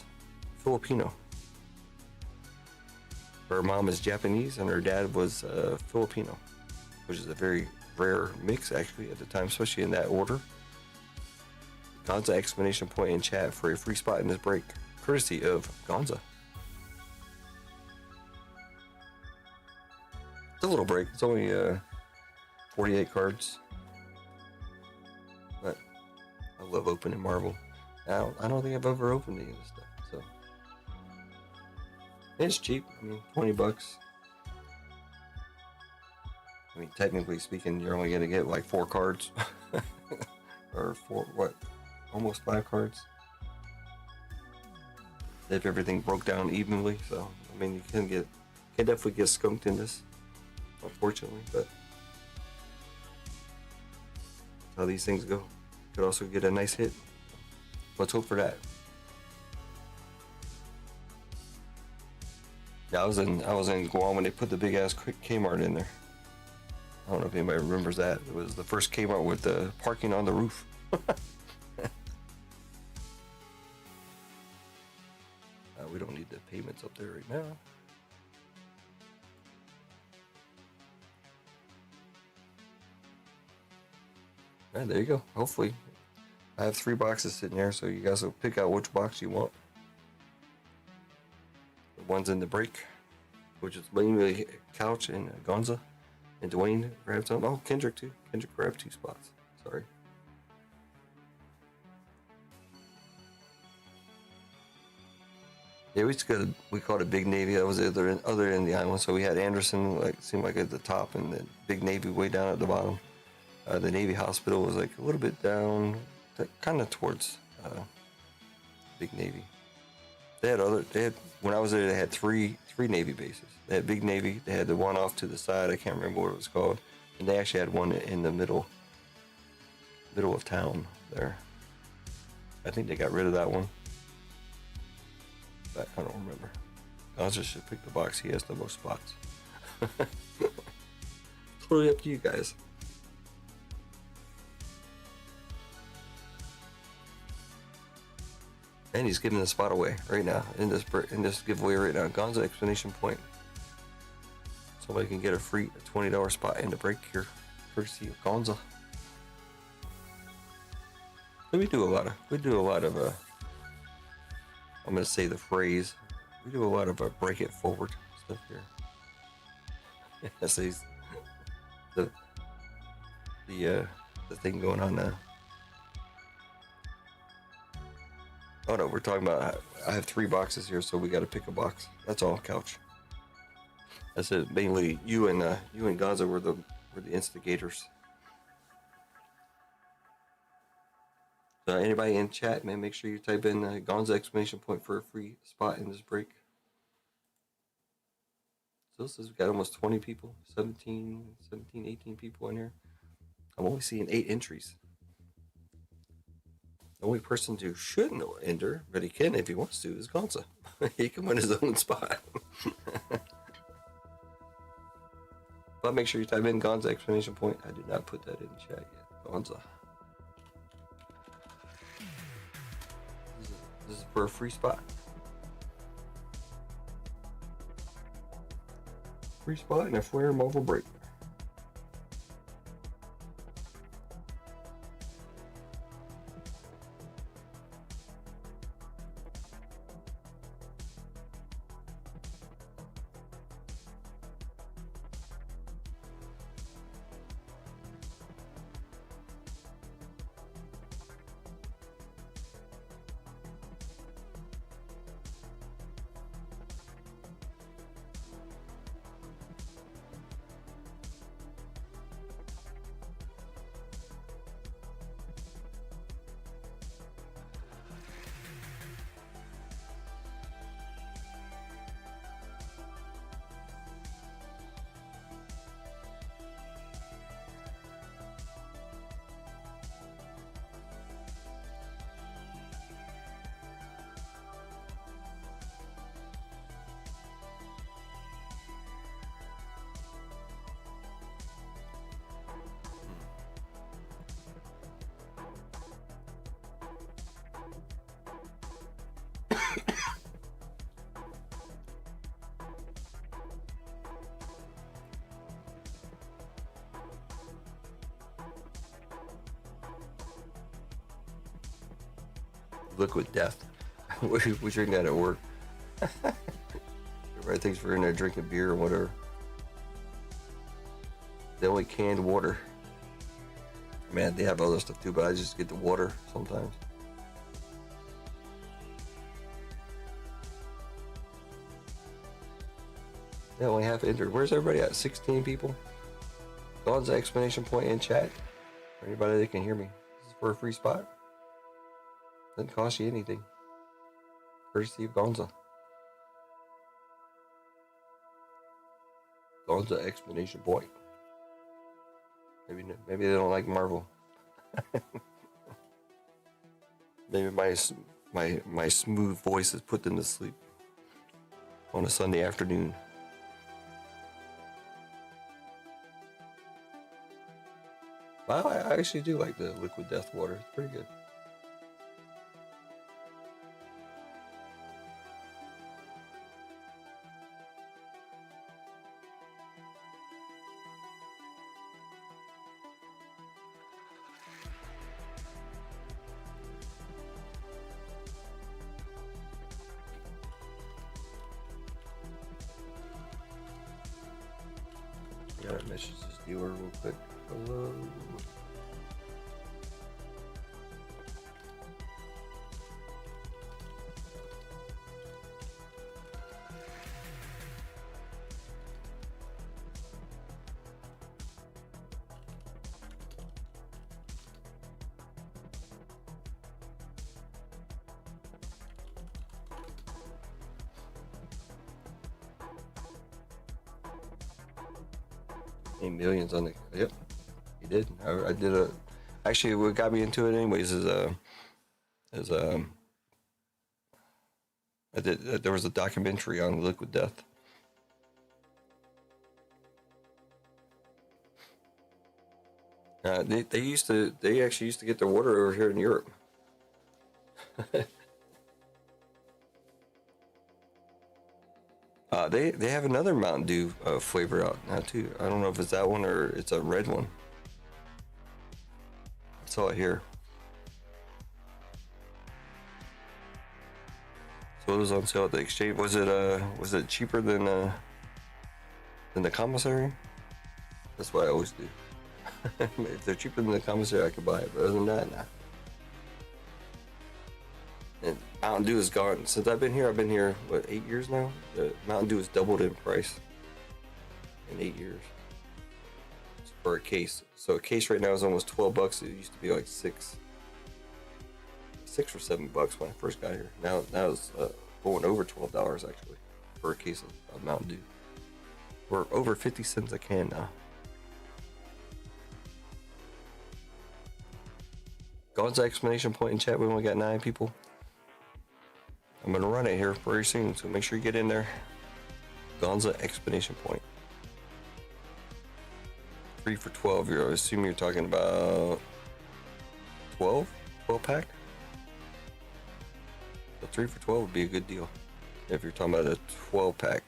Filipino. Her mom is Japanese and her dad was Filipino, which is a very rare mix actually at the time, especially in that order. Gonza exclamation point in chat for a free spot in this break, courtesy of Gonza. It's a little break. It's only 48 cards. But I love opening Marvel. I don't think I've ever opened any of this stuff. So it's cheap. I mean, $20. I mean, technically speaking, you're only gonna get like 4 cards, or almost 5 cards. If everything broke down evenly, so I mean, you can definitely get skunked in this, unfortunately, but that's how these things go. Could also get a nice hit. Let's hope for that. Yeah, I was in Guam when they put the big ass Kmart in there. I don't know if anybody remembers that. It was the first Kmart with the parking on the roof. We don't need the payments up there right now. There you go. Hopefully, I have 3 boxes sitting there, so you guys will pick out which box you want. The ones in the break, which is mainly Couch and Gonza. And Dwayne grabbed some. Oh, Kendrick too. Kendrick grabbed 2 spots. Sorry. Yeah, we called it Big Navy. That was the other end of the island. So we had Anderson, like, seemed like at the top, and then Big Navy way down at the bottom. The Navy Hospital was like a little bit down, kind of towards Big Navy. When I was there, they had three Navy bases. They had Big Navy. They had the one off to the side. I can't remember what it was called. And they actually had one in the middle of town there. I think they got rid of that one. But I don't remember. Gonza should pick the box. He has the most spots. Totally up to you guys. And he's giving the spot away right now in this giveaway right now. Gonza explanation point. Somebody can get a free $20 spot in the break here, courtesy of Gonza. So we do a lot of I'm gonna say the phrase. We do a lot of break it forward stuff here. That's the thing going on now. Oh no, we're talking about. I have 3 boxes here, so we got to pick a box. That's all, Couch. I said mainly you and Gonza were the instigators. So anybody in chat, man, make sure you type in Gonza exclamation point for a free spot in this break. So this has got almost 20 people, 17, 18 people in here. I'm only seeing 8 entries. The only person who shouldn't enter, but he can if he wants to, is Gonza. He can win his own spot. But make sure you type in Gonza exclamation point. I did not put that in chat yet. Gonza. This is for a free spot. Free spot in a Flair mobile break. Liquid Death. we drink that at work. Everybody thinks we're in there drinking beer or whatever. They only canned water. Man, they have other stuff too, but I just get the water sometimes. They only have entered. Where's everybody at? 16 people? Gonza explanation point in chat. For anybody that can hear me. This is for a free spot. Doesn't cost you anything. Courtesy of Gonza. Gonza explanation point. Maybe they don't like Marvel. Maybe my smooth voice has put them to sleep on a Sunday afternoon. Well, I actually do like the Liquid Death water. It's pretty good. message this dealer real quick. Hello. Millions on it. Yep, he did. I did a. Actually, what got me into it, anyways, is I did. There was a documentary on Liquid Death. They actually used to get their water over here in Europe. They have another Mountain Dew flavor out now too. I don't know if it's that one or it's a red one. I saw it here. So it was on sale at the exchange. Was it cheaper than the commissary? That's what I always do. If they're cheaper than the commissary, I could buy it. But other than that, nah. And Mountain Dew is gone. Since I've been here, what, 8 years now? The Mountain Dew has doubled in price in 8 years. It's for a case. So a case right now is almost $12. It used to be like $6 or $7 when I first got here. Now it's going over $12 actually for a case of Mountain Dew. We're over 50 cents a can now. Gonza exclamation point in chat. We only got 9 people. I'm gonna run it here very soon, so make sure you get in there. Gonza explanation point. 3 for $12. I assume you're talking about 12 pack. So 3 for $12 would be a good deal if you're talking about a 12 pack.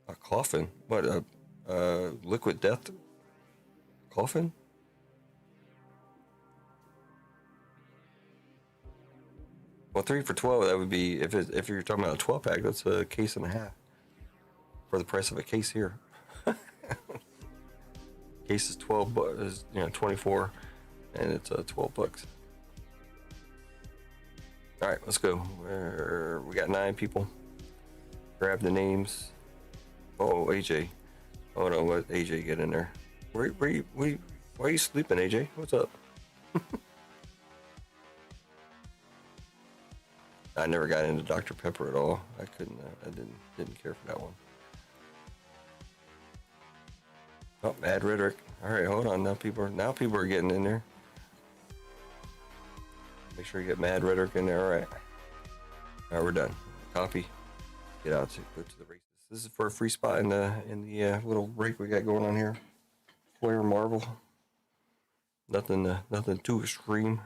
A coffin? What, a Liquid Death coffin? Well, 3 for $12, that would be, if you're talking about a 12 pack, that's a case and a half for the price of a case here. Case is 12 bucks, 24, and it's $12. All right, let's go. We got 9 people. Grab the names. Oh, AJ. Hold on, let AJ get in there. Why are you sleeping, AJ? What's up? I never got into Dr. Pepper at all. I couldn't. I didn't care for that one. Oh, Mad Rhetoric. All right, hold on. Now people are getting in there. Make sure you get Mad Rhetoric in there. All right. All right, we're done. Copy. Get out to go to the races. This is for a free spot in the little break we got going on here. Flare Marvel. Nothing too extreme,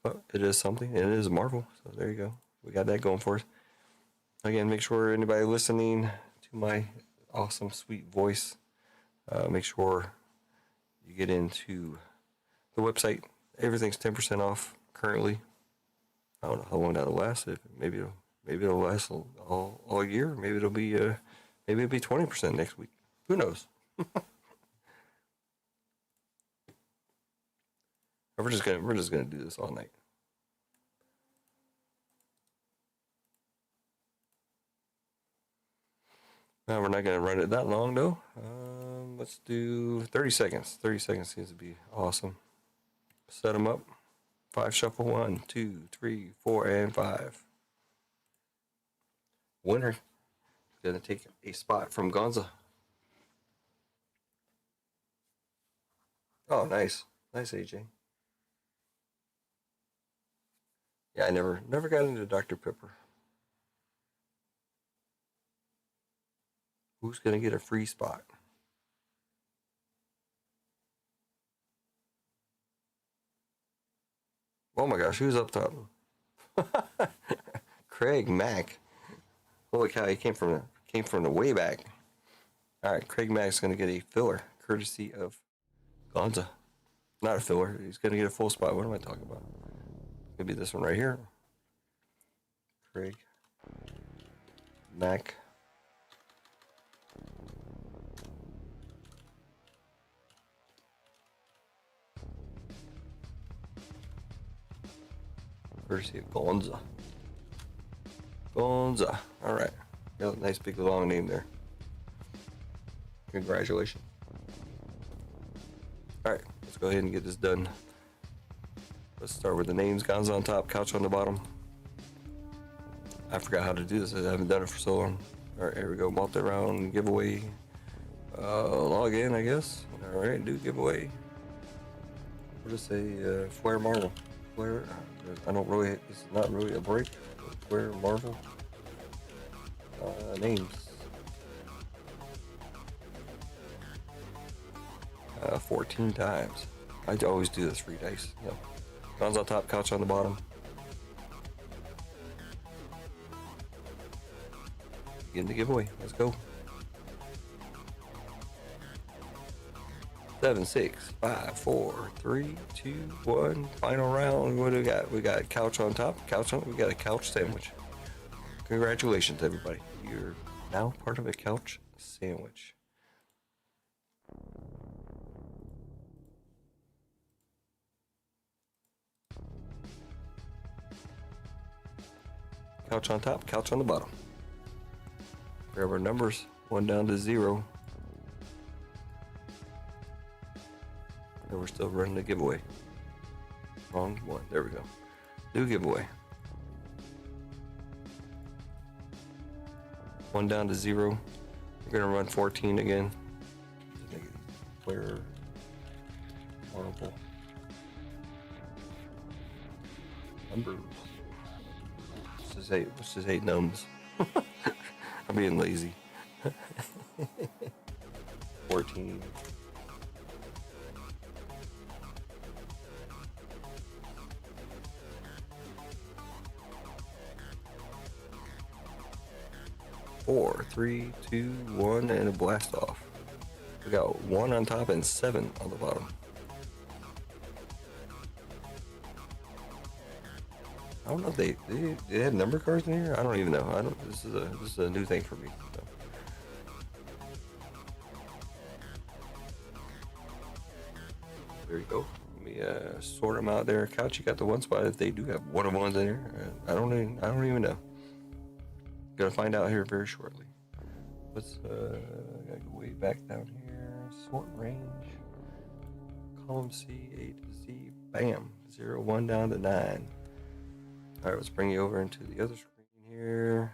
but it is something. It is Marvel, so there you go. We got that going for us. Again, make sure anybody listening to my awesome, sweet voice, make sure you get into the website. Everything's 10% off currently. I don't know how long that'll last. Maybe it'll last all year. Maybe it'll be 20% next week. Who knows? We're just gonna do this all night. Now we're not gonna run it that long though. Let's do 30 seconds. 30 seconds seems to be awesome. Set them up. 5 shuffle. 1, 2, 3, 4, and 5. Winner is gonna take a spot from Gonza. Oh, nice, AJ. Yeah, I never got into Dr. Pepper. Who's gonna get a free spot? Oh my gosh, who's up top? Craig Mack. Holy cow, he came from the way back. All right, Craig Mack's gonna get a filler, courtesy of Gonza. Not a filler. He's gonna get a full spot. What am I talking about? Could be this one right here. Craig. Mac. Courtesy of Gonza. Gonza. All right. Got a nice big long name there. Congratulations. All right, let's go ahead and get this done. Let's start with the names. Gonza on top, couch on the bottom. I forgot how to do this. I haven't done it for so long. All right, here we go. Multi-round giveaway. Log in, I guess. All right, do giveaway. What does say? Flare Marvel. Flare. I don't really. It's not really a break. Flare Marvel. Names. 14 times. I always do this free dice. Yep. Guns on top, couch on the bottom. Begin the giveaway. Let's go. 7, 6, 5, 4, 3, 2, 1. Final round. What do we got? We got couch on top. Couch on. We got a couch sandwich. Congratulations, everybody. You're now part of a couch sandwich. Couch on top, couch on the bottom. Grab our numbers, 1 down to 0. And we're still running the giveaway. Wrong one. There we go. New giveaway. 1 down to 0. We're gonna run 14 again. Clear. Horrible. Numbers. Let's just hate numbs. I'm being lazy. 14. Four, 3, 2, 1, and a blast off. We got 1 on top and 7 on the bottom. I don't know if they had number cards in here. I don't even know. This is a new thing for me. So. There you go. Let me sort them out there. Couch, you got the one spot. If they do have one of ones in here, I don't even know. Gonna find out here very shortly. Let's gotta go way back down here. Sort range. Column C, A to Z. Bam. 0, 1 down to 9. All right, let's bring you over into the other screen here.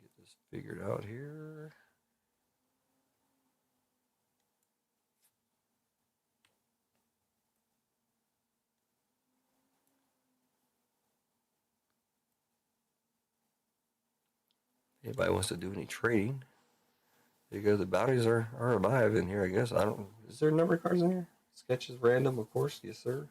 Get this figured out here. Anybody wants to do any trading? There you go. The bounties are alive in here, I guess. Is there number cards in here? Sketches random, of course. Yes, sir.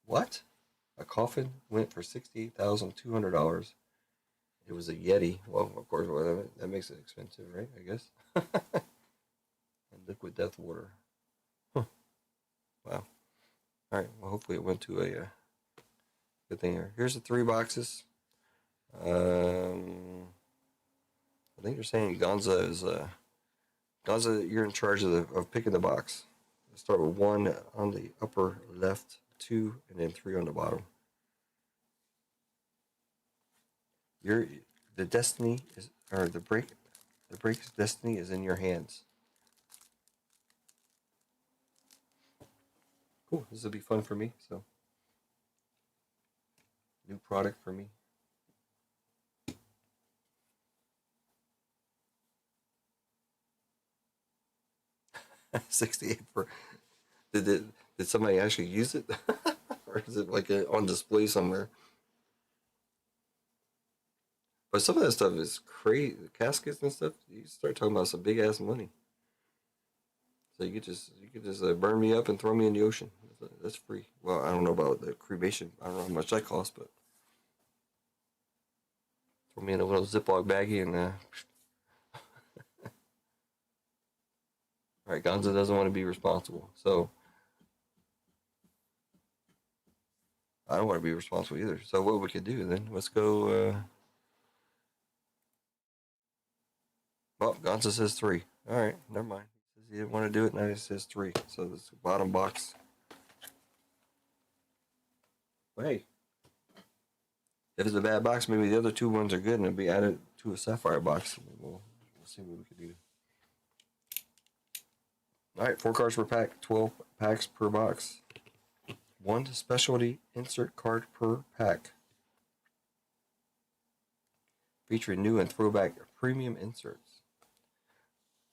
What? A coffin went for $68,200. It was a Yeti. Well, of course, that makes it expensive, right? I guess. And liquid death water. Huh. Wow. All right. Well, hopefully it went to a good thing here. Here's the 3 boxes. I think you're saying Gonza is Gonza. You're in charge of picking the box. Let's start with 1 on the upper left, 2, and then 3 on the bottom. The destiny is, or the break's destiny is in your hands. Cool. This will be fun for me. So, new product for me. 68 for. Did somebody actually use it, or is it like on display somewhere? But some of that stuff is crazy. The caskets and stuff. You start talking about some big ass money. So you could just burn me up and throw me in the ocean. That's free. Well, I don't know about the cremation. I don't know how much that costs, but throw me in a little Ziploc baggie and All right, Gonzo doesn't want to be responsible, so I don't want to be responsible either. So what we could do then? Let's go. Oh, Gonzo says 3. All right, never mind. He says he didn't want to do it. Now he says 3. So this bottom box. But hey, if it's a bad box, maybe the other 2 ones are good and it'll be added to a sapphire box. We'll see what we can do. All right, 4 cards per pack, 12 packs per box. 1 specialty insert card per pack. Featuring new and throwback premium inserts.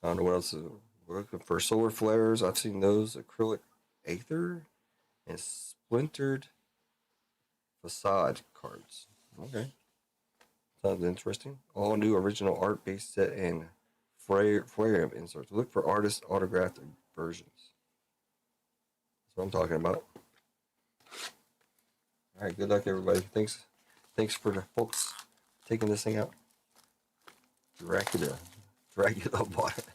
I don't know what else. We're looking for solar flares. I've seen those. Acrylic Aether and splintered facade cards. Okay. Sounds interesting. All new original art based set and flare inserts. Look for artist autographed versions. That's what I'm talking about. All right, good luck, everybody. Thanks for the folks taking this thing out. Dracula bought it.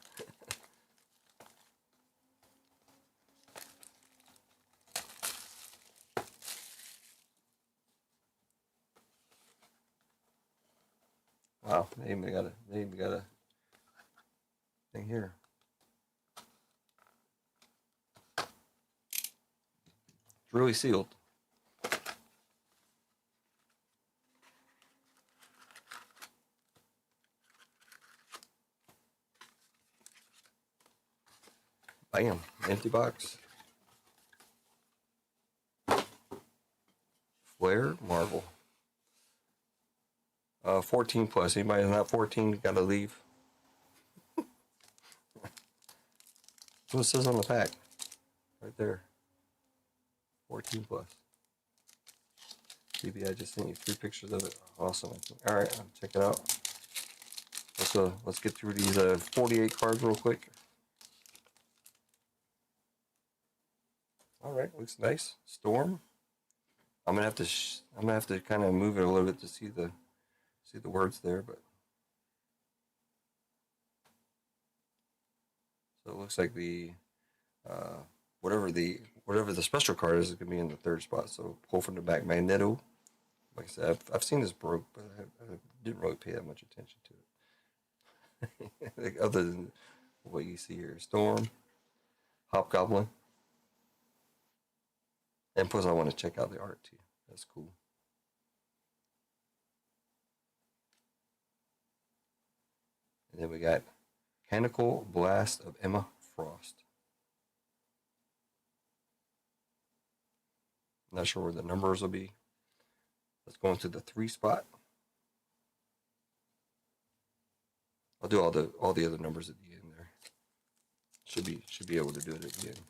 Wow, they even got a thing here. It's really sealed. Bam, empty box. Flare Marvel. 14 plus. Anybody that's not 14 gotta leave. That's what it says on the pack. Right there. 14 plus. Maybe I just sent you 3 pictures of it. Awesome. Alright, check it out. Let's get through these 48 cards real quick. Alright, looks nice. Storm. I'm gonna have to kind of move it a little bit to see the words there, but so it looks like the whatever the special card is gonna be in the 3rd spot. So pull from the back. Magneto. Like I said, I've seen this broke, but I didn't really pay that much attention to it. Like, other than what you see here, Storm, Hobgoblin, and plus I want to check out the art too. That's cool. And then we got Mechanical Blast of Emma Frost. Not sure where the numbers will be. Let's go into the 3 spot. I'll do all the other numbers at the end there. Should be able to do it at the end.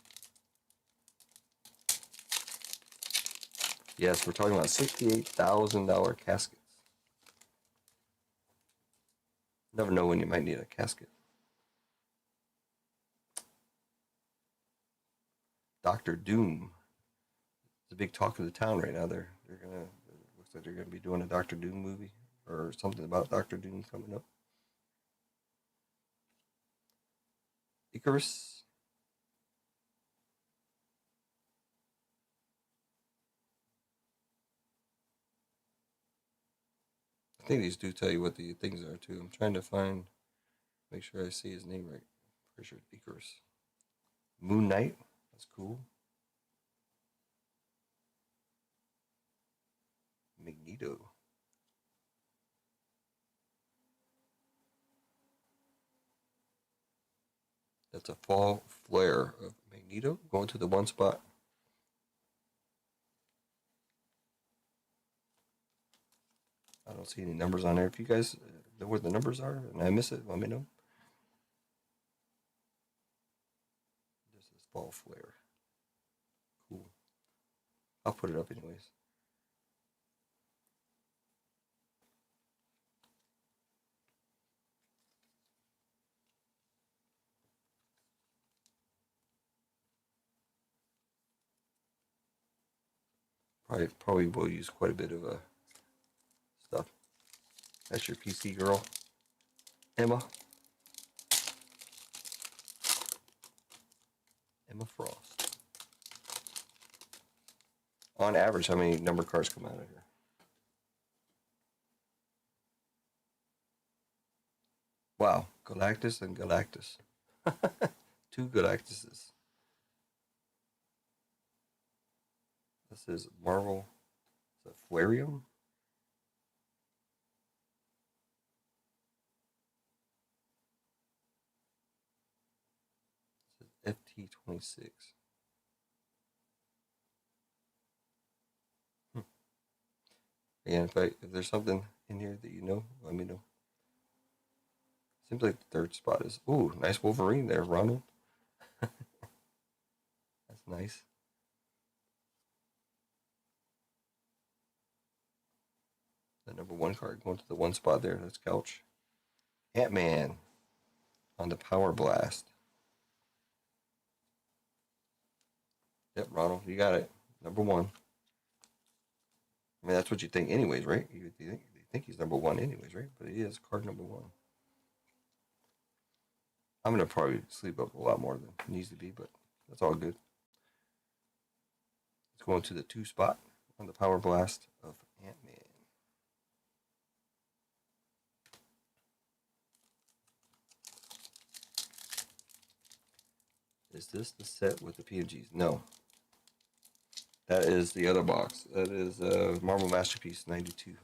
Yes, we're talking about $68,000 caskets. Never know when you might need a casket. Doctor Doom. It's a big talk of the town right now. Looks like they're gonna be doing a Doctor Doom movie or something about Doctor Doom coming up. Icarus. I think these do tell you what the things are too. I'm trying to make sure I see his name right. Pretty sure it's Icarus. Moon Knight. That's cool. Magneto. That's a fall flare of Magneto going to the 1 spot. I don't see any numbers on there. If you guys know where the numbers are and I miss it, let me know. This is fall flare. Cool. I'll put it up anyways. Probably will use quite a bit of stuff. That's your PC girl, Emma. Emma Frost. On average, how many number cards come out of here? Wow, Galactus and Galactus. 2 Galactuses. This is Marvel. Is it Flarium? This is FT26. Again, if there's something in here that you know, let me know. Seems like the 3rd spot is, ooh, nice Wolverine there, Ronald. That's nice. The number 1 card going to the 1 spot there. That's Couch. Ant-Man on the Power Blast. Yep, Ronald, you got it. Number 1. I mean, that's what you think anyways, right? You think he's number 1 anyways, right? But he is card number 1. I'm going to probably sleep up a lot more than it needs to be, but that's all good. It's going to the 2 spot on the Power Blast of Ant-Man. Is this the set with the PMGs? No. That is the other box. That is Marvel Masterpiece 92.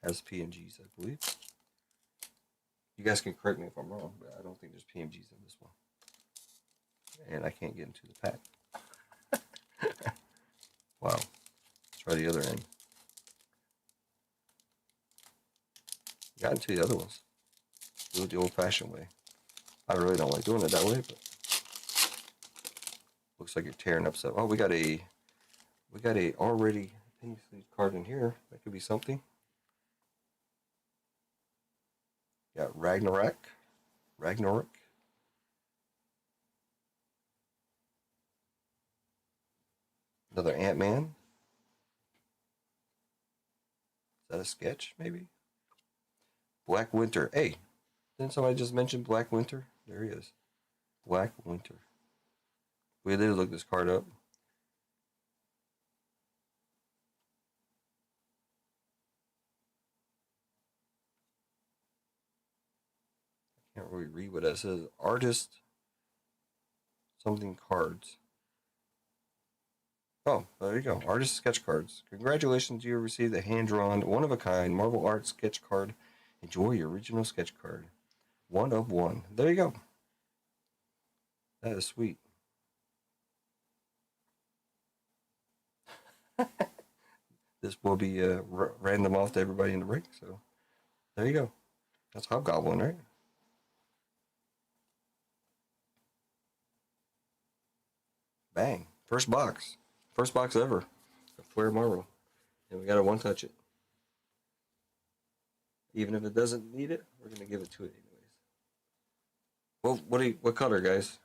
Has PMGs, I believe. You guys can correct me if I'm wrong, but I don't think there's PMGs in this one. And I can't get into the pack. Wow. Let's try the other end. Got into the other ones. Do it the old-fashioned way. I really don't like doing it that way, but looks like you're tearing up stuff. Oh, we got a already penny sleeve card in here. That could be something. Got Ragnarok. Another Ant-Man. Is that a sketch, maybe? Black Winter. Hey, didn't somebody just mention Black Winter? There he is. Black Winter. We did look this card up. Can't really read what that says. Artist something cards. Oh, there you go. Artist sketch cards. Congratulations, you received a hand-drawn, one-of-a-kind Marvel Art sketch card. Enjoy your original sketch card. 1 of 1. There you go. That is sweet. This will be random off to everybody in the break. So there you go. That's Hobgoblin, right? Bang. First box. First box ever of Flair Marvel. And we got to 1-touch it. Even if it doesn't need it, we're going to give it to it anyways. Well, what color, guys?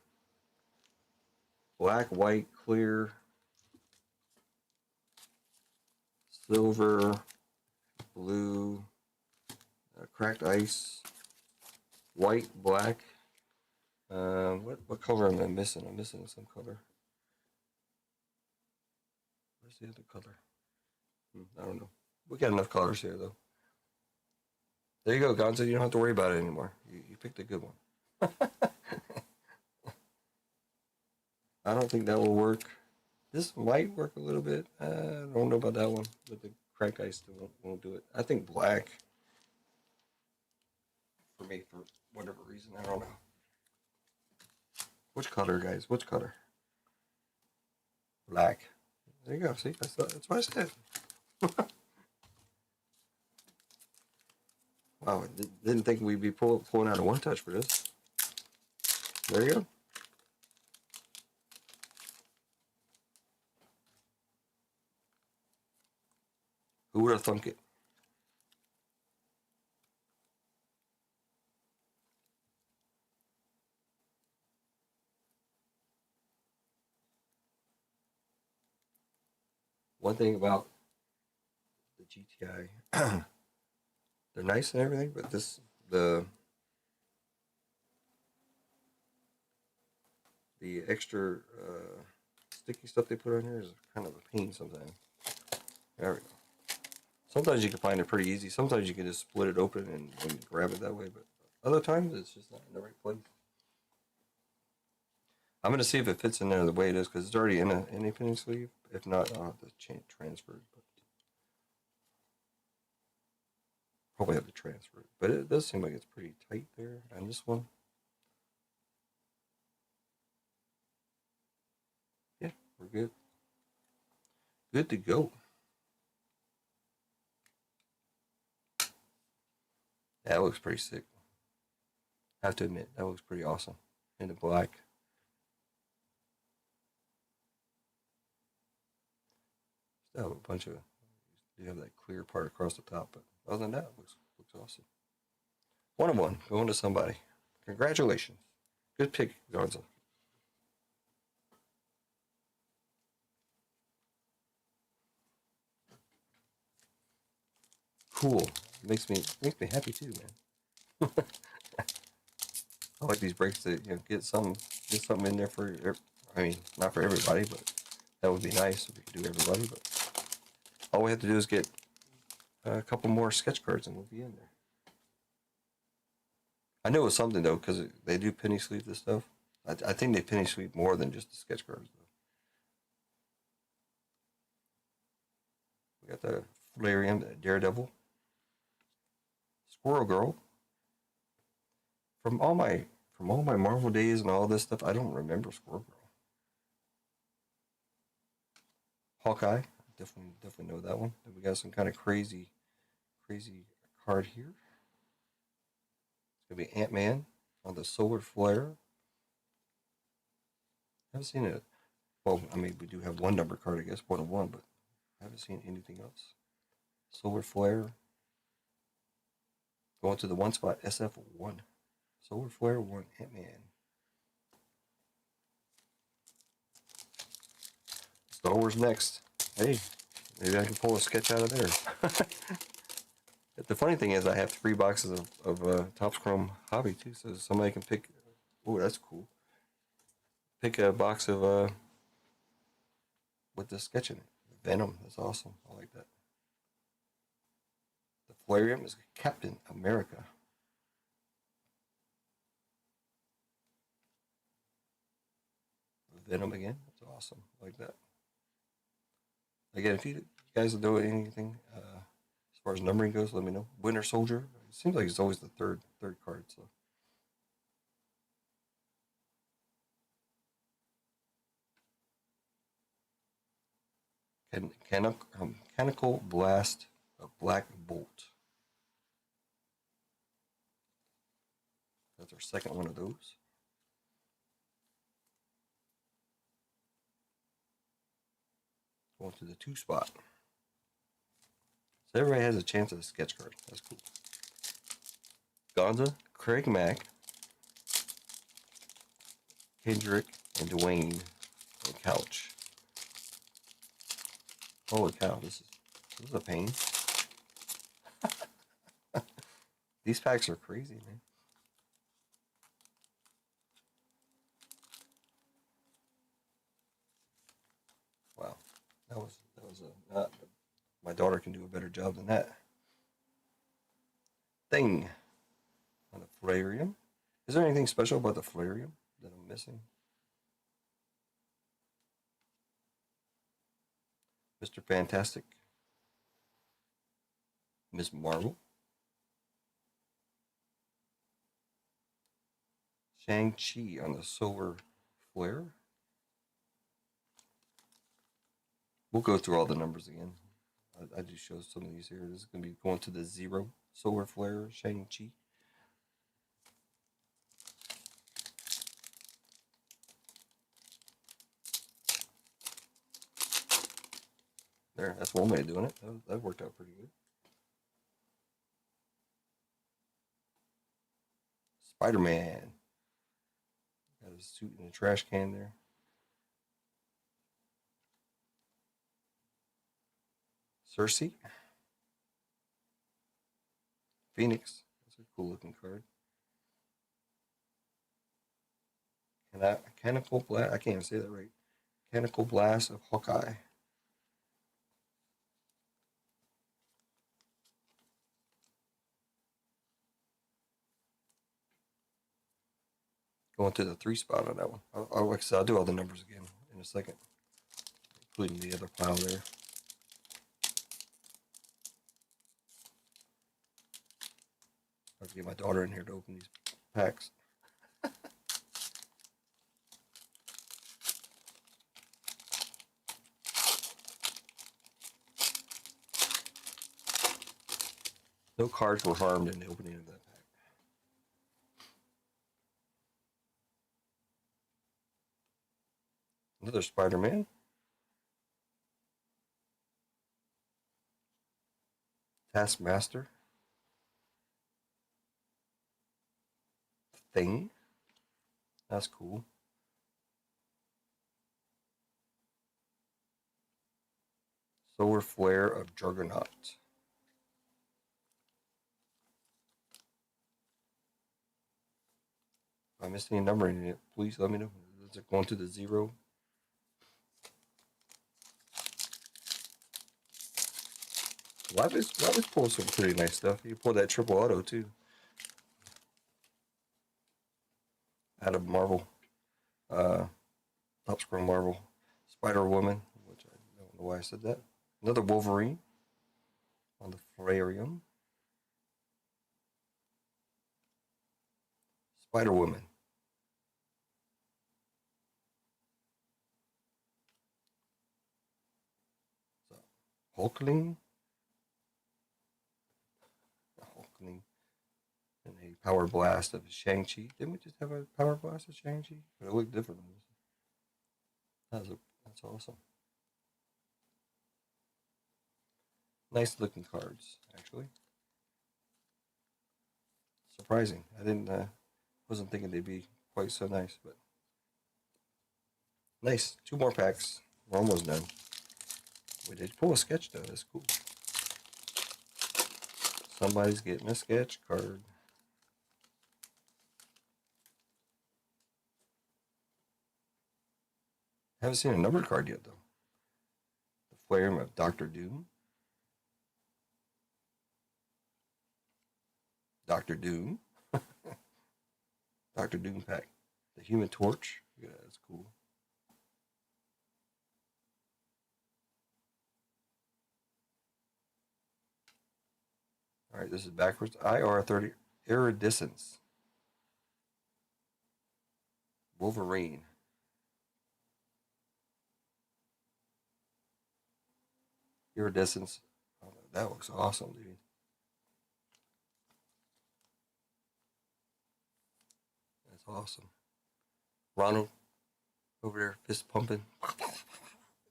Black, white, clear, silver, blue, cracked ice, white, black. What color am I missing? I'm missing some color. Where's the other color? I don't know. We got enough colors here, though. There you go, Gonzo. You don't have to worry about it anymore. You picked a good one. I don't think that will work. This might work a little bit. I don't know about that one, but the cracked ice won't do it. I think black for me, for whatever reason. I don't know. Which color, guys? Which color? Black. There you go. See, that's what I said. Wow, I didn't think we'd be pulling out a 1-touch for this. There you go. Who would have thunk it? One thing about the GTI, they're nice and everything, but the the extra sticky stuff they put on here is kind of a pain sometimes. There we go. Sometimes you can find it pretty easy. Sometimes you can just split it open and grab it that way, but other times it's just not in the right place. I'm going to see if it fits in there the way it is because it's already in a penny sleeve. If not, I'll have to transfer it. But probably have to transfer it. But it does seem like it's pretty tight there on this one. Yeah, we're good. Good to go. That looks pretty sick. I have to admit, that looks pretty awesome. In the black. Still have a bunch of, you have that clear part across the top, but other than that, it looks awesome. 1 of 1, going to somebody. Congratulations. Good pick, Gonza. Cool. Makes me happy too, man. I like these breaks to get something in there for. I mean, not for everybody, but that would be nice if we could do everybody. But all we have to do is get a couple more sketch cards and we'll be in there. I know it's something though because they do penny sleeve this stuff. I think they penny sleeve more than just the sketch cards though. We got the Flareon, the Daredevil, Squirrel Girl. From all my Marvel days and all this stuff, I don't remember Squirrel Girl. Hawkeye, definitely know that one. Then we got some kind of crazy card here. It's gonna be Ant-Man on the Solar Flare. I haven't seen it. Well, I mean, we do have one number card, I guess, 1 of 1, but I haven't seen anything else. Solar Flare. Going to the 1 spot, SF1. Solar Flare 1, Ant-Man. Star Wars next. Hey, maybe I can pull a sketch out of there. The funny thing is I have 3 boxes of Topps Chrome Hobby too, so somebody can pick. Oh, that's cool. Pick a box of with the sketch in it. Venom, that's awesome. I like that. The Flareon is Captain America. Venom again, that's awesome. I like that. Again, if you guys know anything as far as numbering goes, let me know. Winter Soldier. It seems like it's always the third card. So Mechanical Blast, a Black Bolt. That's our second one of those. Going to the 2 spot. So everybody has a chance at a sketch card. That's cool. Gonza, Craig Mack, Kendrick, and Dwayne, and Couch. Holy cow, this is a pain. These packs are crazy, man. Wow, that was not. My daughter can do a better job than that. Thing on the Flareon. Is there anything special about the Flareon that I'm missing? Mr. Fantastic, Miss Marvel, Shang-Chi on the Solar Flare. We'll go through all the numbers again. I just showed some of these here. This is going to be going to the 0 Solar Flare, Shang-Chi. There, that's one way of doing it. That worked out pretty good. Spider-Man. Got his suit in the trash can there. Cersei. Phoenix. That's a cool looking card. Mechanical Blast. I can't even say that right. Mechanical Blast of Hawkeye. Going to the 3 spot on that one. Like I said, I'll do all the numbers again in a second, including the other pile there. I have to get my daughter in here to open these packs. No cards were harmed in the opening of that pack. Another Spider-Man. Taskmaster. Thing. That's cool. Solar Flare of Juggernaut. If I missed any numbering in it, please let me know. Is it going to the 0? Lapis pulls some pretty nice stuff. You pulled that triple auto too. Out of Marvel. Top Scroll Marvel. Spider-Woman, which I don't know why I said that. Another Wolverine on the Flarium. Spider-Woman. So, Hulkling. And a Power Blast of Shang-Chi. Didn't we just have a Power Blast of Shang-Chi? But it looked different. That's awesome. Nice looking cards, actually. Surprising. I wasn't thinking they'd be quite so nice, but nice. 2 more packs. We're almost done. We did pull a sketch though. That's cool. Somebody's getting a sketch card. Haven't seen a numbered card yet though. The Flame of Doctor Doom. Doctor Doom. Doctor Doom pack. The Human Torch. Yeah, that's cool. All right, this is backwards. IR30 Iridescence. Wolverine. Iridescence. Oh, that looks awesome, dude. That's awesome. Ronald over there, fist pumping.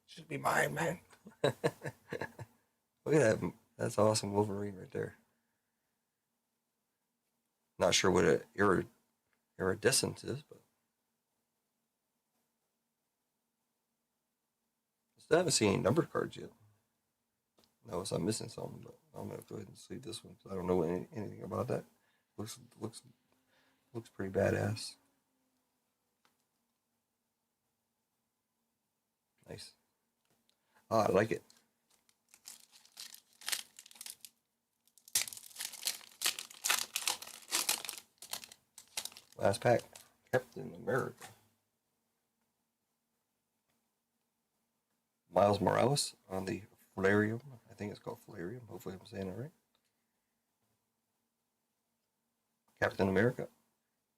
Should be mine, man. Look at that. That's awesome Wolverine right there. Not sure what an iridescence is, but I still haven't seen any numbered cards yet. Unless I'm missing something, but I'm gonna go ahead and sleeve this one because I don't know anything about that. Looks pretty badass. Nice. Oh, I like it. Last pack. Captain America. Miles Morales on the Flarium. I think it's called Flarium. Hopefully I'm saying it right. Captain America.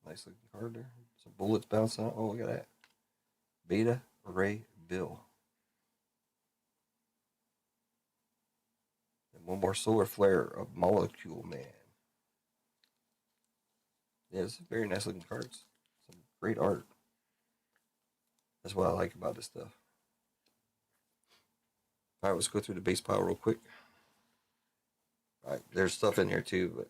Nice looking card there. Some bullets bouncing out. Oh, look at that. Beta Ray Bill. And one more Solar Flare of Molecule Man. Yeah, it's very nice looking cards. Some great art. That's what I like about this stuff. All right, let's go through the base pile real quick. All right, there's stuff in here too, but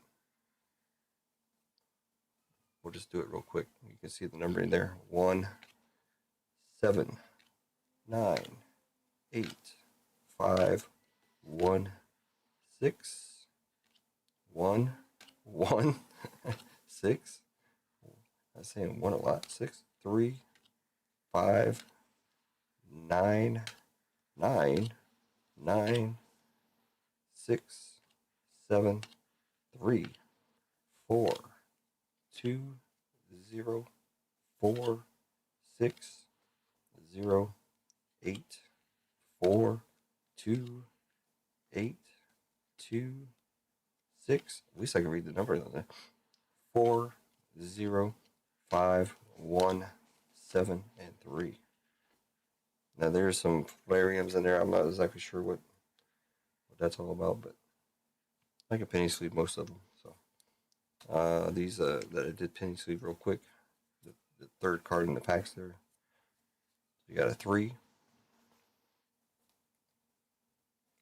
we'll just do it real quick. You can see the number in there. 1, 7, 9, 8, 5, 1, 6, 1, 1, 6. I'm saying 1 a lot. 6, 3, 5 9 9 9 6 7 3 4 2 0 4 6 0 8 4 2 8 2 6. At least I can read the number on that. 4 0 5 1 7 and 3. Now there's some flariums in there. I'm not exactly sure what that's all about, but I can penny sleeve most of them. So these that I did penny sleeve real quick. The third card in the packs there. You got a 3,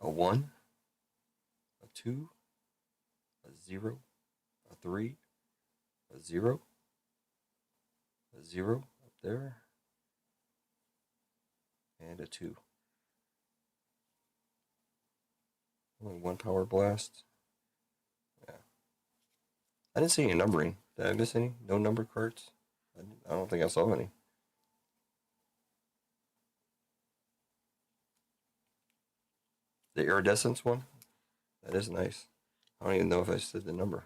a 1, a 2, a 0, a 3, a 0, a 0 up there, and a 2. Only one power blast. Yeah. I didn't see any numbering. Did I miss any? No number cards? I don't think I saw any. The iridescence one? That is nice. I don't even know if I said the number.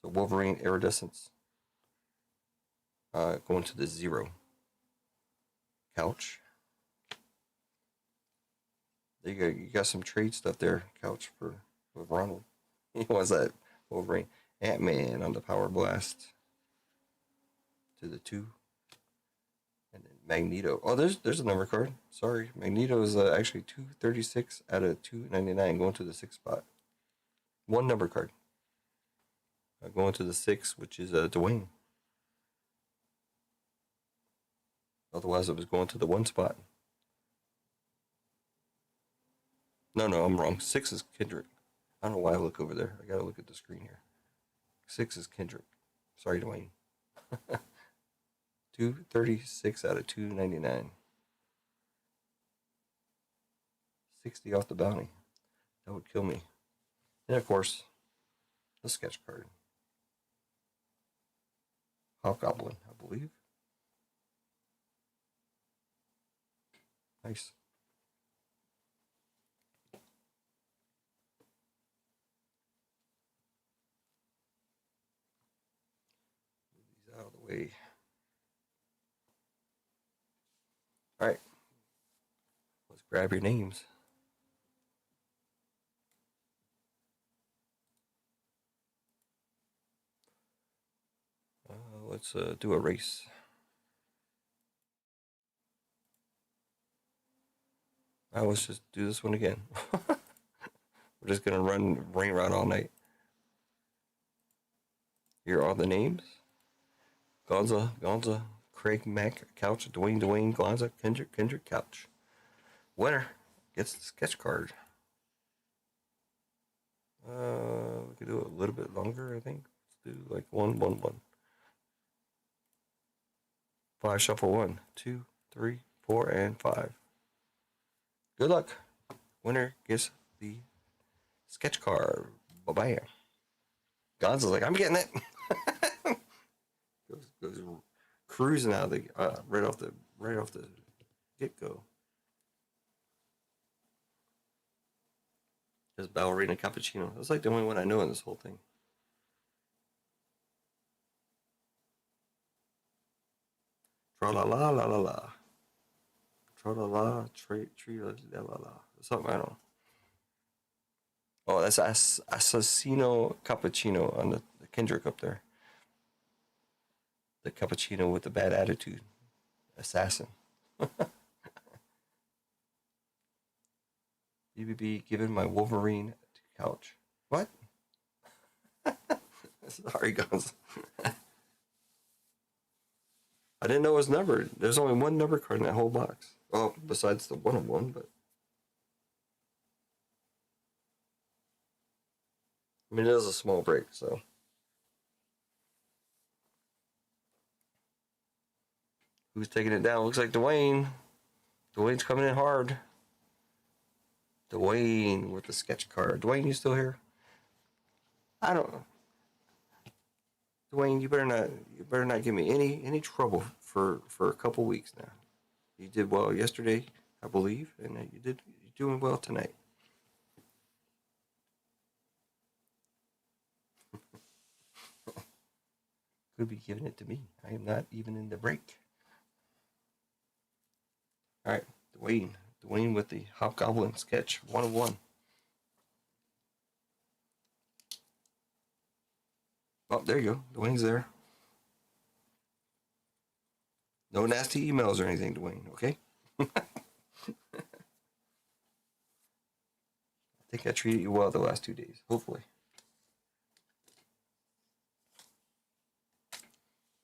So Wolverine iridescence. Going to the 0. Couch. There you go. You got some trade stuff there, Couch, with Ronald. He wants that Wolverine. Ant-Man on the Power Blast. To the 2. And then Magneto. Oh, there's a number card. Sorry. Magneto is actually 236 out of 299 going to the 6th spot. One number card. Going to the 6, which is Dwayne. Otherwise, it was going to the 1 spot. No, I'm wrong. 6 is Kendrick. I don't know why I look over there. I gotta look at the screen here. 6 is Kendrick. Sorry, Dwayne. 236 out of 299. 60 off the bounty. That would kill me. And of course, the sketch card. Hobgoblin, I believe. Nice. Move these out of the way. All right. Let's grab your names. Let's do a race. Let's just do this one again. We're just gonna run Rain Rod all night. Here are the names: Gonza, Craig, Mac, Couch, Dwayne, Gonza, Kendrick, Couch. Winner gets the sketch card. We could do it a little bit longer, I think. Let's do like 1, 1, 1. 5 shuffle 1, 2, 3, 4, and 5. Good luck. Winner gets the sketch card. Bye-bye. Gonza's like, I'm getting it. goes cruising out of the right off the get-go. There's Ballerina Cappuccino. That's like the only one I know in this whole thing. Tra-la-la, la-la-la. Tra-la-la, tree-la-la-la. Something, I don't know. Oh, that's Assassino Cappuccino on the Kendrick up there. The cappuccino with the bad attitude. Assassin. BBB giving my Wolverine to Couch. What? Sorry, guys. I didn't know it was numbered. There's only one number card in that whole box. Well, besides the 101, but. I mean, it is a small break, so. Who's taking it down? Looks like Dwayne. Dwayne's coming in hard. Dwayne with the sketch card. Dwayne, you still here? I don't know. Dwayne, you better not give me any trouble for a couple weeks now. You did well yesterday, I believe, and you're doing well tonight. Could be giving it to me. I am not even in the break. All right, Dwayne with the Hobgoblin sketch 101. Oh, there you go. Dwayne's there. No nasty emails or anything, Dwayne, okay? I think I treated you well the last 2 days, hopefully.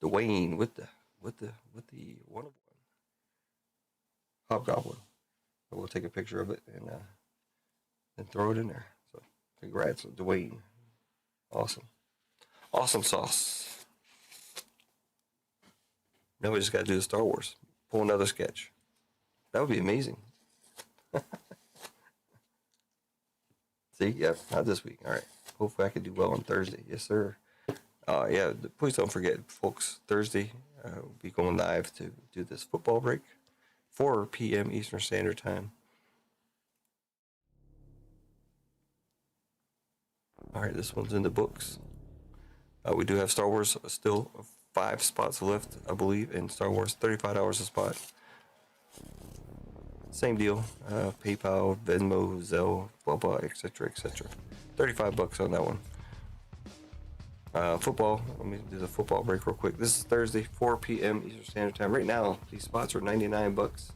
Dwayne with the 101 Hobgoblin. We'll take a picture of it and throw it in there. So congrats, Dwayne. Awesome. Awesome sauce. Now we just got to do the Star Wars. Pull another sketch. That would be amazing. See, yep, not this week. All right. Hopefully I can do well on Thursday. Yes, sir. Yeah, please don't forget, folks, Thursday, we'll be going live to do this football break, 4 p.m. Eastern Standard Time. All right, this one's in the books. We do have Star Wars still 5 spots left, I believe, in Star Wars, $35 a spot. Same deal, PayPal, Venmo, Zelle, blah, blah, etc., etc. $35 on that one. Football, let me do the football break real quick. This is Thursday, 4 p.m. Eastern Standard Time. Right now, these spots are $99.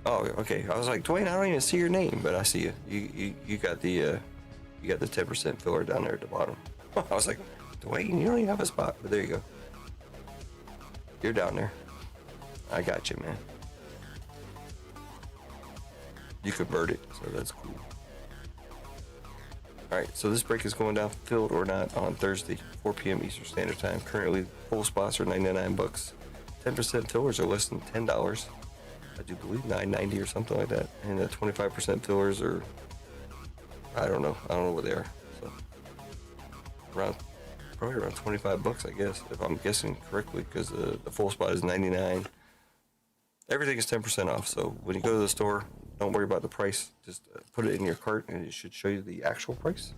Oh, okay. I was like, Dwayne, I don't even see your name, but I see you. You got the 10% filler down there at the bottom. I was like, Dwayne, you don't even have a spot, but there you go. You're down there. I got you, man. You convert it, so that's cool. All right, so this break is going down, filled or not, on Thursday, 4 p.m. Eastern Standard Time. Currently, full spots are $99. 10% fillers are less than $10. I do believe $9.90 or something like that, and the 25% fillers are, I don't know what they are. So probably around $25, I guess, if I'm guessing correctly, because the full spot is $99. Everything is 10% off. So when you go to the store, don't worry about the price. Just put it in your cart, and it should show you the actual price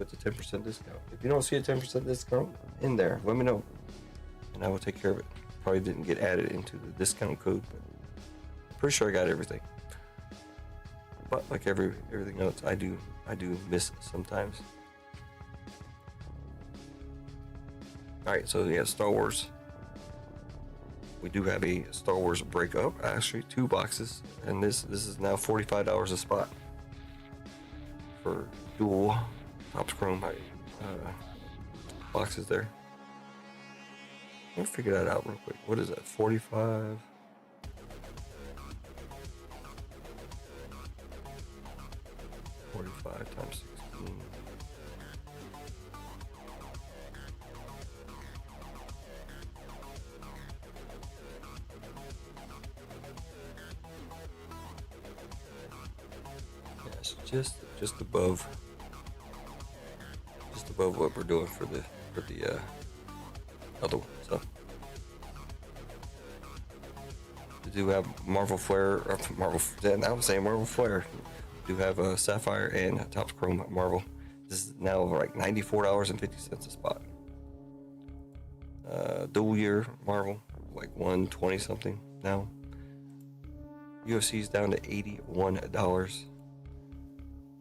with the 10% discount. If you don't see a 10% discount in there, let me know, and I will take care of it. Probably didn't get added into the discount code, but pretty sure I got everything. But like everything else, I do miss sometimes. All right, so yeah, Star Wars. We do have a Star Wars breakup, actually 2 boxes, and this is now $45 a spot for dual Topps Chrome boxes there. Let me figure that out real quick. What is that? 45. 45 times 16. Yes, just above what we're doing for the other one. So we do have Marvel Flare, or Marvel. Now I'm saying Marvel Flare. Do have a Sapphire and Topps Chrome Marvel. This is now like $94.50 a spot. Dual year Marvel, like $120 something now. UFC's down to $81.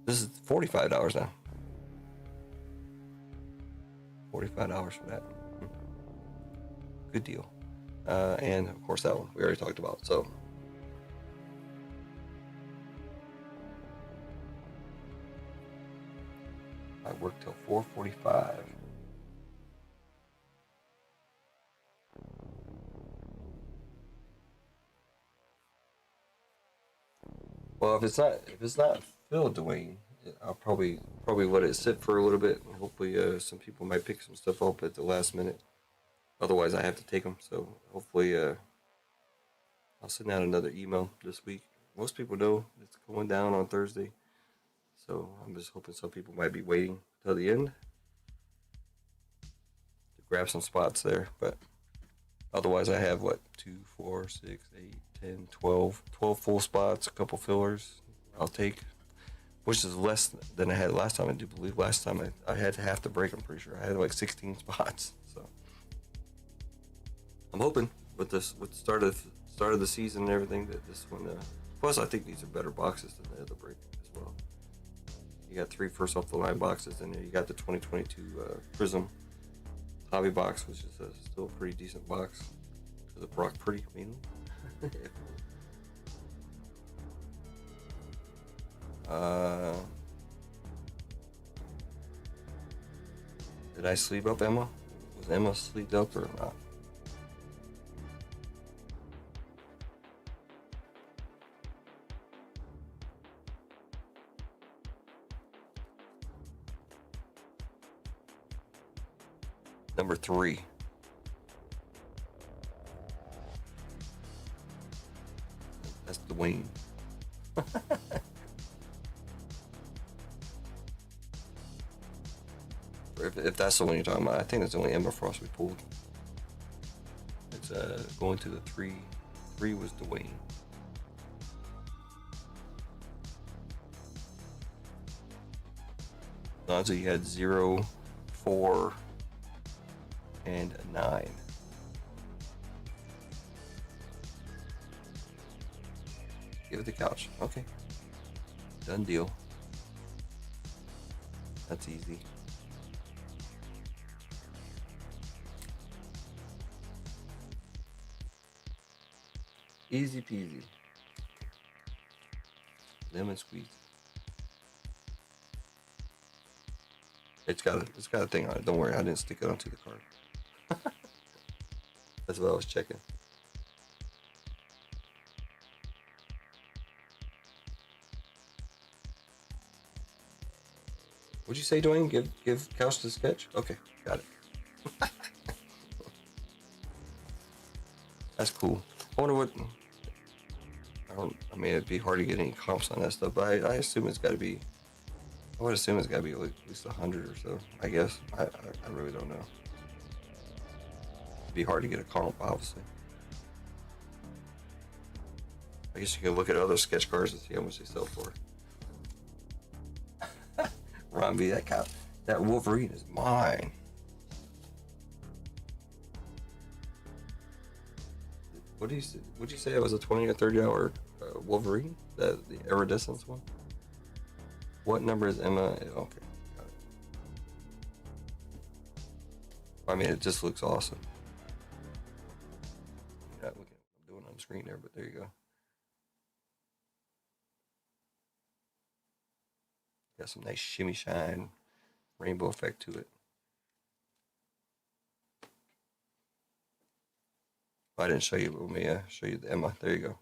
This is $45 now. $45 for that. Good deal. And of course that one we already talked about. So I work till 4:45. Well, if it's not filled, Dwayne, I'll probably let it sit for a little bit. Hopefully, some people might pick some stuff up at the last minute. Otherwise, I have to take them. So hopefully, I'll send out another email this week. Most people know it's going down on Thursday, so I'm just hoping some people might be waiting till the end to grab some spots there. But otherwise, I have what 2, 4, 6, 8, 10, 12, 12 full spots, a couple fillers. I'll take, which is less than I had last time. I do believe last time I had half the break. I'm pretty sure I had like 16 spots. So I'm hoping with the start of the season and everything that this one. Plus, I think these are better boxes than the other break as well. You got 3 first off the line boxes in there. You got the 2022 Prism Hobby box, which is still a pretty decent box because it brought pretty mainly. Did I sleep up Emma? Was Emma sleep up or not? Number 3. That's Dwayne. if that's the one you're talking about, I think that's the only Emma Frost we pulled. It's going to the 3. 3 was Dwayne. So you had 0, 4, and 9. Give it the couch. Okay. Done deal. That's easy. Easy peasy. Lemon squeeze. It's got a thing on it. Don't worry, I didn't stick it onto the card. That's what I was checking. What'd you say, Dwayne? Give couch the sketch? Okay, got it. That's cool. I wonder what. I mean, it'd be hard to get any comps on that stuff, but I assume it's got to be. I would assume it's got to be like at least 100 or so. I guess. I really don't know. It'd be hard to get a comp, obviously. I guess you can look at other sketch cards and see how much they sell for. Ron B, that Wolverine is mine. Would you say it was a 20 or 30 hour Wolverine? The iridescence one? What number is Emma? Okay, got it. I mean, it just looks awesome. You're not looking at what I'm doing on the screen there, but there you go. Got some nice shimmy shine, rainbow effect to it. If I didn't show you, let me show you the Emma. There you go.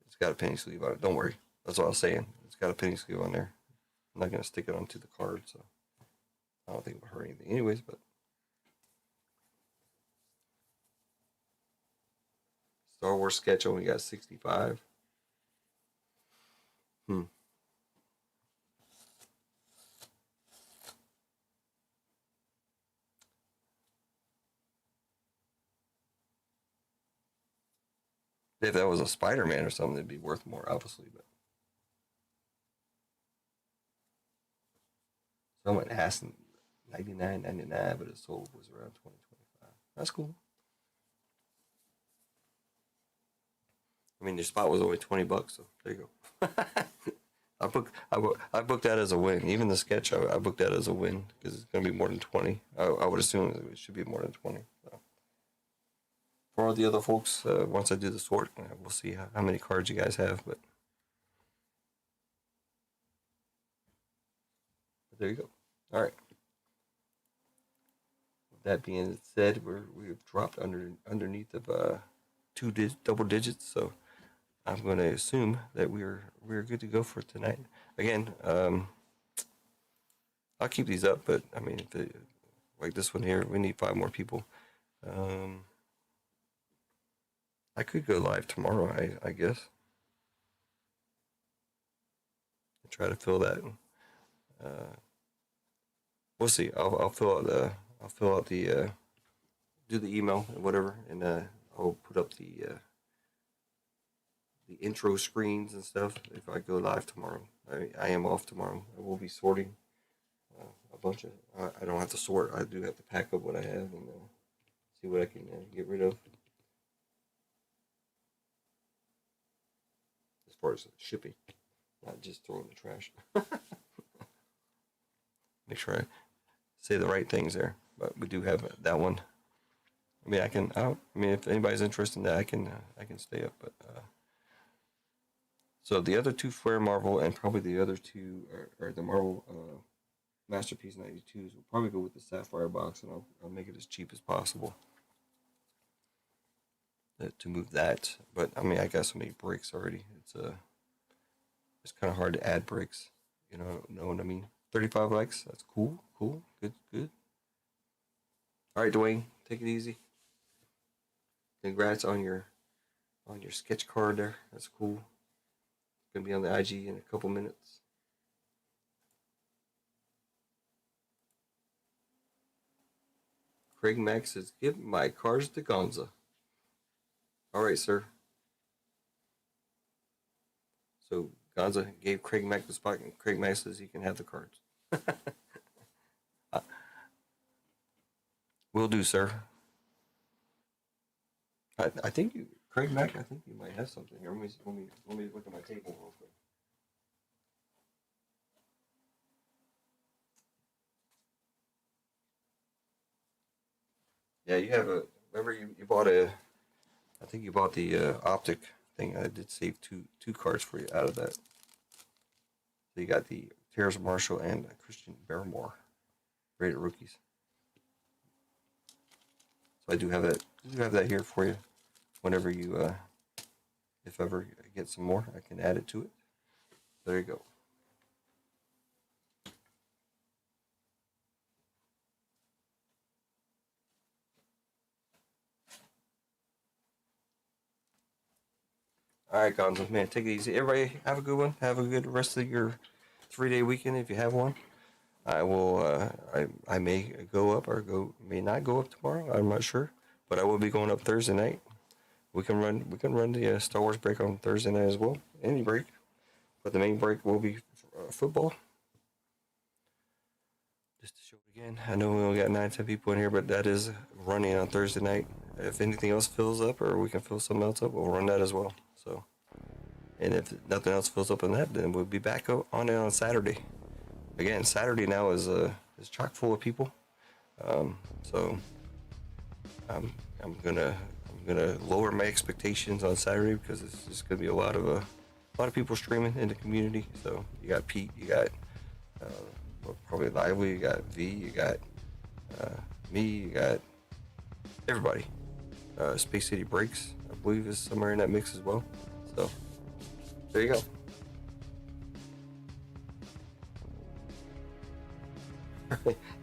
It's got a penny sleeve on it. Don't worry. That's what I was saying. It's got a penny sleeve on there. I'm not going to stick it onto the card, so I don't think it will hurt anything anyways, but Star Wars sketch only got 65. If that was a Spider-Man or something, it'd be worth more, obviously, but someone asked $99.99, but it sold was around $20.25. That's cool. I mean, your spot was only $20, so there you go. I booked that as a win. Even the sketch, I booked that as a win because it's gonna be more than 20. I would assume it should be more than 20. So. For all the other folks, once I do the sort, we'll see how many cards you guys have. But there you go. All right. With that being said, we've dropped underneath of double digits, so I'm going to assume that we're good to go for tonight. Again, I'll keep these up, but I mean, like this one here. We need 5 more people. I could go live tomorrow, I guess. Try to fill that. We'll see. I'll fill out the do the email and whatever, and I'll put up the intro screens and stuff if I go live tomorrow. I am off tomorrow. I will be sorting a bunch of. I don't have to sort. I do have to pack up what I have and see what I can get rid of as far as shipping, not just throwing the trash. Make sure I say the right things there. But we do have that one. I mean, I mean, if anybody's interested in that, I can stay up. But so the other 2 Flare Marvel and probably the other 2 are the Marvel Masterpiece 92s. We'll probably go with the Sapphire box, and I'll make it as cheap as possible to move that. But I mean, I got so many breaks already. It's kind of hard to add breaks. You know what I mean? 35 likes. That's cool. Good. All right, Dwayne, take it easy. Congrats on your sketch card there. That's cool. Gonna be on the IG in a couple minutes. Craig Max says, "Give my cards to Gonza." All right, sir. So Gonza gave Craig Mack the spot, and Craig Mack says he can have the cards. Will do, sir. I think you, Craig Mack. I think you might have something here. Let me look at my table real quick. Yeah, you have a. Remember, you bought a. I think you bought the optic thing. I did save two cards for you out of that. So you got the Terrace Marshall and Christian Barrymore, rated rookies. So I do have that. Here for you. Whenever you, if ever I get some more, I can add it to it. There you go. All right, Gonzo, man, take it easy. Everybody, have a good one. Have a good rest of your 3-day weekend if you have one. I will. I may go up or may not go up tomorrow. I'm not sure, but I will be going up Thursday night. We can run the Star Wars break on Thursday night as well. Any break, but the main break will be football. Just to show it again, I know we only got 9-10 people in here, but that is running on Thursday night. If anything else fills up, or we can fill something else up, we'll run that as well. So, and if nothing else fills up on that, then we'll be back on it on Saturday. Again, Saturday now is chock full of people. So I'm gonna lower my expectations on Saturday because it's just gonna be a lot of people streaming in the community. So you got Pete, you got probably Lively, you got V, you got me, you got everybody. Space City Breaks, I believe, is somewhere in that mix as well. So there you go.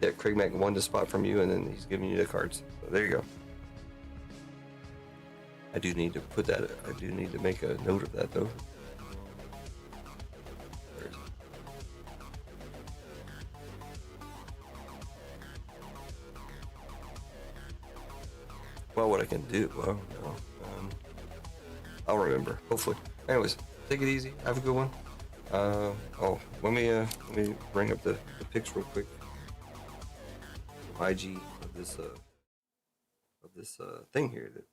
Yeah, Craig Mack won the spot from you, and then he's giving you the cards. So there you go. I do need to put that. I do need to make a note of that, though. Well, what I can do? Well, no. I'll remember. Hopefully. Anyways, take it easy. Have a good one. Let me bring up the pics real quick. IG of this thing here that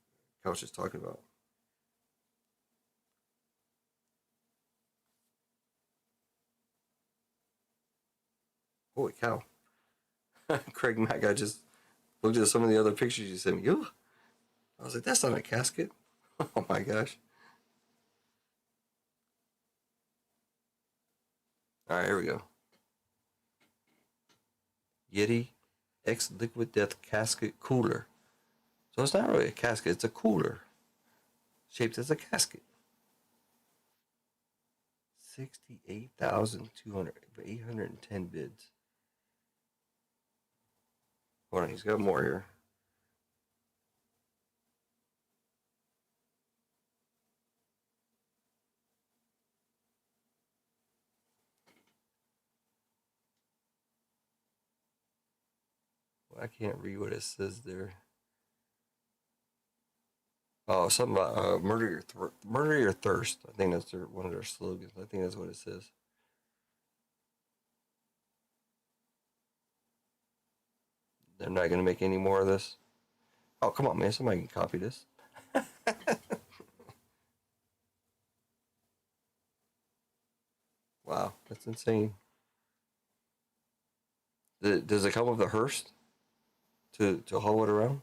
Couch is talking about. Holy cow. Craig Mack, I just looked at some of the other pictures you sent me. Ugh. I was like, that's not a casket. Oh my gosh. All right, here we go. Yeti X Liquid Death Casket Cooler. So it's not really a casket, it's a cooler shaped as a casket. 68,200, 810 bids. Hold on, he's got more here. I can't read what it says there. Oh, something about murder your thirst. I think that's one of their slogans. I think that's what it says. They're not going to make any more of this. Oh, come on, man! Somebody can copy this. Wow, that's insane. Does it come with a hearse to haul it around?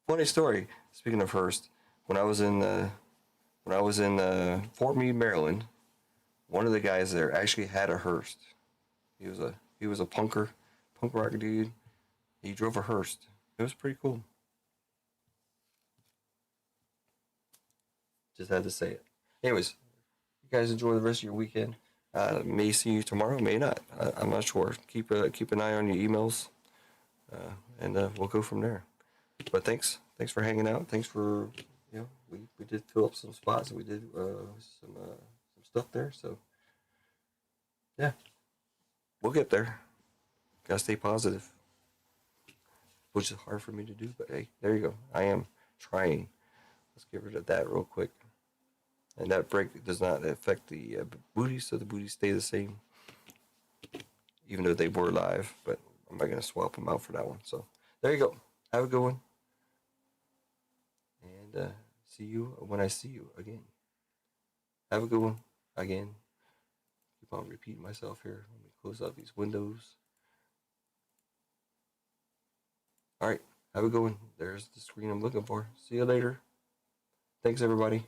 Funny story. Speaking of hearse, when I was in Fort Meade, Maryland, one of the guys there actually had a hearse. He was a punk rock dude. He drove a hearse. It was pretty cool. Just had to say it. Anyways, you guys enjoy the rest of your weekend. May see you tomorrow, may not. I'm not sure. Keep an eye on your emails, and we'll go from there. But thanks for hanging out. Thanks for we did fill up some spots. We did some stuff there. So yeah, we'll get there. Gotta stay positive, which is hard for me to do. But hey, there you go. I am trying. Let's get rid of that real quick. And that break does not affect the booties, so the booties stay the same, even though they were live. But I'm not going to swap them out for that one. So there you go. Have a good one. And see you when I see you again. Have a good one again. Keep on repeating myself here. Let me close out these windows. All right. Have a good one. There's the screen I'm looking for. See you later. Thanks, everybody.